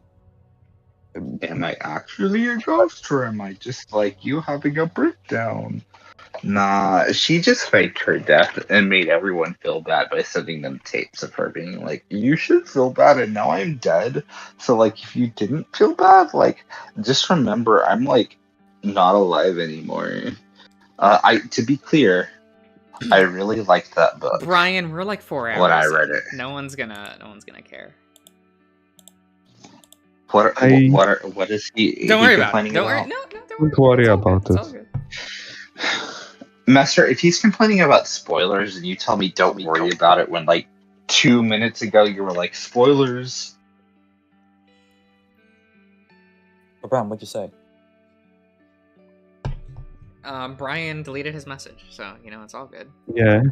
Speaker 1: Am I actually a ghost, or am I just like you having a breakdown? Nah, she just faked her death and made everyone feel bad by sending them tapes of her being like, you should feel bad, and now I'm dead. So like, if you didn't feel bad, like, just remember I'm like not alive anymore. To be clear, I really liked that book.
Speaker 4: Brian, we're like 4 hours.
Speaker 1: When I read
Speaker 4: in.
Speaker 1: it.
Speaker 4: No one's gonna care.
Speaker 1: What is he?
Speaker 4: Don't
Speaker 1: he
Speaker 4: worry about it.
Speaker 1: complaining
Speaker 4: Don't worry.
Speaker 1: about?
Speaker 4: No, don't
Speaker 8: Don't worry
Speaker 4: It's all good.
Speaker 8: about
Speaker 4: It's all
Speaker 8: it.
Speaker 4: good.
Speaker 1: Master, if he's complaining about spoilers and you tell me don't worry about it when like 2 minutes ago you were like, spoilers.
Speaker 3: Oh, Bram, what'd you say?
Speaker 4: Brian deleted his message, so you know it's all good.
Speaker 8: Yeah.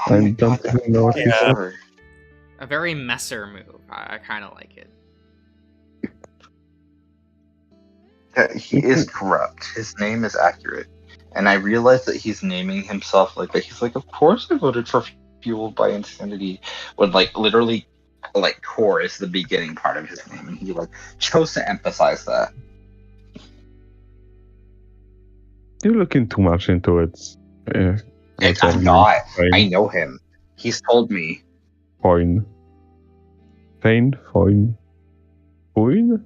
Speaker 1: Oh
Speaker 8: I
Speaker 1: my
Speaker 8: don't
Speaker 1: God,
Speaker 8: even know what he
Speaker 1: that-
Speaker 8: said.
Speaker 4: A very messer move. I kind of like it.
Speaker 1: He is corrupt. His name is accurate. And I realize that he's naming himself like that. He's like, of course I voted for Fueled by Insanity. When like literally like core is the beginning part of his name. And he like chose to emphasize that.
Speaker 8: You're looking too much into it. Yeah.
Speaker 1: I'm not. I know him. He's told me.
Speaker 8: Fine. Fine. Fine. Fine?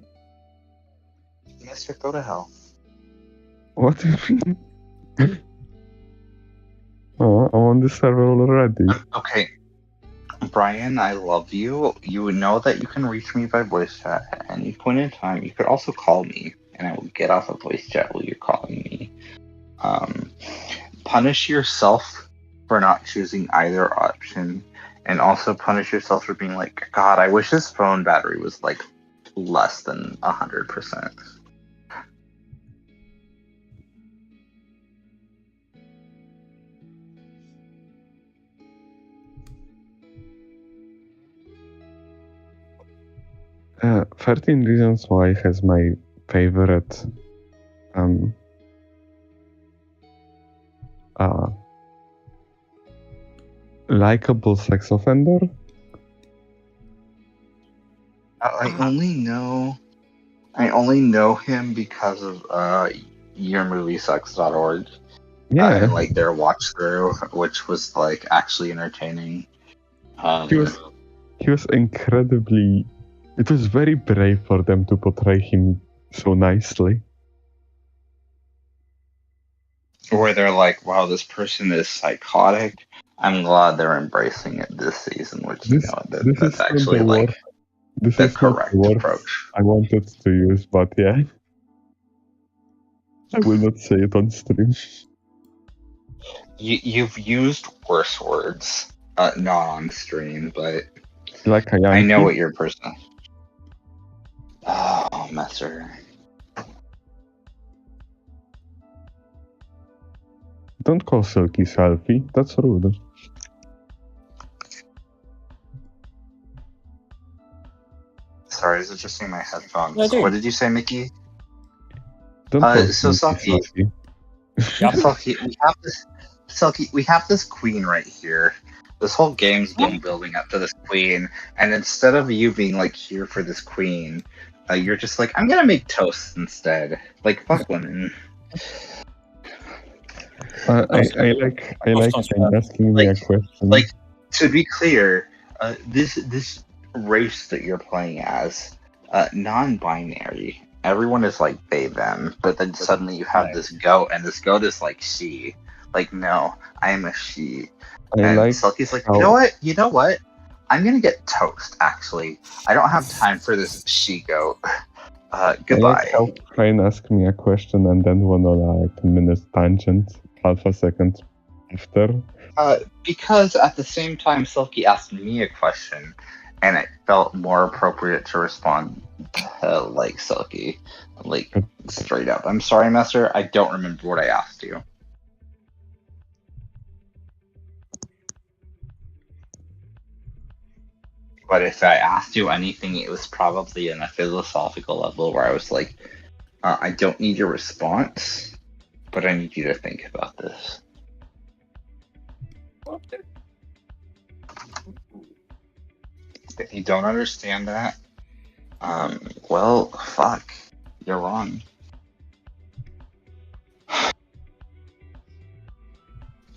Speaker 1: Mister, go to hell.
Speaker 8: What do you mean? Oh, I'm on the server already.
Speaker 1: Okay. Brian, I love you. You know that you can reach me by voice chat at any point in time. You could also call me, and I will get off of voice chat while you're calling me. Punish yourself for not choosing either option, and also punish yourself for being like, God, I wish this phone battery was like less than 100%.
Speaker 8: 13 Reasons Why has my favorite likable sex offender.
Speaker 1: I only know him because of yourmoviesucks.org.
Speaker 8: Yeah,
Speaker 1: And like their watch through, which was like actually entertaining.
Speaker 8: he was incredibly. It was very brave for them to portray him so nicely.
Speaker 1: Where they're like, wow, this person is psychotic. I'm glad they're embracing it this season, which
Speaker 8: This is
Speaker 1: that's
Speaker 8: not
Speaker 1: actually
Speaker 8: the
Speaker 1: like
Speaker 8: word. This
Speaker 1: the
Speaker 8: is not
Speaker 1: correct
Speaker 8: the word
Speaker 1: approach.
Speaker 8: I wanted to use, but yeah. I will not say it on stream.
Speaker 1: You've used worse words, not on stream, but
Speaker 8: Like a Yankee.
Speaker 1: I know what your person. Oh, Messer.
Speaker 8: Don't call Silky selfie. That's rude.
Speaker 1: sorry, I was adjusting my headphones.
Speaker 3: No, dude.
Speaker 1: What did you say, Mickey?
Speaker 8: Don't
Speaker 1: So
Speaker 8: talk to me,
Speaker 1: Saki,
Speaker 3: Yeah.
Speaker 1: Selkie, we have this queen right here. This whole game's been building up to this queen, and instead of you being like here for this queen, you're just like, I'm gonna make toast instead. Like, fuck women.
Speaker 8: I like Fane asking me a question.
Speaker 1: Like, to be clear, this race that you're playing as, non-binary. Everyone is like they them, but then suddenly you have this goat, and this goat is like she. Like, no, I am a she.
Speaker 8: I
Speaker 1: And
Speaker 8: like
Speaker 1: Selkie's like,
Speaker 8: how-
Speaker 1: you know what? I'm gonna get toast, actually. I don't have time for this she goat.
Speaker 8: I
Speaker 1: Goodbye.
Speaker 8: like how Fane asked me a question and then went on a 10-minute tangent half a second after.
Speaker 1: Because at the same time, Selkie asked me a question, and it felt more appropriate to respond like Selkie. Like, straight up. I'm sorry, Messer, I don't remember what I asked you. But if I asked you anything, it was probably in a philosophical level where I was like, I don't need your response, but I need you to think about this. If you don't understand that, well, fuck. You're wrong.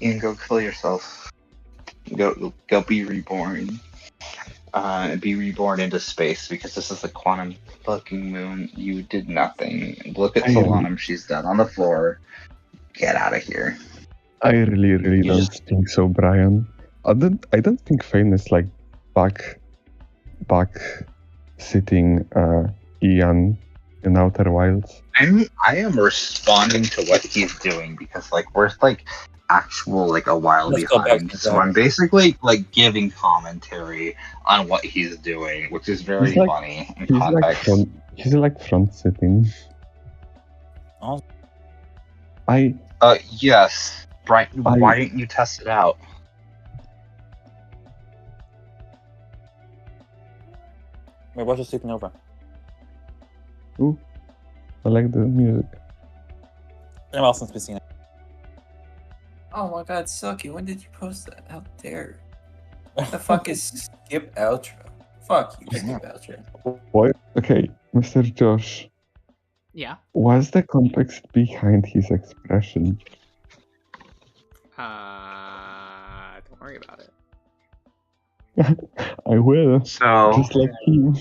Speaker 1: Ian, go kill yourself. Go be reborn. Be reborn into space, because this is a quantum fucking moon. You did nothing. Look at Solanum, she's dead on the floor. Get out of here.
Speaker 8: I really
Speaker 1: You
Speaker 8: don't think so, Brian. I don't think Fane is like back sitting Ian in Outer Wilds.
Speaker 1: I am responding to what he's doing, because like we're like actual like a while
Speaker 3: Let's go back
Speaker 1: behind.
Speaker 3: to
Speaker 1: So
Speaker 3: that.
Speaker 1: I'm basically like giving commentary on what he's doing, which is very
Speaker 8: He's like-
Speaker 1: funny in
Speaker 8: He's like
Speaker 1: context.
Speaker 8: front sitting.
Speaker 3: Oh.
Speaker 1: Yes. Brian, why didn't you test it out?
Speaker 3: Wait, what's just supernova?
Speaker 8: I like the music.
Speaker 3: Anyone else has seen it?
Speaker 7: Oh my god, Sucky, when did you post that? How dare. What the fuck is skip outro? Fuck you, skip outro.
Speaker 8: What? Okay, Mr. Josh,
Speaker 4: Yeah.
Speaker 8: what's the context behind his expression?
Speaker 4: Don't worry about it.
Speaker 8: I will,
Speaker 1: So,
Speaker 8: just like him.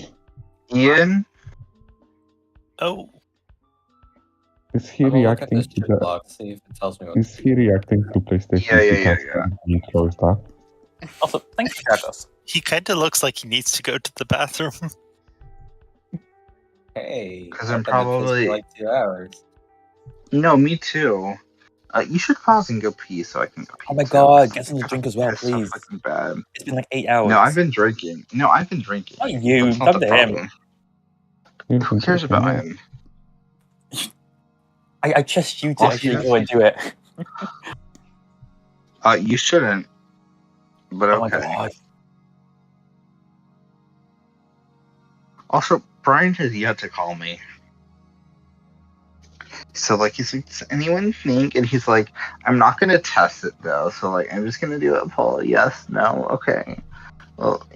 Speaker 1: Ian,
Speaker 6: Oh,
Speaker 8: Is he
Speaker 7: I'm gonna look at
Speaker 8: reacting
Speaker 7: this
Speaker 8: to
Speaker 7: chat
Speaker 8: the?
Speaker 7: log, see if it tells me what
Speaker 8: Is he reacting to PlayStation
Speaker 1: Yeah.
Speaker 8: 2 custom he closed up?
Speaker 3: Also, thank you, Dragos.
Speaker 6: he kind of looks like he needs to go to the bathroom.
Speaker 7: Hey,
Speaker 1: 'Cause
Speaker 7: I
Speaker 1: I'm
Speaker 7: thought it pissed
Speaker 1: probably-
Speaker 7: for like 2 hours.
Speaker 1: no, me too. You should pause and go pee so I can go pee.
Speaker 3: Oh my
Speaker 1: too,
Speaker 3: god,
Speaker 1: 'cause
Speaker 3: get some
Speaker 1: it's
Speaker 3: drink as well,
Speaker 1: so
Speaker 3: please.
Speaker 1: fucking bad.
Speaker 3: It's been like 8 hours.
Speaker 1: No, I've been drinking.
Speaker 3: Not you,
Speaker 1: That's not
Speaker 3: come
Speaker 1: the
Speaker 3: to him.
Speaker 1: problem.
Speaker 8: You
Speaker 1: Who
Speaker 8: can
Speaker 1: cares
Speaker 8: take
Speaker 1: about
Speaker 8: him.
Speaker 1: him?
Speaker 3: I trust you to
Speaker 1: Oh,
Speaker 3: actually
Speaker 1: yeah.
Speaker 3: go and do it.
Speaker 1: You shouldn't. But
Speaker 3: Oh my
Speaker 1: okay.
Speaker 3: god.
Speaker 1: Also, Brian has yet to call me. So, like, he's like, does anyone think? And he's like, I'm not going to test it, though. So, like, I'm just going to do a poll. Yes, no, okay. Well,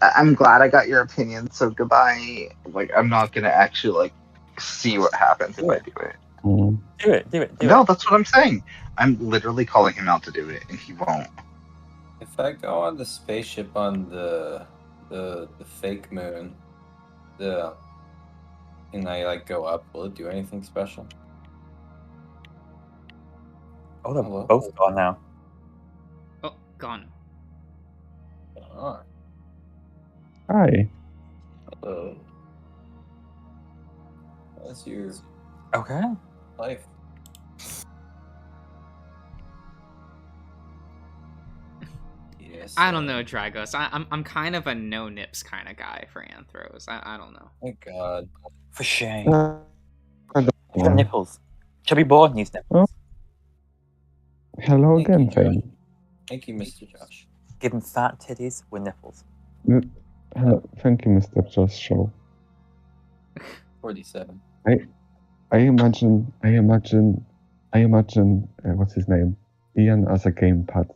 Speaker 1: I'm glad I got your opinion, so goodbye. Like, I'm not going to actually, like, see what happens if I do it.
Speaker 8: Mm.
Speaker 3: Do it.
Speaker 1: No, that's what I'm saying. I'm literally calling him out to do it, and he won't.
Speaker 7: If I go on the spaceship on the fake moon, and I like go up, will it do anything special?
Speaker 3: Oh, they're
Speaker 7: Hello?
Speaker 3: both gone now.
Speaker 4: Oh, gone.
Speaker 7: Oh,
Speaker 8: Hi.
Speaker 7: hello. What's your
Speaker 3: Okay.
Speaker 7: life? Yes.
Speaker 4: I don't know, Dragos. I'm kind of a no nips kind of guy for Anthros. I don't know.
Speaker 7: Thank God.
Speaker 3: For shame.
Speaker 8: I don't
Speaker 3: He's got
Speaker 8: know.
Speaker 3: nipples. Chubby boy needs nipples.
Speaker 8: Hello
Speaker 7: Thank
Speaker 8: again,
Speaker 7: you, Josh.
Speaker 8: Fane.
Speaker 7: Thank you, Mr. Josh.
Speaker 3: Give him fat titties with nipples.
Speaker 8: Thank you, Mr. Josh Show.
Speaker 7: 47.
Speaker 8: I imagine what's his name? Ian as a gamepad.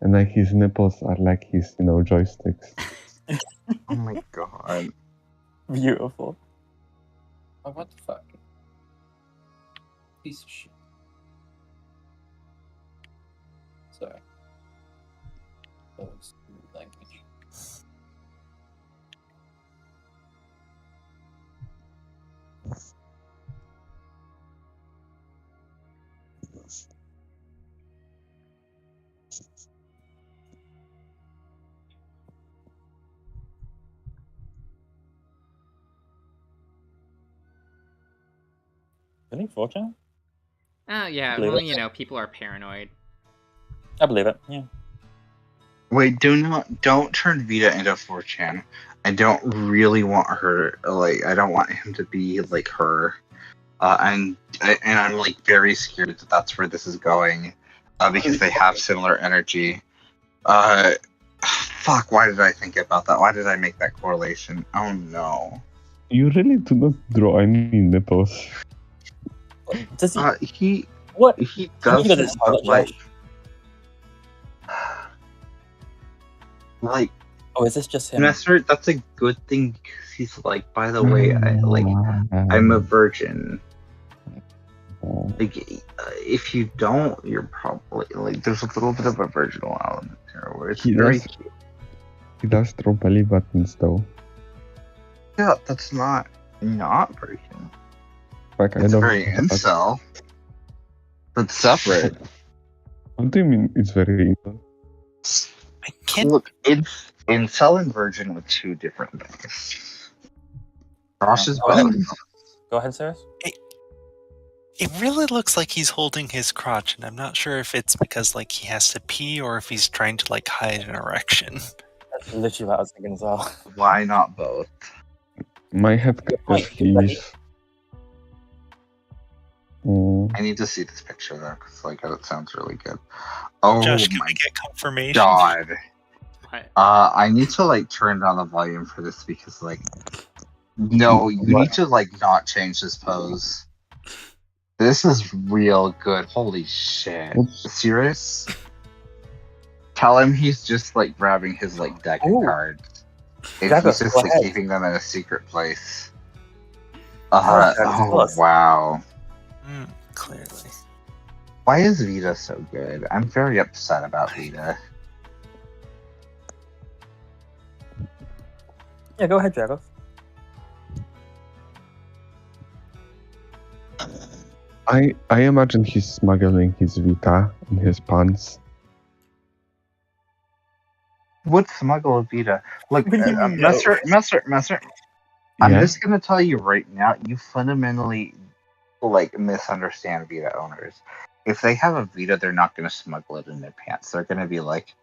Speaker 8: And like his nipples are like his, joysticks.
Speaker 1: Oh my god.
Speaker 3: Beautiful.
Speaker 7: Oh, what the fuck? Piece of shit. Sorry. Those language.
Speaker 3: Really? 4chan?
Speaker 4: Yeah,
Speaker 3: Believe
Speaker 4: well,
Speaker 3: it.
Speaker 4: people are paranoid.
Speaker 3: I believe it. Yeah.
Speaker 1: Wait, don't turn Vita into 4chan. I don't really want her, I don't want him to be like her. And I'm like very scared that that's where this is going, because they have similar energy. Fuck, why did I think about that? Why did I make that correlation? Oh no.
Speaker 8: You really do not draw any nipples.
Speaker 3: Does he?
Speaker 1: He
Speaker 3: What?
Speaker 1: does
Speaker 3: He doesn't
Speaker 1: it,
Speaker 3: sound
Speaker 1: but
Speaker 3: like
Speaker 1: like
Speaker 3: Oh, is this just him?
Speaker 1: Messer, that's a good thing because he's like, by the way, I'm a virgin. Like, if you don't, you're probably like, there's a little bit of a virginal element here where it's
Speaker 8: He
Speaker 1: very
Speaker 8: does-
Speaker 1: cute.
Speaker 8: He does draw belly buttons though.
Speaker 1: Yeah, that's not very cute.
Speaker 8: Like, I
Speaker 1: It's
Speaker 8: don't.
Speaker 1: very incel. That's separate.
Speaker 8: What do you mean it's very incel?
Speaker 6: I can't.
Speaker 1: Look, it's incel and virgin with two different things. Josh is
Speaker 3: Go ahead.
Speaker 1: both.
Speaker 3: Go ahead, Cyrus.
Speaker 6: It really looks like he's holding his crotch, and I'm not sure if it's because like he has to pee or if he's trying to like hide an erection.
Speaker 3: That's literally what I was thinking as well.
Speaker 1: Why not both?
Speaker 8: My head
Speaker 3: Wait,
Speaker 8: he's.
Speaker 1: I need to see this picture though, because it sounds really good. Oh
Speaker 6: Josh, can
Speaker 1: my
Speaker 6: I get confirmation?
Speaker 1: god.
Speaker 4: What?
Speaker 1: I need to turn down the volume for this because no, you need to not change this pose. This is real good. Holy shit. Serious? Tell him he's just grabbing his deck of
Speaker 3: Ooh.
Speaker 1: cards. If
Speaker 3: Jago,
Speaker 1: he's just
Speaker 3: go ahead.
Speaker 1: keeping them in a secret place.
Speaker 3: Jago, tell
Speaker 1: Oh
Speaker 3: us.
Speaker 1: wow.
Speaker 6: Clearly.
Speaker 1: Why is Vita so good? I'm very upset about Vita.
Speaker 3: Yeah, go ahead, Jago.
Speaker 8: I imagine he's smuggling his Vita in his pants.
Speaker 1: Would smuggle Vita. Look,
Speaker 3: What do you mean, no?
Speaker 1: Messer. I'm
Speaker 8: Yeah?
Speaker 1: just gonna tell you right now, you fundamentally misunderstand Vita owners. If they have a Vita, they're not gonna smuggle it in their pants. They're gonna be like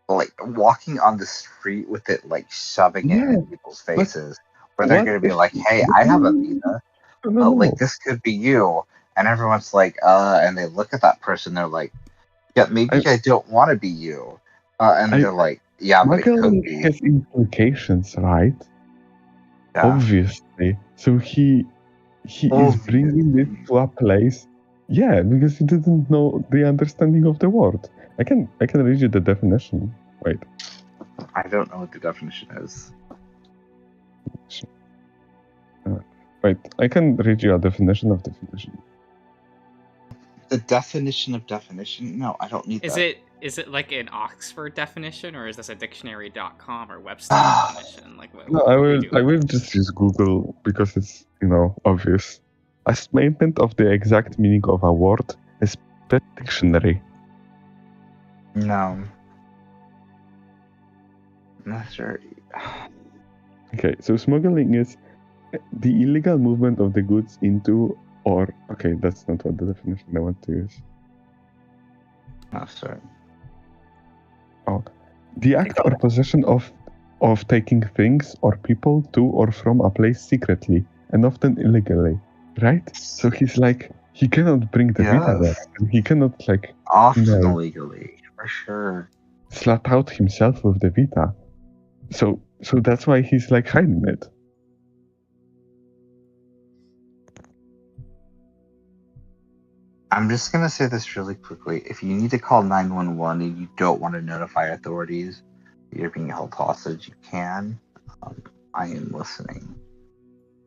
Speaker 1: walking on the street with it shoving it
Speaker 8: Yeah,
Speaker 1: in people's faces. Where they're
Speaker 8: what
Speaker 1: gonna be
Speaker 8: if-
Speaker 1: like, hey, I have a Vita.
Speaker 8: No.
Speaker 1: This could be you. And everyone's like, and they look at that person, they're like, yeah, maybe I don't want to be you. And they're like, yeah, but it could
Speaker 8: Smuggling
Speaker 1: be.
Speaker 8: has implications, right?
Speaker 1: Yeah.
Speaker 8: Obviously. So he is bringing it to a place. Yeah, because he didn't know the understanding of the word. I can read you the definition. Wait.
Speaker 1: I don't know what the definition is.
Speaker 8: Wait, I can read you a definition of definition.
Speaker 1: The definition of definition? No, I don't need that.
Speaker 4: Is it like an Oxford definition, or is this a dictionary.com or Webster definition?
Speaker 8: No,
Speaker 4: what
Speaker 8: I
Speaker 4: are we
Speaker 8: will
Speaker 4: doing?
Speaker 8: just use Google because it's obvious. A statement of the exact meaning of a word is per dictionary.
Speaker 1: No. Not sure.
Speaker 8: Okay, so smuggling is the illegal movement of the goods into or okay, that's not what the definition I want to use.
Speaker 1: Not sure.
Speaker 8: Oh, the act or possession of taking things or people to or from a place secretly and often illegally, right? So he's like he cannot bring the Vita there. And he cannot
Speaker 1: Often
Speaker 8: No.
Speaker 1: illegally, for sure.
Speaker 8: slut out himself with the Vita. So that's why he's hiding it.
Speaker 1: I'm just gonna say this really quickly. If you need to call 911 and you don't want to notify authorities you're being held hostage, you can. I am listening.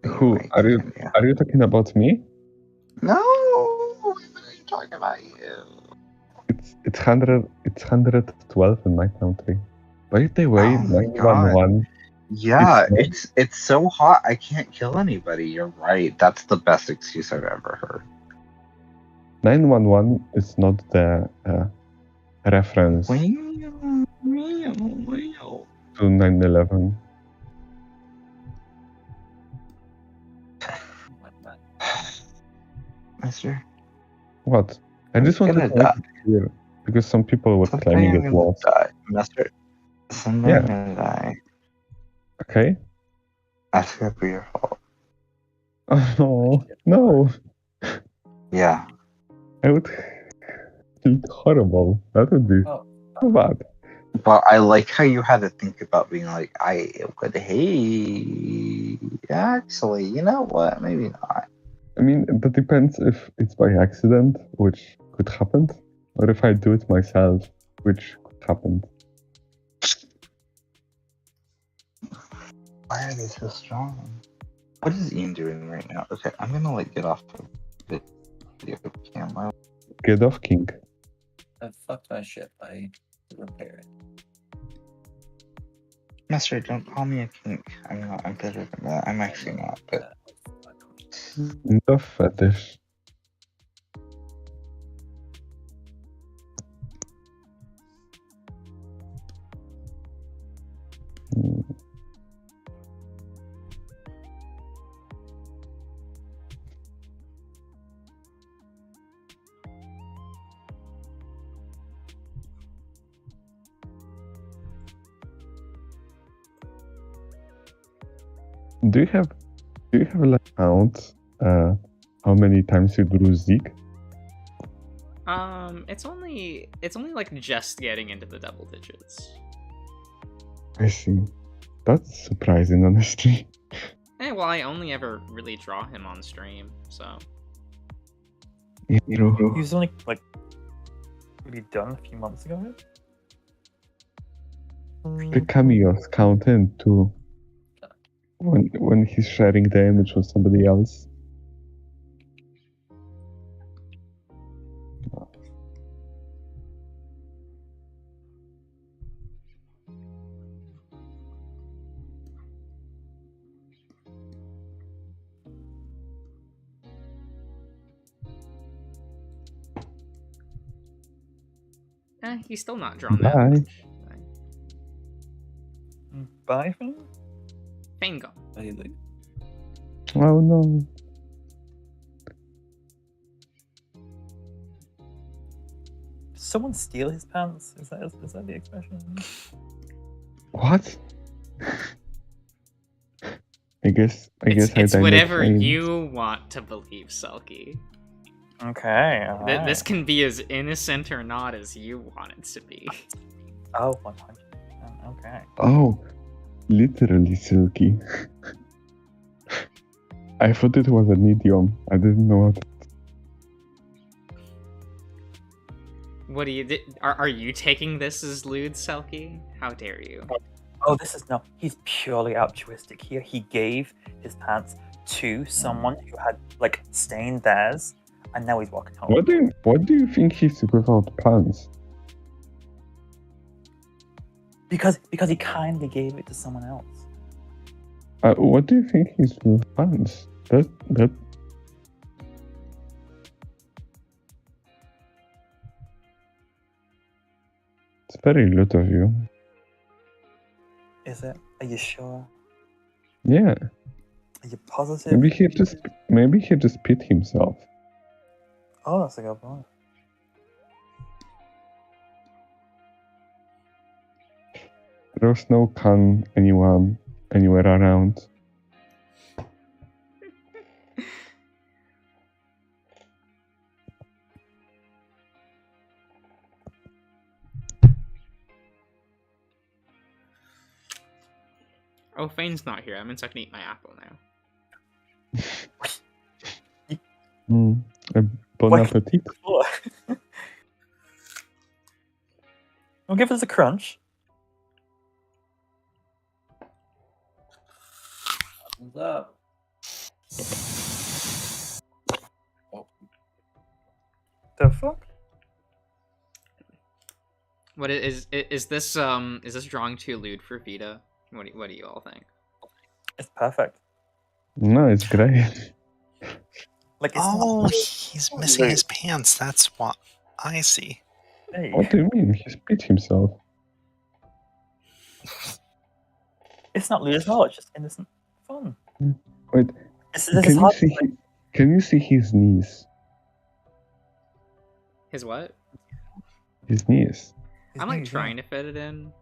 Speaker 8: Who
Speaker 1: Anyway,
Speaker 8: are you?
Speaker 1: continue.
Speaker 8: Are you talking about me?
Speaker 1: No, I'm talking about you.
Speaker 8: It's 112 in my country. By the way,
Speaker 1: Oh my god.
Speaker 8: 911.
Speaker 1: Yeah,
Speaker 8: It's
Speaker 1: it's so hot. I can't kill anybody. You're right. That's the best excuse I've ever heard.
Speaker 8: 911 is not the reference
Speaker 1: Well,
Speaker 8: to 9/11.
Speaker 1: Mister,
Speaker 8: What? I just
Speaker 1: I'm
Speaker 8: wanted
Speaker 1: gonna
Speaker 8: to make
Speaker 1: die.
Speaker 8: it clear because some people were
Speaker 1: Someday
Speaker 8: claiming
Speaker 1: I'm
Speaker 8: it
Speaker 1: gonna
Speaker 8: was.
Speaker 1: die, Mister. Someday
Speaker 8: Yeah.
Speaker 1: I'm gonna die.
Speaker 8: Okay.
Speaker 1: That's gonna be your fault.
Speaker 8: Oh no!
Speaker 1: Yeah.
Speaker 8: I would feel horrible. That would be
Speaker 7: Oh.
Speaker 8: so bad.
Speaker 1: But I like how you had to think about being like, I would hate. Actually, you know what? Maybe not.
Speaker 8: I mean, that depends if it's by accident, which could happen, or if I do it myself, which could happen.
Speaker 1: Why are they so strong? What is Ian doing right now? Okay, I'm gonna like get off the video camera.
Speaker 8: Get off, King.
Speaker 7: I fucked my ship. I repair it.
Speaker 1: Mister, don't call me a kink. I'm not. I'm better than that. I'm actually not. But
Speaker 8: The fetish. Hmm. Do you have like count how many times you drew Zeke?
Speaker 4: It's only like just getting into the double digits.
Speaker 8: I see. That's surprising, honestly.
Speaker 4: Well, I only ever really draw him on stream, so
Speaker 8: Yeah,
Speaker 3: He
Speaker 8: true.
Speaker 3: was only like maybe done a few months ago.
Speaker 8: The cameos count in too. When he's sharing the image with somebody else.
Speaker 4: he's still not drawn that
Speaker 8: Bye.
Speaker 4: much.
Speaker 3: Bye, Finn?
Speaker 4: Fane gone.
Speaker 7: I like
Speaker 8: Oh no.
Speaker 3: Did someone steal his pants? Is that the expression?
Speaker 8: What? I guess
Speaker 4: It's
Speaker 8: I
Speaker 4: whatever
Speaker 8: died.
Speaker 4: you want to believe, Selkie.
Speaker 3: Okay. Alright.
Speaker 4: This can be as innocent or not as you want it to be.
Speaker 3: Oh, 100%. Okay.
Speaker 8: Oh, literally silky. I thought it was an idiom. I didn't know what.
Speaker 4: What do you are you taking this as lewd, Selkie? How dare you?
Speaker 3: Oh, he's purely altruistic here. He gave his pants to someone who had like stained theirs, and now he's walking home.
Speaker 8: What do you think he's without pants?
Speaker 3: Because he kindly gave it to someone else.
Speaker 8: What do you think he's with pants? That it's very lewd of you.
Speaker 3: Is it? Are you sure?
Speaker 8: Yeah.
Speaker 3: Are you positive?
Speaker 8: Maybe he just pit himself.
Speaker 3: Oh, that's a good point.
Speaker 8: There was no can anywhere around.
Speaker 4: Oh, Fane's not here. That means I can eat my apple now.
Speaker 8: Bon
Speaker 3: Wait.
Speaker 8: appetit.
Speaker 3: I'll give us a crunch.
Speaker 7: What's up?
Speaker 3: The fuck?
Speaker 4: What is this drawing too lewd for Vita? What do you all think?
Speaker 3: It's perfect.
Speaker 8: No, it's great.
Speaker 3: Like it's
Speaker 6: Oh,
Speaker 3: not.
Speaker 6: he's missing his pants. That's what I see.
Speaker 3: Hey,
Speaker 8: What do you mean? He spit himself.
Speaker 3: it's not lewd as well. It's just innocent fun.
Speaker 8: Wait,
Speaker 3: This
Speaker 8: can
Speaker 3: is
Speaker 8: you
Speaker 3: hard.
Speaker 8: see? Can you see his knees?
Speaker 4: His what?
Speaker 8: His knees.
Speaker 4: I'm like trying to fit it in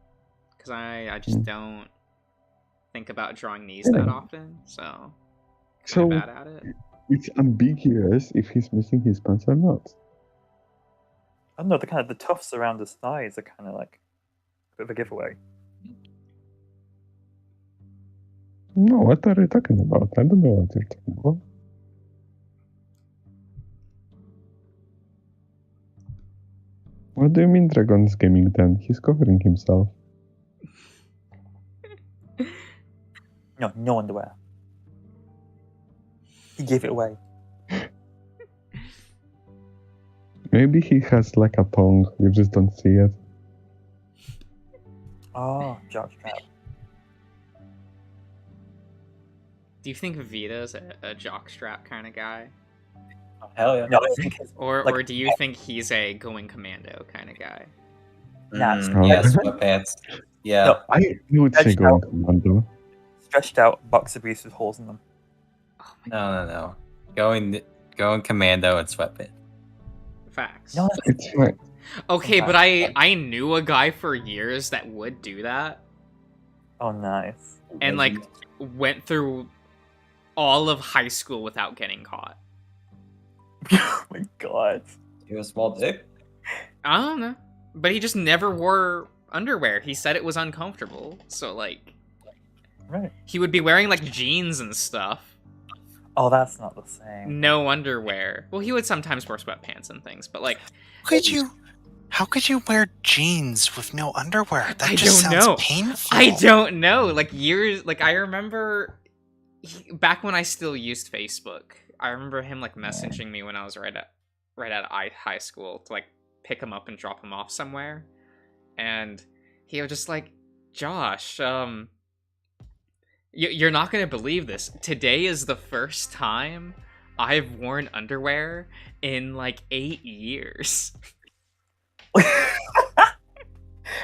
Speaker 4: because I just don't think about drawing these that often, so
Speaker 8: So
Speaker 4: bad at it.
Speaker 8: it's ambiguous if he's missing his pants or not.
Speaker 3: I don't know. The kind of the tufts around his thighs are kind of like a bit of a giveaway.
Speaker 8: No, what are you talking about? I don't know what you're talking about. What do you mean Dragon's gaming then? He's covering himself.
Speaker 3: No, no underwear. He gave it away.
Speaker 8: Maybe he has like a tongue, you just don't see it.
Speaker 3: Oh, jockstrap.
Speaker 4: Do you think Vita's a jockstrap kind of guy,
Speaker 7: Oh, hell yeah.
Speaker 3: No, I think his
Speaker 4: or
Speaker 3: Like-
Speaker 4: or do you think he's a going commando kind of guy?
Speaker 3: Nuts.
Speaker 7: Yeah, sweatpants. Yeah.
Speaker 3: No.
Speaker 8: I would say
Speaker 3: Stretched
Speaker 8: going
Speaker 3: out.
Speaker 8: commando.
Speaker 3: stretched out boxer briefs with holes in them.
Speaker 7: No. Going commando and sweatpants.
Speaker 4: Facts.
Speaker 3: No,
Speaker 8: It's fine.
Speaker 4: Okay, but I knew a guy for years that would do that,
Speaker 3: oh nice.
Speaker 4: and like went through all of high school without getting caught.
Speaker 3: Oh my god.
Speaker 7: You have a small dick?
Speaker 4: I don't know, but he just never wore underwear. He said it was uncomfortable, so like
Speaker 3: Right.
Speaker 4: he would be wearing like jeans and stuff,
Speaker 3: Oh, that's not the same.
Speaker 4: no underwear. Well, he would sometimes wear sweatpants and things, but like
Speaker 6: How could you wear jeans with no underwear? That
Speaker 4: I
Speaker 6: just
Speaker 4: don't
Speaker 6: sounds
Speaker 4: know.
Speaker 6: painful.
Speaker 4: I don't know. Like years, like I remember back when I still used Facebook. I remember him like messaging me when I was right at high school to like pick him up and drop him off somewhere, and he was just like, "Josh, you're not gonna believe this. Today is the first time I've worn underwear in like 8 years."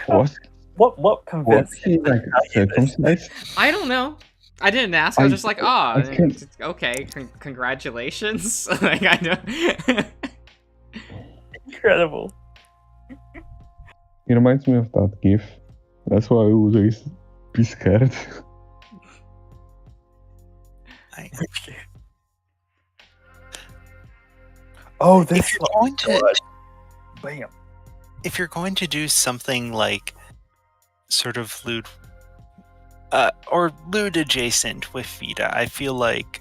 Speaker 8: What?
Speaker 3: What
Speaker 8: Was
Speaker 3: convinced
Speaker 8: he
Speaker 3: him to
Speaker 8: like
Speaker 3: tell you this?
Speaker 8: circumcised?
Speaker 4: I don't know. I didn't ask. I was
Speaker 8: I-
Speaker 4: just like,
Speaker 8: I can't-
Speaker 4: okay, congratulations. Like I know.
Speaker 3: Incredible.
Speaker 8: He reminds me of that GIF. That's why I would always be scared.
Speaker 3: Oh, this
Speaker 6: If you're going to
Speaker 3: Bam.
Speaker 6: if you're going to do something like sort of lewd or lewd adjacent with Vita, I feel like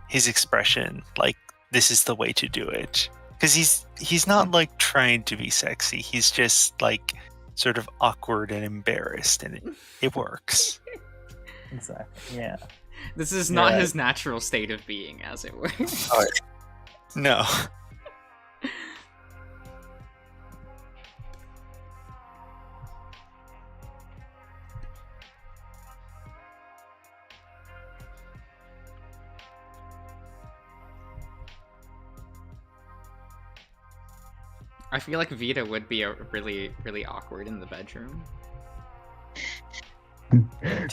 Speaker 6: his expression, like this is the way to do it, because he's not like trying to be sexy. He's just like sort of awkward and embarrassed, and it works.
Speaker 3: Exactly. Yeah.
Speaker 4: This is not
Speaker 3: Right.
Speaker 4: his natural state of being, as it were.
Speaker 6: No.
Speaker 4: I feel like Vita would be a really, really awkward in the bedroom.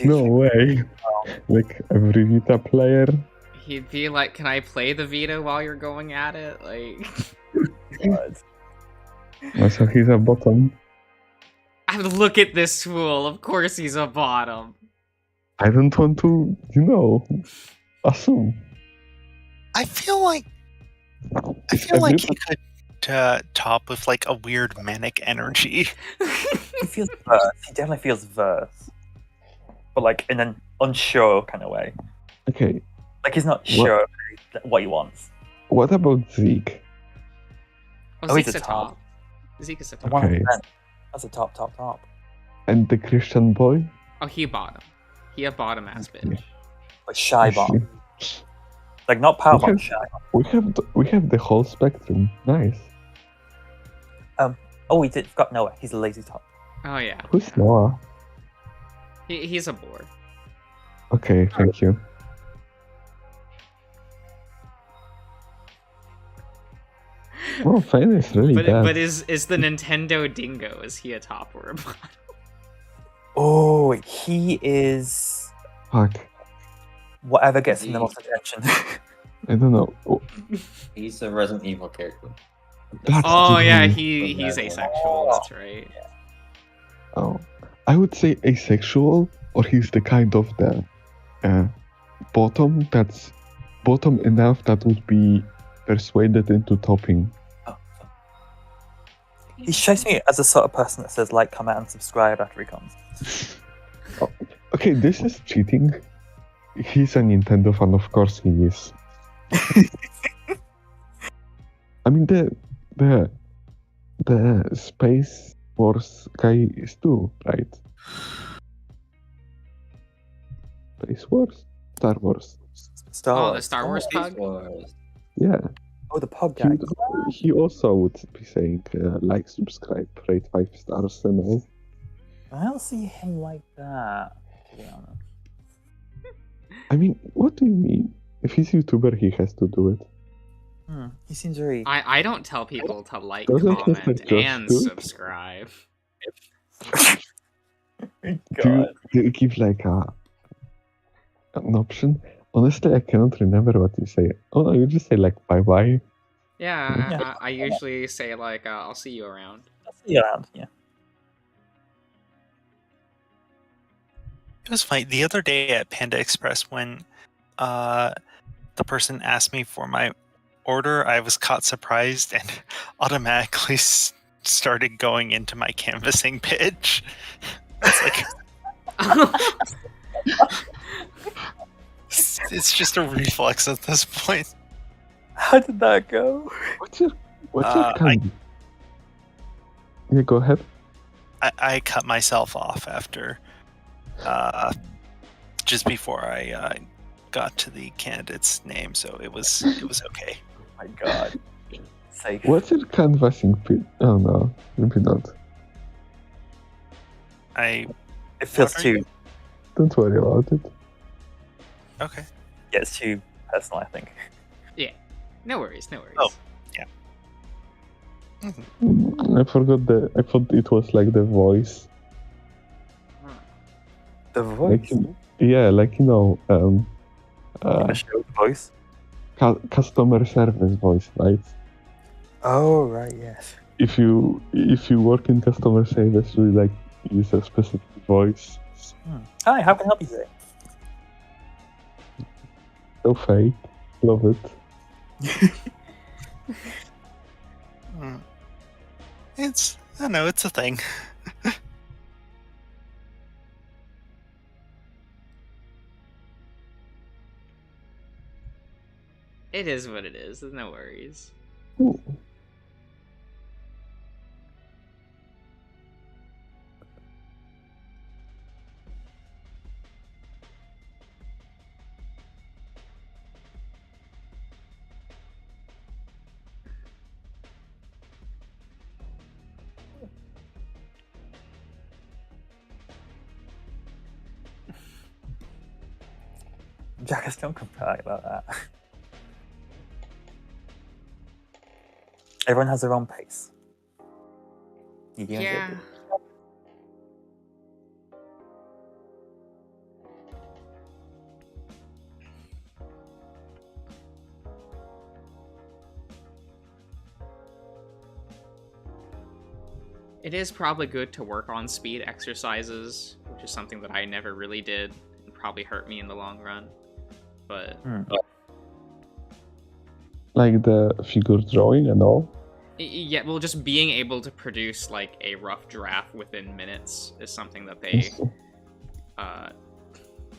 Speaker 8: No way. Like every Vita player.
Speaker 4: He'd be like, "Can I play the Vita while you're going at it?" Like,
Speaker 3: God.
Speaker 8: So he's a bottom.
Speaker 4: look at this fool. Of course he's a bottom.
Speaker 8: I don't want to, assume.
Speaker 6: I feel like
Speaker 8: It's
Speaker 6: he
Speaker 8: everybody-
Speaker 6: could top with like a weird manic energy.
Speaker 3: He feels verse. He definitely feels verse. But like in an unsure kind of way.
Speaker 8: Okay,
Speaker 3: Like he's not sure what he wants.
Speaker 8: what about Zeke?
Speaker 3: Oh, he's
Speaker 4: Zeke's
Speaker 3: a
Speaker 4: a
Speaker 3: top.
Speaker 4: top. Zeke's a
Speaker 3: The
Speaker 4: top.
Speaker 3: one
Speaker 8: Okay.
Speaker 3: That's a top.
Speaker 8: And the Christian boy?
Speaker 4: Oh, he a bottom. He a bottom ass
Speaker 8: Okay.
Speaker 4: bitch.
Speaker 3: Like shy
Speaker 8: I
Speaker 3: bomb.
Speaker 8: see.
Speaker 3: Like not power
Speaker 8: We
Speaker 3: bomb,
Speaker 8: have-
Speaker 3: shy.
Speaker 8: We have the whole spectrum. Nice.
Speaker 3: Oh, we did got Noah. He's a lazy top.
Speaker 4: Oh yeah.
Speaker 8: Who's Noah?
Speaker 4: He's a bore.
Speaker 8: Okay, thank you. Oh, Fane is really bad.
Speaker 4: But is the Nintendo Dingo, is he a top or a bottom?
Speaker 3: Oh, he is
Speaker 8: Fuck.
Speaker 3: whatever gets him the
Speaker 7: He-
Speaker 3: most attention.
Speaker 8: I don't know. Oh,
Speaker 7: He's a Resident Evil character.
Speaker 8: That's
Speaker 4: Oh
Speaker 8: the
Speaker 4: yeah,
Speaker 8: name.
Speaker 4: he's
Speaker 7: Doesn't matter.
Speaker 4: asexual, that's right.
Speaker 8: Oh, I would say asexual, or he's the kind of the bottom that's bottom enough that would be persuaded into topping.
Speaker 7: Oh,
Speaker 3: He strikes me as the sort of person that says like, comment, and subscribe after he comes.
Speaker 8: Okay, this is cheating. He's a Nintendo fan, of course he is. I mean the Space Wars guy is too, right? Space Wars? Star Wars.
Speaker 3: Star
Speaker 4: Oh,
Speaker 3: Wars.
Speaker 4: the Star Wars
Speaker 7: Beast
Speaker 4: pug?
Speaker 7: Wars.
Speaker 8: Yeah.
Speaker 3: Oh, the pug guy.
Speaker 8: He also would be saying like, subscribe, rate 5 stars and all.
Speaker 3: I don't see him like that, to be honest.
Speaker 8: I mean, what do you mean? If he's YouTuber, he has to do it.
Speaker 3: He seems very.
Speaker 4: I don't tell people to like,
Speaker 8: Doesn't
Speaker 4: comment,
Speaker 8: Mr. Josh
Speaker 4: and
Speaker 8: do it?
Speaker 4: subscribe.
Speaker 8: Do you give like an option? Honestly, I cannot remember what you say. Oh no, you just say like bye bye.
Speaker 4: Yeah,
Speaker 3: Yeah.
Speaker 4: I usually say like, I'll see you around.
Speaker 3: I'll see you around, yeah.
Speaker 6: It was funny the other day at Panda Express when the person asked me for my order. I was caught surprised and automatically started going into my canvassing pitch. It's like it's just a reflex at this point.
Speaker 3: How did that go?
Speaker 8: What's your
Speaker 6: I-
Speaker 8: kind? Yeah, go ahead.
Speaker 6: I cut myself off after just before I got to the candidate's name, so it was okay.
Speaker 3: Oh my god. Safe.
Speaker 8: What's your canvassing pit? Oh no, maybe not.
Speaker 6: I
Speaker 3: It feels
Speaker 6: What are
Speaker 3: too.
Speaker 8: Don't worry about it.
Speaker 6: okay.
Speaker 3: Yeah, it's too personal, I think.
Speaker 4: No worries, no worries.
Speaker 6: Oh.
Speaker 8: I forgot I thought it was like the voice.
Speaker 3: The
Speaker 8: Like,
Speaker 3: voice.
Speaker 8: yeah, like
Speaker 3: The show voice.
Speaker 8: customer service voice, right?
Speaker 3: Oh right, yes.
Speaker 8: If you work in customer service, you like use a specific voice.
Speaker 3: Hi, how can I help you today?
Speaker 8: So fake, love it.
Speaker 6: Mm. It's I don't know, it's a thing.
Speaker 4: It is what it is. There's no worries.
Speaker 8: Ooh.
Speaker 3: Jackass, don't compare like that. Everyone has their own pace. You don't get
Speaker 4: Yeah.
Speaker 3: it.
Speaker 4: It is probably good to work on speed exercises, which is something that I never really did and probably hurt me in the long run. But
Speaker 8: Like the figure drawing and all.
Speaker 4: yeah, well, just being able to produce like a rough draft within minutes is something that they
Speaker 8: Yes.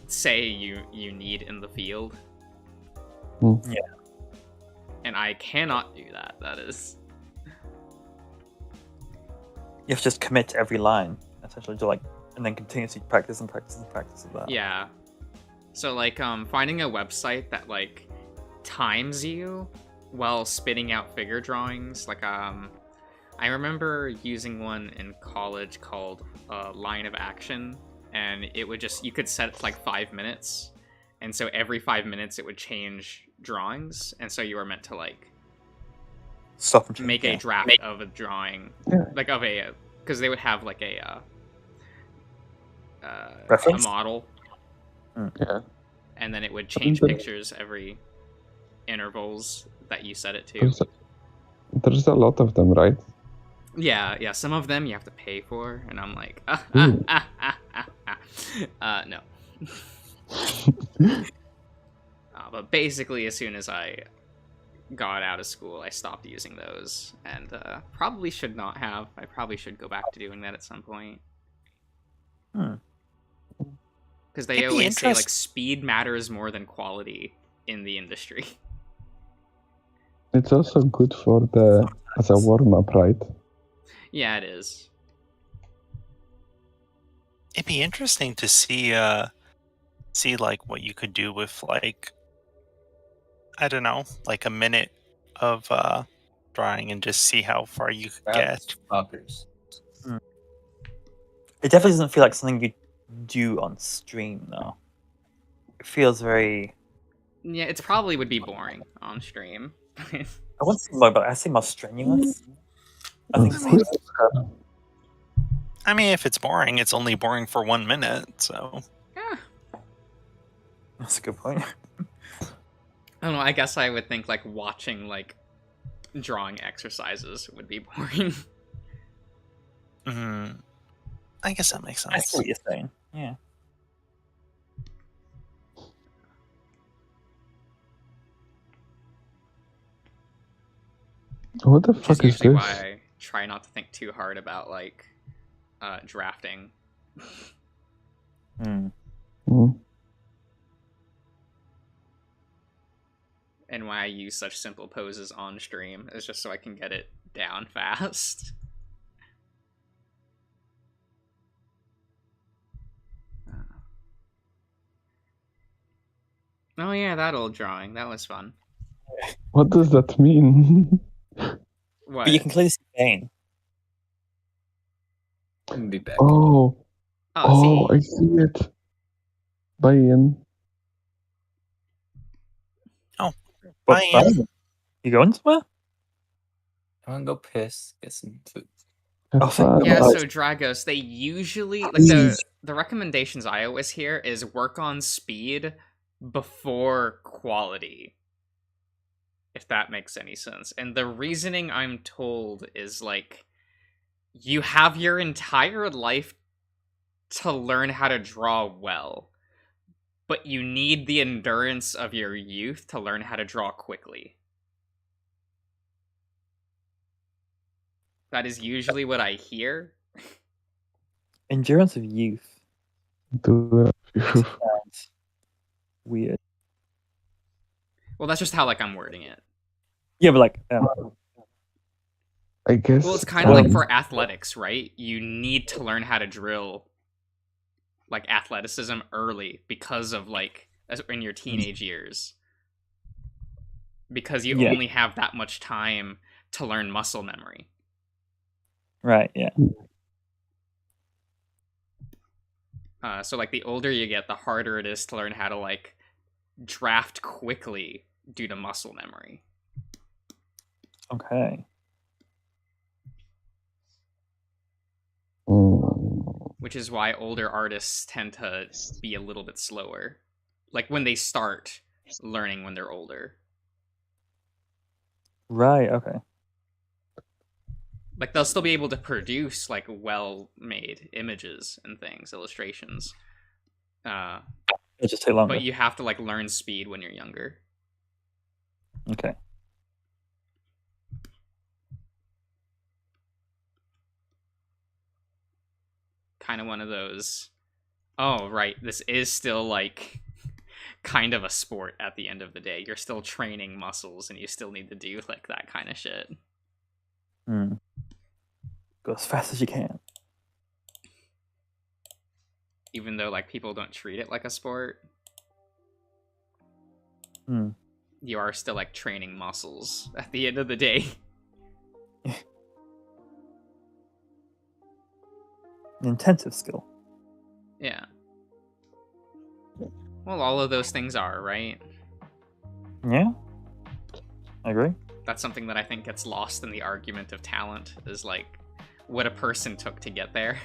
Speaker 4: say you need in the field.
Speaker 8: Hmm.
Speaker 3: Yeah.
Speaker 4: And I cannot do that. That is
Speaker 3: You have to just commit to every line, essentially, to and then continuously practice and practice and practice of that.
Speaker 4: Yeah. So like finding a website that like times you while spitting out figure drawings, like I remember using one in college called Line of Action, and it would you could set it to like 5 minutes, and so every 5 minutes it would change drawings, and so you were meant to like
Speaker 3: Stop and
Speaker 4: make a draft of a drawing, like of a, because they would have like a
Speaker 3: reference
Speaker 4: model,
Speaker 8: Yeah.
Speaker 4: and then it would change pictures every intervals that you set it to.
Speaker 8: There's a lot of them, right?
Speaker 4: Yeah, some of them you have to pay for, and I'm like, no. But basically, as soon as I got out of school, I stopped using those, and probably should not have. I probably should go back to doing that at some point. Because they always say like speed matters more than quality in the industry.
Speaker 8: It's also good for as a warm-up, right?
Speaker 4: Yeah, it is.
Speaker 6: It'd be interesting to see like what you could do with like, I don't know, like a minute of drawing and just see how far you could get.
Speaker 7: Fuckers.
Speaker 3: It definitely doesn't feel like something you do on stream, though. It feels very.
Speaker 4: Yeah, it probably would be boring on stream.
Speaker 3: I wouldn't say more, but I say more strenuous. I think so.
Speaker 6: I mean, if it's boring, it's only boring for 1 minute, so.
Speaker 4: Yeah.
Speaker 3: That's a good point.
Speaker 4: I don't know, I guess I would think like watching like drawing exercises would be boring.
Speaker 6: I guess that makes sense.
Speaker 3: I see what you're saying. Yeah.
Speaker 8: What the
Speaker 4: Which
Speaker 8: fuck
Speaker 4: is
Speaker 8: is
Speaker 4: usually
Speaker 8: this?
Speaker 4: why I try not to think too hard about like drafting.
Speaker 8: Hmm.
Speaker 4: And why I use such simple poses on stream is just so I can get it down fast. Oh yeah, that old drawing. That was fun.
Speaker 8: What does that mean?
Speaker 4: What?
Speaker 3: But you can clearly see Bane.
Speaker 7: I'm be back.
Speaker 8: Oh,
Speaker 4: Oh, see?
Speaker 8: I see it. Buy-in.
Speaker 3: What,
Speaker 6: Bane.
Speaker 3: You going somewhere?
Speaker 7: I'm gonna go piss, get some food.
Speaker 8: Have fun.
Speaker 4: Yeah,
Speaker 3: Oh,
Speaker 4: so Dragos, they usually like the recommendations I always hear is work on speed before quality. If that makes any sense. And the reasoning I'm told is like you have your entire life to learn how to draw well, but you need the endurance of your youth to learn how to draw quickly. That is usually what I hear.
Speaker 3: Endurance of youth.
Speaker 8: Do
Speaker 3: Sounds weird.
Speaker 4: Well, that's just how like I'm wording it.
Speaker 3: Yeah, but like,
Speaker 8: I guess.
Speaker 4: Well, it's kind of like for athletics, right? You need to learn how to drill like athleticism early because of like in your teenage years. Because you only have that much time to learn muscle memory.
Speaker 3: Right, yeah.
Speaker 4: So like the older you get, the harder it is to learn how to like draft quickly due to muscle memory.
Speaker 3: Okay.
Speaker 4: Which is why older artists tend to be a little bit slower. Like when they start learning when they're older.
Speaker 3: Right, okay.
Speaker 4: Like they'll still be able to produce like well-made images and things, illustrations.
Speaker 3: It'll just take longer.
Speaker 4: But you have to like learn speed when you're younger.
Speaker 3: Okay.
Speaker 4: Kind of one of those. Oh, right. This is still like kind of a sport at the end of the day. You're still training muscles and you still need to do like that kind of shit.
Speaker 3: Go as fast as you can.
Speaker 4: Even though like people don't treat it like a sport,
Speaker 3: Hmm.
Speaker 4: you are still like training muscles at the end of the day.
Speaker 3: An intensive skill.
Speaker 4: Yeah. Well, all of those things are, right?
Speaker 3: Yeah. I agree.
Speaker 4: That's something that I think gets lost in the argument of talent, is like what a person took to get there.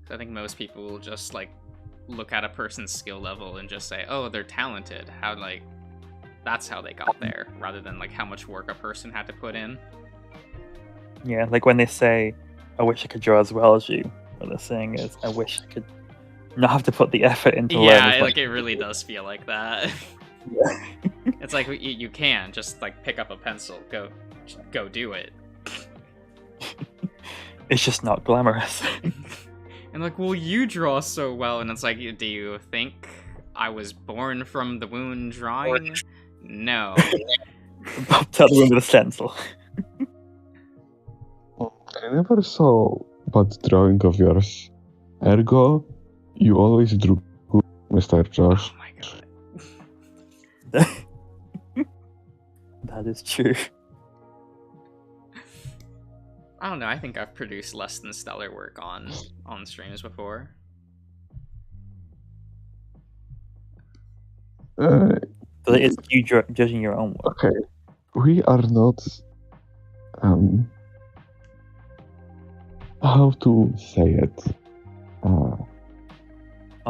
Speaker 4: I think most people will just like look at a person's skill level and just say, oh, they're talented. How, like, that's how they got there, rather than like how much work a person had to put in.
Speaker 3: Yeah, like when they say, I wish I could draw as well as you. What they're saying is, I wish I could not have to put the effort into learn as
Speaker 4: Yeah,
Speaker 3: much.
Speaker 4: like it really does feel like that. It's like you can just like pick up a pencil, go do it.
Speaker 3: It's just not glamorous.
Speaker 4: And like, well, you draw so well, and it's like, do you think I was born from the womb drawing? No.
Speaker 3: Popped out the room with a stencil.
Speaker 8: I never saw bad drawing of yours. Ergo, you always drew good, Mr. Josh.
Speaker 4: Oh my god.
Speaker 3: That is true.
Speaker 4: I don't know. I think I've produced less than stellar work on streams before.
Speaker 3: So it's you judging your own work.
Speaker 8: Okay, we are not. How to say it?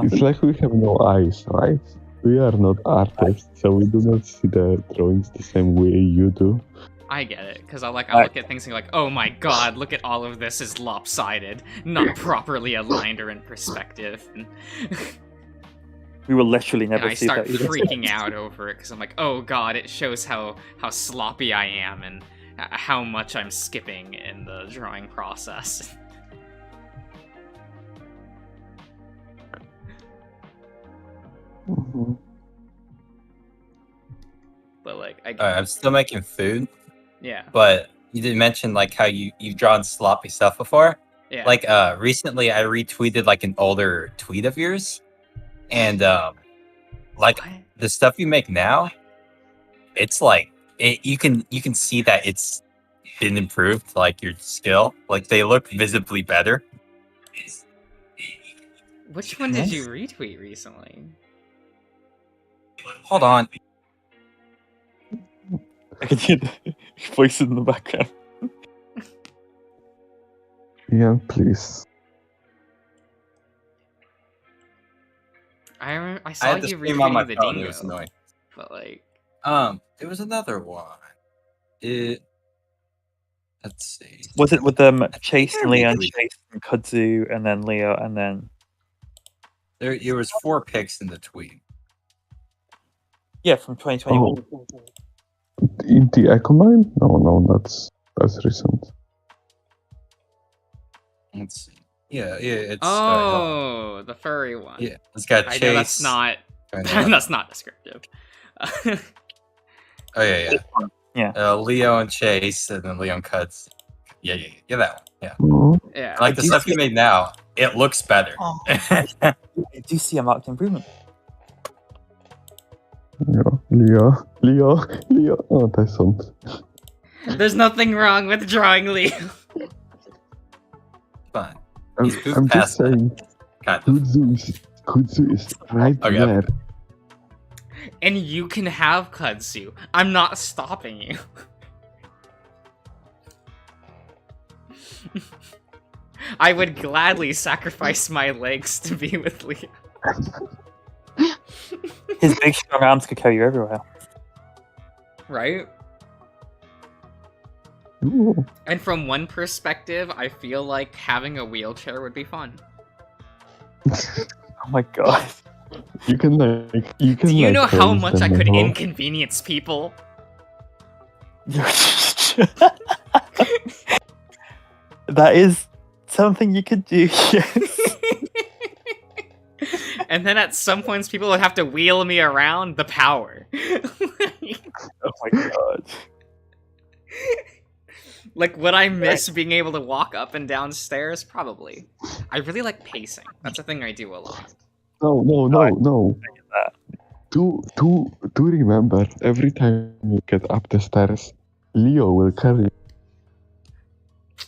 Speaker 8: It's like we have no eyes, right? We are not artists, so we do not see the drawings the same way you do.
Speaker 4: I get it, because I look at things and like, oh my god, look at all of this is lopsided, not properly aligned or in perspective. And
Speaker 3: We will literally
Speaker 4: and
Speaker 3: never
Speaker 4: I
Speaker 3: see
Speaker 4: start
Speaker 3: that either.
Speaker 4: freaking out over it, because I'm like, oh god, it shows how sloppy I am and how much I'm skipping in the drawing process.
Speaker 8: Mhm.
Speaker 4: But like,
Speaker 7: I'm still making food,
Speaker 4: yeah,
Speaker 7: but you did mention like how you've drawn sloppy stuff before.
Speaker 4: yeah.
Speaker 7: Like recently I retweeted like an older tweet of yours, and like
Speaker 4: What?
Speaker 7: the stuff you make now, it's like you can see that it's been improved, like your skill. Like they look visibly better.
Speaker 4: Which one did you retweet recently?
Speaker 7: Hold on.
Speaker 3: I can hear the voices in the background.
Speaker 8: Yeah, please.
Speaker 4: I
Speaker 7: I
Speaker 4: saw
Speaker 7: had to
Speaker 4: you
Speaker 7: stream on my
Speaker 4: retweeting the
Speaker 7: phone. It
Speaker 4: dingo,
Speaker 7: was annoying.
Speaker 4: but like,
Speaker 7: There was another one. Let's see.
Speaker 3: Was it with Chase and
Speaker 7: Maybe
Speaker 3: Leo and
Speaker 7: we-
Speaker 3: Chase and Kudzu and then Leo and then
Speaker 7: There was 4 pics in the tweet.
Speaker 3: yeah, from 2021.
Speaker 8: Oh. In the Echo Mine? No, that's recent.
Speaker 7: Let's see. Yeah, it's.
Speaker 4: oh, the furry one.
Speaker 7: yeah, it's got
Speaker 4: I
Speaker 7: Chase.
Speaker 4: know that's not that's not descriptive.
Speaker 7: Oh yeah.
Speaker 3: Yeah.
Speaker 7: Leo and Chase, and then Leo and Cuts. Yeah, that one. Yeah,
Speaker 8: Oh,
Speaker 4: Yeah.
Speaker 7: like the
Speaker 3: do
Speaker 7: stuff
Speaker 3: see-
Speaker 7: you made now, it looks better.
Speaker 3: Oh. I do see a marked improvement.
Speaker 8: Leo. Oh, that's something.
Speaker 4: There's nothing wrong with drawing Leo.
Speaker 7: Fine.
Speaker 8: I'm,
Speaker 7: He's moved
Speaker 8: I'm just
Speaker 7: past that.
Speaker 8: saying,
Speaker 7: Kind of.
Speaker 8: Kudzu is right
Speaker 7: Okay.
Speaker 8: there.
Speaker 4: And you can have Kudzu. I'm not stopping you. I would gladly sacrifice my legs to be with Leo.
Speaker 3: His big strong arms could carry you everywhere.
Speaker 4: Right?
Speaker 8: Ooh.
Speaker 4: And from one perspective, I feel like having a wheelchair would be fun.
Speaker 3: Oh my god.
Speaker 8: You can
Speaker 4: Do you know how
Speaker 8: raise
Speaker 4: much I
Speaker 8: them
Speaker 4: could
Speaker 8: as well.
Speaker 4: inconvenience people?
Speaker 3: That is something you could do, yes.
Speaker 4: And then at some points, people would have to wheel me around. The power.
Speaker 3: Oh my god.
Speaker 4: Like, would I miss being able to walk up and down stairs? Probably. I really like pacing. That's a thing I do a lot.
Speaker 8: No. Do remember, every time you get up the stairs, Leo will carry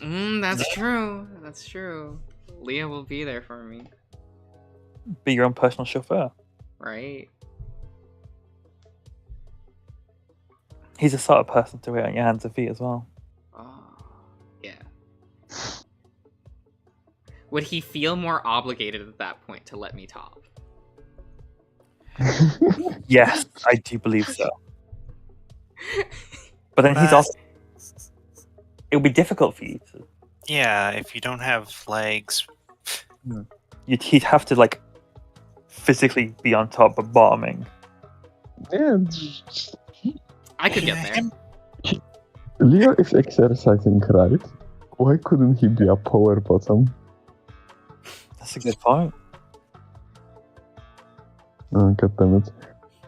Speaker 8: you.
Speaker 4: That's true. That's true. Leah will be there for me,
Speaker 3: Be your own personal chauffeur.
Speaker 4: right?
Speaker 3: He's the sort of person to wait on your hands and feet as well.
Speaker 4: Oh, yeah. Would he feel more obligated at that point to let me top?
Speaker 3: Yes, I do believe so. But then he's
Speaker 6: But-
Speaker 3: also. It would be difficult for you to.
Speaker 6: Yeah, if you don't have legs.
Speaker 3: He'd have to like physically be on top but bottoming.
Speaker 8: Yeah,
Speaker 4: I could get there.
Speaker 8: Leo is exercising, right? Why couldn't he be a power bottom?
Speaker 3: That's a good point.
Speaker 8: Oh, God damn it.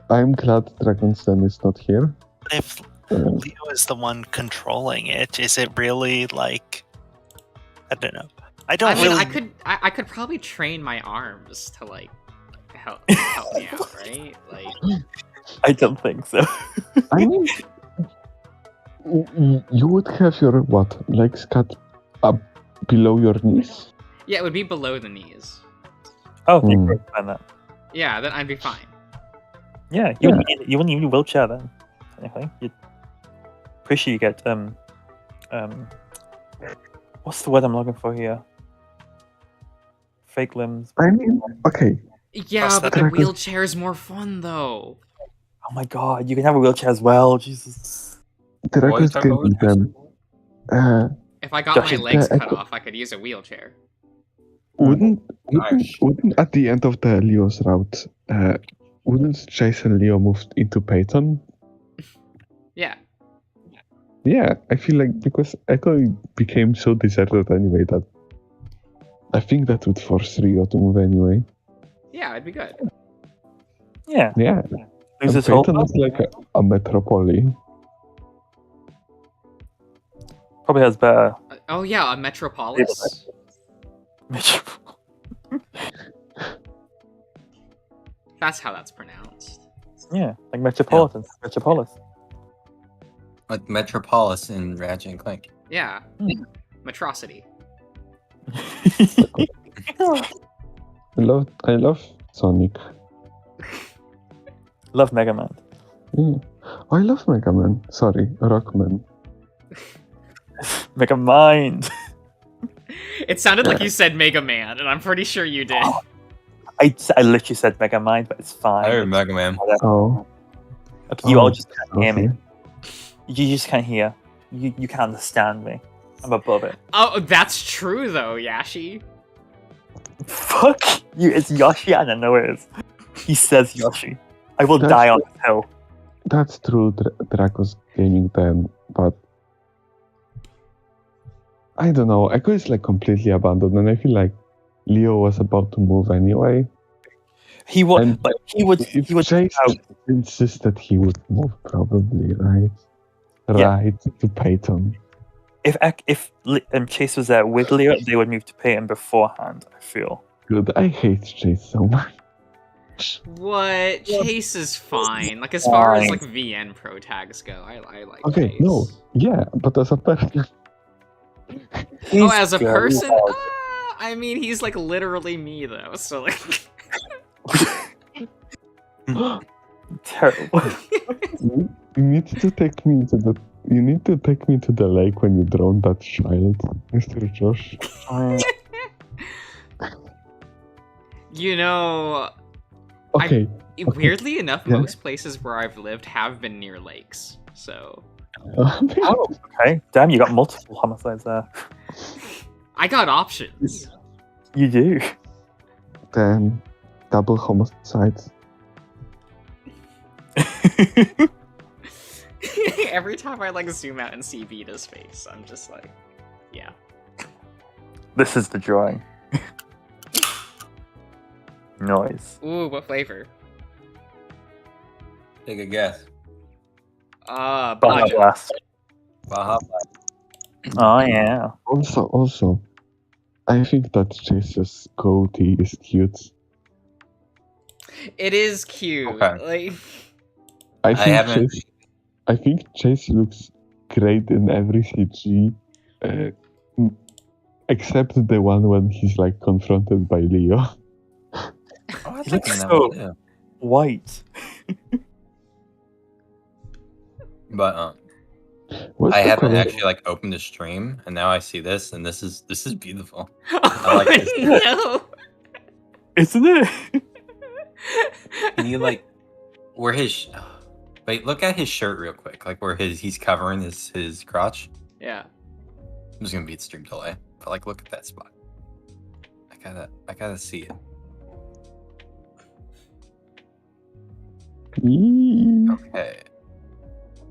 Speaker 8: I'm glad Dragon's Den is not here.
Speaker 6: If
Speaker 8: Uh,
Speaker 6: Leo is the one controlling it, is it really like? I don't know. I don't
Speaker 4: I mean,
Speaker 6: really.
Speaker 4: I could probably train my arms to like help me out, right? Like,
Speaker 3: I don't think so.
Speaker 8: I mean, you would have your, legs cut up below your knees?
Speaker 4: yeah, it would be below the knees.
Speaker 3: Oh, you
Speaker 8: Hmm.
Speaker 3: could find that.
Speaker 4: Yeah, then I'd be fine.
Speaker 3: Yeah, you wouldn't need a wheelchair then. Technically, you'd pretty sure you get what's the word I'm looking for here? Fake limbs.
Speaker 8: I mean, okay.
Speaker 4: Yeah,
Speaker 6: Plus
Speaker 4: but
Speaker 6: that-
Speaker 4: the wheelchair is more fun though.
Speaker 3: Oh my god, you can have a wheelchair as well. Jesus.
Speaker 8: Dragon's
Speaker 7: talking
Speaker 8: Den
Speaker 7: about
Speaker 8: them.
Speaker 4: If I got
Speaker 3: Josh,
Speaker 4: my
Speaker 3: is
Speaker 4: legs
Speaker 8: that-
Speaker 4: cut off, I could use a wheelchair.
Speaker 8: Wouldn't
Speaker 7: Nice.
Speaker 8: at the end of the Leo's route, wouldn't Chase and Leo move into Peyton?
Speaker 4: Yeah.
Speaker 8: Yeah, I feel like because Echo became so deserted anyway that I think that would force Rio to move anyway.
Speaker 4: Yeah, it'd be good.
Speaker 3: Yeah.
Speaker 8: Yeah,
Speaker 3: Lose
Speaker 8: and
Speaker 3: his whole
Speaker 8: Peyton is like a metropoly.
Speaker 3: probably has better.
Speaker 4: Oh yeah, a Metropolis. That's how that's pronounced.
Speaker 3: Yeah, like Metropolitan. Metropolis.
Speaker 7: Like Metropolis in Ratchet and Clank.
Speaker 4: Yeah. Metrocity.
Speaker 8: I love Sonic.
Speaker 3: Love Mega Man.
Speaker 8: Yeah. I love Mega Man. Sorry, Rockman.
Speaker 3: Mega Mind.
Speaker 4: It sounded like you said Mega Man, and I'm pretty sure you did.
Speaker 3: I literally said Mega Mind, but it's fine.
Speaker 7: I heard Mega Man.
Speaker 8: Oh,
Speaker 3: Okay, you
Speaker 8: Oh,
Speaker 3: all just can't hear me.
Speaker 8: okay.
Speaker 3: You just can't hear. You can't understand me. I'm above it.
Speaker 4: Oh, that's true though, Yashi.
Speaker 3: Fuck you! It's Yoshi, and I know it is. He says Yoshi. I will
Speaker 8: That's
Speaker 3: die on this hill.
Speaker 8: That's true, Draco's Gaming Den, but I don't know. Echo is like completely abandoned, and I feel like Leo was about to move anyway.
Speaker 3: He would,
Speaker 8: And
Speaker 3: like, he would
Speaker 8: Chase
Speaker 3: out.
Speaker 8: insists that he would move, probably, right?
Speaker 3: Yeah.
Speaker 8: Right to Peyton.
Speaker 3: If Chase was there with Leo, they would move to Peyton beforehand. I feel.
Speaker 8: Good. I hate Chase so much.
Speaker 4: What? Chase is fine. Like as far as
Speaker 3: Fine.
Speaker 4: like VN pro tags go, I like
Speaker 8: Okay,
Speaker 4: Chase.
Speaker 8: no, yeah, but as a person,
Speaker 4: Oh,
Speaker 3: He's
Speaker 4: as a
Speaker 3: good.
Speaker 4: person, I mean, he's like literally me though. So like,
Speaker 3: Terrible.
Speaker 8: you need to take me to the. You need to take me to the lake when you drown that child, Mr. Josh.
Speaker 4: you know,
Speaker 8: Okay,
Speaker 4: weirdly enough,
Speaker 8: Yeah.
Speaker 4: most places where I've lived have been near lakes. So
Speaker 3: Oh, okay. Damn, you got multiple homicides there.
Speaker 4: I got options.
Speaker 3: You do.
Speaker 8: then double homicides.
Speaker 4: Every time I like zoom out and see Vita's face, I'm just like, yeah.
Speaker 3: This is the drawing. Noise.
Speaker 4: Ooh, what flavor?
Speaker 7: Take a guess.
Speaker 3: Baja
Speaker 4: Black.
Speaker 3: Blast.
Speaker 7: Baja.
Speaker 3: Oh yeah.
Speaker 8: Also, I think that Chase's goatee is cute.
Speaker 4: It is cute.
Speaker 7: Okay.
Speaker 4: Like,
Speaker 7: haven't-
Speaker 8: I think Chase looks great in every CG, except the one when he's like confronted by Leo.
Speaker 7: Oh, I
Speaker 3: He
Speaker 7: like
Speaker 3: looks
Speaker 7: that
Speaker 3: so-
Speaker 7: one, too.
Speaker 3: White.
Speaker 7: But
Speaker 8: What's
Speaker 7: I
Speaker 8: the
Speaker 7: haven't
Speaker 8: color?
Speaker 7: actually like opened the stream, and now I see this, and this is beautiful.
Speaker 4: oh
Speaker 7: like this.
Speaker 4: no.
Speaker 3: Isn't it?
Speaker 7: Can you like where his wait? Look at his shirt real quick. Like where he's covering his crotch.
Speaker 4: Yeah.
Speaker 7: I'm just gonna beat stream delay, but like look at that spot. I gotta see it. Okay.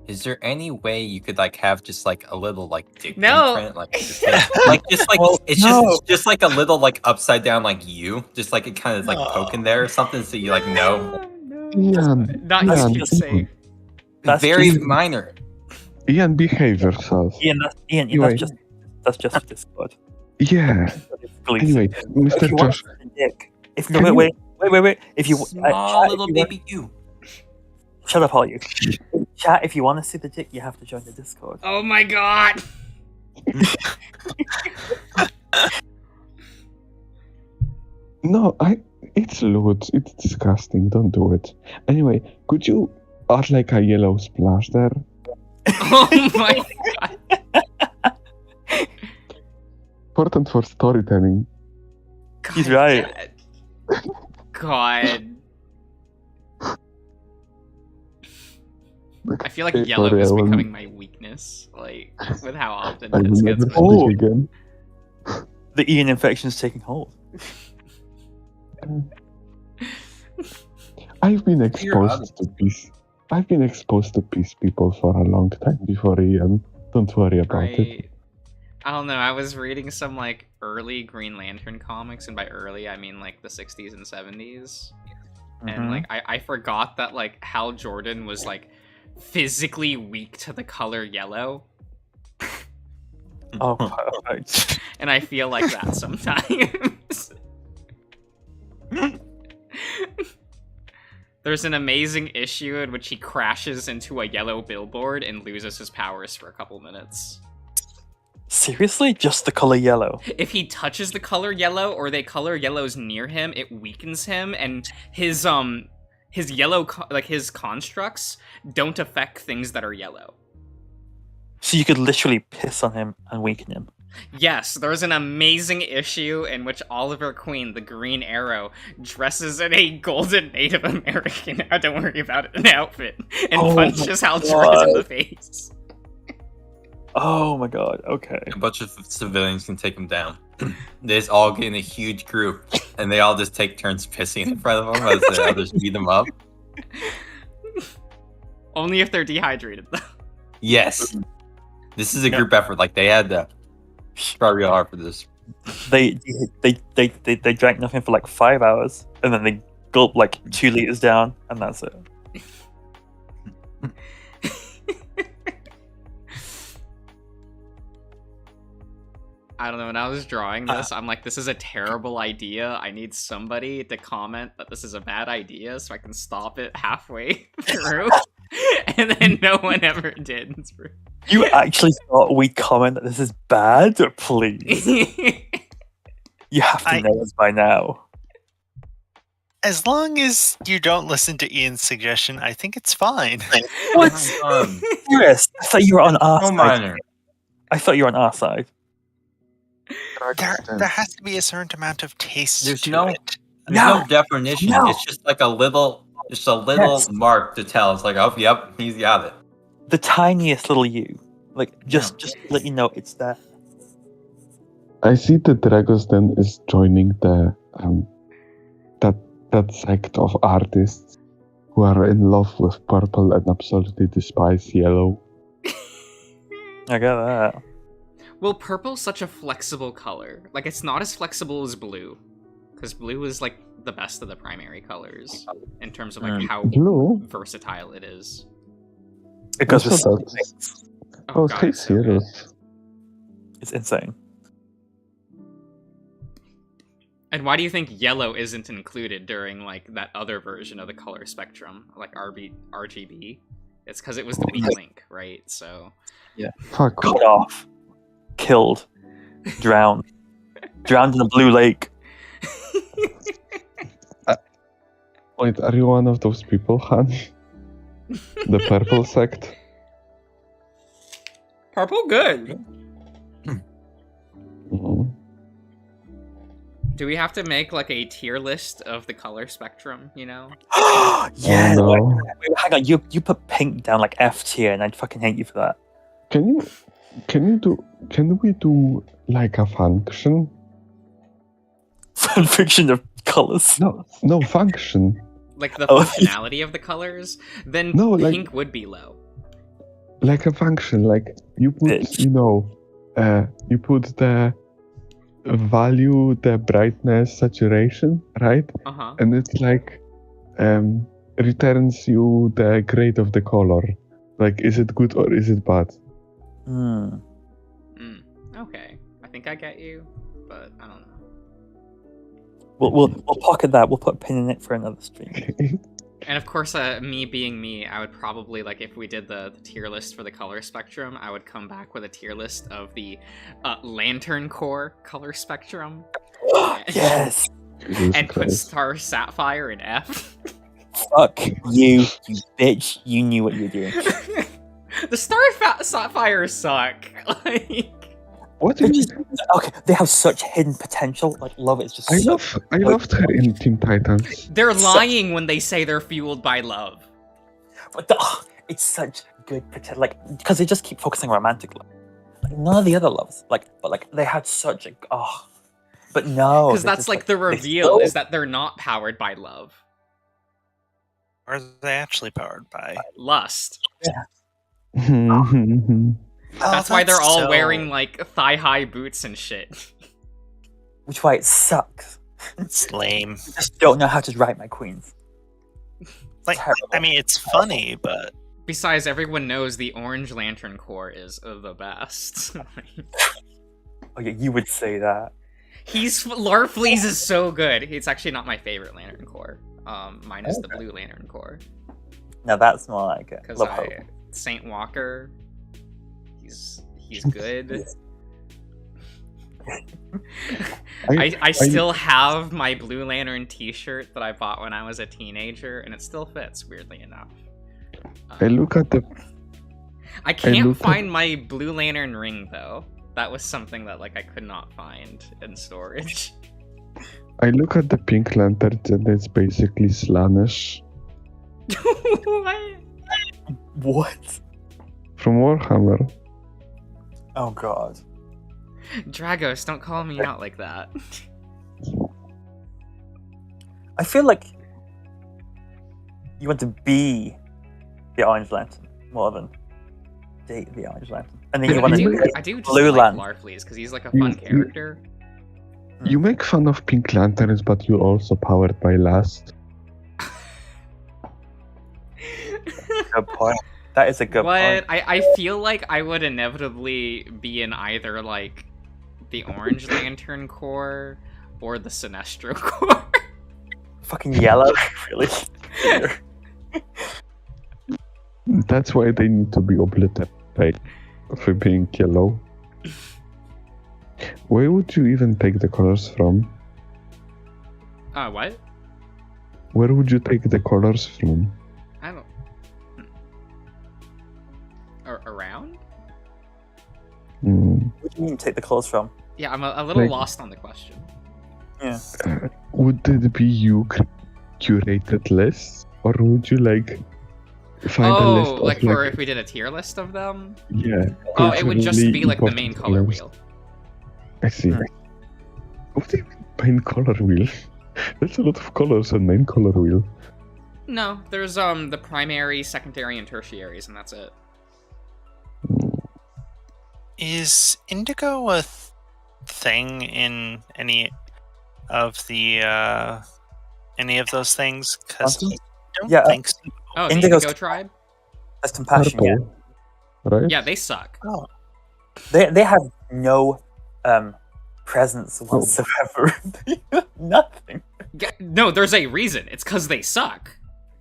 Speaker 7: Is there any way you could like have just like a little like dick
Speaker 4: No.
Speaker 7: imprint, like just like
Speaker 3: Oh,
Speaker 7: it's
Speaker 3: no.
Speaker 7: just like a little like upside down like you, just like it kind of like poking there or something, so you like know.
Speaker 8: Ian,
Speaker 4: Not
Speaker 8: Ian,
Speaker 4: easy to say.
Speaker 3: That's
Speaker 7: Very
Speaker 3: just-
Speaker 7: minor.
Speaker 8: Ian, behave yourself.
Speaker 3: Ian,
Speaker 8: Anyway.
Speaker 3: that's just Discord.
Speaker 8: Yeah. Anyway, Mr.
Speaker 3: If you want
Speaker 8: Josh,
Speaker 3: to see the dick, if
Speaker 8: Can
Speaker 3: no,
Speaker 8: you-
Speaker 3: wait. If you
Speaker 7: Small
Speaker 3: chat,
Speaker 7: little
Speaker 3: if you want-
Speaker 7: baby you.
Speaker 3: shut up, all you. Chat. If you want to see the dick, you have to join the Discord.
Speaker 4: Oh my god.
Speaker 8: no, it's lewd. It's disgusting. Don't do it. Anyway, could you add like a yellow splash there?
Speaker 4: Oh my god.
Speaker 8: Important for storytelling.
Speaker 3: He's
Speaker 4: God
Speaker 3: right.
Speaker 4: damn it. God. I feel like
Speaker 8: Hey,
Speaker 4: yellow
Speaker 8: sorry,
Speaker 4: is
Speaker 8: I won't-
Speaker 4: becoming my weakness, like with how often
Speaker 8: I will
Speaker 4: this
Speaker 8: never
Speaker 4: gets
Speaker 8: speak
Speaker 3: Oh.
Speaker 8: again.
Speaker 3: The Ian infection's taking hold.
Speaker 8: I've been
Speaker 7: You're
Speaker 8: exposed to peace. I've been exposed to peace people for a long time before Ian. Don't worry about it.
Speaker 4: right. I don't know. I was reading some like early Green Lantern comics, and by early I mean like the 60s and 70s. And
Speaker 3: Mhm.
Speaker 4: like I forgot that like Hal Jordan was like physically weak to the color yellow,
Speaker 3: Oh, perfect.
Speaker 4: and I feel like that sometimes. There's an amazing issue in which he crashes into a yellow billboard and loses his powers for a couple minutes.
Speaker 3: Seriously, just the color yellow.
Speaker 4: If he touches the color yellow or they color yellows near him, it weakens him, and his yellow his constructs don't affect things that are yellow.
Speaker 3: So you could literally piss on him and weaken him.
Speaker 4: Yes, there's an amazing issue in which Oliver Queen, the Green Arrow, dresses in a golden Native American, don't worry about it, an outfit, and
Speaker 3: Oh
Speaker 4: punches
Speaker 3: my
Speaker 4: Hal Jordan in
Speaker 3: God.
Speaker 4: the face.
Speaker 3: Oh my god. Okay.
Speaker 7: A bunch of civilians can take him down. They just all get in a huge group, and they all just take turns pissing in front of him as the others beat them up.
Speaker 4: Only if they're dehydrated, though.
Speaker 7: Yes, this is a group effort. Like they had to try real hard for this.
Speaker 3: They drank nothing for like 5 hours, and then they gulped like 2 liters down, and that's it.
Speaker 4: I don't know, when I was drawing this, I'm like, this is a terrible idea. I need somebody to comment that this is a bad idea so I can stop it halfway through. And then no one ever did.
Speaker 3: You actually thought we'd comment that this is bad? Please. You have to know us by now.
Speaker 6: As long as you don't listen to Ian's suggestion, I think it's fine.
Speaker 3: What?
Speaker 7: Um,
Speaker 3: Serious? I thought you were on our
Speaker 7: no
Speaker 3: side.
Speaker 7: minor.
Speaker 3: I thought you were on our side.
Speaker 6: There has to be a certain amount of taste
Speaker 7: There's
Speaker 6: to
Speaker 7: no-
Speaker 6: it.
Speaker 7: There's
Speaker 3: No.
Speaker 7: no definition.
Speaker 3: No.
Speaker 7: It's just like a little
Speaker 3: Yes.
Speaker 7: mark to tell. It's like, oh, yep, he's got it.
Speaker 3: The tiniest little U. Like, just to let you know it's there.
Speaker 8: I see that Dragos Den is joining the that sect of artists who are in love with purple and absolutely despise yellow.
Speaker 3: I get that.
Speaker 4: Well, purple's such a flexible color. Like, it's not as flexible as blue. because blue is like the best of the primary colors in terms of like how
Speaker 8: Blue?
Speaker 4: versatile it is.
Speaker 3: It goes with
Speaker 8: Also
Speaker 3: so many
Speaker 8: that's-
Speaker 3: things.
Speaker 8: Oh,
Speaker 4: God,
Speaker 8: stay
Speaker 4: it's so good.
Speaker 8: serious.
Speaker 3: It's insane.
Speaker 4: And why do you think yellow isn't included during like that other version of the color spectrum, like RGB? It's because it was the weak link, right? So
Speaker 8: Fuck.
Speaker 3: Cut off. Killed. Drowned. Drowned in a blue lake.
Speaker 8: Wait, are you one of those people, Han? The purple sect?
Speaker 4: purple, good.
Speaker 8: Mhm.
Speaker 4: Do we have to make like a tier list of the color spectrum? You know?
Speaker 3: Yeah.
Speaker 8: Oh, no.
Speaker 3: Wait, hang on. You put pink down like F tier, and I'd fucking hate you for that.
Speaker 8: Can we do like a function?
Speaker 3: Fan fiction of colors.
Speaker 8: No function.
Speaker 4: Like the
Speaker 3: Oh.
Speaker 4: functionality of the colors, then
Speaker 8: No, like-
Speaker 4: pink would be low.
Speaker 8: Like a function, like you put,
Speaker 3: Bitch.
Speaker 8: you put the value, the brightness, saturation, right?
Speaker 4: Uh-huh.
Speaker 8: And it's like returns you the grade of the color. Like, is it good or is it bad?
Speaker 3: Hmm.
Speaker 4: Okay. I think I get you, but I don't know.
Speaker 3: We'll pocket that. We'll put a pin in it for another stream.
Speaker 4: And of course, me being me, I would probably, like, if we did the tier list for the color spectrum, I would come back with a tier list of the Lantern Core color spectrum.
Speaker 3: Yes.
Speaker 8: Jesus
Speaker 4: And put
Speaker 8: Christ.
Speaker 4: Star Sapphire in F.
Speaker 3: Fuck you bitch. You knew what you were doing.
Speaker 4: The Star Sapphire suck. Like,
Speaker 8: What do
Speaker 3: They
Speaker 8: you
Speaker 3: just- okay, they have such hidden potential. Like, love is just.
Speaker 8: I loved her in Teen Titans.
Speaker 4: they're lying when they say they're fueled by love.
Speaker 3: But it's such good potential. Like, because they just keep focusing on romantic love. Like, none of the other loves. But they had such a. Oh. But no.
Speaker 4: Because
Speaker 3: they
Speaker 4: that's
Speaker 3: just,
Speaker 4: like the
Speaker 3: they
Speaker 4: reveal,
Speaker 3: still-
Speaker 4: is that they're not powered by love.
Speaker 6: Or are they actually powered by?
Speaker 4: Lust.
Speaker 6: Oh,
Speaker 4: That's why they're all
Speaker 6: so-
Speaker 4: wearing like thigh-high boots and shit.
Speaker 3: Which why it sucks.
Speaker 6: It's lame.
Speaker 3: I just don't know how to write my queens.
Speaker 6: Like,
Speaker 3: Terrible.
Speaker 6: I mean, it's funny, but
Speaker 4: Besides, everyone knows the Orange Lantern Core is the best.
Speaker 3: Oh yeah, you would say that.
Speaker 4: Larfleeze is so good. It's actually not my favorite Lantern Core. Mine is the Blue Lantern Core.
Speaker 3: Now that's more like it.
Speaker 4: Because
Speaker 3: Love hope.
Speaker 4: Saint Walker, he's good. I still have my Blue Lantern t-shirt that I bought when I was a teenager, and it still fits, weirdly enough.
Speaker 8: I look at the
Speaker 4: I can't
Speaker 8: look at-
Speaker 4: find my Blue Lantern ring, though. That was something that like I could not find in storage.
Speaker 8: Pink Lanterns and it's basically Slaanesh
Speaker 4: What?
Speaker 3: What?
Speaker 8: from Warhammer.
Speaker 3: Oh god.
Speaker 4: Dragos, don't call me out like that.
Speaker 3: I feel like you want to be the Orange Lantern more than date the Orange Lantern. And then you want to
Speaker 4: I do just
Speaker 3: Blue
Speaker 4: like
Speaker 3: Lantern.
Speaker 4: Larfleeze because he's like a fun character.
Speaker 8: You make fun of Pink Lanterns, but you're also powered by Lust.
Speaker 3: good point. That is a good
Speaker 4: What?
Speaker 3: point.
Speaker 4: I feel like I would inevitably be in either like the Orange Lantern Core or the Sinestro Core.
Speaker 3: Fucking yellow, really.
Speaker 8: That's why they need to be obliterated for being yellow. Where would you even take the colors from?
Speaker 4: What?
Speaker 8: Where would you take the colors from?
Speaker 4: I don't. Around?
Speaker 8: Mm.
Speaker 3: Where do you mean take the clothes from?
Speaker 4: Yeah, I'm a little
Speaker 8: Like-
Speaker 4: lost on the question.
Speaker 3: Yeah.
Speaker 8: Would it be you curated lists, or would you like find a list of
Speaker 4: like for if we did a tier list of them?
Speaker 8: yeah?
Speaker 4: Oh, it would just
Speaker 8: culturally
Speaker 4: be like the
Speaker 8: important
Speaker 4: main color
Speaker 8: colors?
Speaker 4: wheel.
Speaker 8: I see.
Speaker 3: Hmm.
Speaker 8: What do you mean main color wheel? That's a lot of colors on main color wheel.
Speaker 4: No, there's the primary, secondary, and tertiaries, and that's it.
Speaker 6: is indigo a thing in any of the any of those things? Because
Speaker 3: Quantum?
Speaker 6: I don't
Speaker 3: Yeah,
Speaker 6: think so.
Speaker 4: Oh, the
Speaker 3: Indigo's-
Speaker 4: Indigo Tribe?
Speaker 3: That's compassion. Yeah.
Speaker 8: Purple, right?
Speaker 4: Yeah, they suck.
Speaker 3: They have no presence whatsoever. Nothing.
Speaker 4: No, there's a reason. It's because they suck.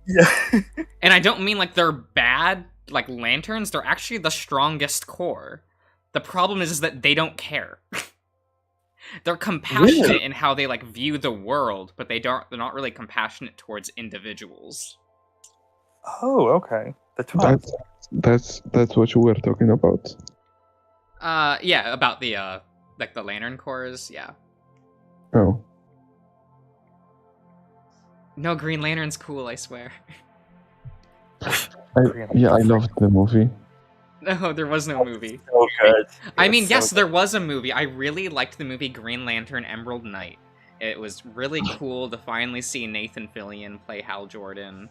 Speaker 3: Yeah.
Speaker 4: And I don't mean like they're bad, like lanterns. They're actually the strongest core. The problem is that they don't care. They're compassionate in how they like view the world, but they're not really compassionate towards individuals.
Speaker 3: Oh, okay. The twins.
Speaker 8: That's what you were talking about.
Speaker 4: Yeah, about the like the lantern cores, yeah.
Speaker 8: Oh.
Speaker 4: No, Green Lantern's cool, I swear.
Speaker 8: I loved the movie.
Speaker 4: No, there was no movie.
Speaker 3: So good.
Speaker 4: I
Speaker 3: It
Speaker 4: mean,
Speaker 3: was
Speaker 4: yes,
Speaker 3: so
Speaker 4: there was a movie. I really liked the movie Green Lantern Emerald Knight. It was really cool to finally see Nathan Fillion play Hal Jordan.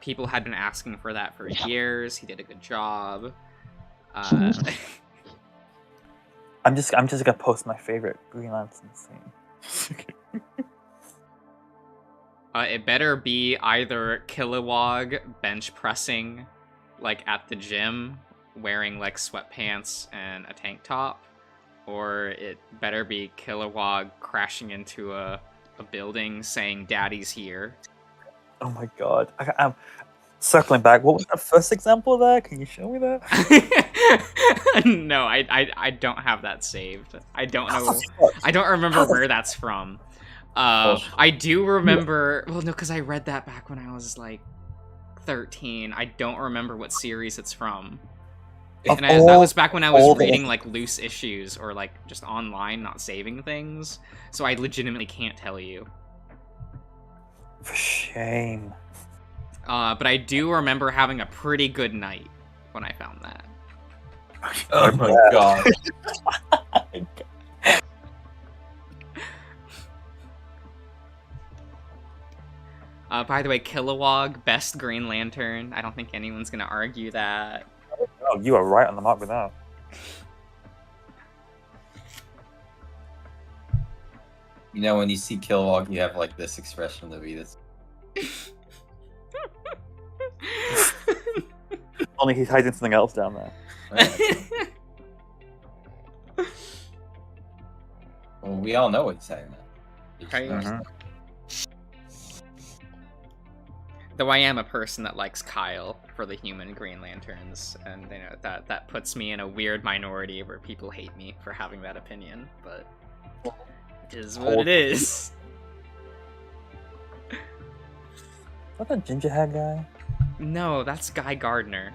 Speaker 4: People had been asking for that for years. He did a good job.
Speaker 3: I'm just gonna post my favorite Green Lantern scene.
Speaker 4: It better be either Kilowog bench pressing, like at the gym, wearing like sweatpants and a tank top, or it better be Kilowog crashing into a building saying "Daddy's here."
Speaker 3: Oh my god. I'm circling back. What was that first example there? Can you show me that?
Speaker 4: No, I don't have that saved. I don't know. I don't remember where that's from. I do remember. Well, no, because I read that back when I was like 13. I don't remember what series it's from. And that was back when I was reading like loose issues or like just online, not saving things. So I legitimately can't tell you.
Speaker 3: For shame.
Speaker 4: But I do remember having a pretty good night when I found that.
Speaker 7: Oh my god.
Speaker 4: By the way, Kilowog, best Green Lantern. I don't think anyone's gonna argue that.
Speaker 3: Oh, you are right on the mark with that.
Speaker 7: You know, when you see Kilowog, you have like this expression of Levitas.
Speaker 3: Only he's hiding something else down there.
Speaker 7: Well, we all know what he's saying.
Speaker 4: Right.
Speaker 3: Mhm.
Speaker 4: Though I am a person that likes Kyle for the human Green Lanterns, and you know that puts me in a weird minority where people hate me for having that opinion, but it is what it is.
Speaker 3: Is that the ginger hair guy?
Speaker 4: No, that's Guy Gardner.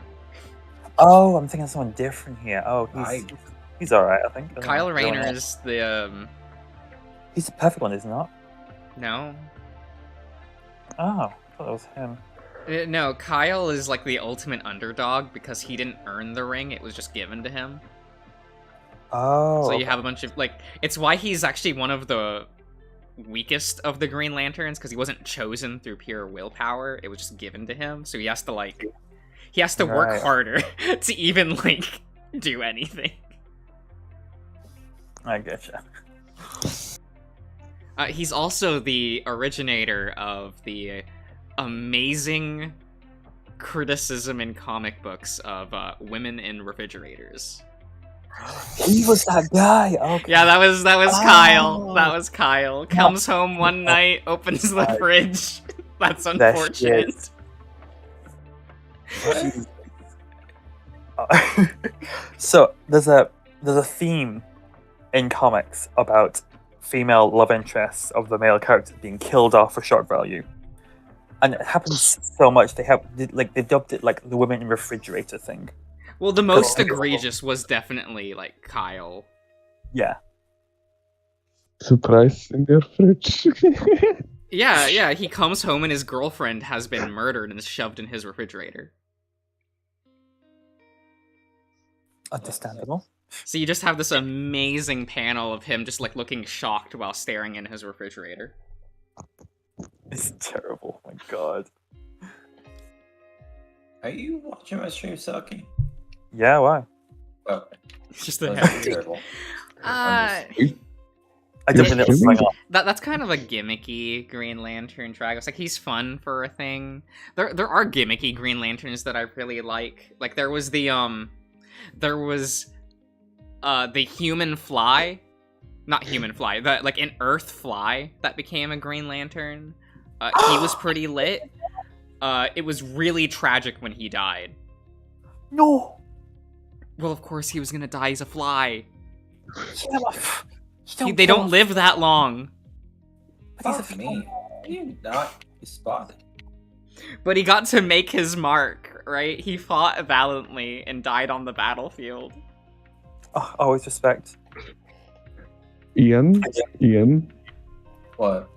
Speaker 3: Oh, I'm thinking of someone different here. Oh, he's alright, I think.
Speaker 4: Kyle Rayner is the
Speaker 3: He's the perfect one, isn't he?
Speaker 4: no.
Speaker 3: Oh, I thought that was him.
Speaker 4: No, Kyle is like the ultimate underdog because he didn't earn the ring, it was just given to him.
Speaker 3: Oh.
Speaker 4: So you have a bunch of, like, it's why he's actually one of the weakest of the Green Lanterns, because he wasn't chosen through pure willpower, it was just given to him, so he has to, like, work
Speaker 3: Right.
Speaker 4: harder to even, like, do anything.
Speaker 3: I getcha.
Speaker 4: He's also the originator of the amazing criticism in comic books of women in refrigerators.
Speaker 3: He was that guy. Okay.
Speaker 4: Yeah, that was Kyle.
Speaker 3: Oh.
Speaker 4: That was Kyle. Comes home one night, opens the
Speaker 3: Right.
Speaker 4: fridge. That's
Speaker 3: That
Speaker 4: unfortunate.
Speaker 3: So there's a theme in comics about female love interests of the male characters being killed off for shock value, and it happens so much they dubbed it like the women in refrigerator thing.
Speaker 4: Well, the most
Speaker 3: Cool.
Speaker 4: egregious was definitely like Kyle.
Speaker 3: Yeah.
Speaker 8: Surprise in your fridge.
Speaker 4: Yeah, he comes home and his girlfriend has been murdered and is shoved in his refrigerator.
Speaker 3: Understandable.
Speaker 4: So you just have this amazing panel of him just like looking shocked while staring in his refrigerator.
Speaker 3: It's terrible. Oh my god.
Speaker 7: Are you watching my stream, Selkie?
Speaker 3: Yeah, why?
Speaker 7: Oh,
Speaker 4: It's just the
Speaker 7: that's terrible.
Speaker 4: Uh,
Speaker 3: I didn't
Speaker 8: You're
Speaker 3: bring it
Speaker 8: streaming?
Speaker 3: up.
Speaker 4: That's kind of a gimmicky Green Lantern Dragos. Like he's fun for a thing. There are gimmicky Green Lanterns that I really like. Like there was the human fly, not human fly, the like an Earth fly that became a Green Lantern. He was pretty lit. It was really tragic when he died.
Speaker 3: No.
Speaker 4: Well, of course he was gonna die. He's a fly.
Speaker 3: They
Speaker 4: They don't live that long.
Speaker 2: Fuck me. You not spotted.
Speaker 4: But he got to make his mark, right? He fought valiantly and died on the battlefield.
Speaker 3: Oh, always respect.
Speaker 8: Ian,
Speaker 2: What?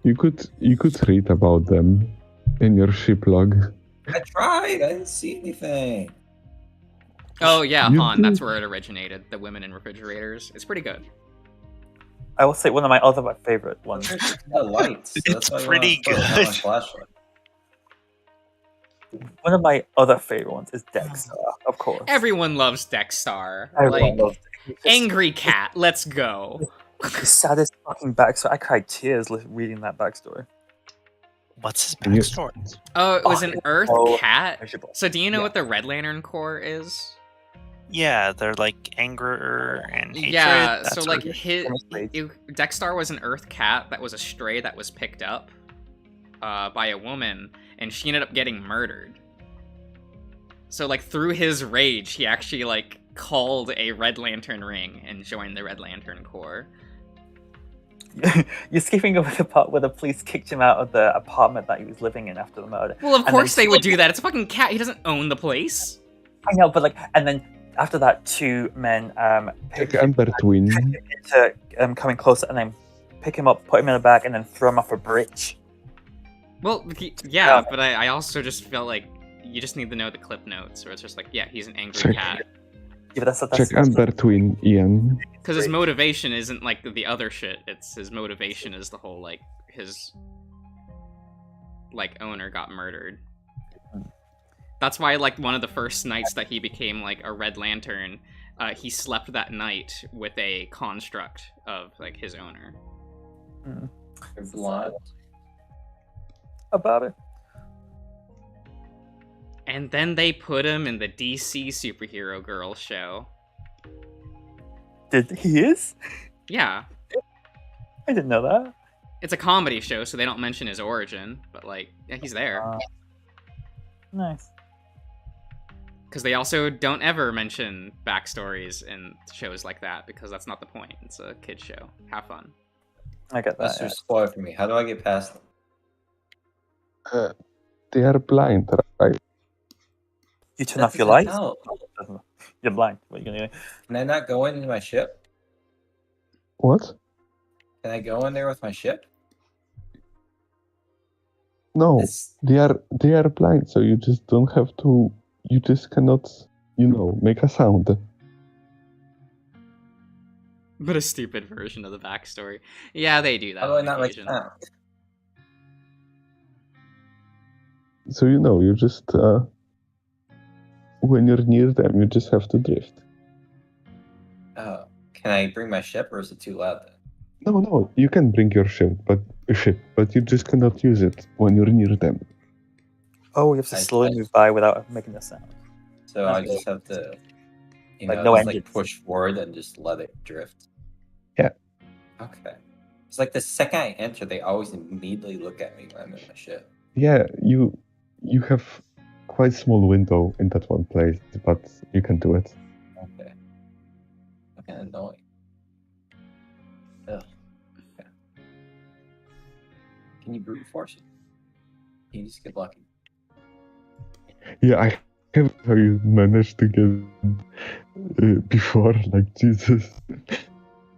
Speaker 8: you could read about them in your ship log.
Speaker 2: I tried. I didn't see anything.
Speaker 4: Oh yeah,
Speaker 8: You
Speaker 4: Han, that's
Speaker 8: did.
Speaker 4: where it originated. The women in refrigerators. It's pretty good.
Speaker 3: I will say one of my other favorite ones.
Speaker 2: The lights. So
Speaker 6: It's
Speaker 2: that's why you
Speaker 6: pretty
Speaker 2: wanna put it on my
Speaker 6: good.
Speaker 2: flashlight.
Speaker 3: One of my other favorite ones is Dexter, of course.
Speaker 4: Everyone loves Dexstar.
Speaker 3: Everyone
Speaker 4: Like,
Speaker 3: loves Dexter.
Speaker 4: angry cat, let's go.
Speaker 3: The saddest fucking backstory. I cried tears reading that backstory.
Speaker 6: What's his
Speaker 8: And you-
Speaker 6: backstory?
Speaker 4: Oh, it was
Speaker 3: Oh,
Speaker 4: an
Speaker 3: it's
Speaker 4: Earth
Speaker 3: so
Speaker 4: cat.
Speaker 3: miserable.
Speaker 4: So do you know
Speaker 3: Yeah.
Speaker 4: what the Red Lantern Corps is?
Speaker 6: Yeah, they're like anger and hatred.
Speaker 4: Yeah,
Speaker 6: that
Speaker 4: so
Speaker 6: sort
Speaker 4: like
Speaker 6: of-
Speaker 4: Dexstar was an Earth cat that was a stray that was picked up by a woman, and she ended up getting murdered. So like through his rage, he actually like called a Red Lantern ring and joined the Red Lantern Corps.
Speaker 3: You're skipping over the part where the police kicked him out of the apartment that he was living in after the murder.
Speaker 4: Well, of
Speaker 3: And
Speaker 4: course
Speaker 3: then-
Speaker 4: they would do that. It's a fucking cat. He doesn't own the place.
Speaker 3: I know, but like, and then after that, two men
Speaker 8: Check Ember Twin.
Speaker 3: into coming closer, and then pick him up, put him in a bag, and then throw him off a bridge.
Speaker 4: Well, yeah, but I also just felt like you just need to know the clip notes, where it's just like, yeah, he's an angry
Speaker 8: Check.
Speaker 4: cat.
Speaker 3: Yeah, but that's
Speaker 8: Check Ember Twin, Ian.
Speaker 4: Because his motivation isn't like the other shit. It's his motivation is the whole like his like owner got murdered. That's why like one of the first nights that he became like a Red Lantern, he slept that night with a construct of like his owner.
Speaker 2: You're blind.
Speaker 3: about it.
Speaker 4: And then they put him in the DC Superhero Girl show.
Speaker 3: He is?
Speaker 4: Yeah,
Speaker 3: I didn't know that.
Speaker 4: it's a comedy show, so they don't mention his origin, but like, yeah, he's there.
Speaker 3: Nice.
Speaker 4: Because they also don't ever mention backstories in shows like that, because that's not the point. It's a kid show. Have fun.
Speaker 3: I get that.
Speaker 2: That's your spoil for me. How do I get past them?
Speaker 8: They are blind, right?
Speaker 3: You turn off your
Speaker 2: That
Speaker 3: lights?
Speaker 2: doesn't help.
Speaker 3: You're blind. What are you gonna do?
Speaker 2: Can I not go into my ship?
Speaker 8: What?
Speaker 2: Can I go in there with my ship?
Speaker 8: No,
Speaker 2: It's-
Speaker 8: they are blind, so you just don't have to. You just cannot, make a sound.
Speaker 4: But a stupid version of the backstory. Yeah, they do that
Speaker 2: How do I
Speaker 4: on
Speaker 2: not make
Speaker 4: occasion.
Speaker 2: sound?
Speaker 8: So you just when you're near them, you just have to drift.
Speaker 2: Oh, can I bring my ship, or is it too loud then?
Speaker 8: No, you can bring your ship, but you just cannot use it when you're near them.
Speaker 3: Oh, you have to
Speaker 2: I-
Speaker 3: slowly
Speaker 2: I-
Speaker 3: move by without making a sound.
Speaker 2: So I just have to,
Speaker 3: Like, no
Speaker 2: just
Speaker 3: engines.
Speaker 2: push forward and just let it drift.
Speaker 8: Yeah.
Speaker 2: Okay. It's like the second I enter, they always immediately look at me when I'm in my ship.
Speaker 8: Yeah, you have quite small window in that one place, but you can do it.
Speaker 2: Okay. Fucking annoying. Ugh. Okay. Can you brute force it? Can you just get lucky?
Speaker 8: Yeah, I have how you managed to get before, like Jesus.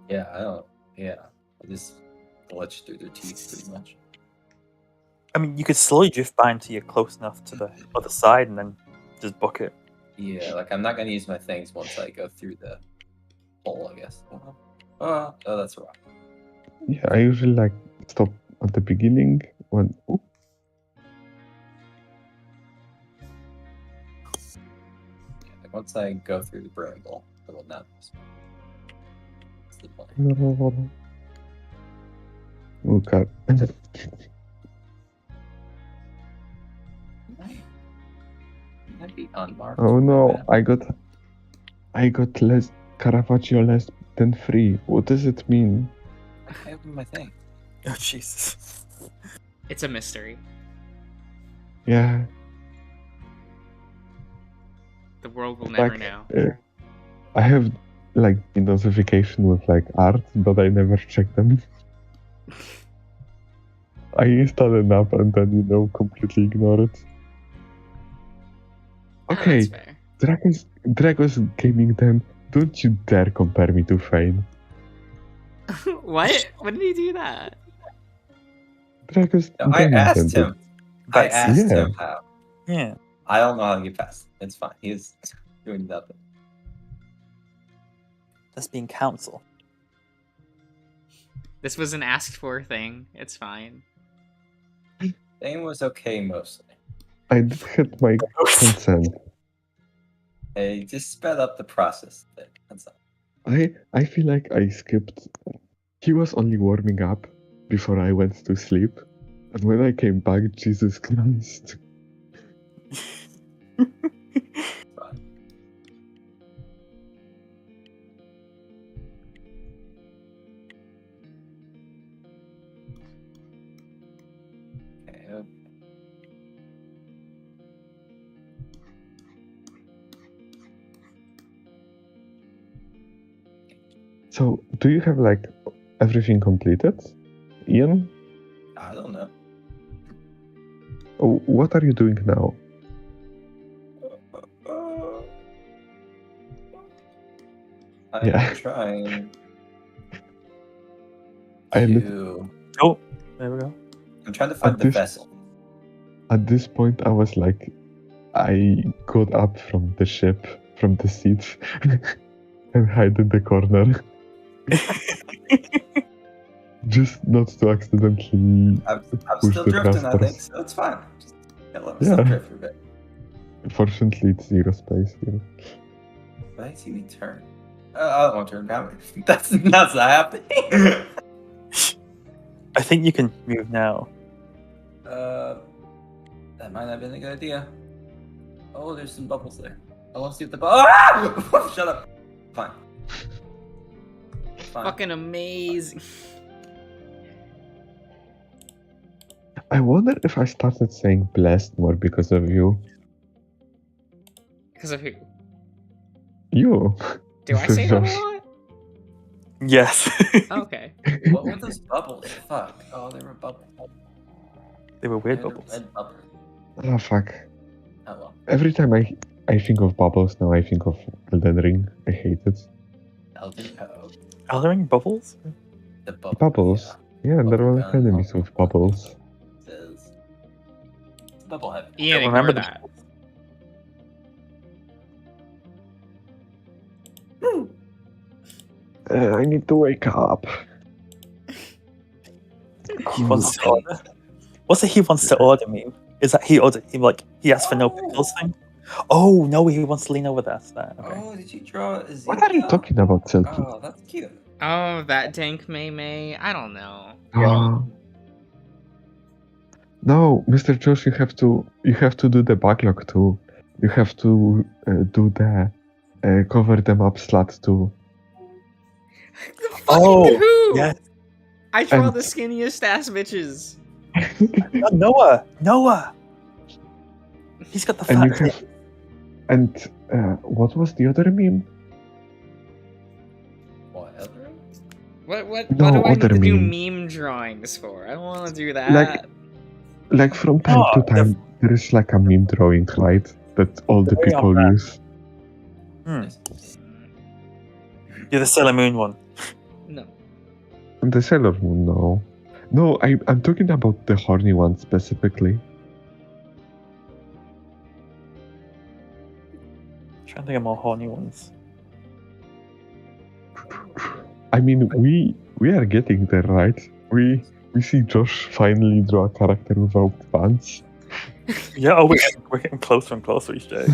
Speaker 2: Yeah, I don't. Yeah. I just glitch through their teeth pretty much.
Speaker 3: I mean, you could slowly drift by until you're close enough to the other side and then just book it.
Speaker 2: Yeah, like I'm not gonna use my things once I go through the hole, I guess. Oh, that's wrong.
Speaker 8: Yeah, I usually like stop at the beginning when. Ooh,
Speaker 2: Yeah, like once I go through the bramble, I will not. That's the point.
Speaker 8: Oh god.
Speaker 2: Might be unmarked.
Speaker 8: Oh no,
Speaker 2: Yeah.
Speaker 8: I got less Caravaggio less than 3. What does it mean?
Speaker 2: I have my thing.
Speaker 3: Oh Jesus.
Speaker 4: It's a mystery.
Speaker 8: Yeah.
Speaker 4: The world will never
Speaker 8: Like,
Speaker 4: know.
Speaker 8: I have like the notification with like art, but I never check them. I install an app and then completely ignore it.
Speaker 4: Ah,
Speaker 8: Okay,
Speaker 4: that's fair.
Speaker 8: Dragos Gaming Den, don't you dare compare me to Fane.
Speaker 4: What? When did he do that?
Speaker 8: Dragos
Speaker 2: No, I
Speaker 8: Gaming
Speaker 2: asked
Speaker 8: Den.
Speaker 2: him. I
Speaker 3: That's-
Speaker 2: asked
Speaker 8: yeah.
Speaker 2: him how.
Speaker 3: Yeah.
Speaker 2: I don't know how to get past it. It's fine. He's doing nothing.
Speaker 3: That's being counsel.
Speaker 4: This was an asked for thing. It's fine.
Speaker 2: Thing was okay mostly.
Speaker 8: I did have my consent.
Speaker 2: They just sped up the process. That's all.
Speaker 8: I feel like I skipped. He was only warming up before I went to sleep, and when I came back, Jesus Christ.
Speaker 2: Okay.
Speaker 8: So, do you have like everything completed, Ian?
Speaker 2: I don't know.
Speaker 8: Oh, what are you doing now?
Speaker 2: I'm
Speaker 8: Yeah.
Speaker 2: trying
Speaker 8: I lit-
Speaker 2: to.
Speaker 3: Oh, there we go.
Speaker 2: I'm trying to find the
Speaker 8: this-
Speaker 2: vessel.
Speaker 8: At this point, I was like, I got up from the ship, from the seat, and hide in the corner. Just not to accidentally.
Speaker 2: I'm
Speaker 8: push
Speaker 2: still
Speaker 8: the
Speaker 2: drifting, I think,
Speaker 8: transports.
Speaker 2: so it's fine. Just let me
Speaker 8: Yeah.
Speaker 2: still drift for a bit.
Speaker 8: Fortunately, it's zero space here.
Speaker 2: But I see me turn. I don't want to turn down. That's not happening.
Speaker 3: I think you can move now.
Speaker 2: That might not have been a good idea. Oh, there's some bubbles there. I want to see if the bubble. Ah! Shut up. Fine. Fine.
Speaker 4: Fucking amazing.
Speaker 8: I wonder if I started saying blessed more because of you.
Speaker 4: Because of who?
Speaker 8: You.
Speaker 4: Do I say that a
Speaker 8: Josh.
Speaker 4: lot?
Speaker 3: Yes.
Speaker 4: Okay.
Speaker 2: What were those bubbles? Fuck. Oh, they were bubbles.
Speaker 3: They were weird
Speaker 2: They're
Speaker 3: bubbles.
Speaker 2: red bubbles.
Speaker 8: Ah, fuck.
Speaker 2: Oh well.
Speaker 8: Every time I think of bubbles now, I think of Elden Ring. I hate it.
Speaker 2: Elden Ring.
Speaker 3: Elden Ring bubbles?
Speaker 2: The bubble.
Speaker 8: Bubbles. Yeah, there
Speaker 2: Bubble
Speaker 8: are like
Speaker 2: gun,
Speaker 8: enemies with bubbles.
Speaker 2: Yeah. It's bubble heavy.
Speaker 4: Ian,
Speaker 3: Remember
Speaker 4: ignore
Speaker 3: the
Speaker 4: that.
Speaker 8: I need to wake up.
Speaker 3: He wants to order. What's it he wants to order me? Is that he ordered him like he asked for no pickles thing? Oh no, he wants to lean over that. Okay.
Speaker 2: Oh, did you draw Ezekiel?
Speaker 8: What are you talking about, Silky?
Speaker 2: Oh, that's cute.
Speaker 4: Oh, that dank May. I don't know.
Speaker 8: No, Mr. Josh, you have to do the backlog too. You have to do the cover them up slat too.
Speaker 4: The fucking
Speaker 3: Oh,
Speaker 4: who?
Speaker 3: yes.
Speaker 4: I draw
Speaker 8: And-
Speaker 4: the skinniest ass bitches.
Speaker 3: Noah. He's got the
Speaker 8: And you
Speaker 3: fat.
Speaker 8: have, and what was the other meme?
Speaker 2: What, Elden Ring?
Speaker 4: What
Speaker 8: No,
Speaker 4: do I need
Speaker 8: other
Speaker 4: to do
Speaker 8: meme.
Speaker 4: meme drawings for? I don't want to do that.
Speaker 8: Like from time
Speaker 3: No,
Speaker 8: to time, there is like a meme drawing, right? That all the
Speaker 3: Very
Speaker 8: people
Speaker 3: on brand.
Speaker 8: use.
Speaker 3: Hmm. You're the Sailor Moon one.
Speaker 4: No.
Speaker 8: And the Sailor Moon, no. No, I'm talking about the horny one specifically.
Speaker 3: Trying to think of more horny ones.
Speaker 8: I mean, we are getting there, right? We see Josh finally draw a character without pants.
Speaker 3: Yeah, oh, we're getting closer and closer each day.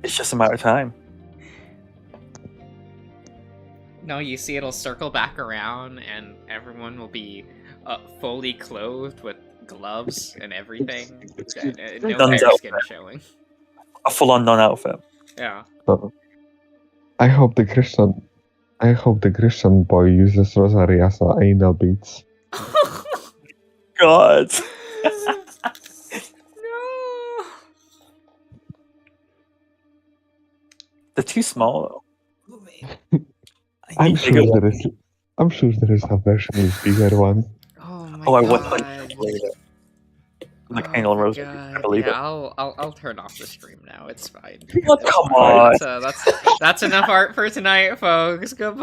Speaker 3: It's just a matter of time.
Speaker 4: No, you see, it'll circle back around, and everyone will be fully clothed with gloves and everything. No
Speaker 3: Guns
Speaker 4: hair
Speaker 3: out
Speaker 4: skin showing.
Speaker 3: A full-on non-outfit.
Speaker 4: Yeah.
Speaker 8: I hope the Christian boy uses rosary as a anal beads.
Speaker 3: God.
Speaker 4: No.
Speaker 3: They're too small though.
Speaker 8: I'm
Speaker 3: think bigger
Speaker 8: I'm sure there is a version with bigger one.
Speaker 4: Oh my
Speaker 3: Oh, I
Speaker 4: god.
Speaker 3: wouldn't believe it. Like
Speaker 4: Oh
Speaker 3: anal
Speaker 4: my
Speaker 3: rose.
Speaker 4: God.
Speaker 3: I believe
Speaker 4: Yeah, I'll turn off the stream now. It's fine.
Speaker 3: Oh,
Speaker 4: It's
Speaker 3: come
Speaker 4: fine.
Speaker 3: on.
Speaker 4: That's enough art for tonight, folks. Goodbye.